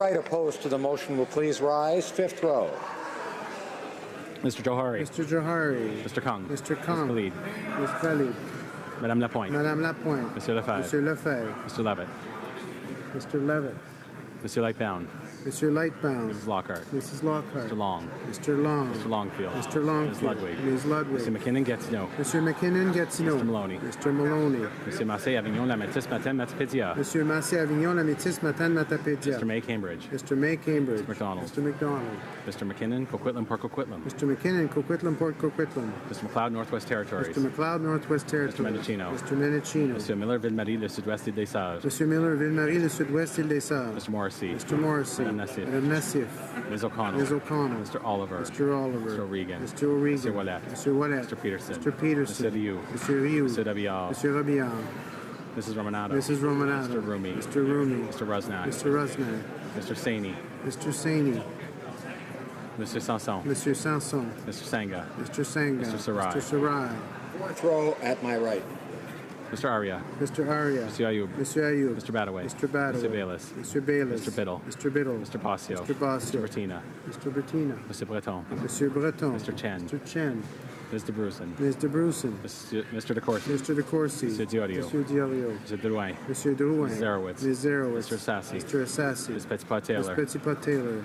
Right opposed to the motion will please rise. Fifth row. Mr. Johari. Mr. Johari. Mr. Kong. Mr. Kong. Ms. Khalid. Ms. Khalid. Madame Lapointe. Madame Lapointe. Monsieur Lefebvre. Monsieur Lefebvre. Mr. Levitt. Mr. Levitt. Monsieur Lightbound. Monsieur Lightbound. Mrs. Lockhart. Mrs. Lockhart. Mr. Long. Mr. Long. Mr. Longfield. Mr. Longfield. Ms. Ludwig. Ms. Ludwig. Mr. McKinnon Gatineau. Monsieur McKinnon Gatineau. Mr. Maloney. Mr. Maloney. Monsieur Massé Avignon, La Métis, Matin, Matapédia. Monsieur Massé Avignon, La Métis, Matane, Matapédia. Mr. May Cambridge. Mr. May Cambridge. Mr. McDonald. Mr. McDonald. Mr. McKinnon, Coquitlam, Port Coquitlam. Mr. McKinnon, Coquitlam, Port Coquitlam. Mr. McLeod, Northwest Territories. Mr. McLeod, Northwest Territories. Mr. Mendocino. Mr. Mendocino. Monsieur Miller, Ville-Marie, Le Sud-Ouest, Île des Sages. Monsieur Miller, Ville-Marie, Le Sud-Ouest, Île des Sages. Mr. Morrissey. Mr. Morrissey. Madame Nassif. Madame Nassif. Ms. O'Connell. Ms. O'Connell. Mr. Oliver. Mr. Oliver. Mr. O'Regan. Mr. O'Regan. Mr. Ouellet. Mr. Ouellet. Mr. Peterson. Mr. Peterson. Mr. Rioux. Mr. Rioux. Mr. Dabial. Mr. Rabial. Mrs. Romanato. Mrs. Romanato. Mr. Rumi. Mr. Rumi. Mr. Rusnak. Mr. Rusnak. Mr. Saini. Mr. Saini. Mr. Sanson. Monsieur Sanson. Mr. Sanga. Mr. Sanga. Mr. Sarai. Mr. Sarai. Fourth row at my right. Mr. Aria. Mr. Aria. Mr. Ayoub. Mr. Ayoub. Mr. Badaway. Mr. Badaway. Mr. Bayless. Mr. Bayless. Mr. Biddle. Mr. Biddle. Mr. Bossio. Mr. Bossio. Mr. Bertina. Mr. Bettina. Mr. Breton. Mr. Breton. Mr. Chen. Mr. Chen. Ms. De Brusen. Ms. De Brusen. Mr. De Corsi. Mr. De Corsi. Mr. Diorio. Mr. Diorio. Mr. Drouin. Mr. Drouin. Ms. Zarowitz. Ms. Zarowitz. Mr. Sassy. Mr. Assassi. Ms. Petitpas Taylor. Ms. Petitpas Taylor.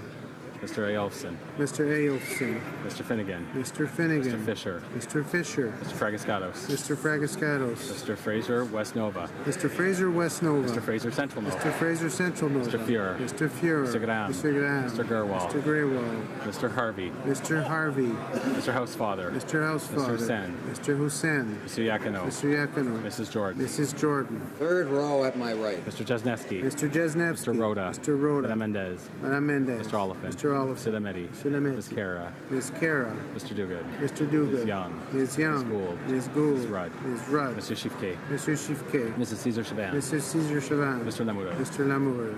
Mr. Aelfson. Mr. Aelfson. Mr. Finnegan. Mr. Finnegan. Mr. Fisher. Mr. Fisher. Mr. Fragascatos. Mr. Fragascatos. Mr. Fraser, West Nova. Mr. Fraser, West Nova. Mr. Fraser, Central Nova. Mr. Fraser, Central Nova. Mr. Fuhrer. Mr. Fuhrer. Mr. Graham. Mr. Graham. Mr. Gerwal. Mr. Greywall. Mr. Harvey. Mr. Harvey. Mr. Housefather. Mr. Housefather. Mr. Hussein. Mr. Hussein. Mr. Yakino. Mr. Yakino. Mrs. Jordan. Mrs. Jordan. Third row at my right. Mr. Jesneski. Mr. Jesnevsky. Mr. Rhoda. Mr. Rhoda. Madame Mendez. Madame Mendez. Mr. Oliphant. Mr. Oliphant. Silamedi. Silamedi. Ms. Kara. Ms. Kara. Mr. Duguid. Mr. Duguid. Ms. Young. Ms. Young. Ms. Gould. Ms. Gould. Ms. Rudd. Ms. Rudd. Mr. Shifke. Mr. Shifke. Mrs. Caesar Chavan. Mr. Caesar Chavan. Mr. Lamoureux. Mr. Lamoureux.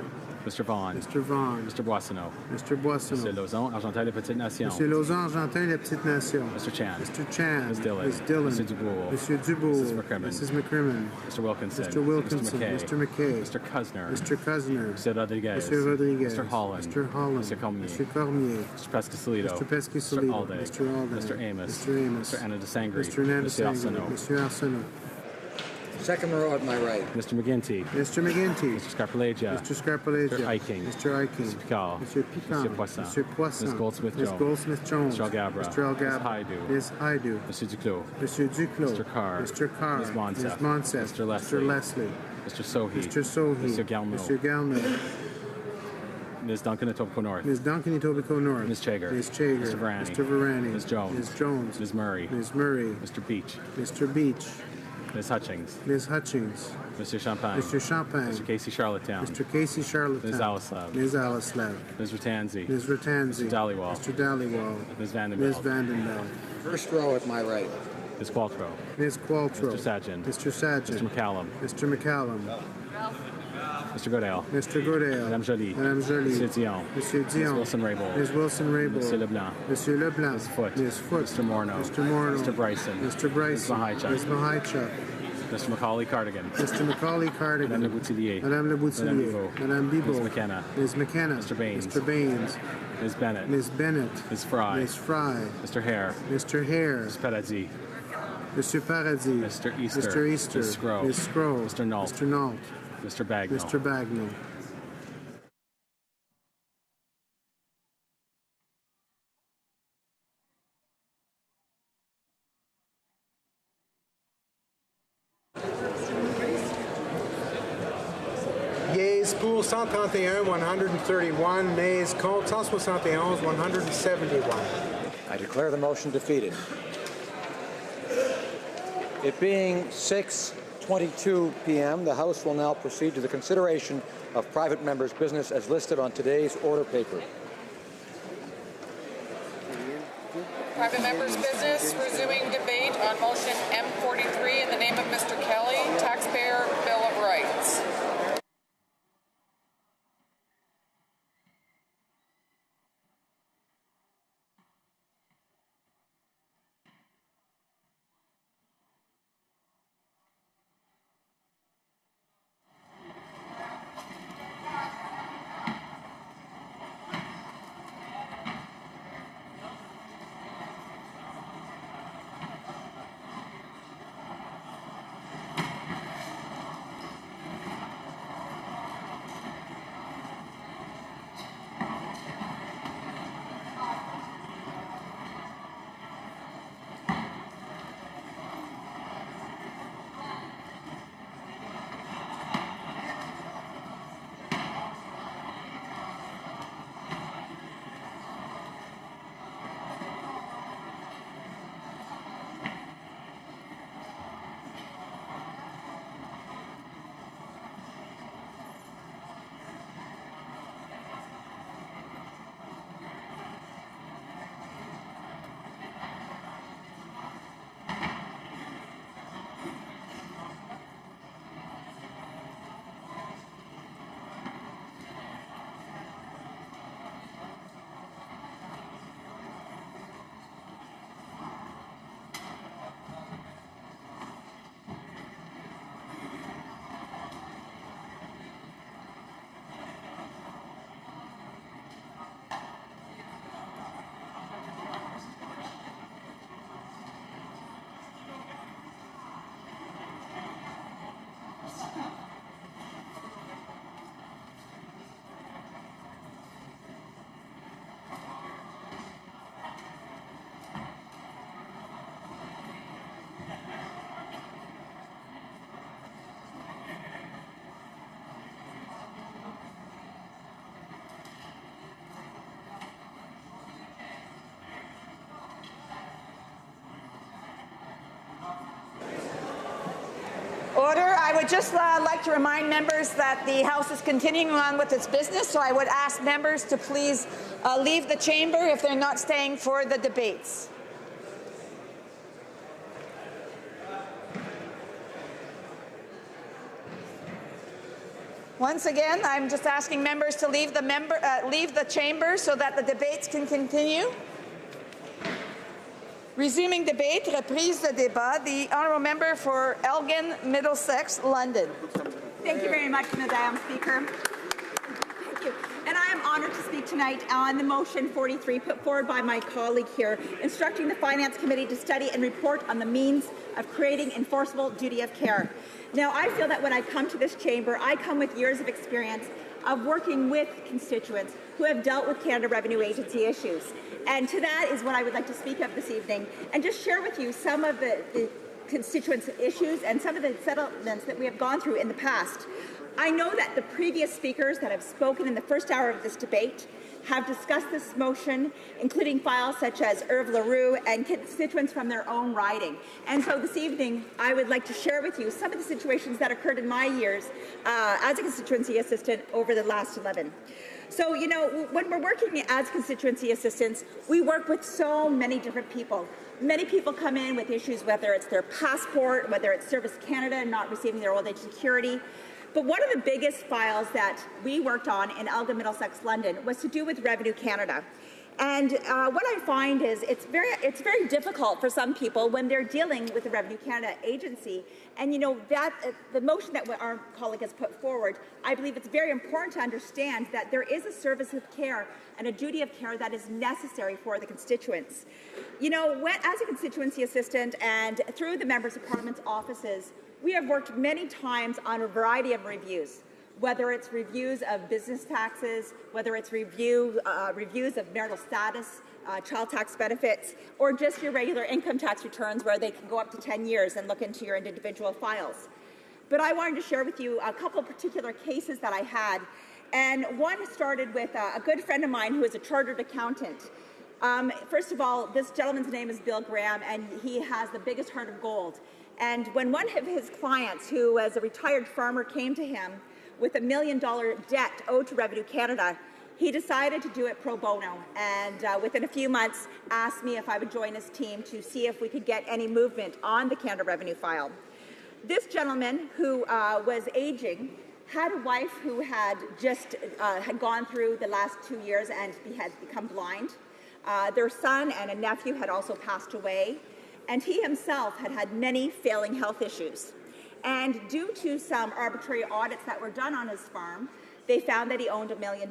Mr. Vaughn. Mr. Vaughn. Mr. Boissonneau. Mr. Boissonneau. Monsieur Lauzon, Argenteuil des Petites Nations. Monsieur Lauzon, Argentin, les Petites Nations. Mr. Chan. Mr. Chan. Ms. Dillon. Ms. Dillon. Monsieur Dubourg. Monsieur Dubourg. Mrs. McCrimmon. Mrs. McCrimmon. Mr. Wilkinson. Mr. Wilkinson. Mr. McKay. Mr. Cousineau. Mr. Cousineau. Mr. Rodriguez. Mr. Rodriguez. Mr. Holland. Mr. Holland. Mr. Cormier. Mr. Cormier. Mr. Pescasolido. Mr. Pescasolido. Mr. Alday. Mr. Alday. Mr. Amos. Mr. Amos. Mr. Anna de Sangre. Mr. Anna de Monsieur Sangre. Arsenault. Monsieur Arsenault. Second row at my right. Mr. McGinty. Mr. McGinty. Mr. Scarpellegia. Mr. Scarpellegia. Mr. Eiking. Mr. Eiking. Mr. Picard. Mr. Picard. Monsieur Poisson. Mr. Poisson. Ms. Goldsmith Ms. Jones. Goldsmith Jones. Mr. Algabra. Mr. Algabra. Ms. Haidu. Ms. Haidu. Monsieur Duclos. Monsieur Duclos. Mr. Carr. Mr. Carr. Ms. Monsef. Ms. Monsef. Mr. Leslie. Mr. Leslie. Mr. Sohi. Mr. Sohi. Mr. Galmo. Mr. Galmo. Ms. Duncan Etobicoke North. Ms. Duncan Etobicoke North. Ms. Chager. Ms. Chager. Mr. Varani. Mr. Varani. Ms. Jones. Ms. Jones. Ms. Murray. Ms. Murray. Mr. Beach. Mr. Beach. Ms. Hutchings. Ms. Hutchings. Mr. Champagne. Mr. Champagne. Mr. Casey Charlottetown. Mr. Casey Charlottetown. Ms. Alislav. Ms. Alislav. Ms. Ratanzi. Ms. Ratanzi. Mr. Dhaliwal. Mr. Dhaliwal. Ms. Vandenbell. Ms. Vandenbell. First row at my right. Ms. Qualtrough. Ms. Qualtrough. Mr. Sargent. Mr. Sargent. Mr. McCallum. Mr. McCallum. Mr. Godale. Mr. Godale. Madame Joly. Madame Joly. Monsieur Dion. Monsieur Dion. Ms. Wilson-Raybould. Ms. Wilson-Raybould. Monsieur Leblanc. Monsieur Leblanc. Ms. Foote. Ms. Foote. Mr. Morneau. Mr. Morneau. Mr. Bryson. Mr. Bryson. Ms. Mahaichuk. Ms. Mahaichuk. Mr. Macaulay Cardigan. Mr. Macaulay Cardigan. Madame Le Boutillier. Madame Le Boutillier. Madame Bibot. Madame Bibot. Ms. McKenna. Ms. McKenna. Mr. Baines. Mr. Baines. Ms. Bennett. Ms. Bennett. Ms. Fry. Ms. Fry. Mr. Hare. Mr. Hare. Ms. Paradis. Mr. Paradis. Mr. Easter. Mr. Easter. Ms. Scrow. Ms. Scrow. Mr. Nault. Mr. Nault. Mr. Bagnall. Mr. Bagnall. Yeas pour 131, 131. Nays contre 171, 171. I declare the motion defeated. It being 6:22 p.m., the House will now proceed to the consideration of private members' business as listed on today's order paper. Private members' business, resuming debate on motion M43 in the name of Mr. Kelly, Taxpayer Bill of Rights. Order. I would just like to remind members that the House is continuing on with its business, so I would ask members to please leave the chamber if they're not staying for the debates. Once again, I'm just asking members to leave the chamber so that the debates can continue. Resuming debate, reprise de débat, the honourable member for Elgin, Middlesex, London. Thank you very much, Madam Speaker. Thank you. And I am honoured to speak tonight on the motion 43 put forward by my colleague here, instructing the Finance Committee to study and report on the means of creating enforceable duty of care. Now, I feel that when I come to this chamber, I come with years of experience of working with constituents who have dealt with Canada Revenue Agency issues. And to that is what I would like to speak of this evening and just share with you some of the constituents' issues and some of the settlements that we have gone through in the past. I know that the previous speakers that have spoken in the first hour of this debate have discussed this motion, including files such as Irv LaRue and constituents from their own riding. And so this evening, I would like to share with you some of the situations that occurred in my years as a constituency assistant over the last 11. So, you know, when we're working as constituency assistants, we work with so many different people. Many people come in with issues, whether it's their passport, whether it's Service Canada and not receiving their old age security. But one of the biggest files that we worked on in Elgin, Middlesex, London was to do with Revenue Canada. And what I find is it's very difficult for some people when they're dealing with the Revenue Canada agency. And you know that the motion that our colleague has put forward, I believe it's very important to understand that there is a service of care and a duty of care that is necessary for the constituents. You know, as a constituency assistant and through the members of Parliament's offices, we have worked many times on a variety of reviews, whether it's reviews of business taxes, whether it's reviews of marital status, child tax benefits, or just your regular income tax returns where they can go up to 10 years and look into your individual files. But I wanted to share with you a couple of particular cases that I had. And one started with a good friend of mine who is a chartered accountant. First of all, this gentleman's name is Bill Graham, and he has the biggest heart of gold. And when one of his clients, who was a retired farmer, came to him with $1 million debt owed to Revenue Canada, he decided to do it pro bono, and within a few months asked me if I would join his team to see if we could get any movement on the Canada Revenue file. This gentleman, who was aging, had a wife who had just had gone through the last 2 years and had become blind. Their son and a nephew had also passed away, and he himself had had many failing health issues. And due to some arbitrary audits that were done on his farm, they found that he owned $1 million.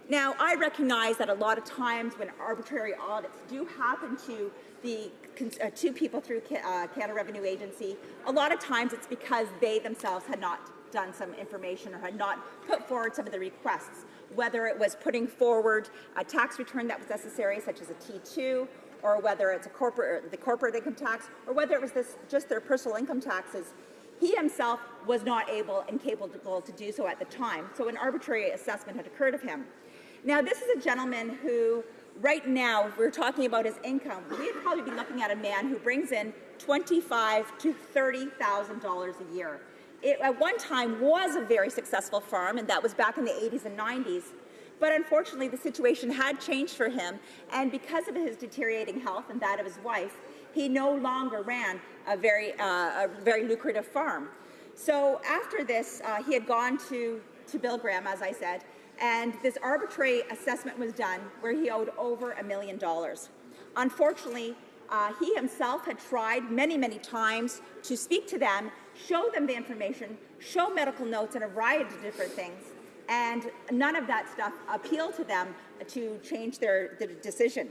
Now, I recognize that a lot of times when arbitrary audits do happen to the two people through Canada Revenue Agency, a lot of times it's because they themselves had not done some information or had not put forward some of the requests, whether it was putting forward a tax return that was necessary, such as a T2, or whether it's the corporate income tax, or whether it was just their personal income taxes. He himself was not able and capable to do so at the time, so an arbitrary assessment had occurred of him. Now, this is a gentleman who, right now, if we're talking about his income, we'd probably be looking at a man who brings in $25,000 to $30,000 a year. It, at one time, was a very successful farm, and that was back in the 80s and 90s. But unfortunately, the situation had changed for him, and because of his deteriorating health and that of his wife, he no longer ran a very lucrative farm. So after this, he had gone to Bill Graham, as I said, and this arbitrary assessment was done where he owed over $1 million. Unfortunately, he himself had tried many, many times to speak to them, show them the information, show medical notes and a variety of different things, and none of that stuff appealed to them to change their decision.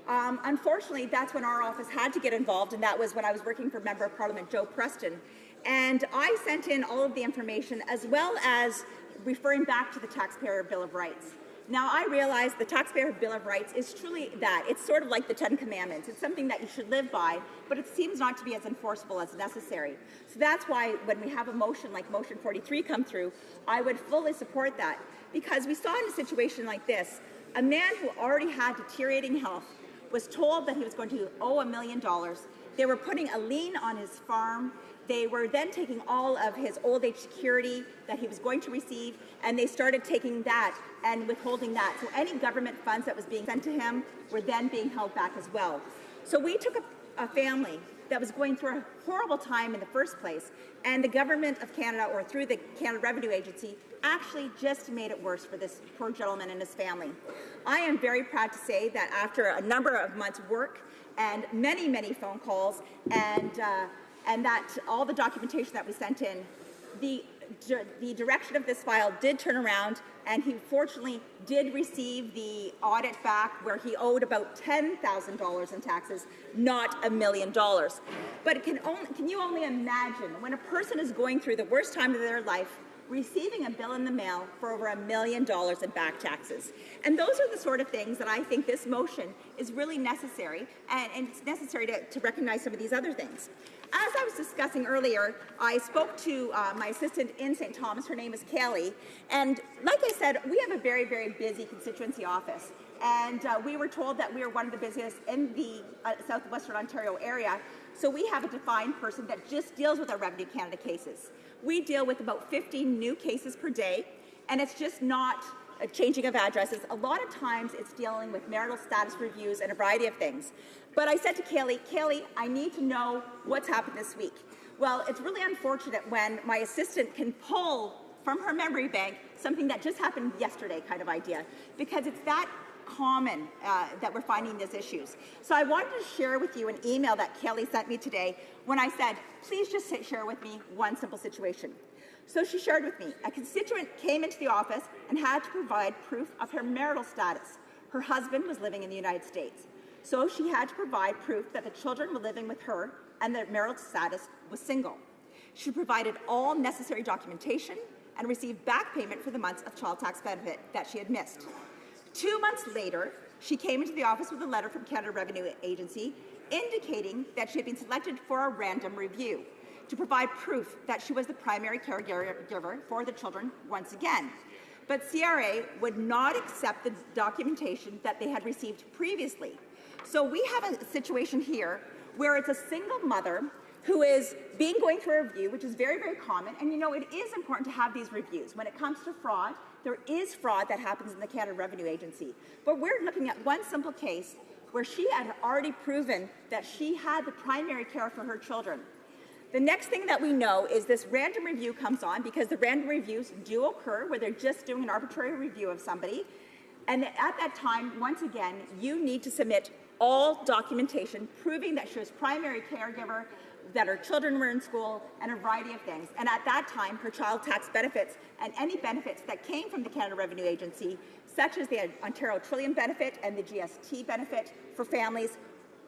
Unfortunately, that's when our office had to get involved, and that was when I was working for Member of Parliament Joe Preston. And I sent in all of the information, as well as referring back to the Taxpayer Bill of Rights. Now, I realize the Taxpayer Bill of Rights is truly that. It's sort of like the Ten Commandments. It's something that you should live by, but it seems not to be as enforceable as necessary. So that's why when we have a motion like Motion 43 come through, I would fully support that, because we saw in a situation like this, a man who already had deteriorating health was told that he was going to owe $1 million. They were putting a lien on his farm. They were then taking all of his old age security that he was going to receive, and they started taking that and withholding that. So any government funds that was being sent to him were then being held back as well. So we took a family that was going through a horrible time in the first place, and the Government of Canada, or through the Canada Revenue Agency, actually just made it worse for this poor gentleman and his family. I am very proud to say that after a number of months' work and many, many phone calls and that all the documentation that we sent in, the direction of this file did turn around, and he fortunately did receive the audit back where he owed about $10,000 in taxes, not $1 million. But can you only imagine when a person is going through the worst time of their life, receiving a bill in the mail for over $1 million in back taxes? And those are the sort of things that I think this motion is really necessary, and it's necessary to recognize some of these other things. As I was discussing earlier, I spoke to my assistant in St. Thomas. Her name is Kelly. And like I said, we have a very, very busy constituency office. And we were told that we are one of the busiest in the southwestern Ontario area. So we have a defined person that just deals with our Revenue Canada cases. We deal with about 15 new cases per day, and it's just not a changing of addresses. A lot of times it's dealing with marital status reviews and a variety of things. But I said to Kelly, I need to know what's happened this week. Well, it's really unfortunate when my assistant can pull from her memory bank something that just happened yesterday kind of idea, because it's that common that we're finding these issues. So I wanted to share with you an email that Kelly sent me today when I said, please just share with me one simple situation. So she shared with me, a constituent came into the office and had to provide proof of her marital status. Her husband was living in the United States. So she had to provide proof that the children were living with her and their marital status was single. She provided all necessary documentation and received back payment for the months of child tax benefit that she had missed. 2 months later, she came into the office with a letter from Canada Revenue Agency indicating that she had been selected for a random review to provide proof that she was the primary caregiver for the children once again. But CRA would not accept the documentation that they had received previously. So we have a situation here where it's a single mother who is going through a review, which is very, very common. And you know, it is important to have these reviews. When it comes to fraud, there is fraud that happens in the Canada Revenue Agency. But we're looking at one simple case where she had already proven that she had the primary care for her children. The next thing that we know is this random review comes on, because the random reviews do occur where they're just doing an arbitrary review of somebody. And at that time, once again, you need to submit all documentation proving that she was primary caregiver, that her children were in school, and a variety of things. And at that time, her child tax benefits and any benefits that came from the Canada Revenue Agency, such as the Ontario Trillium benefit and the GST benefit for families,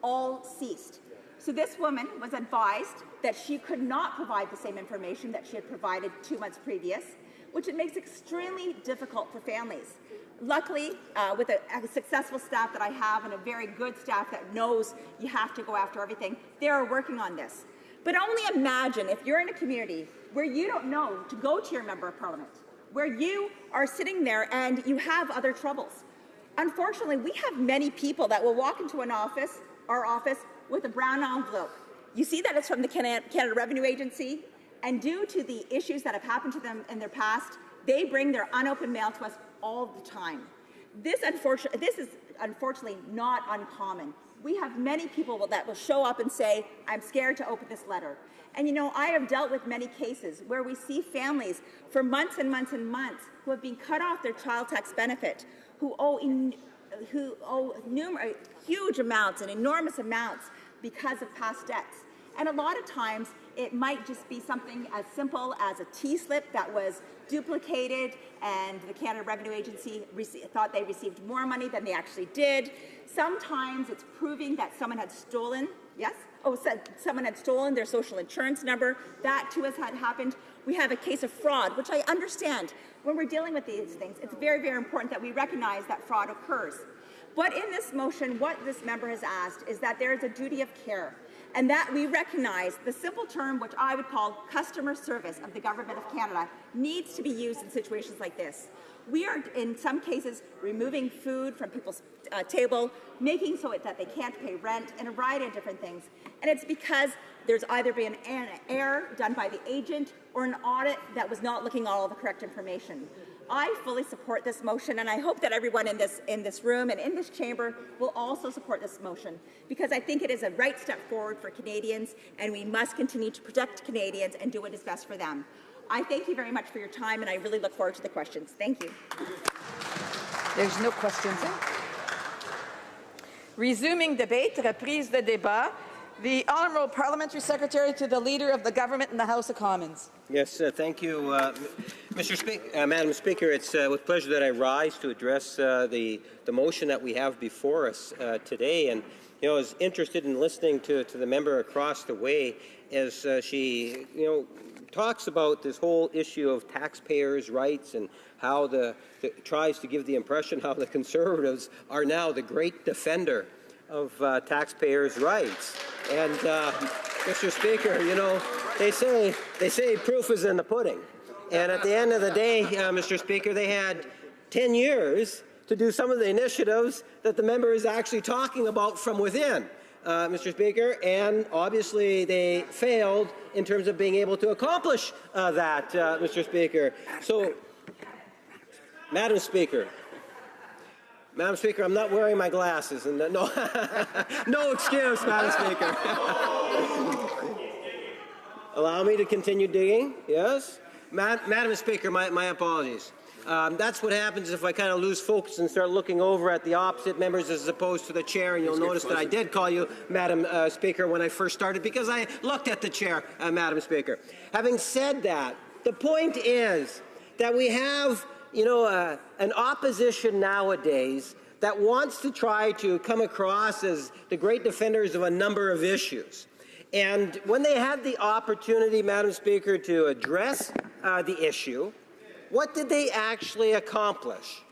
all ceased. So this woman was advised that she could not provide the same information that she had provided 2 months previous, which it makes extremely difficult for families. Luckily, with a successful staff that I have and a very good staff that knows you have to go after everything, they are working on this. But only imagine if you're in a community where you don't know to go to your member of parliament, where you are sitting there and you have other troubles. Unfortunately, we have many people that will walk into our office with a brown envelope. You see that it's from the Canada Revenue Agency, and due to the issues that have happened to them in their past, they bring their unopened mail to us all the time. This is unfortunately not uncommon. We have many people that will show up and say, I'm scared to open this letter. And you know, I have dealt with many cases where we see families for months and months and months who have been cut off their child tax benefit, who owe huge amounts and enormous amounts because of past debts. And a lot of times it might just be something as simple as a T-slip that was duplicated and the Canada Revenue Agency thought they received more money than they actually did. Sometimes it's proving that someone had stolen, someone had stolen their social insurance number. That too has happened. We have a case of fraud, which I understand. When we're dealing with these things, it's very, very important that we recognize that fraud occurs. But in this motion, what this member has asked is that there is a duty of care, and that we recognize the simple term, which I would call customer service of the Government of Canada, needs to be used in situations like this. We are, in some cases, removing food from people's table, making so that they can't pay rent, and a variety of different things. And it's because there's either been an error done by the agent or an audit that was not looking at all the correct information. I fully support this motion, and I hope that everyone in this room and in this chamber will also support this motion, because I think it is a right step forward for Canadians, and we must continue to protect Canadians and do what is best for them. I thank you very much for your time, and I really look forward to the questions. Thank you. There's no questions. Resuming debate, reprise de débat. The Honourable Parliamentary Secretary to the Leader of the Government in the House of Commons. Yes, thank you, Madam Speaker. It's with pleasure that I rise to address the motion that we have before us today. And I was interested in listening to the member across the way as she talks about this whole issue of taxpayers' rights and how tries to give the impression how the Conservatives are now the great defender of taxpayers' rights. And Mr. Speaker, they say proof is in the pudding. And at the end of the day, Mr. Speaker, they had 10 years to do some of the initiatives that the member is actually talking about from within, Mr. Speaker, and obviously they failed in terms of being able to accomplish that, Mr. Speaker. So, Madam Speaker, I'm not wearing my glasses, and no, no excuse, Madam Speaker. Allow me to continue digging. Yes, Madam Speaker, my apologies. That's what happens if I kind of lose focus and start looking over at the opposite members as opposed to the chair, and you'll notice that I did call you Madam Speaker when I first started because I looked at the chair, Madam Speaker. Having said that, the point is that we have an opposition nowadays that wants to try to come across as the great defenders of a number of issues. And when they had the opportunity, Madam Speaker, to address the issue, what did they actually accomplish?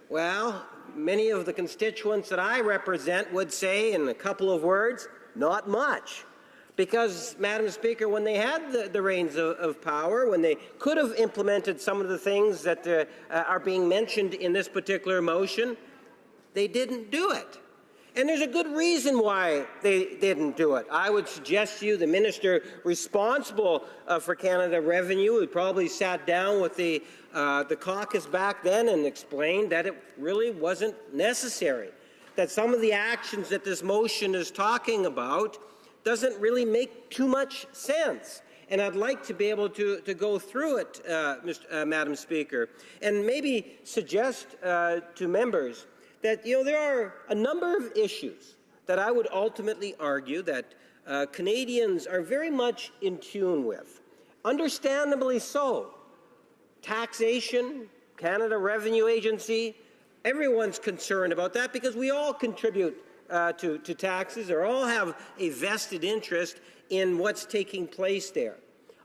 Well, many of the constituents that I represent would say, in a couple of words, not much. Because, Madam Speaker, when they had the reins of power, when they could have implemented some of the things that are being mentioned in this particular motion, they didn't do it. And there's a good reason why they didn't do it. I would suggest to you the minister responsible for Canada Revenue who probably sat down with the caucus back then and explained that it really wasn't necessary, that some of the actions that this motion is talking about doesn't really make too much sense. And I'd like to be able to go through it, Madam Speaker, and maybe suggest to members that there are a number of issues that I would ultimately argue that Canadians are very much in tune with. Understandably so. Taxation, Canada Revenue Agency, everyone's concerned about that because we all contribute to taxes or all have a vested interest in what's taking place there.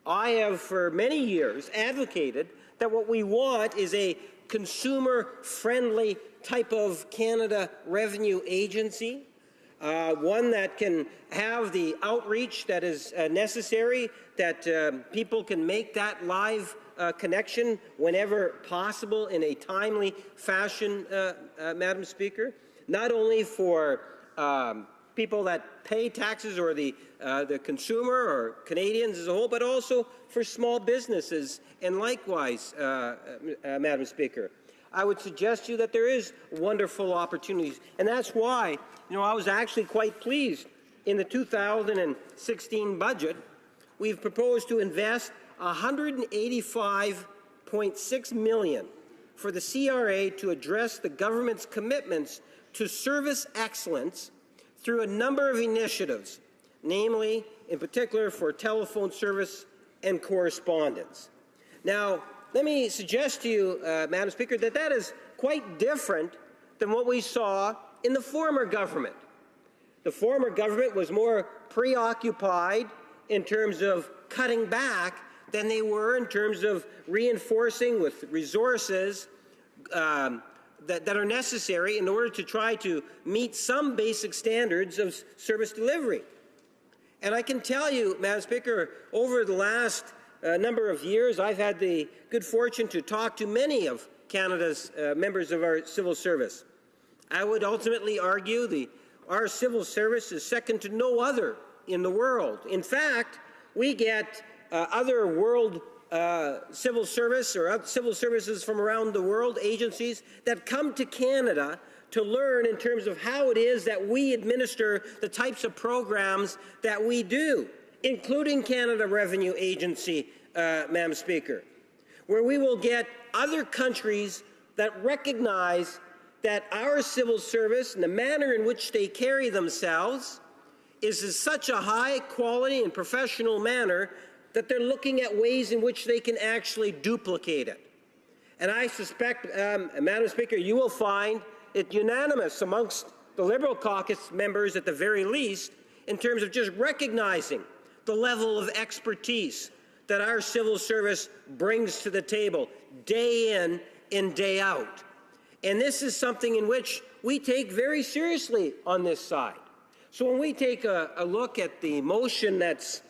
I have for many years advocated that what we want is a consumer-friendly type of Canada Revenue Agency, one that can have the outreach that is necessary, that people can make that live connection whenever possible in a timely fashion, Madam Speaker, not only for people that pay taxes or the consumer or Canadians as a whole, but also for small businesses and likewise, Madam Speaker. I would suggest to you that there is wonderful opportunities, and that's why, I was actually quite pleased in the 2016 budget. We've proposed to invest $185.6 million for the CRA to address the government's commitments to service excellence through a number of initiatives, namely, in particular, for telephone service and correspondence. Now, let me suggest to you, Madam Speaker, that is quite different than what we saw in the former government. The former government was more preoccupied in terms of cutting back than they were in terms of reinforcing with resources that are necessary in order to try to meet some basic standards of service delivery. And I can tell you, Madam Speaker, over the last number of years, I've had the good fortune to talk to many of Canada's members of our civil service. I would ultimately argue our civil service is second to no other in the world. In fact, we get other world civil service or civil services from around the world, agencies that come to Canada to learn in terms of how it is that we administer the types of programs that we do, including Canada Revenue Agency, Madam Speaker, where we will get other countries that recognize that our civil service and the manner in which they carry themselves is in such a high quality and professional manner that they're looking at ways in which they can actually duplicate it. And I suspect, Madam Speaker, you will find it unanimous amongst the Liberal caucus members at the very least in terms of just recognizing the level of expertise that our civil service brings to the table day in and day out. And this is something in which we take very seriously on this side. So when we take a look at the motion that's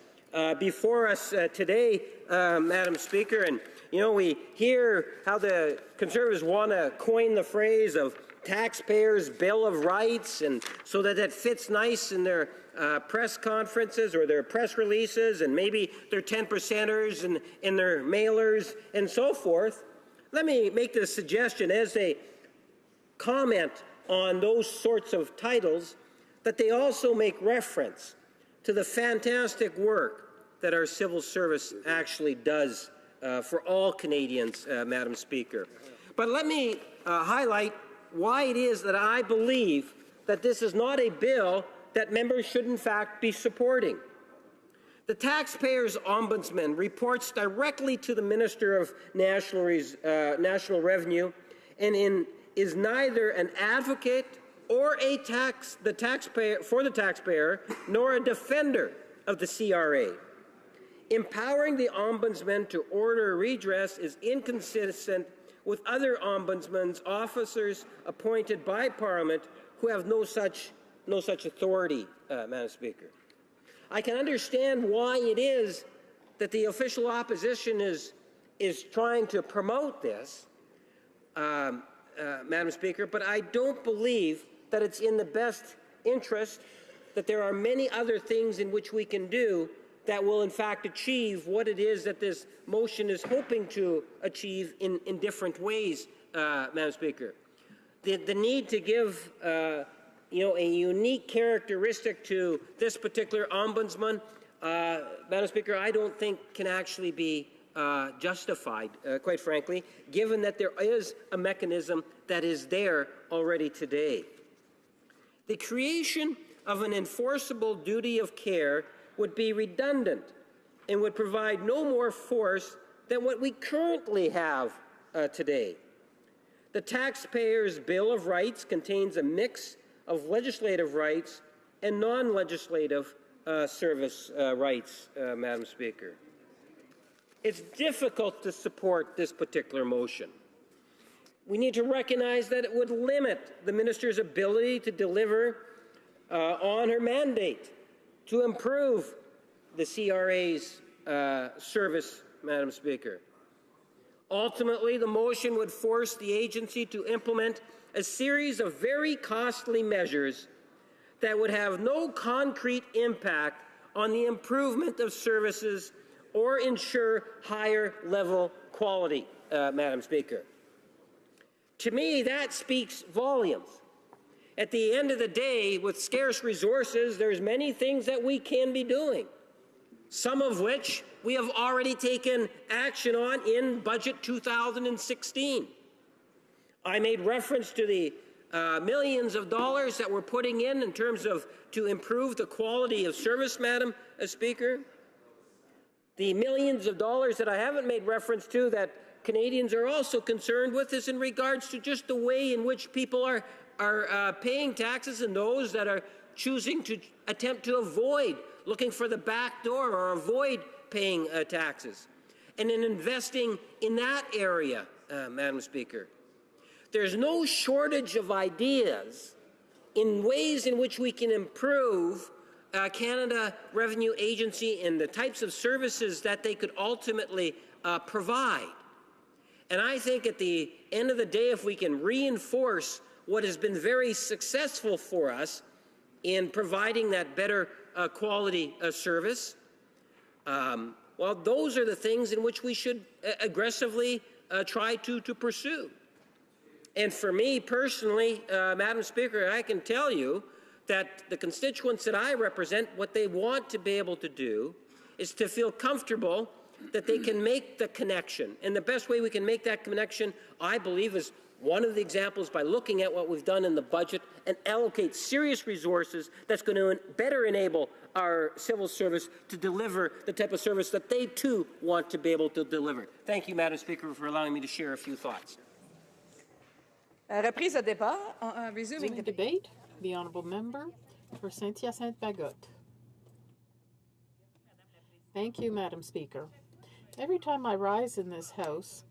before us today, Madam Speaker, and we hear how the Conservatives want to coin the phrase of taxpayers' Bill of Rights, and so that it fits nice in their press conferences or their press releases, and maybe their 10%ers and in their mailers and so forth. Let me make this suggestion as a comment on those sorts of titles, that they also make reference to the fantastic work that our civil service actually does for all Canadians, Madam Speaker. But let me highlight why it is that I believe that this is not a bill that members should in fact be supporting. The Taxpayers Ombudsman reports directly to the Minister of National Revenue and is neither an advocate or the taxpayer, nor a defender of the CRA. Empowering the Ombudsman to order redress is inconsistent with other Ombudsman's officers appointed by Parliament who have no such authority, Madam Speaker. I can understand why it is that the official opposition is trying to promote this, Madam Speaker, but I don't believe that it's in the best interest, that there are many other things in which we can do that will in fact achieve what it is that this motion is hoping to achieve in different ways, Madam Speaker. The need to give a unique characteristic to this particular ombudsman, Madam Speaker, I don't think can actually be justified, quite frankly, given that there is a mechanism that is there already today. The creation of an enforceable duty of care would be redundant and would provide no more force than what we currently have today. The Taxpayers' Bill of Rights contains a mix of legislative rights and non-legislative service rights, Madam Speaker. It's difficult to support this particular motion. We need to recognize that it would limit the minister's ability to deliver on her mandate to improve the CRA's service, Madam Speaker. Ultimately, the motion would force the agency to implement a series of very costly measures that would have no concrete impact on the improvement of services or ensure higher level quality, Madam Speaker. To me, that speaks volumes. At the end of the day, with scarce resources, there's many things that we can be doing, some of which we have already taken action on in Budget 2016. I made reference to the millions of dollars that we're putting in terms of to improve the quality of service, Madam Speaker. The millions of dollars that I haven't made reference to that Canadians are also concerned with is in regards to just the way in which people are paying taxes and those that are choosing to attempt to avoid, looking for the back door or avoid paying taxes. And in investing in that area, Madam Speaker, there's no shortage of ideas in ways in which we can improve Canada Revenue Agency and the types of services that they could ultimately provide. And I think at the end of the day, if we can reinforce what has been very successful for us in providing that better quality service, well, those are the things in which we should aggressively try to pursue. And for me personally, Madam Speaker, I can tell you that the constituents that I represent, what they want to be able to do is to feel comfortable that they can make the connection. And the best way we can make that connection, I believe, is one of the examples by looking at what we've done in the budget and allocate serious resources that's going to better enable our civil service to deliver the type of service that they too want to be able to deliver. Thank you, Madam Speaker, for allowing me to share a few thoughts. Reprise au débat. Resuming the debate, the honourable member for Saint-Hyacinthe-Bagotte. Thank you, Madam Speaker. Every time I rise in this House,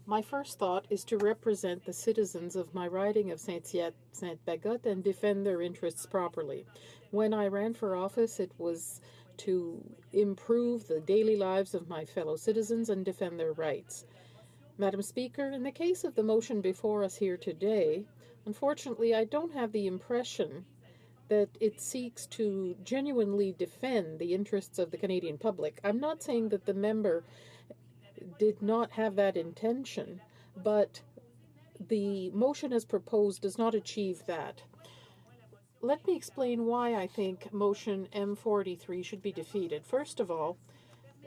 my first thought is to represent the citizens of my riding of Saint-Hyacinthe-Bagotte and defend their interests properly. When I ran for office, it was to improve the daily lives of my fellow citizens and defend their rights. Madam Speaker, in the case of the motion before us here today, unfortunately, I don't have the impression that it seeks to genuinely defend the interests of the Canadian public. I'm not saying that the member did not have that intention, but the motion as proposed does not achieve that. Let me explain why I think motion M43 should be defeated. First of all,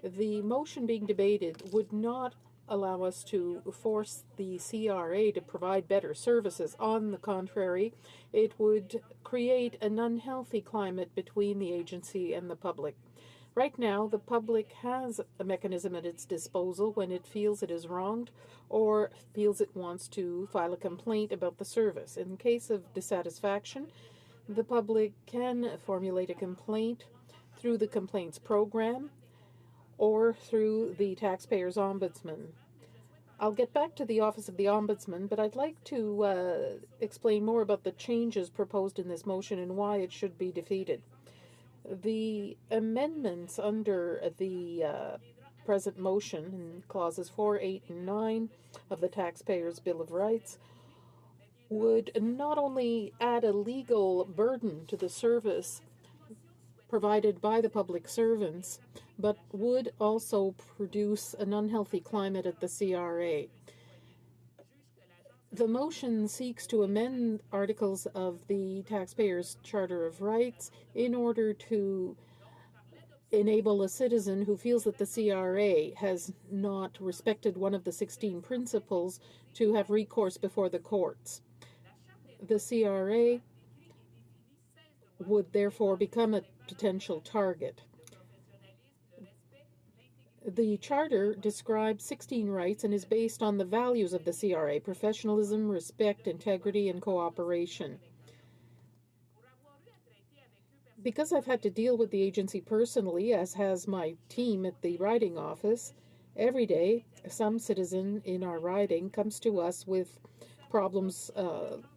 the motion being debated would not allow us to force the CRA to provide better services. On the contrary, it would create an unhealthy climate between the agency and the public. Right now, the public has a mechanism at its disposal when it feels it is wronged or feels it wants to file a complaint about the service. In case of dissatisfaction, the public can formulate a complaint through the complaints program or through the Taxpayers Ombudsman. I'll get back to the Office of the Ombudsman, but I'd like to explain more about the changes proposed in this motion and why it should be defeated. The amendments under the present motion in clauses 4, 8, and 9 of the Taxpayers' Bill of Rights would not only add a legal burden to the service provided by the public servants, but would also produce an unhealthy climate at the CRA. The motion seeks to amend articles of the Taxpayers' Charter of Rights in order to enable a citizen who feels that the CRA has not respected one of the 16 principles to have recourse before the courts. The CRA would therefore become a potential target. The Charter describes 16 rights and is based on the values of the CRA: professionalism, respect, integrity, and cooperation. Because I've had to deal with the agency personally, as has my team at the riding office, every day some citizen in our riding comes to us with problems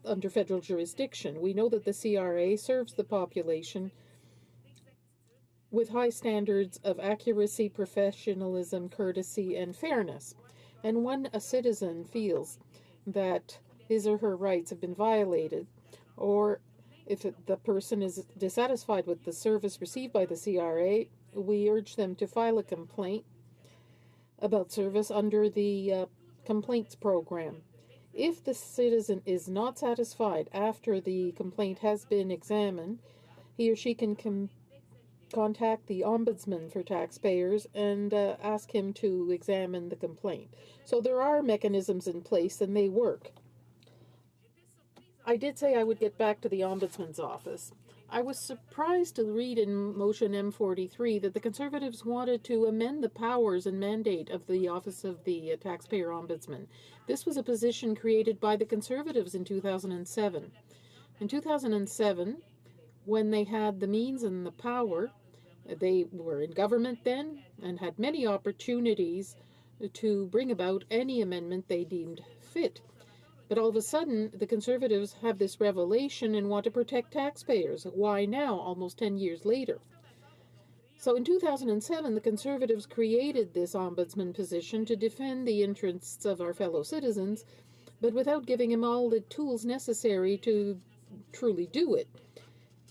under federal jurisdiction. We know that the CRA serves the population with high standards of accuracy, professionalism, courtesy, and fairness. And when a citizen feels that his or her rights have been violated, or if the person is dissatisfied with the service received by the CRA, we urge them to file a complaint about service under the complaints program. If the citizen is not satisfied after the complaint has been examined, he or she can contact the Ombudsman for taxpayers and ask him to examine the complaint. So there are mechanisms in place and they work. I did say I would get back to the Ombudsman's office. I was surprised to read in motion M43 that the Conservatives wanted to amend the powers and mandate of the Office of the Taxpayer Ombudsman. This was a position created by the Conservatives in 2007. In 2007, when they had the means and the power, they were in government then and had many opportunities to bring about any amendment they deemed fit. But all of a sudden, the Conservatives have this revelation and want to protect taxpayers. Why now, almost 10 years later? So in 2007, the Conservatives created this ombudsman position to defend the interests of our fellow citizens, but without giving him all the tools necessary to truly do it.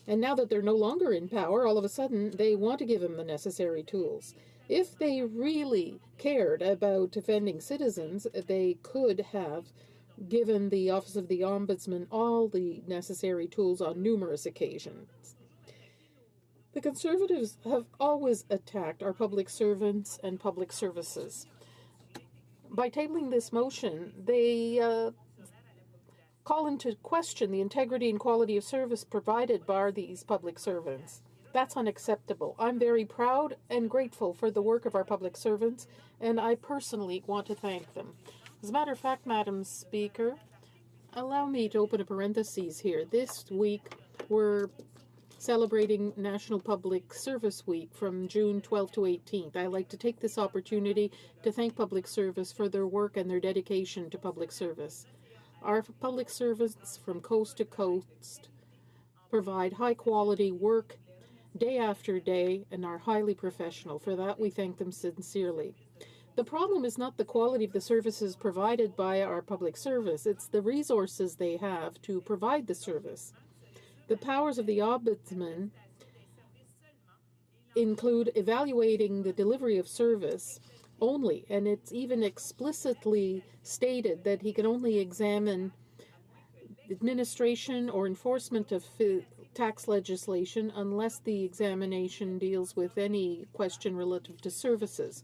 And now that they're no longer in power, all of a sudden, they want to give him the necessary tools. If they really cared about defending citizens, they could have given the Office of the Ombudsman all the necessary tools on numerous occasions. The Conservatives have always attacked our public servants and public services. By tabling this motion, they call into question the integrity and quality of service provided by these public servants. That's unacceptable. I'm very proud and grateful for the work of our public servants, and I personally want to thank them. As a matter of fact, Madam Speaker, allow me to open a parenthesis here. This week, we're celebrating National Public Service Week from June 12th to 18th. I'd like to take this opportunity to thank public service for their work and their dedication to public service. Our public servants from coast to coast provide high-quality work day after day and are highly professional. For that, we thank them sincerely. The problem is not the quality of the services provided by our public service, it's the resources they have to provide the service. The powers of the Ombudsman include evaluating the delivery of service only, and it's even explicitly stated that he can only examine administration or enforcement of tax legislation unless the examination deals with any question relative to services.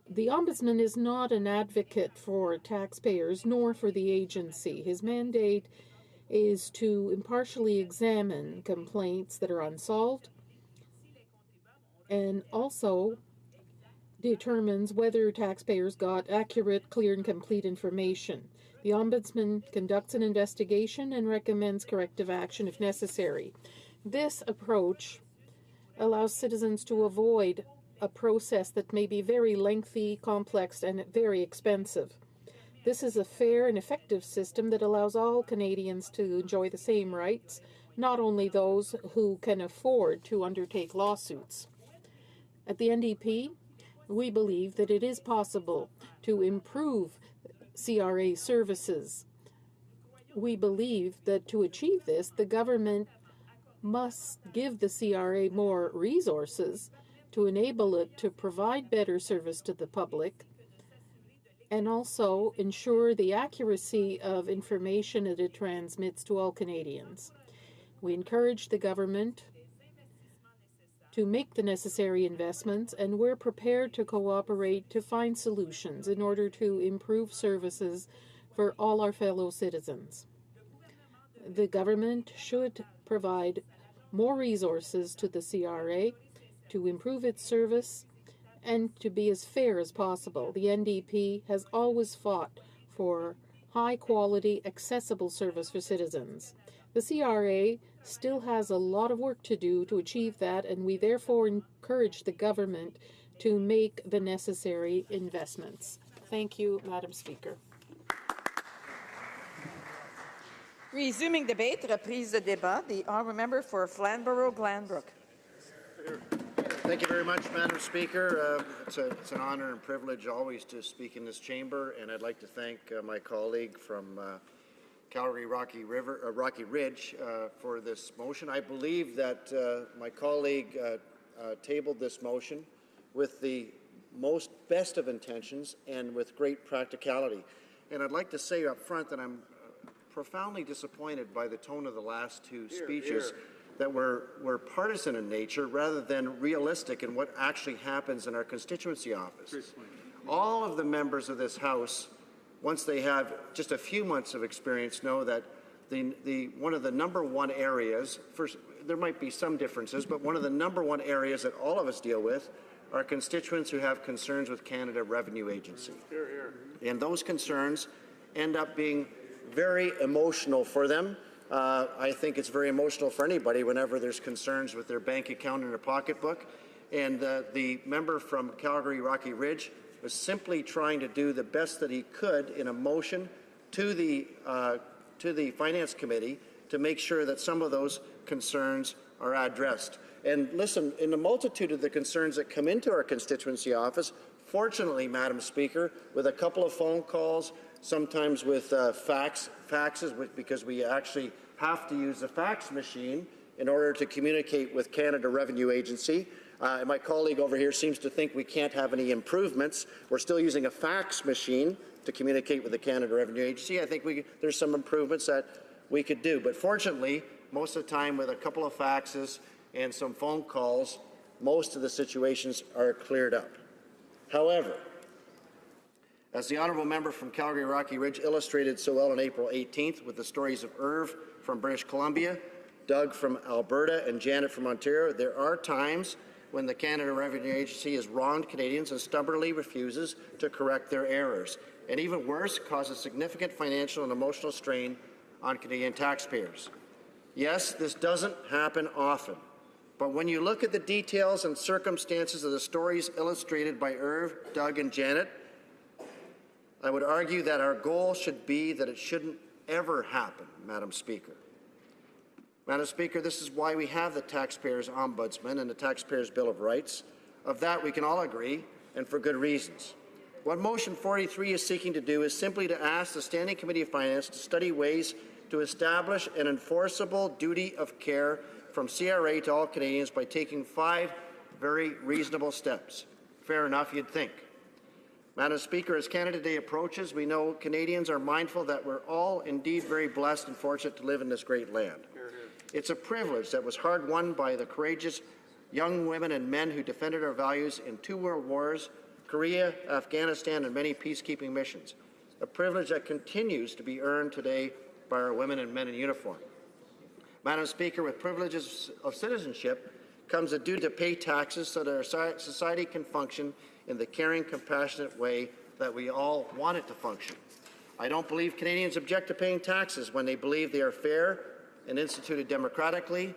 The Ombudsman is not an advocate for taxpayers nor for the agency. His mandate is to impartially examine complaints that are unsolved and also determines whether taxpayers got accurate, clear, and complete information. The Ombudsman conducts an investigation and recommends corrective action if necessary. This approach allows citizens to avoid a process that may be very lengthy, complex, and very expensive. This is a fair and effective system that allows all Canadians to enjoy the same rights, not only those who can afford to undertake lawsuits. At the NDP, we believe that it is possible to improve CRA services. We believe that to achieve this, the government must give the CRA more resources to enable it to provide better service to the public and also ensure the accuracy of information that it transmits to all Canadians. We encourage the government to make the necessary investments, and we're prepared to cooperate to find solutions in order to improve services for all our fellow citizens. The government should provide more resources to the CRA to improve its service and to be as fair as possible. The NDP has always fought for high-quality, accessible service for citizens. The CRA still has a lot of work to do to achieve that, and we therefore encourage the government to make the necessary investments. Thank you, Madam Speaker. Resuming debate, reprise de débat, the honourable member for Flamborough-Glanbrook. Thank you very much, Madam Speaker. It's an honour and privilege always to speak in this chamber, and I'd like to thank my colleague from Calgary Rocky Ridge for this motion. I believe that my colleague tabled this motion with the best of intentions and with great practicality. And I'd like to say up front that I'm profoundly disappointed by the tone of the last two speeches that were partisan in nature rather than realistic in what actually happens in our constituency office. All of the members of this House, once they have just a few months of experience, know that one of the number one areas, there might be some differences, but one of the number one areas that all of us deal with are constituents who have concerns with Canada Revenue Agency. And those concerns end up being very emotional for them. I think it's very emotional for anybody whenever there's concerns with their bank account and their pocketbook. And the member from Calgary Rocky Ridge was simply trying to do the best that he could in a motion to the Finance Committee to make sure that some of those concerns are addressed. And listen, in the multitude of the concerns that come into our constituency office, fortunately, Madam Speaker, with a couple of phone calls, sometimes with faxes, because we actually have to use a fax machine in order to communicate with Canada Revenue Agency. My colleague over here seems to think we can't have any improvements. We're still using a fax machine to communicate with the Canada Revenue Agency. I think there's some improvements that we could do. But fortunately, most of the time with a couple of faxes and some phone calls, most of the situations are cleared up. However, as the honourable member from Calgary Rocky Ridge illustrated so well on April 18th with the stories of Irv from British Columbia, Doug from Alberta, and Janet from Ontario, there are times when the Canada Revenue Agency has wronged Canadians and stubbornly refuses to correct their errors, and even worse, causes significant financial and emotional strain on Canadian taxpayers. Yes, this doesn't happen often, but when you look at the details and circumstances of the stories illustrated by Irv, Doug, and Janet, I would argue that our goal should be that it shouldn't ever happen, Madam Speaker. Madam Speaker, this is why we have the Taxpayers Ombudsman and the Taxpayers Bill of Rights. Of that we can all agree, and for good reasons. What Motion 43 is seeking to do is simply to ask the Standing Committee of Finance to study ways to establish an enforceable duty of care from CRA to all Canadians by taking 5 very reasonable steps. Fair enough, you'd think. Madam Speaker, as Canada Day approaches, we know Canadians are mindful that we're all indeed very blessed and fortunate to live in this great land. It's a privilege that was hard-won by the courageous young women and men who defended our values in 2 world wars, Korea, Afghanistan, and many peacekeeping missions. A privilege that continues to be earned today by our women and men in uniform. Madam Speaker, with privileges of citizenship comes a duty to pay taxes so that our society can function in the caring, compassionate way that we all want it to function. I don't believe Canadians object to paying taxes when they believe they are fair and instituted democratically.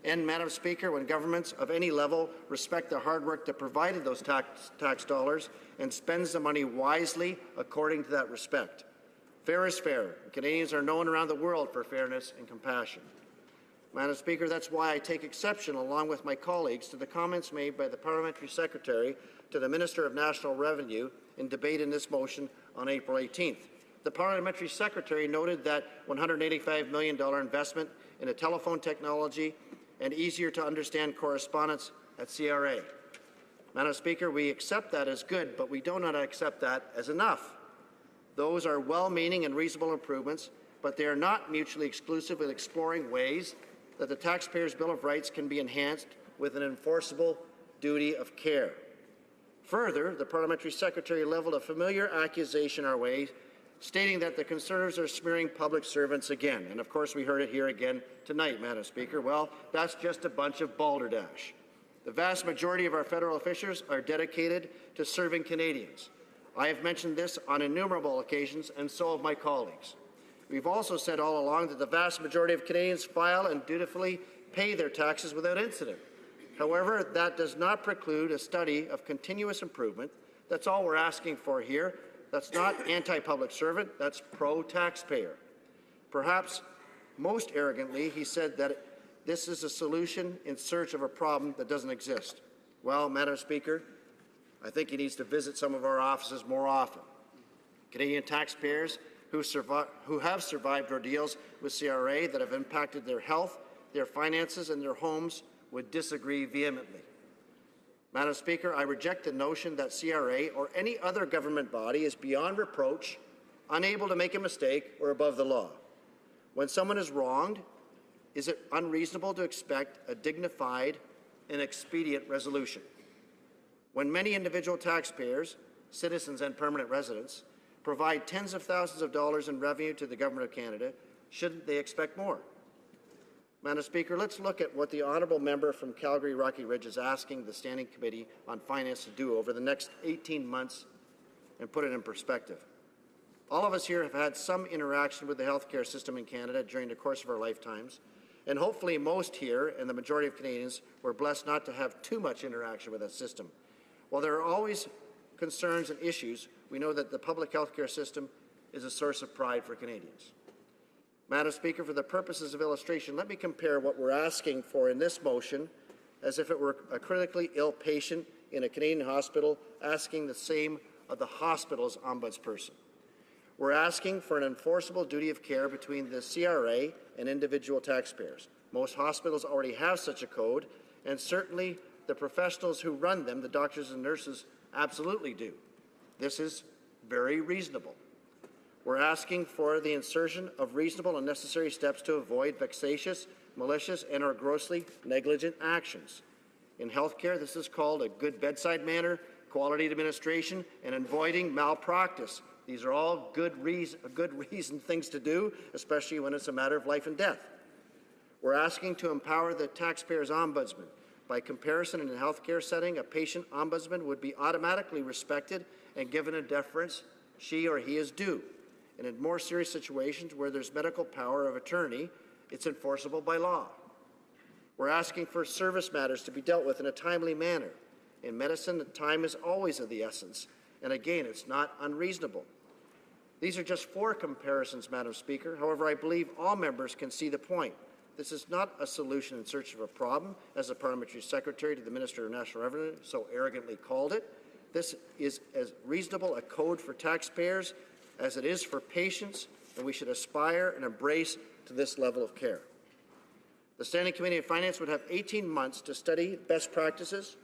And, Madam Speaker, when governments of any level respect the hard work that provided those tax dollars and spends the money wisely according to that respect. Fair is fair. Canadians are known around the world for fairness and compassion. Madam Speaker, that's why I take exception, along with my colleagues, to the comments made by the Parliamentary Secretary to the Minister of National Revenue in debate in this motion on April 18th. The Parliamentary Secretary noted that $185 million investment in a telephone technology and easier-to-understand correspondence at CRA. Madam Speaker, we accept that as good, but we do not accept that as enough. Those are well-meaning and reasonable improvements, but they are not mutually exclusive with exploring ways that the Taxpayers' Bill of Rights can be enhanced with an enforceable duty of care. Further, the Parliamentary Secretary levelled a familiar accusation our way, stating that the Conservatives are smearing public servants again. And of course we heard it here again tonight, Madam Speaker. Well, that's just a bunch of balderdash. The vast majority of our federal officials are dedicated to serving Canadians. I have mentioned this on innumerable occasions, and so have my colleagues. We've also said all along that the vast majority of Canadians file and dutifully pay their taxes without incident. However, that does not preclude a study of continuous improvement. That's all we're asking for here. That's not anti-public servant, that's pro-taxpayer. Perhaps most arrogantly, he said that this is a solution in search of a problem that doesn't exist. Well, Madam Speaker, I think he needs to visit some of our offices more often. Canadian taxpayers who have survived ordeals with CRA that have impacted their health, their finances, and their homes would disagree vehemently. Madam Speaker, I reject the notion that CRA or any other government body is beyond reproach, unable to make a mistake, or above the law. When someone is wronged, is it unreasonable to expect a dignified and expedient resolution? When many individual taxpayers, citizens and permanent residents, provide tens of thousands of dollars in revenue to the Government of Canada, shouldn't they expect more? Madam Speaker, let's look at what the honourable member from Calgary Rocky Ridge is asking the Standing Committee on Finance to do over the next 18 months and put it in perspective. All of us here have had some interaction with the healthcare system in Canada during the course of our lifetimes, and hopefully most here and the majority of Canadians were blessed not to have too much interaction with that system. While there are always concerns and issues, we know that the public healthcare system is a source of pride for Canadians. Madam Speaker, for the purposes of illustration, let me compare what we're asking for in this motion as if it were a critically ill patient in a Canadian hospital asking the same of the hospital's ombudsperson. We're asking for an enforceable duty of care between the CRA and individual taxpayers. Most hospitals already have such a code, and certainly the professionals who run them, the doctors and nurses, absolutely do. This is very reasonable. We're asking for the insertion of reasonable and necessary steps to avoid vexatious, malicious, and or grossly negligent actions. In healthcare, this is called a good bedside manner, quality administration, and avoiding malpractice. These are all good reason things to do, especially when it's a matter of life and death. We're asking to empower the taxpayer's ombudsman. By comparison, in a healthcare setting, a patient ombudsman would be automatically respected and given a deference she or he is due. And in more serious situations where there's medical power of attorney, it's enforceable by law. We're asking for service matters to be dealt with in a timely manner. In medicine, time is always of the essence, and again, it's not unreasonable. These are just 4 comparisons, Madam Speaker. However, I believe all members can see the point. This is not a solution in search of a problem, as the Parliamentary Secretary to the Minister of National Revenue so arrogantly called it. This is as reasonable a code for taxpayers as it is for patients, and we should aspire and embrace to this level of care. The Standing Committee on Finance would have 18 months to study best practices,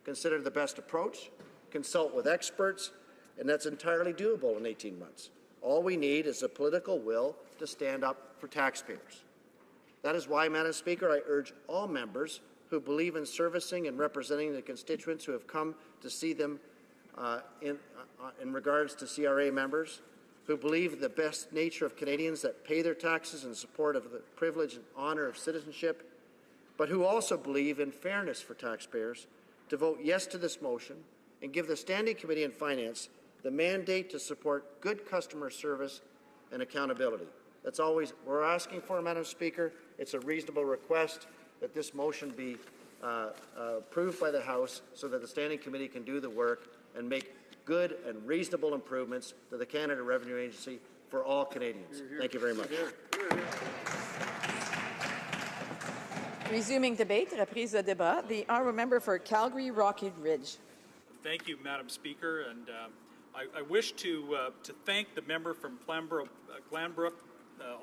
consider the best approach, consult with experts, and that's entirely doable in 18 months. All we need is a political will to stand up for taxpayers. That is why, Madam Speaker, I urge all members who believe in servicing and representing the constituents who have come to see them in regards to CRA members, who believe in the best nature of Canadians that pay their taxes in support of the privilege and honour of citizenship, but who also believe in fairness for taxpayers, to vote yes to this motion and give the Standing Committee on Finance the mandate to support good customer service and accountability. That's all we're asking for, Madam Speaker. It's a reasonable request that this motion be approved by the House so that the Standing Committee can do the work and make good and reasonable improvements to the Canada Revenue Agency for all Canadians. Thank you very much. Resuming debate, reprise de débat. The honourable member for Calgary Rocky Ridge. Thank you, Madam Speaker, and I wish to thank the member from Glanbrook,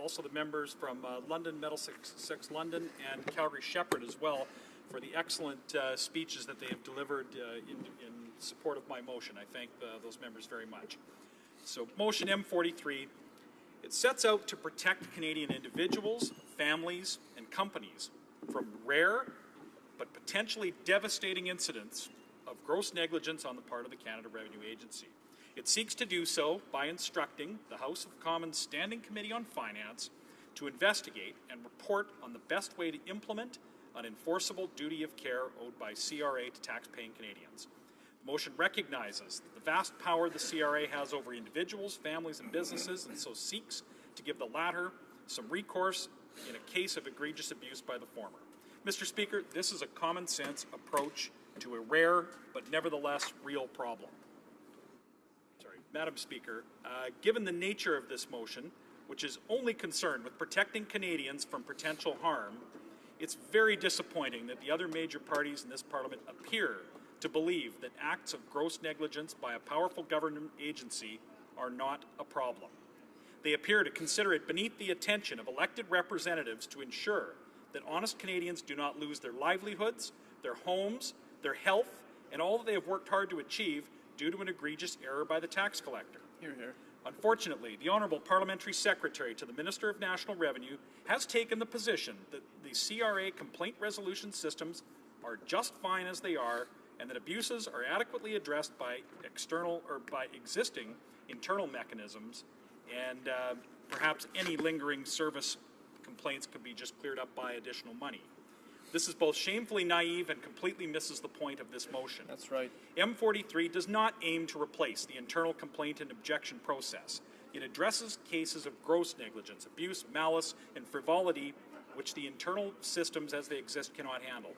also the members from London, Middlesex London, and Calgary Shepherd as well, for the excellent speeches that they have delivered in support of my motion. I thank those members very much. So, motion M43, it sets out to protect Canadian individuals, families, and companies from rare but potentially devastating incidents of gross negligence on the part of the Canada Revenue Agency. It seeks to do so by instructing the House of Commons Standing Committee on Finance to investigate and report on the best way to implement an enforceable duty of care owed by CRA to tax-paying Canadians. The motion recognizes the vast power the CRA has over individuals, families, and businesses, and so seeks to give the latter some recourse in a case of egregious abuse by the former. Mr. Speaker, this is a common-sense approach to a rare but nevertheless real problem. Madam Speaker, given the nature of this motion, which is only concerned with protecting Canadians from potential harm, it's very disappointing that the other major parties in this Parliament appear to believe that acts of gross negligence by a powerful government agency are not a problem. They appear to consider it beneath the attention of elected representatives to ensure that honest Canadians do not lose their livelihoods, their homes, their health, and all that they have worked hard to achieve due to an egregious error by the tax collector. Hear, hear. Unfortunately, the Honourable Parliamentary Secretary to the Minister of National Revenue has taken the position that the CRA complaint resolution systems are just fine as they are, and that abuses are adequately addressed by existing internal mechanisms, and perhaps any lingering service complaints could be just cleared up by additional money. This is both shamefully naive and completely misses the point of this motion. That's right. M43 does not aim to replace the internal complaint and objection process. It addresses cases of gross negligence, abuse, malice, and frivolity which the internal systems as they exist cannot handle.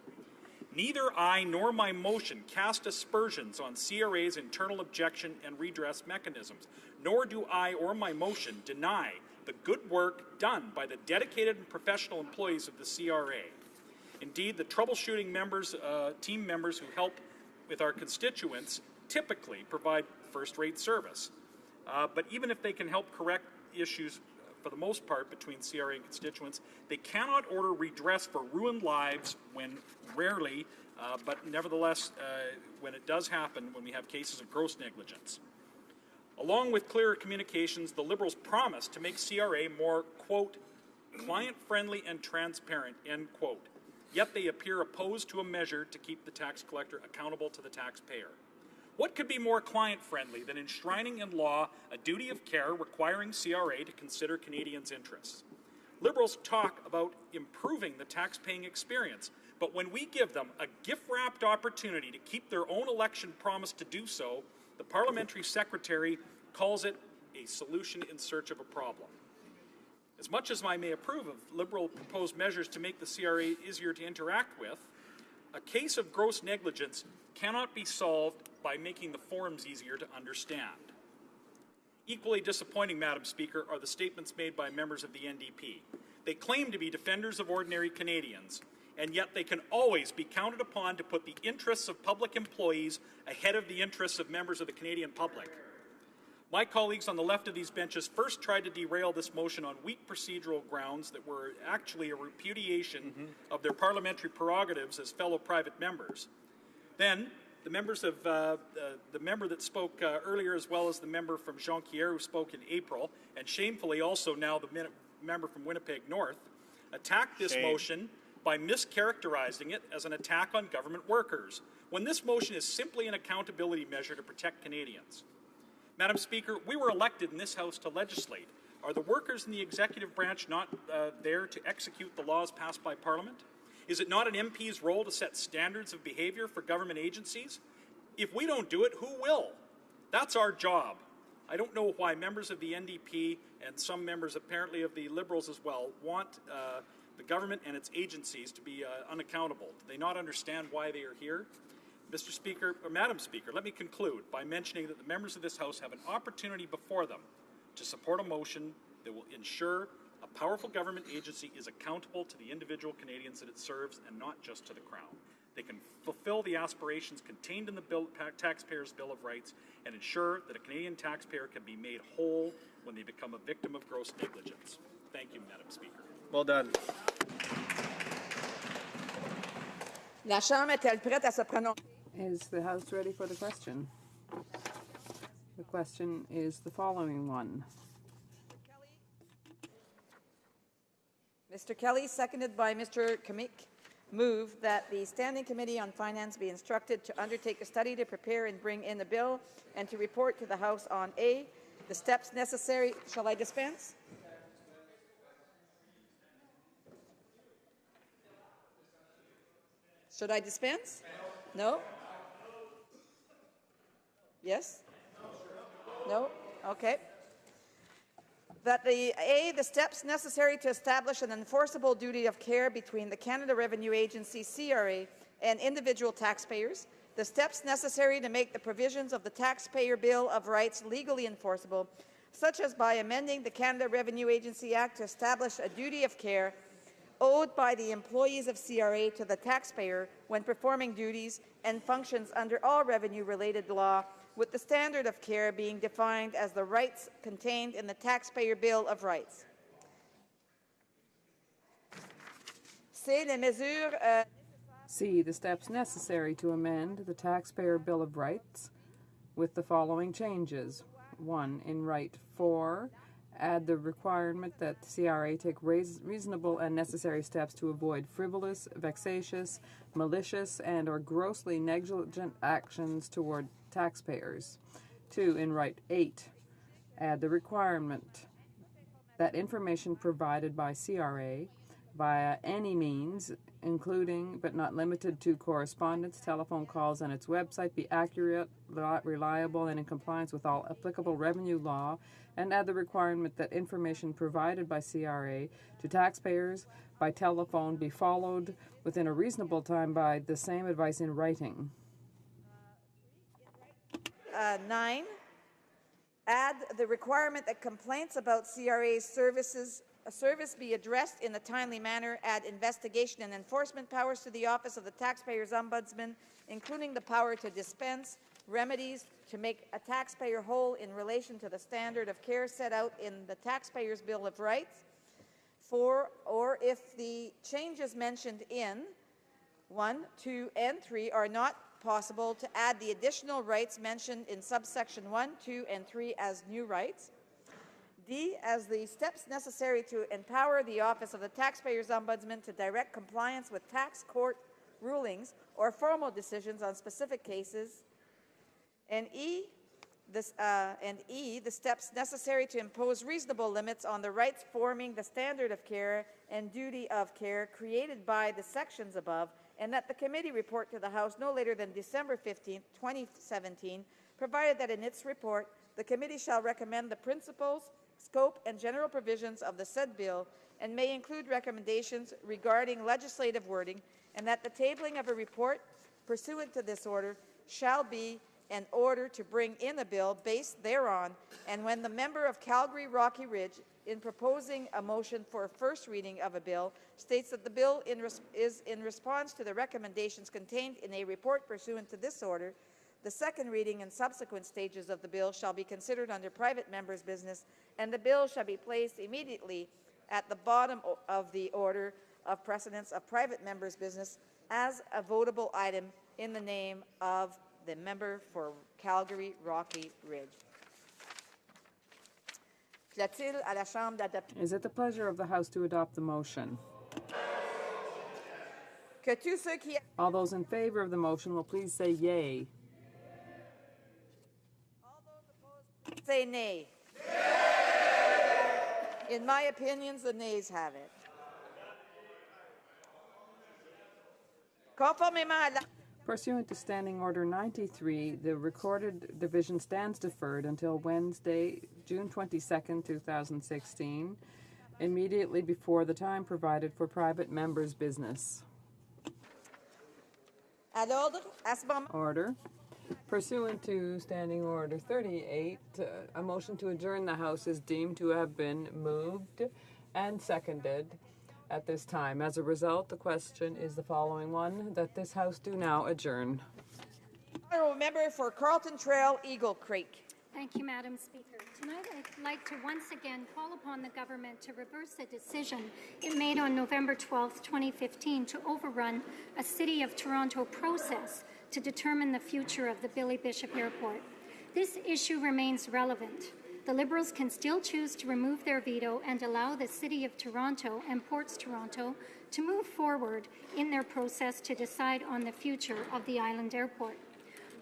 Neither I nor my motion cast aspersions on CRA's internal objection and redress mechanisms, nor do I or my motion deny the good work done by the dedicated and professional employees of the CRA. Indeed, the troubleshooting team members who help with our constituents typically provide first-rate service. But even if they can help correct issues for the most part between CRA and constituents, they cannot order redress for ruined lives when rarely, but nevertheless, when it does happen, when we have cases of gross negligence. Along with clearer communications, the Liberals promised to make CRA more, quote, client-friendly and transparent, end quote. Yet they appear opposed to a measure to keep the tax collector accountable to the taxpayer. What could be more client-friendly than enshrining in law a duty of care requiring CRA to consider Canadians' interests? Liberals talk about improving the tax-paying experience, but when we give them a gift-wrapped opportunity to keep their own election promise to do so, the parliamentary secretary calls it a solution in search of a problem. As much as I may approve of Liberal proposed measures to make the CRA easier to interact with, a case of gross negligence cannot be solved by making the forms easier to understand. Equally disappointing, Madam Speaker, are the statements made by members of the NDP. They claim to be defenders of ordinary Canadians, and yet they can always be counted upon to put the interests of public employees ahead of the interests of members of the Canadian public. My colleagues on the left of these benches first tried to derail this motion on weak procedural grounds that were actually a repudiation of their parliamentary prerogatives as fellow private members. Then, the members of the member that spoke earlier, as well as the member from Jonquière who spoke in April, and shamefully also now the member from Winnipeg North, attacked this motion by mischaracterizing it as an attack on government workers, when this motion is simply an accountability measure to protect Canadians. Madam Speaker, we were elected in this House to legislate. Are the workers in the executive branch not there to execute the laws passed by Parliament? Is it not an MP's role to set standards of behaviour for government agencies? If we don't do it, who will? That's our job. I don't know why members of the NDP and some members apparently of the Liberals as well want the government and its agencies to be unaccountable. Do they not understand why they are here? Mr. Speaker, or Madam Speaker, let me conclude by mentioning that the members of this House have an opportunity before them to support a motion that will ensure a powerful government agency is accountable to the individual Canadians that it serves and not just to the Crown. They can fulfill the aspirations contained in the Taxpayers' Bill of Rights and ensure that a Canadian taxpayer can be made whole when they become a victim of gross negligence. Thank you, Madam Speaker. Well done. La Chambre est-elle prête à se prononcer? Is the House ready for the question? The question is the following one. Mr. Kelly, seconded by Mr. Kamik, move that the Standing Committee on Finance be instructed to undertake a study to prepare and bring in the bill and to report to the House on A, the steps necessary. Shall I dispense? Should I dispense? No? Yes? No? Okay. That the steps necessary to establish an enforceable duty of care between the Canada Revenue Agency, CRA, and individual taxpayers, the steps necessary to make the provisions of the Taxpayer Bill of Rights legally enforceable, such as by amending the Canada Revenue Agency Act to establish a duty of care owed by the employees of CRA to the taxpayer when performing duties and functions under all revenue-related law, with the standard of care being defined as the rights contained in the Taxpayer Bill of Rights. C. The steps necessary to amend the Taxpayer Bill of Rights with the following changes. 1. In Right 4, add the requirement that CRA take reasonable and necessary steps to avoid frivolous, vexatious, malicious, and or grossly negligent actions toward taxpayers. 2. In Right 8, add the requirement that information provided by CRA via any means, including but not limited to correspondence, telephone calls, and its website, be accurate, reliable, and in compliance with all applicable revenue law, and add the requirement that information provided by CRA to taxpayers by telephone be followed within a reasonable time by the same advice in writing. 9, add the requirement that complaints about CRA's service be addressed in a timely manner, add investigation and enforcement powers to the Office of the Taxpayers Ombudsman, including the power to dispense remedies to make a taxpayer whole in relation to the standard of care set out in the Taxpayers' Bill of Rights. 4, or if the changes mentioned in 1, 2, and 3 are not possible, to add the additional rights mentioned in subsection 1, 2, and 3 as new rights. D, as the steps necessary to empower the Office of the Taxpayers Ombudsman to direct compliance with tax court rulings or formal decisions on specific cases. And E, the steps necessary to impose reasonable limits on the rights forming the standard of care and duty of care created by the sections above, and that the committee report to the House no later than December 15, 2017, provided that in its report, the committee shall recommend the principles, scope, and general provisions of the said bill, and may include recommendations regarding legislative wording, and that the tabling of a report pursuant to this order shall be an order to bring in a bill based thereon, and when the member of Calgary Rocky Ridge, in proposing a motion for a first reading of a bill, states that the bill is in response to the recommendations contained in a report pursuant to this order, the second reading and subsequent stages of the bill shall be considered under private members' business, and the bill shall be placed immediately at the bottom of the order of precedence of private members' business as a votable item in the name of the member for Calgary Rocky Ridge. Plaît-il à la Chambre d'adopter? Is it the pleasure of the House to adopt the motion? Que tous ceux qui... All those in favor of the motion will please say yay. Say nay. In my opinion, the nays have it. Conformément à la... Pursuant to Standing Order 93, the recorded division stands deferred until Wednesday, June 22, 2016, immediately before the time provided for private members' business. À l'ordre, à ce moment... Order. Pursuant to Standing Order 38, a motion to adjourn the House is deemed to have been moved and seconded at this time. As a result, the question is the following one, that this House do now adjourn. Honourable member for Carlton Trail, Eagle Creek. Thank you, Madam Speaker. Tonight I'd like to once again call upon the government to reverse a decision it made on November 12, 2015 to overrun a City of Toronto process to determine the future of the Billy Bishop Airport. This issue remains relevant. The Liberals can still choose to remove their veto and allow the City of Toronto and Ports Toronto to move forward in their process to decide on the future of the island airport.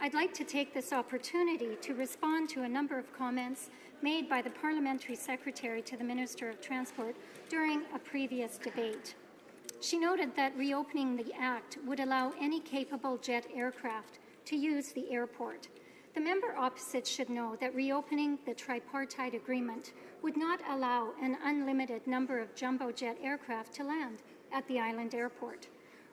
I'd like to take this opportunity to respond to a number of comments made by the Parliamentary Secretary to the Minister of Transport during a previous debate. She noted that reopening the Act would allow any capable jet aircraft to use the airport. The member opposite should know that reopening the tripartite agreement would not allow an unlimited number of jumbo jet aircraft to land at the island airport.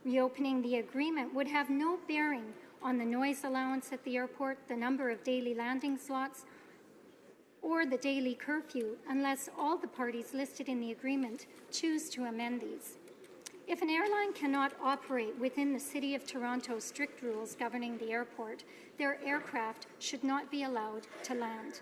Reopening the agreement would have no bearing on the noise allowance at the airport, the number of daily landing slots, or the daily curfew, unless all the parties listed in the agreement choose to amend these. If an airline cannot operate within the City of Toronto's strict rules governing the airport, their aircraft should not be allowed to land.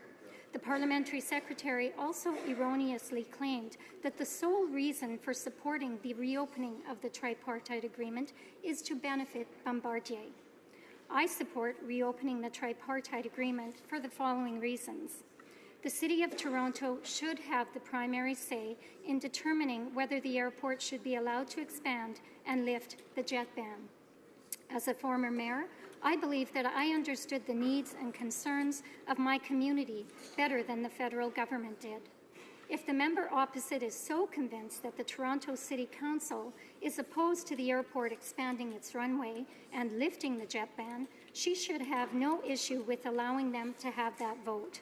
The Parliamentary Secretary also erroneously claimed that the sole reason for supporting the reopening of the tripartite agreement is to benefit Bombardier. I support reopening the tripartite agreement for the following reasons. The City of Toronto should have the primary say in determining whether the airport should be allowed to expand and lift the jet ban. As a former mayor, I believe that I understood the needs and concerns of my community better than the federal government did. If the member opposite is so convinced that the Toronto City Council is opposed to the airport expanding its runway and lifting the jet ban, she should have no issue with allowing them to have that vote.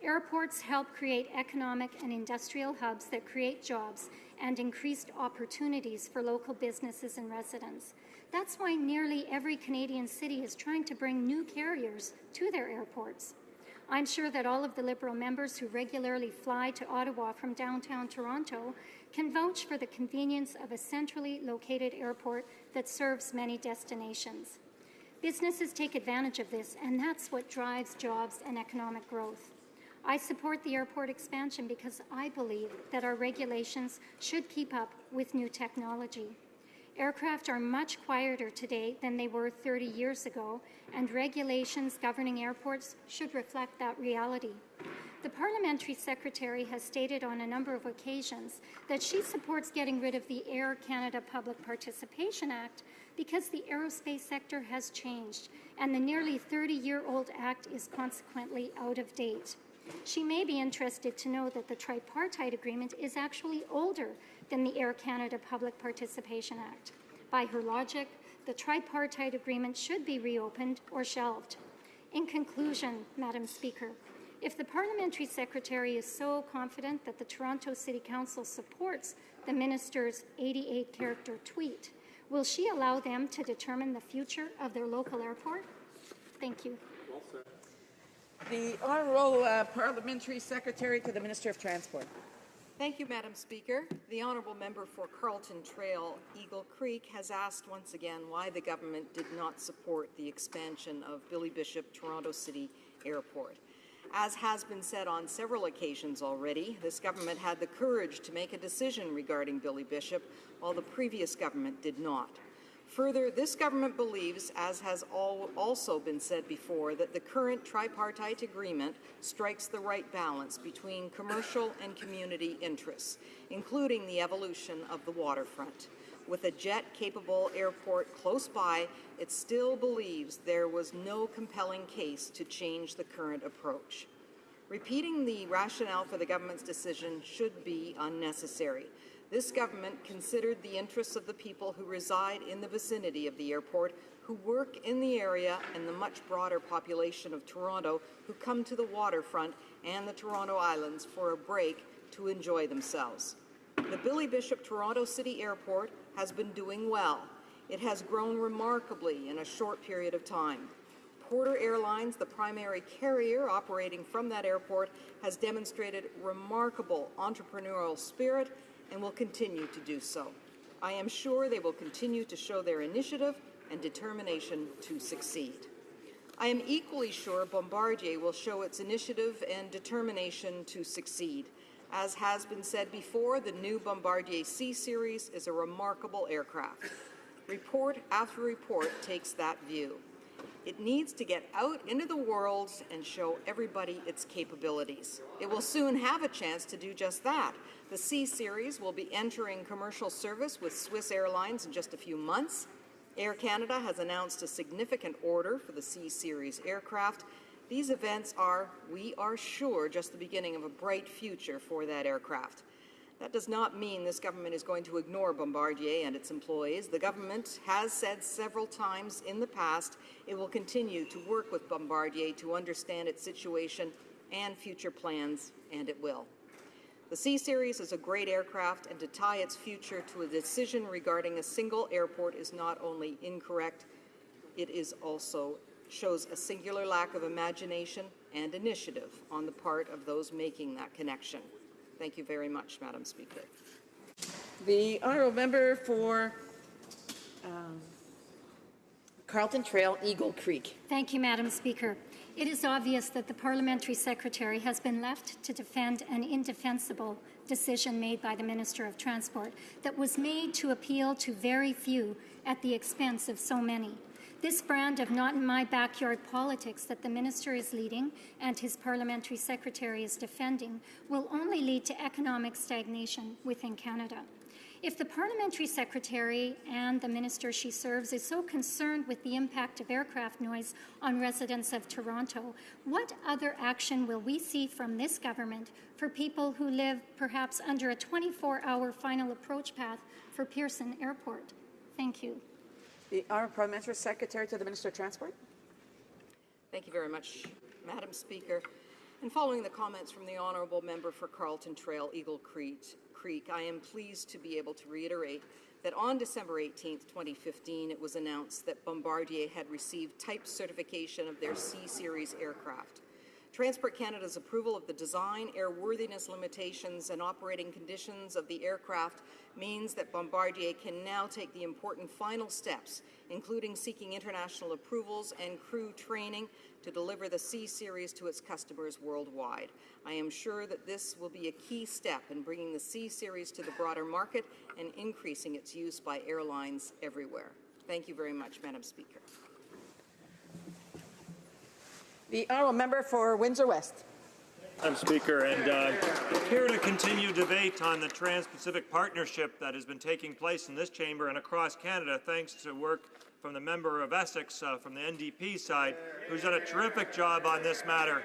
Airports help create economic and industrial hubs that create jobs and increased opportunities for local businesses and residents. That's why nearly every Canadian city is trying to bring new carriers to their airports. I'm sure that all of the Liberal members who regularly fly to Ottawa from downtown Toronto can vouch for the convenience of a centrally located airport that serves many destinations. Businesses take advantage of this, and that's what drives jobs and economic growth. I support the airport expansion because I believe that our regulations should keep up with new technology. Aircraft are much quieter today than they were 30 years ago, and regulations governing airports should reflect that reality. The parliamentary secretary has stated on a number of occasions that she supports getting rid of the Air Canada Public Participation Act because the aerospace sector has changed and the nearly 30-year-old act is consequently out of date. She may be interested to know that the tripartite agreement is actually older than the Air Canada Public Participation Act. By her logic, the tripartite agreement should be reopened or shelved. In conclusion, Madam Speaker, if the parliamentary secretary is so confident that the Toronto City Council supports the minister's 88-character tweet, will she allow them to determine the future of their local airport? Thank you. The Honourable Parliamentary Secretary to the Minister of Transport. Thank you, Madam Speaker. The Honourable Member for Carleton Trail, Eagle Creek, has asked once again why the government did not support the expansion of Billy Bishop Toronto City Airport. As has been said on several occasions already, this government had the courage to make a decision regarding Billy Bishop, while the previous government did not. Further, this government believes, as has also been said before, that the current tripartite agreement strikes the right balance between commercial and community interests, including the evolution of the waterfront. With a jet-capable airport close by, it still believes there was no compelling case to change the current approach. Repeating the rationale for the government's decision should be unnecessary. This government considered the interests of the people who reside in the vicinity of the airport, who work in the area, and the much broader population of Toronto who come to the waterfront and the Toronto Islands for a break to enjoy themselves. The Billy Bishop Toronto City Airport has been doing well. It has grown remarkably in a short period of time. Porter Airlines, the primary carrier operating from that airport, has demonstrated remarkable entrepreneurial spirit and will continue to do so. I am sure they will continue to show their initiative and determination to succeed. I am equally sure Bombardier will show its initiative and determination to succeed. As has been said before, the new Bombardier C-Series is a remarkable aircraft. Report after report takes that view. It needs to get out into the world and show everybody its capabilities. It will soon have a chance to do just that. The C-Series will be entering commercial service with Swiss Airlines in just a few months. Air Canada has announced a significant order for the C-Series aircraft. These events are, we are sure, just the beginning of a bright future for that aircraft. That does not mean this government is going to ignore Bombardier and its employees. The government has said several times in the past it will continue to work with Bombardier to understand its situation and future plans, and it will. The C-Series is a great aircraft, and to tie its future to a decision regarding a single airport is not only incorrect, it is also shows a singular lack of imagination and initiative on the part of those making that connection. Thank you very much, Madam Speaker. The Honourable Member for Carleton Trail, Eagle Creek. Thank you, Madam Speaker. It is obvious that the parliamentary secretary has been left to defend an indefensible decision made by the Minister of Transport that was made to appeal to very few at the expense of so many. This brand of not-in-my-backyard politics that the minister is leading and his parliamentary secretary is defending will only lead to economic stagnation within Canada. If the parliamentary secretary and the minister she serves is so concerned with the impact of aircraft noise on residents of Toronto, what other action will we see from this government for people who live perhaps under a 24-hour final approach path for Pearson Airport? Thank you. The Honourable Parliamentary Secretary to the Minister of Transport. Thank you very much, Madam Speaker. And following the comments from the Honourable Member for Carleton Trail, Eagle Creek, I am pleased to be able to reiterate that on December 18, 2015, it was announced that Bombardier had received type certification of their C-Series aircraft. Transport Canada's approval of the design, airworthiness limitations, and operating conditions of the aircraft means that Bombardier can now take the important final steps, including seeking international approvals and crew training to deliver the C-Series to its customers worldwide. I am sure that this will be a key step in bringing the C-Series to the broader market and increasing its use by airlines everywhere. Thank you very much, Madam Speaker. The Honourable Member for Windsor West. Madam Speaker, and here to continue debate on the Trans-Pacific Partnership that has been taking place in this chamber and across Canada, thanks to work from the member of Essex from the NDP side, who's done a terrific job on this matter,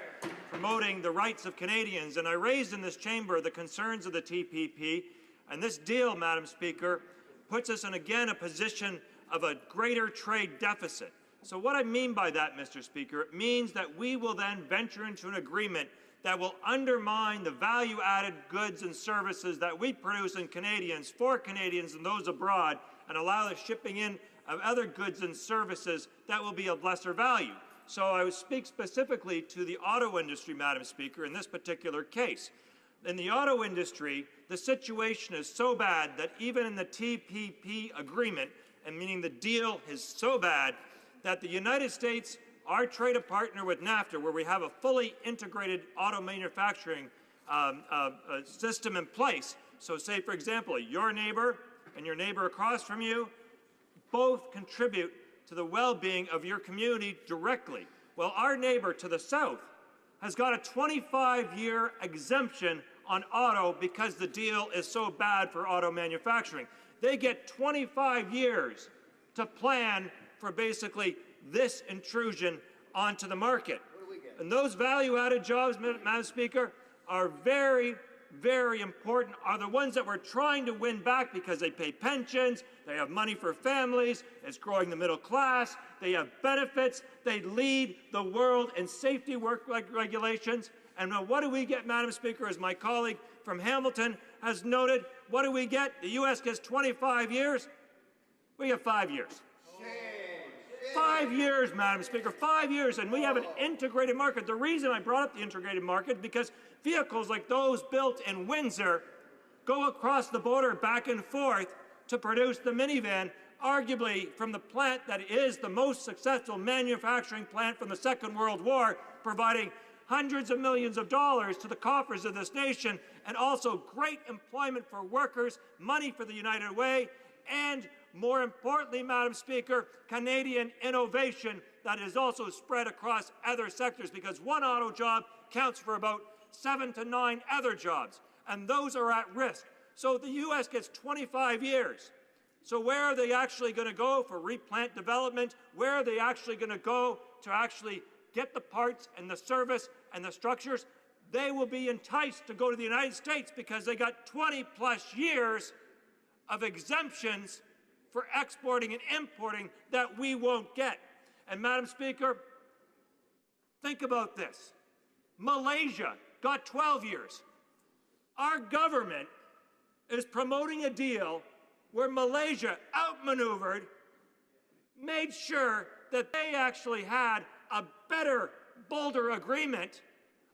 promoting the rights of Canadians. And I raised in this chamber the concerns of the TPP, and this deal, Madam Speaker, puts us in again a position of a greater trade deficit. So what I mean by that, Mr. Speaker, it means that we will then venture into an agreement that will undermine the value-added goods and services that we produce in Canadians for Canadians and those abroad, and allow the shipping in of other goods and services that will be of lesser value. So I would speak specifically to the auto industry, Madam Speaker, in this particular case. In the auto industry, the situation is so bad that even in the TPP agreement, and meaning the deal is so bad, that the United States, our trade partner with NAFTA, where we have a fully integrated auto manufacturing system in place. So say, for example, your neighbor and your neighbor across from you both contribute to the well-being of your community directly. Well, our neighbor to the south has got a 25-year exemption on auto because the deal is so bad for auto manufacturing. They get 25 years to plan for basically this intrusion onto the market. And those value-added jobs, Madam Speaker, are very, very important, are the ones that we're trying to win back because they pay pensions, they have money for families, it's growing the middle class, they have benefits, they lead the world in safety work regulations. And what do we get, Madam Speaker, as my colleague from Hamilton has noted? What do we get? The U.S. gets 25 years. We get 5 years. 5 years, Madam Speaker, 5 years, and we have an integrated market. The reason I brought up the integrated market is because vehicles like those built in Windsor go across the border back and forth to produce the minivan, arguably from the plant that is the most successful manufacturing plant from the Second World War, providing hundreds of millions of dollars to the coffers of this nation, and also great employment for workers, money for the United Way, and more importantly, Madam Speaker, Canadian innovation that is also spread across other sectors, because one auto job counts for about 7 to 9 other jobs, and those are at risk. So the U.S. gets 25 years. So where are they actually going to go for replant development? Where are they actually going to go to actually get the parts and the service and the structures? They will be enticed to go to the United States because they got 20-plus years of exemptions for exporting and importing that we won't get. And Madam Speaker, think about this. Malaysia got 12 years. Our government is promoting a deal where Malaysia outmaneuvered, made sure that they actually had a better, bolder agreement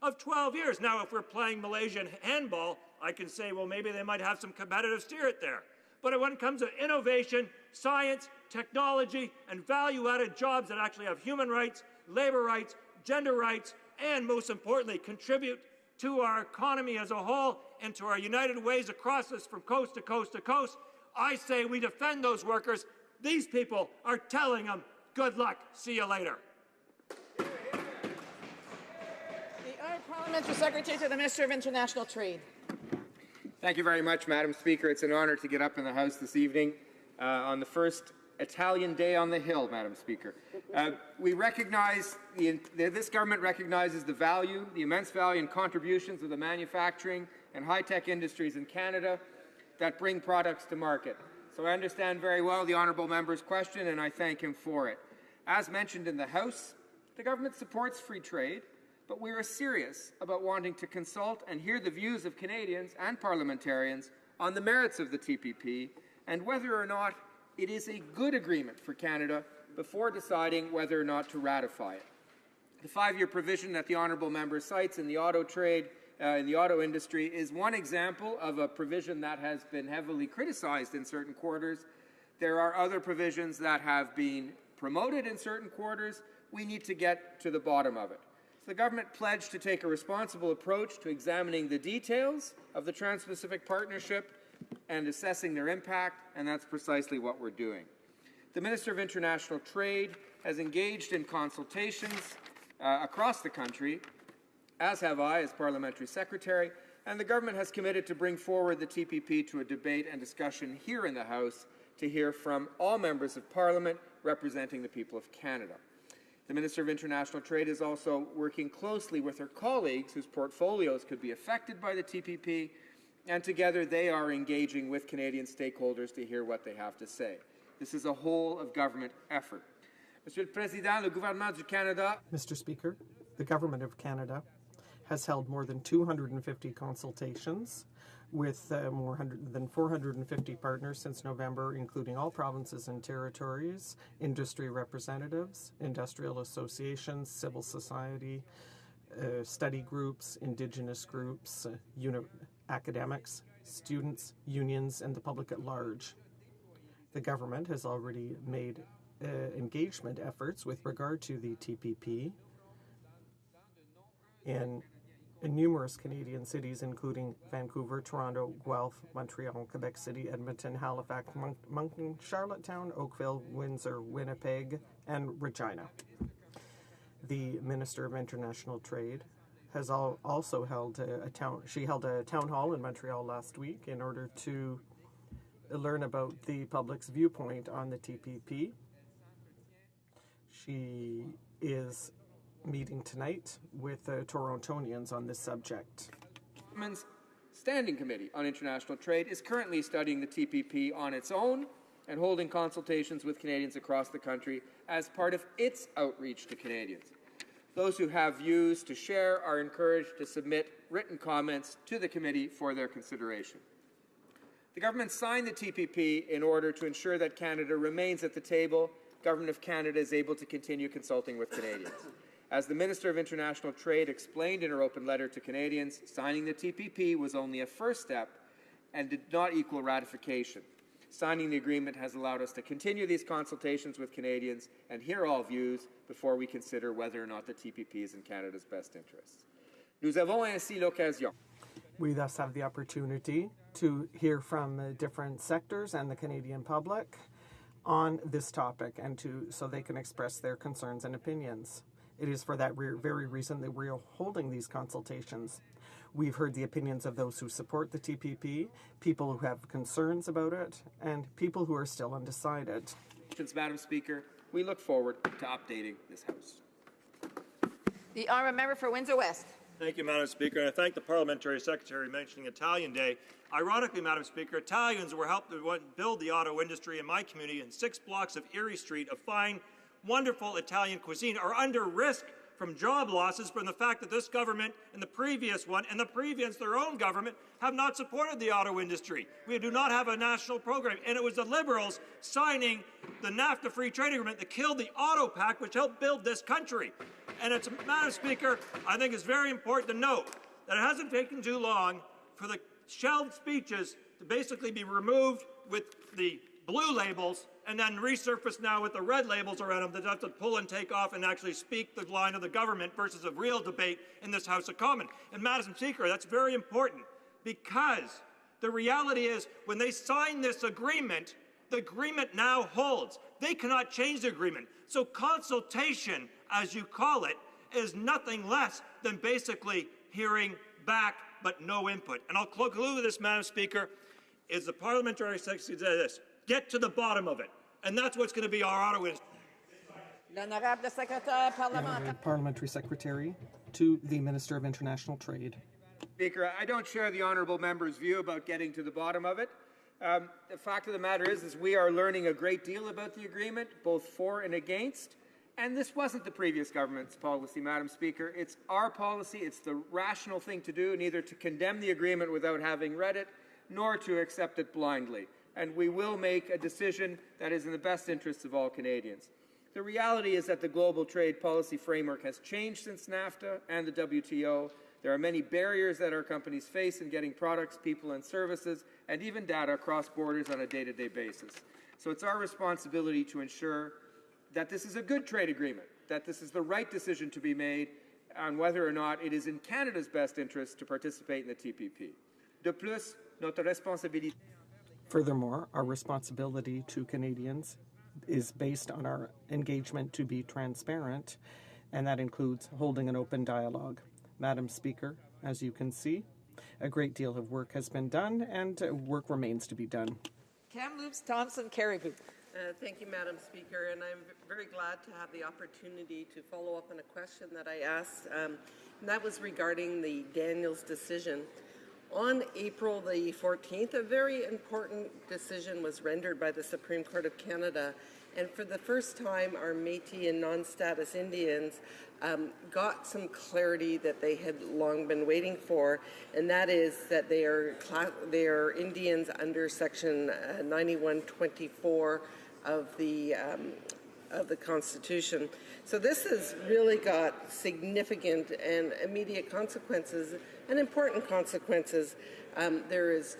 of 12 years. Now, if we're playing Malaysian handball, I can say, well, maybe they might have some competitive spirit there. But when it comes to innovation, science, technology, and value-added jobs that actually have human rights, labor rights, gender rights, and most importantly, contribute to our economy as a whole and to our united ways across us from coast to coast to coast, I say we defend those workers. These people are telling them, good luck, see you later. The Parliamentary Secretary to the Minister of International Trade. Thank you very much, Madam Speaker. It's an honour to get up in the House this evening on the first Italian Day on the Hill, Madam Speaker. We recognize, this government recognizes the value, the immense value and contributions of the manufacturing and high-tech industries in Canada that bring products to market. So I understand very well the honourable member's question, and I thank him for it. As mentioned in the House, the government supports free trade, but we are serious about wanting to consult and hear the views of Canadians and parliamentarians on the merits of the TPP and whether or not it is a good agreement for Canada before deciding whether or not to ratify it. The 5-year provision that the honourable member cites in the auto trade, in the auto industry, is one example of a provision that has been heavily criticized in certain quarters. There are other provisions that have been promoted in certain quarters. We need to get to the bottom of it. The government pledged to take a responsible approach to examining the details of the Trans-Pacific Partnership and assessing their impact, and that's precisely what we're doing. The Minister of International Trade has engaged in consultations across the country as have I as Parliamentary Secretary, and the government has committed to bring forward the TPP to a debate and discussion here in the House to hear from all members of Parliament representing the people of Canada. The Minister of International Trade is also working closely with her colleagues whose portfolios could be affected by the TPP, and together they are engaging with Canadian stakeholders to hear what they have to say. This is a whole-of-government effort. Monsieur le Président, le gouvernement du Canada. Mr. Speaker, the Government of Canada has held more than 250 consultations with more than 450 partners since November, including all provinces and territories, industry representatives, industrial associations, civil society, study groups, Indigenous groups, academics, students, unions, and the public at large. The government has already made engagement efforts with regard to the TPP in numerous Canadian cities, including Vancouver, Toronto, Guelph, Montreal, Quebec City, Edmonton, Halifax, Moncton, Charlottetown, Oakville, Windsor, Winnipeg, and Regina. The Minister of International Trade has also held a town hall in Montreal last week in order to learn about the public's viewpoint on the TPP. She is meeting tonight with Torontonians on this subject. Parliament's Standing Committee on International Trade is currently studying the TPP on its own and holding consultations with Canadians across the country as part of its outreach to Canadians. Those who have views to share are encouraged to submit written comments to the committee for their consideration. The government signed the TPP in order to ensure that Canada remains at the table. Government of Canada is able to continue consulting with Canadians. As the Minister of International Trade explained in her open letter to Canadians, signing the TPP was only a first step and did not equal ratification. Signing the agreement has allowed us to continue these consultations with Canadians and hear all views before we consider whether or not the TPP is in Canada's best interests. Nous avons ainsi l'occasion. We thus have the opportunity to hear from different sectors and the Canadian public on this topic, and so they can express their concerns and opinions. It is for that very reason that we are holding these consultations. We've heard the opinions of those who support the TPP, people who have concerns about it, and people who are still undecided. Madam Speaker, we look forward to updating this House. The honourable member for Windsor West. Thank you, Madam Speaker, and I thank the Parliamentary Secretary mentioning Italian Day. Ironically, Madam Speaker, Italians were helped to build the auto industry in my community, and 6 blocks of Erie Street of fine, wonderful Italian cuisine are under risk from job losses from the fact that this government and the previous one and the previous, their own government, have not supported the auto industry. We do not have a national program, and it was the Liberals signing the NAFTA free trade agreement that killed the auto pact, which helped build this country. And it's, Madam Speaker, I think it's very important to note that it hasn't taken too long for the shelled speeches to basically be removed with the blue labels and then resurface now with the red labels around them that have to pull and take off and actually speak the line of the government versus a real debate in this House of Commons. And, Madam Speaker, that's very important because the reality is when they sign this agreement, the agreement now holds. They cannot change the agreement. So consultation, as you call it, is nothing less than basically hearing back but no input. And I'll conclude with this, Madam Speaker, is the Parliamentary Secretary said this, get to the bottom of it. And that's what's going to be our auto industry. Parliamentary Secretary to the Minister of International Trade. Speaker, I don't share the honourable member's view about getting to the bottom of it. The fact of the matter is we are learning a great deal about the agreement, both for and against. And this wasn't the previous government's policy, Madam Speaker. It's our policy. It's the rational thing to do, neither to condemn the agreement without having read it, nor to accept it blindly. And we will make a decision that is in the best interests of all Canadians. The reality is that the global trade policy framework has changed since NAFTA and the WTO. There are many barriers that our companies face in getting products, people, and services, and even data across borders on a day-to-day basis. So it's our responsibility to ensure that this is a good trade agreement, that this is the right decision to be made on whether or not it is in Canada's best interest to participate in the TPP. De plus, notre responsabilité. Furthermore, our responsibility to Canadians is based on our engagement to be transparent, and that includes holding an open dialogue. Madam Speaker, as you can see, a great deal of work has been done and work remains to be done. Kamloops Thompson Caribou. Thank you, Madam Speaker, and I'm very glad to have the opportunity to follow up on a question that I asked, and that was regarding the Daniels decision. On April the 14th, a very important decision was rendered by the Supreme Court of Canada, and for the first time, our Métis and non-status Indians got some clarity that they had long been waiting for, and that is that they are Indians under Section 9124 of the Constitution. So this has really got significant and immediate consequences and important consequences. There is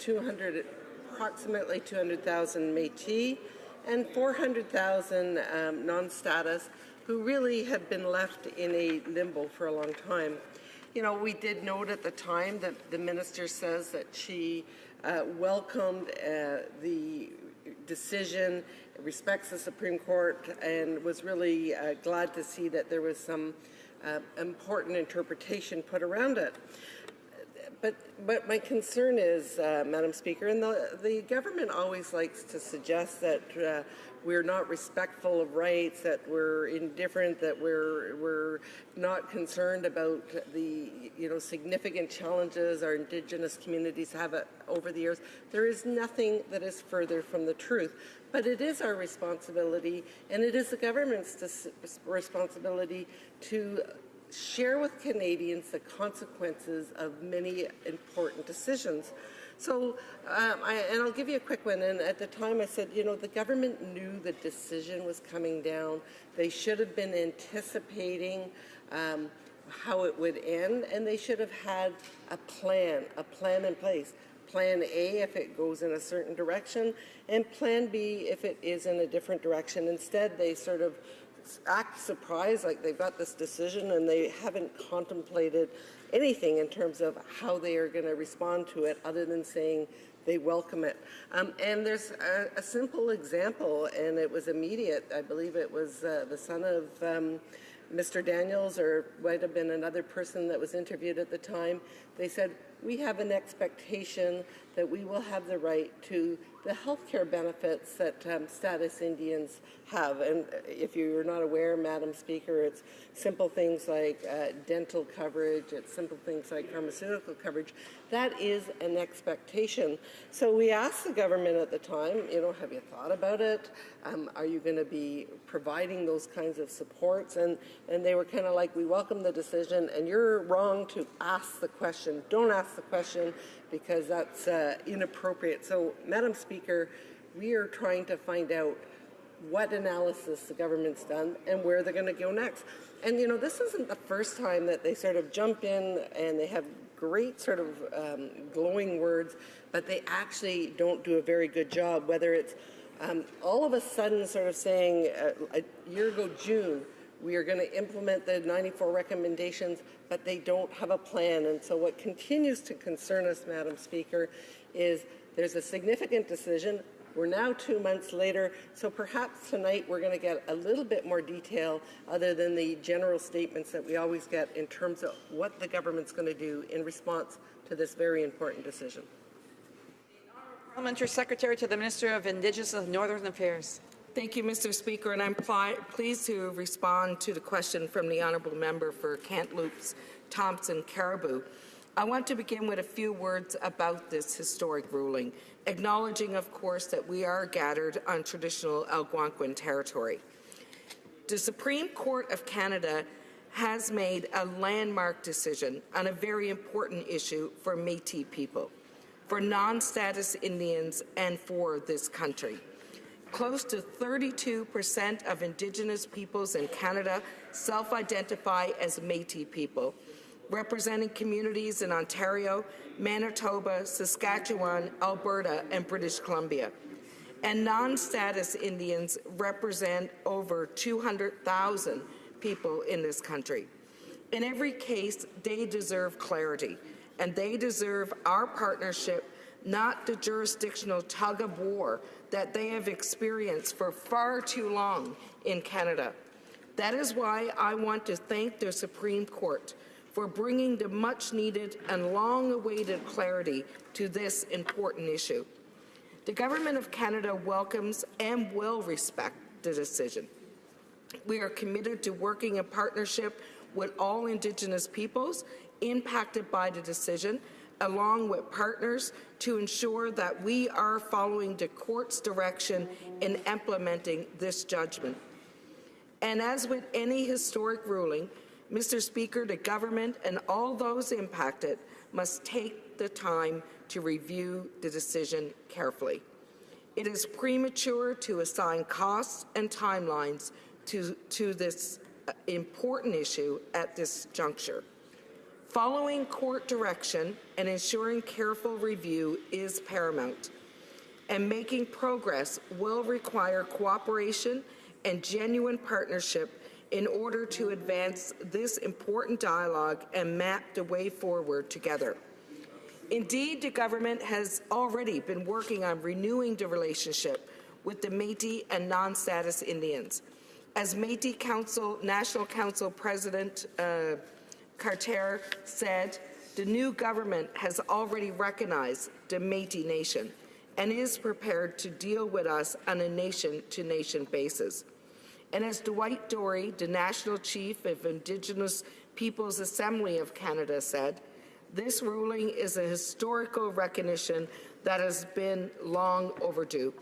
approximately 200,000 Métis and 400,000 non-status who really have been left in a limbo for a long time. You know, we did note at the time that the minister says that she welcomed the decision, respects the Supreme Court, and was really glad to see that there was some important interpretation put around it. But my concern is, Madam Speaker, and the government always likes to suggest that we're not respectful of rights, that we're indifferent, that we're not concerned about the significant challenges our Indigenous communities have over the years. There is nothing that is further from the truth. But it is our responsibility, and it is the government's responsibility to share with Canadians the consequences of many important decisions. So, and I'll give you a quick one. And at the time I said, the government knew the decision was coming down. They should have been anticipating how it would end, and they should have had a plan in place. Plan A if it goes in a certain direction, and Plan B if it is in a different direction. Instead, they sort of act surprised, like they've got this decision and they haven't contemplated anything in terms of how they are going to respond to it other than saying they welcome it. And there's a simple example, and it was immediate. I believe it was the son of Mr. Daniels, or might have been another person that was interviewed at the time. They said, we have an expectation that we will have the right to the health care benefits that status Indians have. And if you're not aware, Madam Speaker, it's simple things like dental coverage, it's simple things like pharmaceutical coverage. That is an expectation. So we asked the government at the time, have you thought about it? Are you going to be providing those kinds of supports? And they were kind of like, we welcome the decision, and you're wrong to ask the question. Don't ask the question, because that's inappropriate. So, Madam Speaker, we are trying to find out what analysis the government's done and where they're going to go next. And, this isn't the first time that they sort of jump in and they have great sort of glowing words, but they actually don't do a very good job, whether it's all of a sudden sort of saying a year ago, June, we are going to implement the 94 recommendations, but they don't have a plan. And so what continues to concern us, Madam Speaker, is there's a significant decision. We're now 2 months later, so perhaps tonight we're going to get a little bit more detail other than the general statements that we always get in terms of what the government's going to do in response to this very important decision. Parliamentary Secretary to the Minister of Indigenous and Northern Affairs. Thank you, Mr. Speaker, and I'm pleased to respond to the question from the honourable member for Kamloops Thompson Caribou. I want to begin with a few words about this historic ruling, acknowledging, of course, that we are gathered on traditional Algonquin territory. The Supreme Court of Canada has made a landmark decision on a very important issue for Métis people, for non-status Indians, and for this country. Close to 32% of Indigenous peoples in Canada self-identify as Métis people, representing communities in Ontario, Manitoba, Saskatchewan, Alberta, and British Columbia. And non-status Indians represent over 200,000 people in this country. In every case, they deserve clarity, and they deserve our partnership, not the jurisdictional tug-of-war that they have experienced for far too long in Canada. That is why I want to thank the Supreme Court for bringing the much-needed and long-awaited clarity to this important issue. The Government of Canada welcomes and will respect the decision. We are committed to working in partnership with all Indigenous peoples impacted by the decision, along with partners, to ensure that we are following the court's direction in implementing this judgment. And as with any historic ruling, Mr. Speaker, the government and all those impacted must take the time to review the decision carefully. It is premature to assign costs and timelines to this important issue at this juncture. Following court direction and ensuring careful review is paramount, and making progress will require cooperation and genuine partnership in order to advance this important dialogue and map the way forward together. Indeed, the government has already been working on renewing the relationship with the Métis and non-status Indians. As Métis Council, National Council President Carter said, the new government has already recognized the Métis Nation and is prepared to deal with us on a nation-to-nation basis. And as Dwight Dory, the National Chief of Indigenous Peoples Assembly of Canada, said, this ruling is a historical recognition that has been long overdue.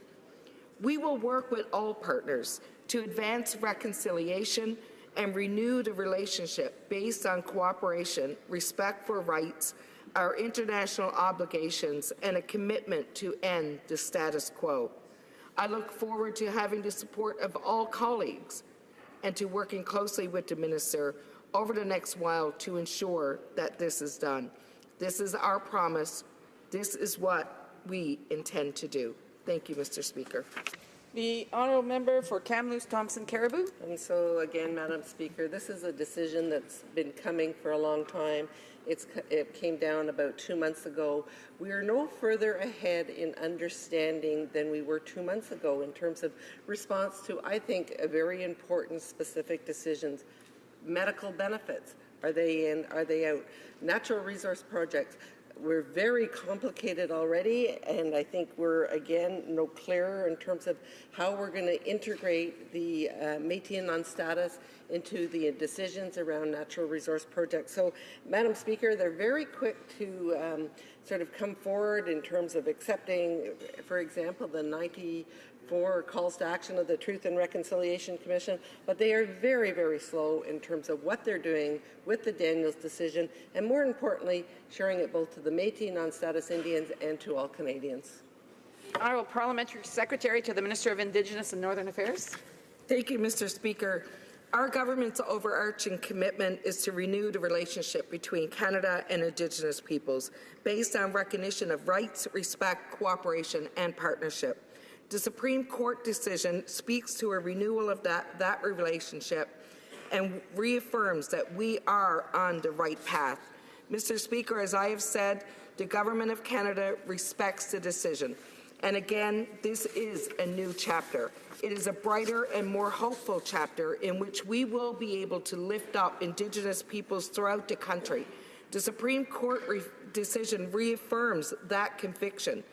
We will work with all partners to advance reconciliation and renew the relationship based on cooperation, respect for rights, our international obligations, and a commitment to end the status quo. I look forward to having the support of all colleagues and to working closely with the Minister over the next while to ensure that this is done. This is our promise. This is what we intend to do. Thank you, Mr. Speaker. The honourable member for Kamloops Thompson Caribou. And so again, Madam Speaker, this is a decision that's been coming for a long time. It came down about 2 months ago. We are no further ahead in understanding than we were 2 months ago in terms of response to, I think, a very important specific decisions. Medical benefits, are they in, are they out? Natural resource projects. We're very complicated already, and I think we're, again, no clearer in terms of how we're going to integrate the Métis and non-status into the decisions around natural resource projects. So, Madam Speaker, they're very quick to sort of come forward in terms of accepting, for example, the 94 calls to action of the Truth and Reconciliation Commission, but they are very, very slow in terms of what they're doing with the Daniels decision, and more importantly, sharing it both to the Métis non-status Indians and to all Canadians. Honourable Parliamentary Secretary to the Minister of Indigenous and Northern Affairs. Thank you, Mr. Speaker. Our government's overarching commitment is to renew the relationship between Canada and Indigenous peoples based on recognition of rights, respect, cooperation, and partnership. The Supreme Court decision speaks to a renewal of that relationship and reaffirms that we are on the right path. Mr. Speaker, as I have said, the Government of Canada respects the decision. And again, this is a new chapter. It is a brighter and more hopeful chapter in which we will be able to lift up Indigenous peoples throughout the country. The Supreme Court decision reaffirms that conviction.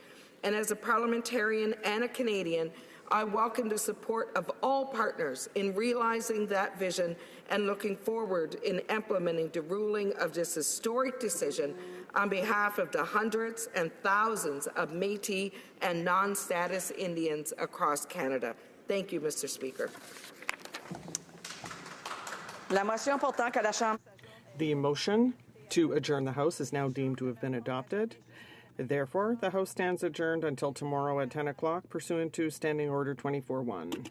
And as a parliamentarian and a Canadian, I welcome the support of all partners in realizing that vision and looking forward in implementing the ruling of this historic decision on behalf of the hundreds and thousands of Métis and non-status Indians across Canada. Thank you, Mr. Speaker. La motion portant que la Chambre. The motion to adjourn the House is now deemed to have been adopted. Therefore, the House stands adjourned until tomorrow at 10 o'clock, pursuant to Standing Order 24-1.